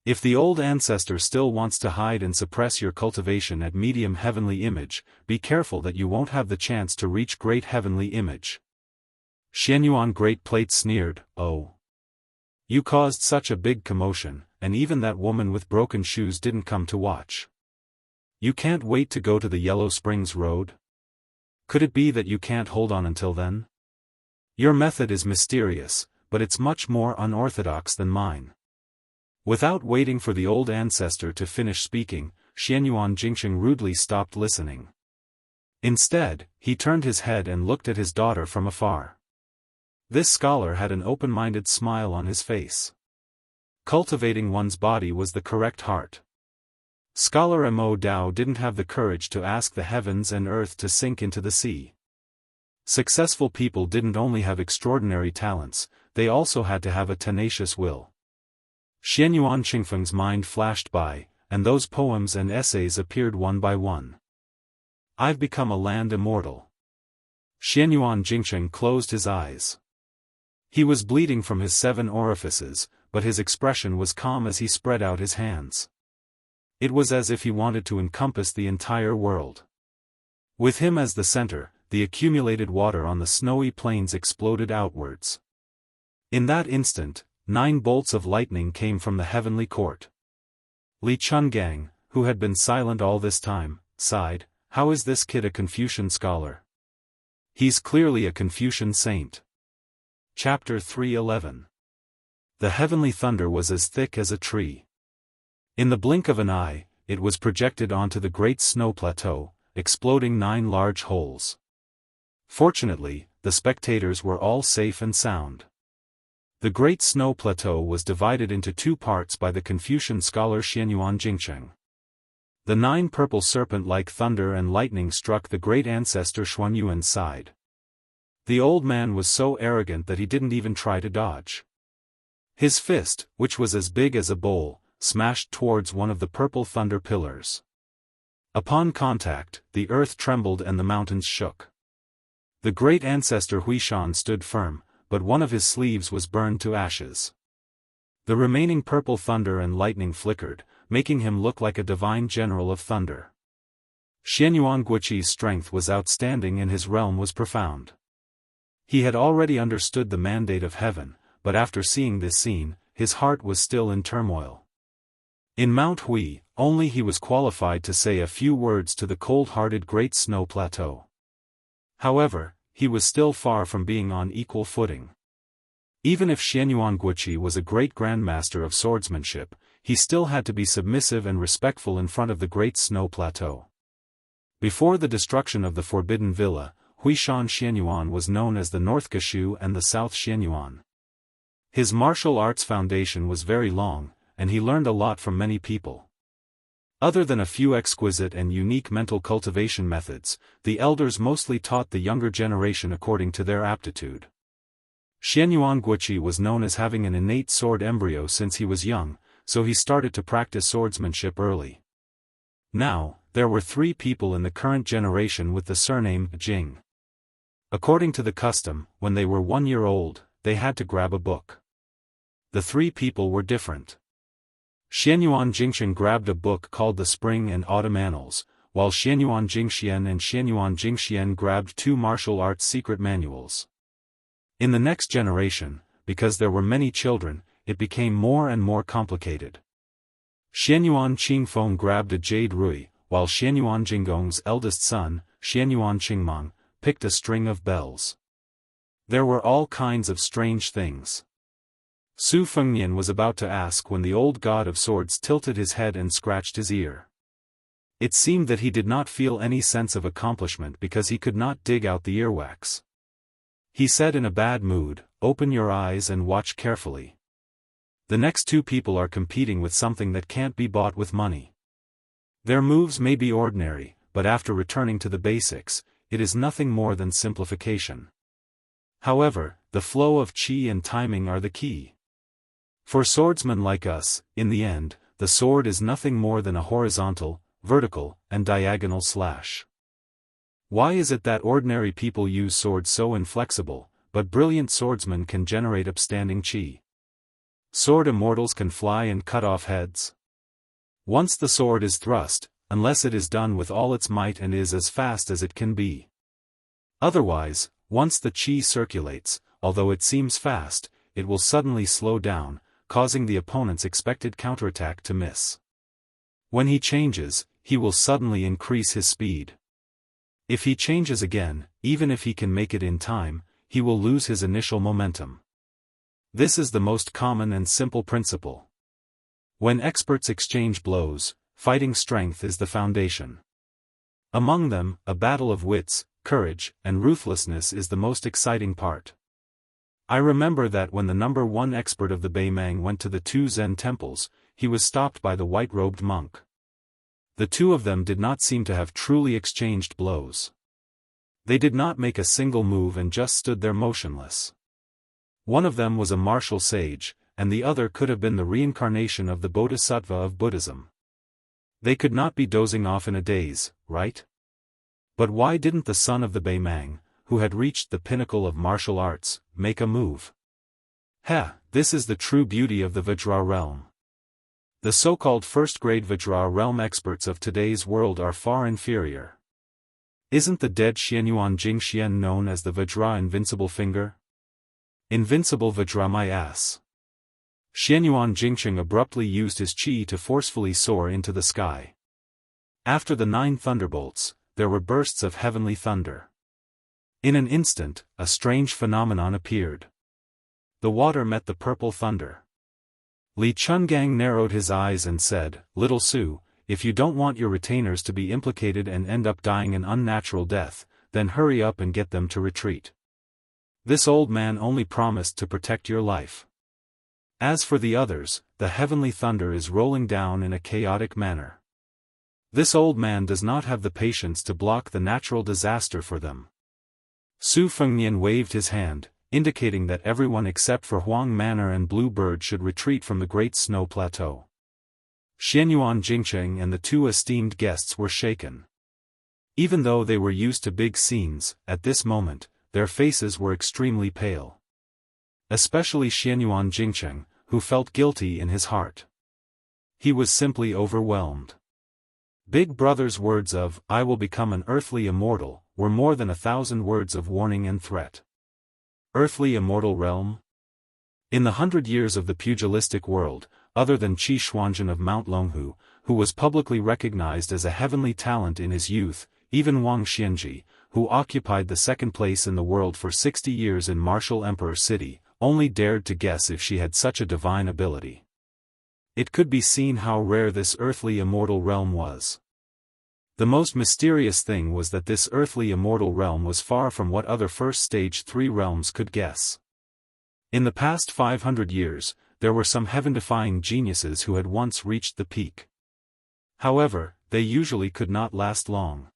If the old ancestor still wants to hide and suppress your cultivation at medium heavenly image, be careful that you won't have the chance to reach great heavenly image." Xianyuan Great Plate sneered, "Oh. You caused such a big commotion, and even that woman with broken shoes didn't come to watch. You can't wait to go to the Yellow Springs Road? Could it be that you can't hold on until then? Your method is mysterious, but it's much more unorthodox than mine." Without waiting for the old ancestor to finish speaking, Xianyuan Jingqing rudely stopped listening. Instead, he turned his head and looked at his daughter from afar. This scholar had an open-minded smile on his face. Cultivating one's body was the correct heart. Scholar Mo Dao didn't have the courage to ask the heavens and earth to sink into the sea. Successful people didn't only have extraordinary talents, they also had to have a tenacious will. Xianyuan Jingqing's mind flashed by, and those poems and essays appeared one by one. "I've become a land immortal." Xianyuan Jingqing closed his eyes. He was bleeding from his 7 orifices, but his expression was calm as he spread out his hands. It was as if he wanted to encompass the entire world. With him as the center, the accumulated water on the snowy plains exploded outwards. In that instant, 9 bolts of lightning came from the heavenly court. Li Chungang, who had been silent all this time, sighed, "How is this kid a Confucian scholar? He's clearly a Confucian saint." Chapter 3:11. The heavenly thunder was as thick as a tree. In the blink of an eye, it was projected onto the great snow plateau, exploding 9 large holes. Fortunately, the spectators were all safe and sound. The great snow plateau was divided into 2 parts by the Confucian scholar Xianyuan Jingqing. The 9 purple serpent-like thunder and lightning struck the great ancestor Xuanyuan's side. The old man was so arrogant that he didn't even try to dodge. His fist, which was as big as a bowl, smashed towards one of the purple thunder pillars. Upon contact, the earth trembled and the mountains shook. The great ancestor Huishan stood firm, but one of his sleeves was burned to ashes. The remaining purple thunder and lightning flickered, making him look like a divine general of thunder. Xianyuan Guiqi's strength was outstanding and his realm was profound. He had already understood the mandate of heaven, but after seeing this scene, his heart was still in turmoil. In Mount Hui, only he was qualified to say a few words to the cold-hearted Great Snow Plateau. However, he was still far from being on equal footing. Even if Xianyuan Guiqi was a great grandmaster of swordsmanship, he still had to be submissive and respectful in front of the Great Snow Plateau. Before the destruction of the Forbidden Villa, Huishan Xianyuan was known as the North Gashu and the South Xianyuan. His martial arts foundation was very long, and he learned a lot from many people. Other than a few exquisite and unique mental cultivation methods, the elders mostly taught the younger generation according to their aptitude. Xianyuan Guiqi was known as having an innate sword embryo since he was young, so he started to practice swordsmanship early. Now, there were 3 people in the current generation with the surname Jing. According to the custom, when they were 1 year old, they had to grab a book. The 3 people were different. Xianyuan Jingxian grabbed a book called the Spring and Autumn Annals, while Xianyuan Jingxian and Xianyuan Jingxian grabbed 2 martial arts secret manuals. In the next generation, because there were many children, it became more and more complicated. Xianyuan Qingfeng grabbed a jade rui, while Xianyuan Jinggong's eldest son, Xianyuan Qingmang, picked a string of bells. There were all kinds of strange things. Su Fengnian was about to ask when the old god of swords tilted his head and scratched his ear. It seemed that he did not feel any sense of accomplishment because he could not dig out the earwax. He said in a bad mood, "Open your eyes and watch carefully. The next 2 people are competing with something that can't be bought with money. Their moves may be ordinary, but after returning to the basics, it is nothing more than simplification. However, the flow of qi and timing are the key. For swordsmen like us, in the end, the sword is nothing more than a horizontal, vertical, and diagonal slash. Why is it that ordinary people use swords so inflexible, but brilliant swordsmen can generate upstanding qi? Sword immortals can fly and cut off heads. Once the sword is thrust, unless it is done with all its might and is as fast as it can be. Otherwise, once the qi circulates, although it seems fast, it will suddenly slow down, causing the opponent's expected counterattack to miss. When he changes, he will suddenly increase his speed. If he changes again, even if he can make it in time, he will lose his initial momentum. This is the most common and simple principle. When experts exchange blows, fighting strength is the foundation. Among them, a battle of wits, courage, and ruthlessness is the most exciting part. I remember that when the number 1 expert of the Beimang went to the 2 Zen temples, he was stopped by the white-robed monk. The 2 of them did not seem to have truly exchanged blows. They did not make a single move and just stood there motionless. One of them was a martial sage, and the other could have been the reincarnation of the Bodhisattva of Buddhism. They could not be dozing off in a daze, right? But why didn't the son of the Beimang, who had reached the pinnacle of martial arts, make a move? This is the true beauty of the Vajra realm. The so-called first-grade Vajra realm experts of today's world are far inferior. Isn't the dead Xianyuan Jingxian known as the Vajra invincible finger? Invincible Vajra my ass. Xianyuan Jingqing abruptly used his qi to forcefully soar into the sky. After the 9 thunderbolts, there were bursts of heavenly thunder. In an instant, a strange phenomenon appeared. The water met the purple thunder. Li Chungang narrowed his eyes and said, "Little Su, if you don't want your retainers to be implicated and end up dying an unnatural death, then hurry up and get them to retreat. This old man only promised to protect your life. As for the others, the heavenly thunder is rolling down in a chaotic manner. This old man does not have the patience to block the natural disaster for them." Su Fengnian waved his hand, indicating that everyone except for Huang Manor and Blue Bird should retreat from the Great Snow Plateau. Xianyuan Jingqing and the 2 esteemed guests were shaken. Even though they were used to big scenes, at this moment, their faces were extremely pale. Especially Xianyuan Jingqing, who felt guilty in his heart. He was simply overwhelmed. Big Brother's words of, "I will become an earthly immortal," were more than 1,000 words of warning and threat. Earthly immortal realm? In the 100 years of the pugilistic world, other than Qi Xuanzhen of Mount Longhu, who was publicly recognized as a heavenly talent in his youth. Even Wang Xianji, who occupied the second place in the world for 60 years in Martial Emperor City, only dared to guess if she had such a divine ability. It could be seen how rare this earthly immortal realm was. The most mysterious thing was that this earthly immortal realm was far from what other first stage 3 realms could guess. In the past 500 years, there were some heaven-defying geniuses who had once reached the peak. However, they usually could not last long.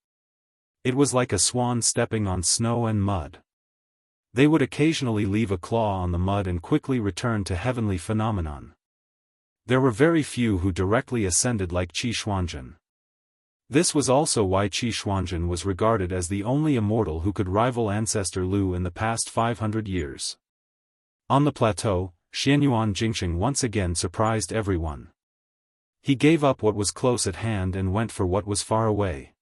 It was like a swan stepping on snow and mud. They would occasionally leave a claw on the mud and quickly return to heavenly phenomenon. There were very few who directly ascended like Qi Xuanzhen. This was also why Qi Xuanzhen was regarded as the only immortal who could rival Ancestor Lu in the past 500 years. On the plateau, Xianyuan Jingxing once again surprised everyone. He gave up what was close at hand and went for what was far away.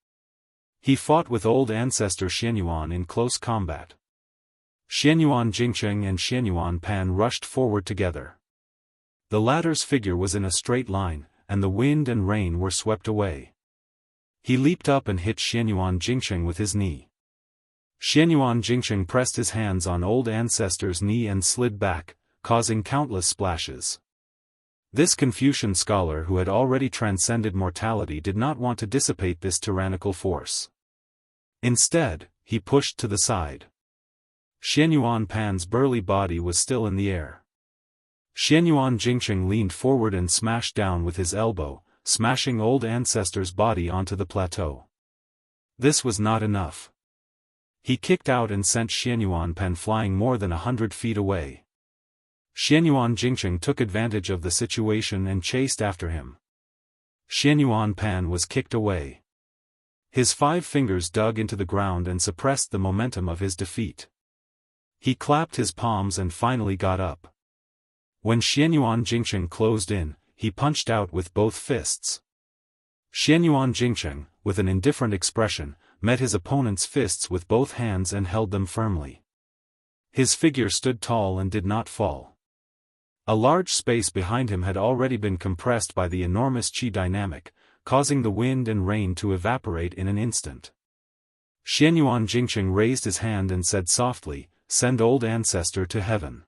He fought with old ancestor Xianyuan in close combat. Xianyuan Jingxing and Xianyuan Pan rushed forward together. The latter's figure was in a straight line, and the wind and rain were swept away. He leaped up and hit Xianyuan Jingxing with his knee. Xianyuan Jingxing pressed his hands on old ancestor's knee and slid back, causing countless splashes. This Confucian scholar who had already transcended mortality did not want to dissipate this tyrannical force. Instead, he pushed to the side. Xianyuan Pan's burly body was still in the air. Xianyuan Jingxing leaned forward and smashed down with his elbow, smashing old ancestor's body onto the plateau. This was not enough. He kicked out and sent Xianyuan Pan flying more than 100 feet away. Xianyuan Jingxing took advantage of the situation and chased after him. Xianyuan Pan was kicked away. His 5 fingers dug into the ground and suppressed the momentum of his defeat. He clapped his palms and finally got up. When Xianyuan Jingxing closed in, he punched out with both fists. Xianyuan Jingxing, with an indifferent expression, met his opponent's fists with both hands and held them firmly. His figure stood tall and did not fall. A large space behind him had already been compressed by the enormous qi dynamic, causing the wind and rain to evaporate in an instant. Xianyuan Jingxing raised his hand and said softly, "Send old ancestor to heaven."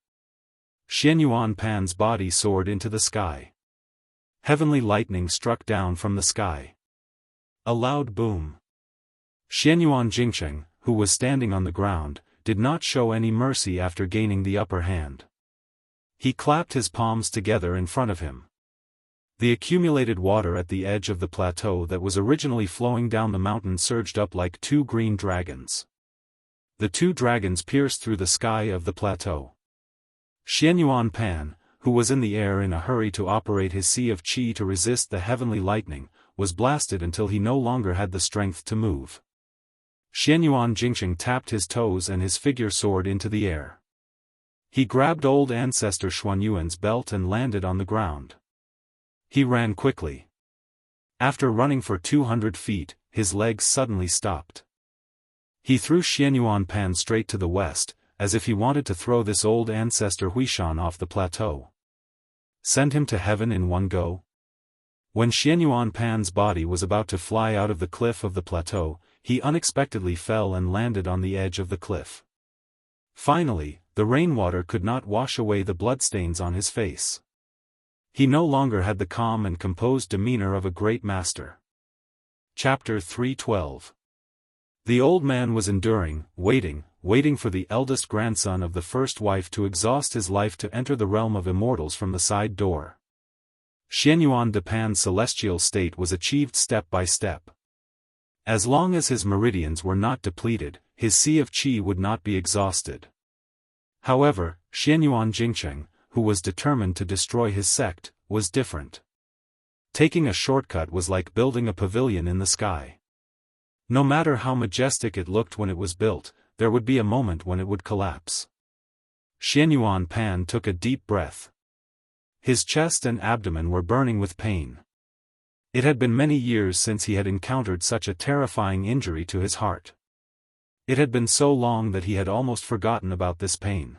Xianyuan Pan's body soared into the sky. Heavenly lightning struck down from the sky. A loud boom. Xianyuan Jingxing, who was standing on the ground, did not show any mercy after gaining the upper hand. He clapped his palms together in front of him. The accumulated water at the edge of the plateau that was originally flowing down the mountain surged up like 2 green dragons. The 2 dragons pierced through the sky of the plateau. Xianyuan Pan, who was in the air in a hurry to operate his sea of qi to resist the heavenly lightning, was blasted until he no longer had the strength to move. Xianyuan Jingxing tapped his toes and his figure soared into the air. He grabbed old ancestor Xuanyuan's belt and landed on the ground. He ran quickly. After running for 200 feet, his legs suddenly stopped. He threw Xianyuan Pan straight to the west, as if he wanted to throw this old ancestor Huishan off the plateau. Send him to heaven in one go? When Xianyuan Pan's body was about to fly out of the cliff of the plateau, he unexpectedly fell and landed on the edge of the cliff. Finally, the rainwater could not wash away the bloodstains on his face. He no longer had the calm and composed demeanor of a great master. Chapter 3:12. The old man was enduring, waiting for the eldest grandson of the first wife to exhaust his life to enter the realm of immortals from the side door. Xianyuan de Pan's celestial state was achieved step by step. As long as his meridians were not depleted, his sea of qi would not be exhausted. However, Xianyuan Jingxing, who was determined to destroy his sect, was different. Taking a shortcut was like building a pavilion in the sky. No matter how majestic it looked when it was built, there would be a moment when it would collapse. Xianyuan Pan took a deep breath. His chest and abdomen were burning with pain. It had been many years since he had encountered such a terrifying injury to his heart. It had been so long that he had almost forgotten about this pain.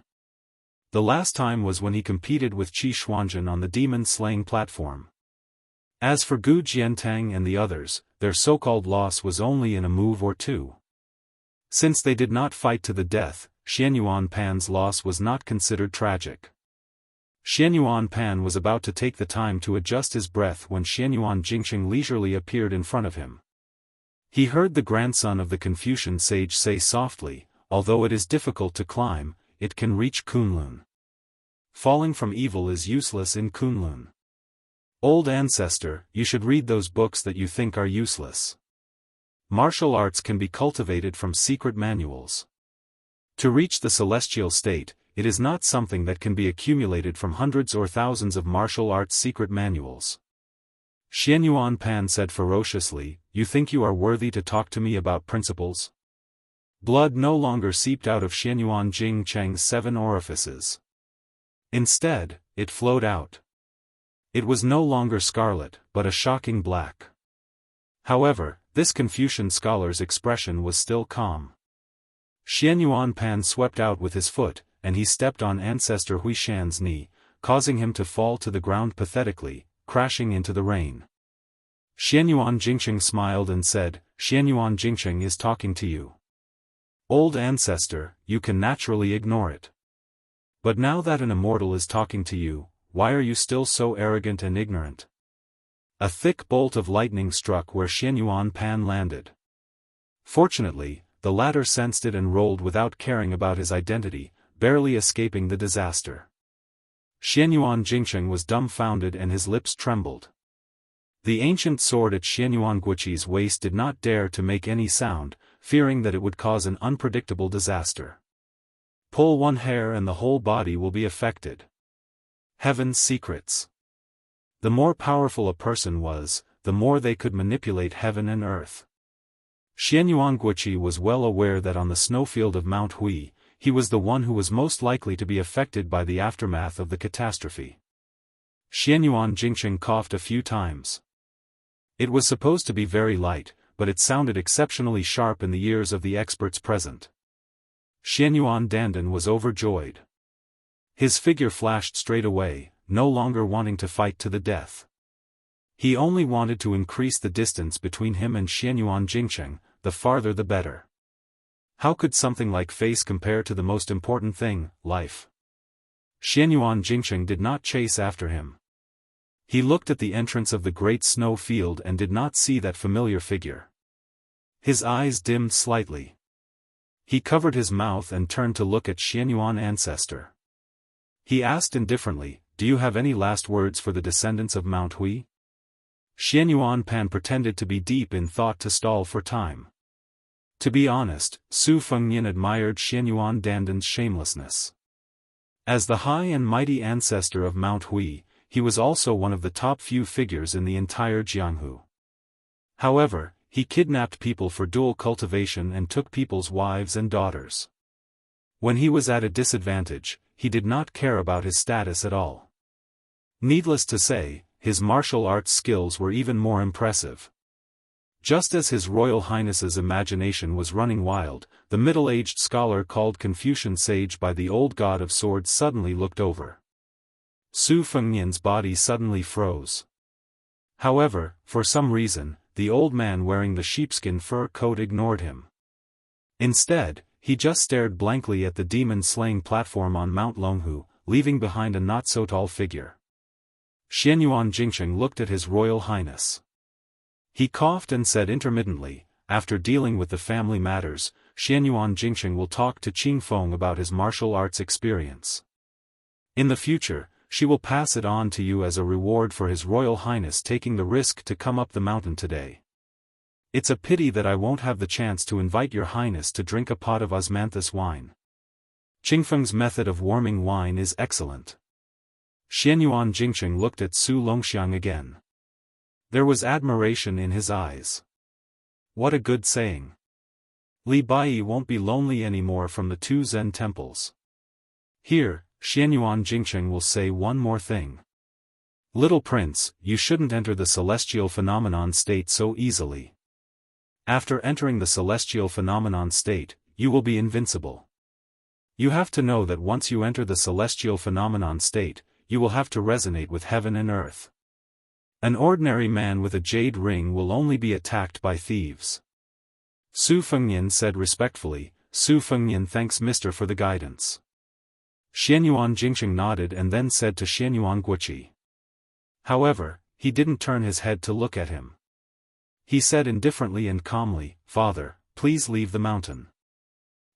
The last time was when he competed with Qi Xuanzhen on the demon-slaying platform. As for Gu Jiantang and the others, their so-called loss was only in a move or two. Since they did not fight to the death, Xianyuan Pan's loss was not considered tragic. Xianyuan Pan was about to take the time to adjust his breath when Xianyuan Jingqing leisurely appeared in front of him. He heard the grandson of the Confucian sage say softly, "Although it is difficult to climb, it can reach Kunlun. Falling from evil is useless in Kunlun. Old ancestor, you should read those books that you think are useless. Martial arts can be cultivated from secret manuals. To reach the celestial state, it is not something that can be accumulated from hundreds or thousands of martial arts secret manuals." Xianyuan Pan said ferociously, "You think you are worthy to talk to me about principles?" Blood no longer seeped out of Xianyuan Jingcheng's 7 orifices. Instead, it flowed out. It was no longer scarlet, but a shocking black. However, this Confucian scholar's expression was still calm. Xianyuan Pan swept out with his foot, and he stepped on Ancestor Huishan's knee, causing him to fall to the ground pathetically, crashing into the rain. Xianyuan Jingqing smiled and said, "Xianyuan Jingqing is talking to you. Old ancestor, you can naturally ignore it. But now that an immortal is talking to you, why are you still so arrogant and ignorant?" A thick bolt of lightning struck where Xianyuan Pan landed. Fortunately, the latter sensed it and rolled without caring about his identity, barely escaping the disaster. Xianyuan Jingqing was dumbfounded and his lips trembled. The ancient sword at Xianyuan Guiqi's waist did not dare to make any sound, fearing that it would cause an unpredictable disaster. Pull one hair and the whole body will be affected. Heaven's secrets. The more powerful a person was, the more they could manipulate heaven and earth. Xianyuan Guiqi was well aware that on the snowfield of Mount Hui, he was the one who was most likely to be affected by the aftermath of the catastrophe. Xianyuan Jingqing coughed a few times. It was supposed to be very light, but it sounded exceptionally sharp in the ears of the experts present. Xianyuan Dandan was overjoyed. His figure flashed straight away, no longer wanting to fight to the death. He only wanted to increase the distance between him and Xianyuan Jingqing, the farther the better. How could something like face compare to the most important thing, life? Xianyuan Jingqing did not chase after him. He looked at the entrance of the great snow field and did not see that familiar figure. His eyes dimmed slightly. He covered his mouth and turned to look at Xianyuan Ancestor. He asked indifferently, "Do you have any last words for the descendants of Mount Hui?" Xianyuan Pan pretended to be deep in thought to stall for time. To be honest, Su Fengnian admired Xianyuan Dandan's shamelessness. As the high and mighty ancestor of Mount Hui, he was also one of the top few figures in the entire Jianghu. However, he kidnapped people for dual cultivation and took people's wives and daughters. When he was at a disadvantage, he did not care about his status at all. Needless to say, his martial arts skills were even more impressive. Just as His Royal Highness's imagination was running wild, the middle-aged scholar called Confucian sage by the old god of swords suddenly looked over. Su Fengnian's body suddenly froze. However, for some reason, the old man wearing the sheepskin fur coat ignored him. Instead, he just stared blankly at the demon-slaying platform on Mount Longhu, leaving behind a not-so-tall figure. Xianyuan Jingqing looked at His Royal Highness. He coughed and said intermittently, "After dealing with the family matters, Xianyuan Jingqing will talk to Qingfeng about his martial arts experience. In the future, she will pass it on to you as a reward for His Royal Highness taking the risk to come up the mountain today. It's a pity that I won't have the chance to invite your Highness to drink a pot of osmanthus wine. Qingfeng's method of warming wine is excellent." Xianyuan Jingqing looked at Su Longxiang again. There was admiration in his eyes. What a good saying. Li Bai won't be lonely anymore from the 2 Zen temples. Here, Xianyuan Jingqing will say one more thing. Little prince, you shouldn't enter the celestial phenomenon state so easily. After entering the celestial phenomenon state, you will be invincible. You have to know that once you enter the celestial phenomenon state, you will have to resonate with heaven and earth. An ordinary man with a jade ring will only be attacked by thieves. Su Fengnian said respectfully. Su Fengnian thanks Mr. for the guidance. Xianyuan Jingsheng nodded and then said to Xianyuan Guiqi. However, he didn't turn his head to look at him. He said indifferently and calmly, "Father, please leave the mountain.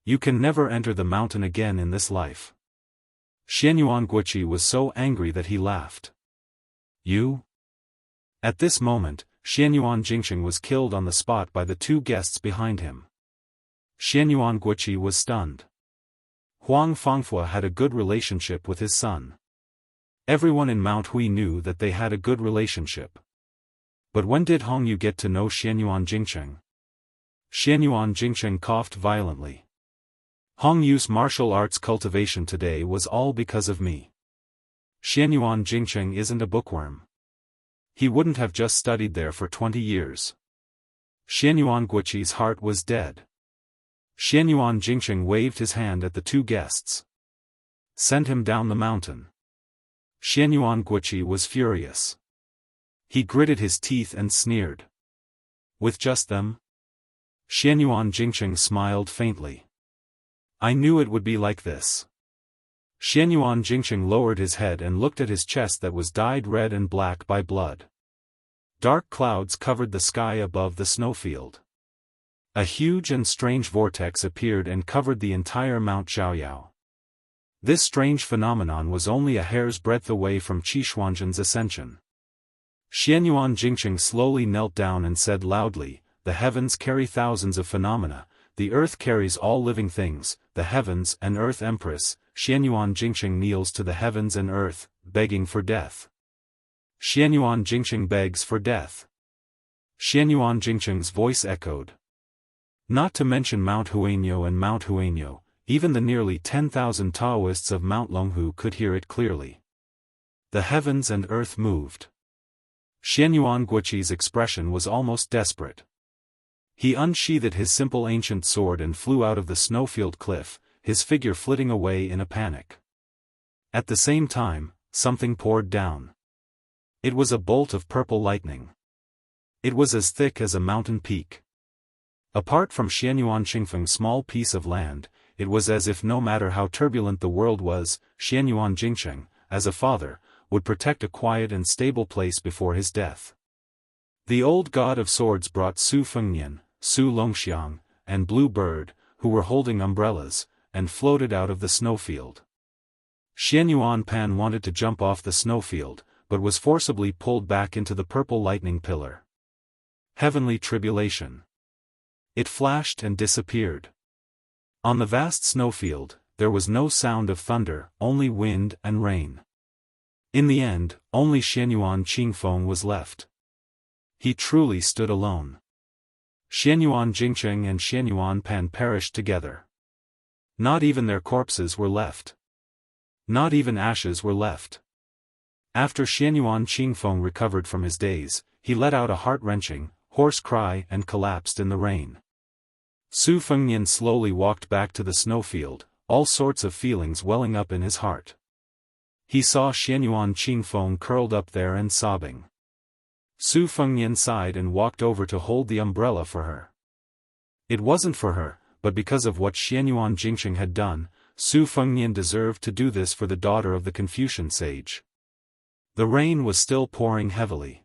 You can never enter the mountain again in this life." Xianyuan Guiqi was so angry that he laughed. "You?" At this moment, Xianyuan Jingsheng was killed on the spot by the two guests behind him. Xianyuan Guiqi was stunned. Huang Fangfua had a good relationship with his son. Everyone in Mount Hui knew that they had a good relationship. But when did Hong Yu get to know Xianyuan Jingsheng? Xianyuan Jingsheng coughed violently. Hong Yu's martial arts cultivation today was all because of me. Xianyuan Jingsheng isn't a bookworm. He wouldn't have just studied there for 20 years. Xianyuan Guiqi's heart was dead. Xianyuan Jingsheng waved his hand at the two guests. "Send him down the mountain." Xianyuan Guiqi was furious. He gritted his teeth and sneered. "With just them?" Xianyuan Jingsheng smiled faintly. "I knew it would be like this." Xianyuan Jingsheng lowered his head and looked at his chest that was dyed red and black by blood. Dark clouds covered the sky above the snowfield. A huge and strange vortex appeared and covered the entire Mount Xiaoyao. This strange phenomenon was only a hair's breadth away from Qi Xuanzhen's ascension. Xianyuan Jingsheng slowly knelt down and said loudly, "The heavens carry thousands of phenomena, the earth carries all living things, the heavens and earth empress." Xianyuan Jingsheng kneels to the heavens and earth, begging for death. Xianyuan Jingsheng begs for death. Xianyuan Jingsheng's voice echoed. Not to mention Mount Huanyo and Mount Huanyo, even the nearly 10,000 Daoists of Mount Longhu could hear it clearly. The heavens and earth moved. Xianyuan Guiqi's expression was almost desperate. He unsheathed his simple ancient sword and flew out of the snowfield cliff, his figure flitting away in a panic. At the same time, something poured down. It was a bolt of purple lightning. It was as thick as a mountain peak. Apart from Xianyuan Qingfeng's small piece of land, it was as if no matter how turbulent the world was, Xianyuan Jingsheng, as a father, would protect a quiet and stable place before his death. The old god of swords brought Su Fengnian, Su Longxiang, and Blue Bird, who were holding umbrellas, and floated out of the snowfield. Xianyuan Pan wanted to jump off the snowfield, but was forcibly pulled back into the purple lightning pillar. Heavenly tribulation. It flashed and disappeared. On the vast snowfield, there was no sound of thunder, only wind and rain. In the end, only Xianyuan Qingfeng was left. He truly stood alone. Xianyuan Jingsheng and Xianyuan Pan perished together. Not even their corpses were left. Not even ashes were left. After Xianyuan Qingfeng recovered from his daze, he let out a heart-wrenching, hoarse cry and collapsed in the rain. Su Fengnian slowly walked back to the snowfield, all sorts of feelings welling up in his heart. He saw Xianyuan Qingfeng curled up there and sobbing. Su Fengnian sighed and walked over to hold the umbrella for her. It wasn't for her, but because of what Xianyuan Jingsheng had done, Su Fengnian deserved to do this for the daughter of the Confucian sage. The rain was still pouring heavily.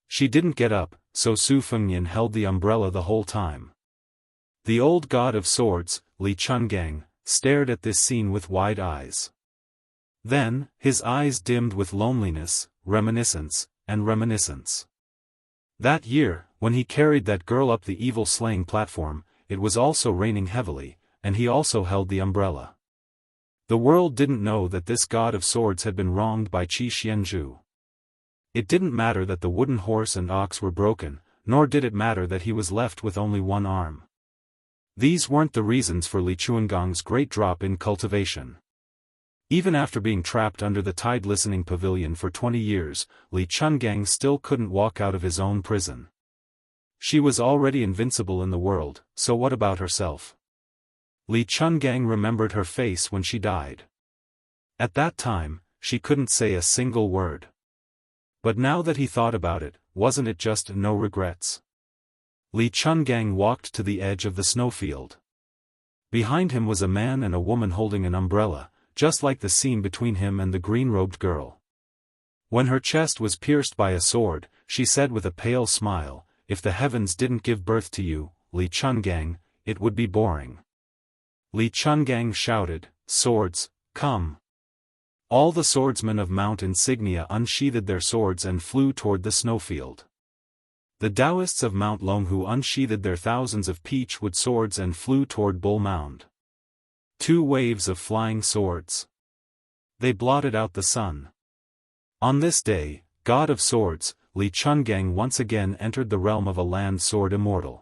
She didn't get up, so Su Fengnian held the umbrella the whole time. The old god of swords, Li Chungang, stared at this scene with wide eyes. Then, his eyes dimmed with loneliness, reminiscence, and reminiscence. That year, when he carried that girl up the evil-slaying platform, it was also raining heavily, and he also held the umbrella. The world didn't know that this god of swords had been wronged by Qi Xianzhu. It didn't matter that the wooden horse and ox were broken, nor did it matter that he was left with only one arm. These weren't the reasons for Li Chuangang's great drop in cultivation. Even after being trapped under the tide listening pavilion for 20 years, Li Chungang still couldn't walk out of his own prison. She was already invincible in the world, so what about herself? Li Chungang remembered her face when she died. At that time, she couldn't say a single word. But now that he thought about it, wasn't it just no regrets? Li Chungang walked to the edge of the snowfield. Behind him was a man and a woman holding an umbrella, just like the scene between him and the green-robed girl. When her chest was pierced by a sword, she said with a pale smile, "If the heavens didn't give birth to you, Li Chungang, it would be boring." Li Chungang shouted, "Swords, come!" All the swordsmen of Mount Insignia unsheathed their swords and flew toward the snowfield. The Daoists of Mount Longhu unsheathed their thousands of peach-wood swords and flew toward Bull Mound. 2 waves of flying swords. They blotted out the sun. On this day, God of Swords, Li Chungang once again entered the realm of a land sword immortal.